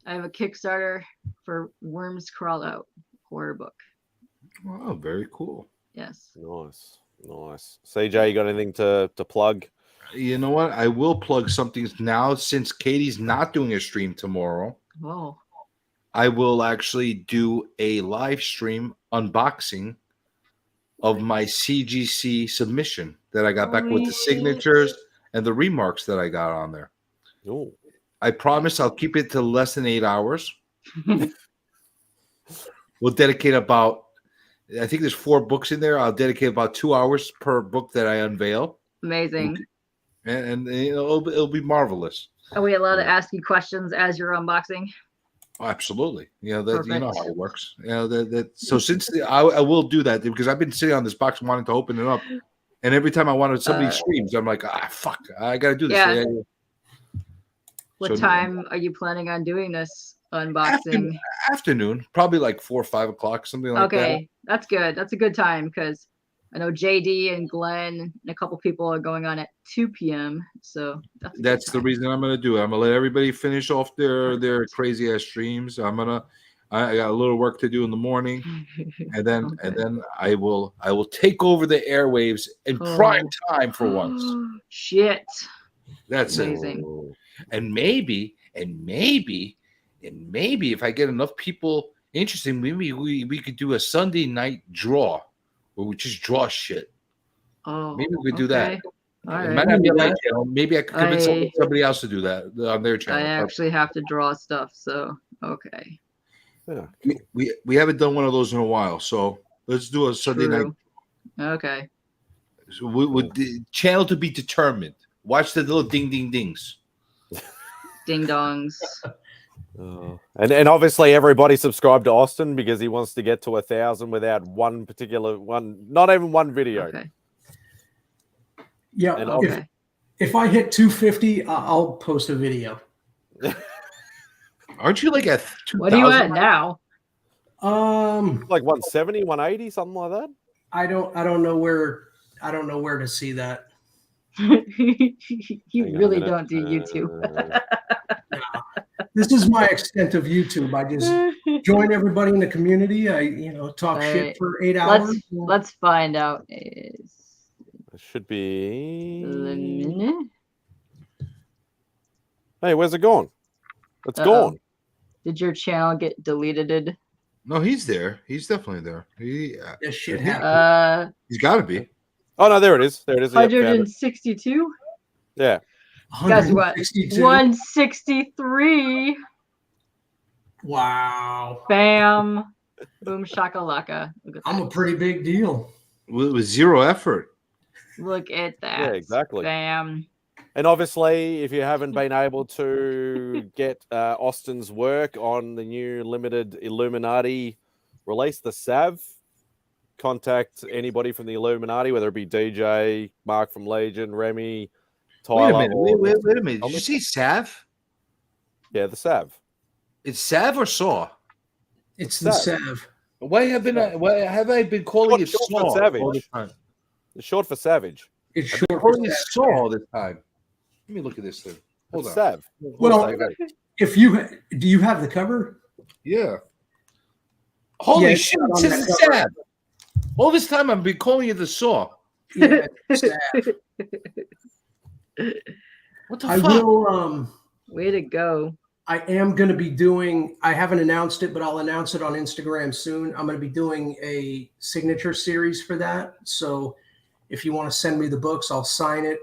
I have a Kickstarter for Worms Crawl Out horror book. Oh, very cool. Yes. Nice. CJ, you got anything to plug? You know what? I will plug something now since Katie's not doing a stream tomorrow. Whoa. I will actually do a live stream unboxing of my CGC submission that I got back with the signatures and the remarks that I got on there. Ooh. I promise I'll keep it to less than 8 hours. We'll dedicate about, I think there's 4 books in there. I'll dedicate about 2 hours per book that I unveil. Amazing. And you know, it'll be marvelous. Are we allowed to ask you questions as you're unboxing? Oh, absolutely. You know that. You know Perfect. how it works. You know that. So since I will do that because I've been sitting on this box wanting to open it up, and every time I wanted somebody streams, I'm like, fuck, I got to do this. Yeah. What So, time are you planning on doing this unboxing? Afternoon, probably like 4 or 5 o'clock, something like that. Okay, that's good. That's a good time because I know JD and Glenn and a couple people are going on at 2 p.m. So That's the reason I'm going to do it. I'm going to let everybody finish off their crazy ass streams. I got a little work to do in the morning, and then I will take over the airwaves in prime time for once. Shit. That's amazing. And maybe if I get enough people interested, maybe we could do a Sunday night draw where we just draw shit. Oh, maybe we could do that. All It right. might not be my channel. Maybe I could convince somebody else to do that on their channel. I actually have to draw stuff, so okay. Yeah. We haven't done one of those in a while, so let's do a Sunday night. Okay. So with the channel to be determined. Watch the little ding ding dings. Ding dongs. And obviously everybody subscribe to Austin because he wants to get to 1,000 without not even one video. Okay. Yeah. And if I hit 250, I'll post a video. Aren't you like at 2,000? What are you at now? Like 170, 180, something like that. I don't know where to see that. You really don't do YouTube. This is my extent of YouTube. I just join everybody in the community. I talk shit for 8 hours. Let's find out. It should be. Hey, where's it gone? It's gone. Did your channel get deleted? No, he's there. He's definitely there. This shit happened. He's got to be. Oh no, there it is. There it is. 162. Yeah. Guess what? 163. Wow. Bam. Boom shakalaka. I'm a pretty big deal. With zero effort. Look at that. Yeah, exactly. Bam. And obviously, if you haven't been able to get Austin's work on the new limited Illuminati release, the Sav, contact anybody from the Illuminati, whether it be DJ, Mark from Legion, Remy, Tyler. Wait a minute. Did you see Sav? Yeah, the Sav. It's Sav or Saw? It's the Sav. Why have I been calling it Saw all the time? It's short for Savage. It's short for Saw all the time. Let me look at this thing. Hold on. Sav. Well, if you do you have the cover? Yeah. Holy shit! It says it's Sav. All this time I've been calling it the Saw. Yeah, Sav. What the I fuck? will. Way to go. I am going to be doing. I haven't announced it, but I'll announce it on Instagram soon. I'm going to be doing a signature series for that. So, if you want to send me the books, I'll sign it,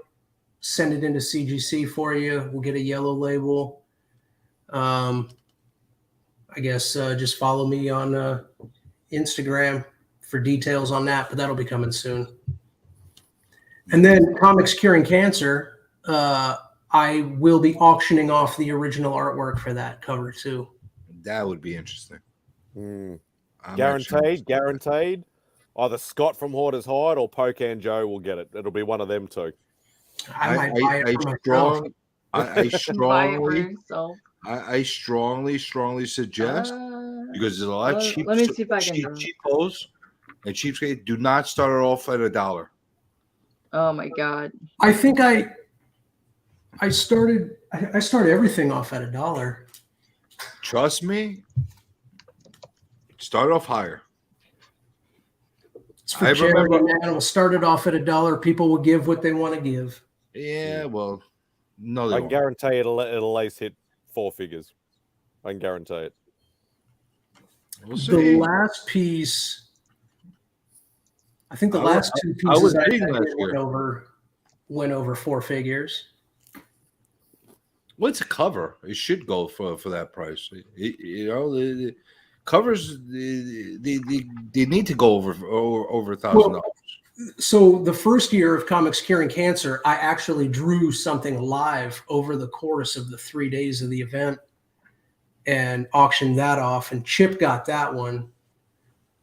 send it into CGC for you. We'll get a yellow label. I guess just follow me on Instagram for details on that, but that'll be coming soon. And then Comics Curing Cancer. I will be auctioning off the original artwork for that cover too. That would be interesting. Guaranteed. Either Scott from Hoarder's Hide or Pocan Joe will get it. It'll be one of them two. I might buy it for myself. I strongly suggest, because there's a lot of cheap, let me see if I can cheapos and cheapskates. Do not start it off at $1. Oh my god! I think I started everything off at $1. Trust me. Start off higher. It's for charity, man. We'll start it off at $1. People will give what they want to give. Yeah, well, no, I can guarantee it'll at least hit 4 figures. I can guarantee it. We'll The last piece, I think the last two pieces I did went over 4 figures. Well, it's a cover. It should go for that price. The covers they need to go over $1,000. So the first year of Comics Curing Cancer, I actually drew something live over the course of the 3 days of the event and auctioned that off, and Chip got that one.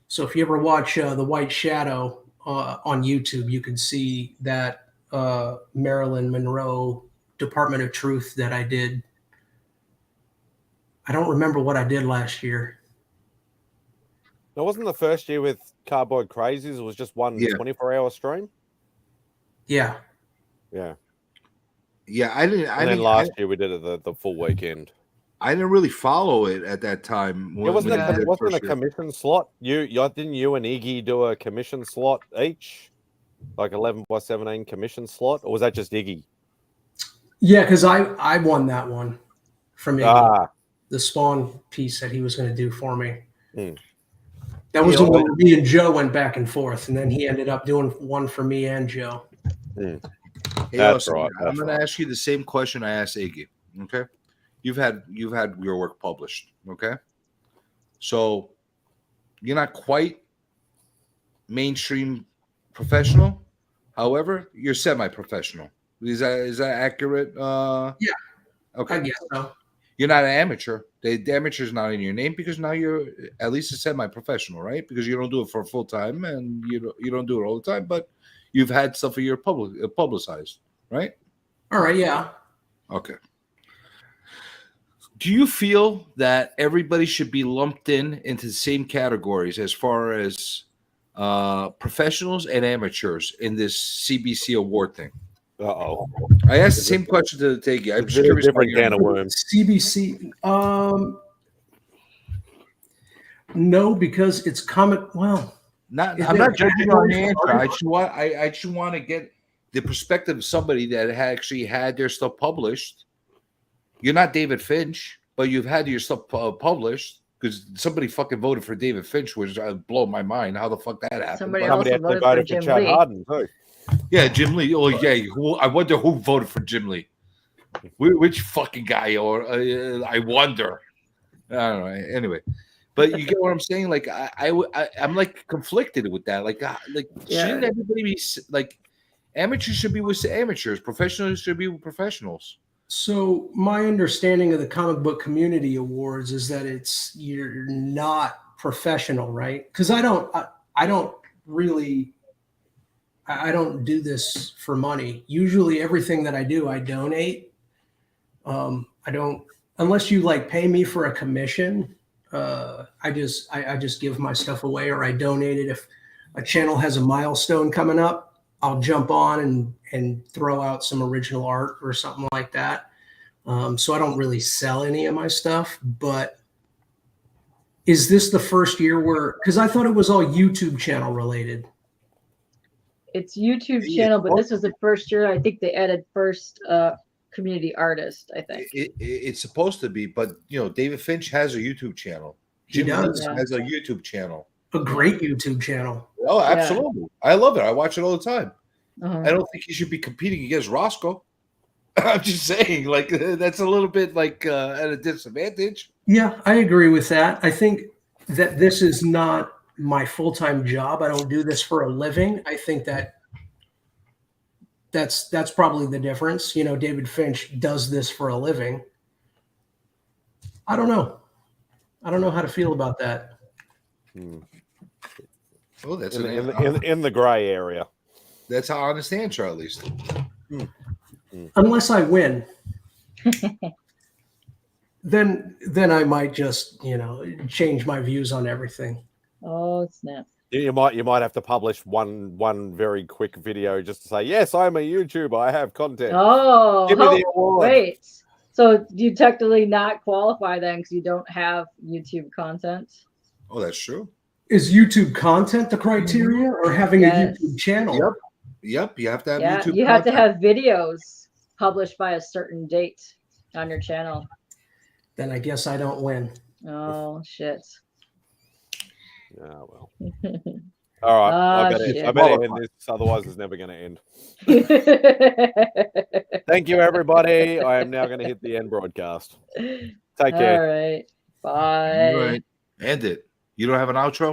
So if you ever watch The White Shadow on YouTube, you can see that Marilyn Monroe Department of Truth that I did. I don't remember what I did last year. Now, wasn't the first year with Cardboard Crazies, it was just one 24-hour stream? Yeah. Yeah. Yeah, I didn't. And then last year we did it the full weekend. I didn't really follow it at that time. It wasn't a commission slot. Didn't you and Iggy do a commission slot each, like 11x17 commission slot, or was that just Iggy? Yeah, because I won that one from Iggy. Ah. The Spawn piece that he was going to do for me. Mm. That was the one where me and Joe went back and forth, and then he ended up doing one for me and Joe. Hey, That's Austin, right. I'm going to ask you the same question I asked Iggy. Okay, you've had your work published. Okay, so you're not quite mainstream professional. However, you're semi-professional. Is that accurate? Yeah. Okay. I guess so. You're not an amateur. The amateur's not in your name because now you're at least a semi-professional, right? Because you don't do it for full time and you don't do it all the time, but you've had stuff of your publicized, right? All right, yeah. Okay. Do you feel that everybody should be lumped into the same categories as far as professionals and amateurs in this CBC award thing? Uh-oh. I asked the same question to Taggy. I'm just curious. Different can of worms. CBC. No, because it's comic. Well, I'm not judging on the answer. I just want to get the perspective of somebody that actually had their stuff published. You're not David Finch, but you've had your stuff published because somebody fucking voted for David Finch, which blow my mind. How the fuck that happened? Somebody also voted for Jim Chad Lee. Harden too. Yeah, Jim Lee. Oh, yeah. I wonder who voted for Jim Lee. Which fucking guy? Or I wonder. I don't know. Anyway, but you get what I'm saying. Like I'm like conflicted with that. Shouldn't everybody be like amateurs should be with amateurs, professionals should be with professionals. So my understanding of the comic book community awards is that you're not professional, right? Because I don't do this for money. Usually everything that I do, I donate. I don't, unless you like pay me for a commission. I just give my stuff away or I donate it. If a channel has a milestone coming up, I'll jump on and throw out some original art or something like that. So I don't really sell any of my stuff, but is this the first year because I thought it was all YouTube channel related. It's YouTube channel, but this was the first year. I think they added first community artist. I think it's supposed to be, but David Finch has a YouTube channel. Jim Lee has a YouTube channel, a great YouTube channel. Oh, absolutely! Yeah. I love it. I watch it all the time. Uh-huh. I don't think he should be competing against Roscoe. I'm just saying, like that's a little bit like at a disadvantage. Yeah, I agree with that. I think that this is not my full-time job. I don't do this for a living. I think that's probably the difference. David Finch does this for a living. I don't know how to feel about that. Oh, that's in the grey area. That's how I understand Charlie's. Unless I win. Then I might just, change my views on everything. Oh snap! You might have to publish one very quick video just to say, yes, I'm a YouTuber. I have content. Oh, Give me the award. wait. So you technically not qualify then because you don't have YouTube content? Oh, that's true. Is YouTube content the criteria, or having a YouTube channel? Yep. You have to have Yeah, YouTube. you have to content. have videos published by a certain date on your channel. Then I guess I don't win. Oh shit. Oh well. All right, I better end this, otherwise it's never going to end. Thank you, everybody. I am now going to hit the end broadcast. Take care. All right. Bye. All right. End it. You don't have an outro?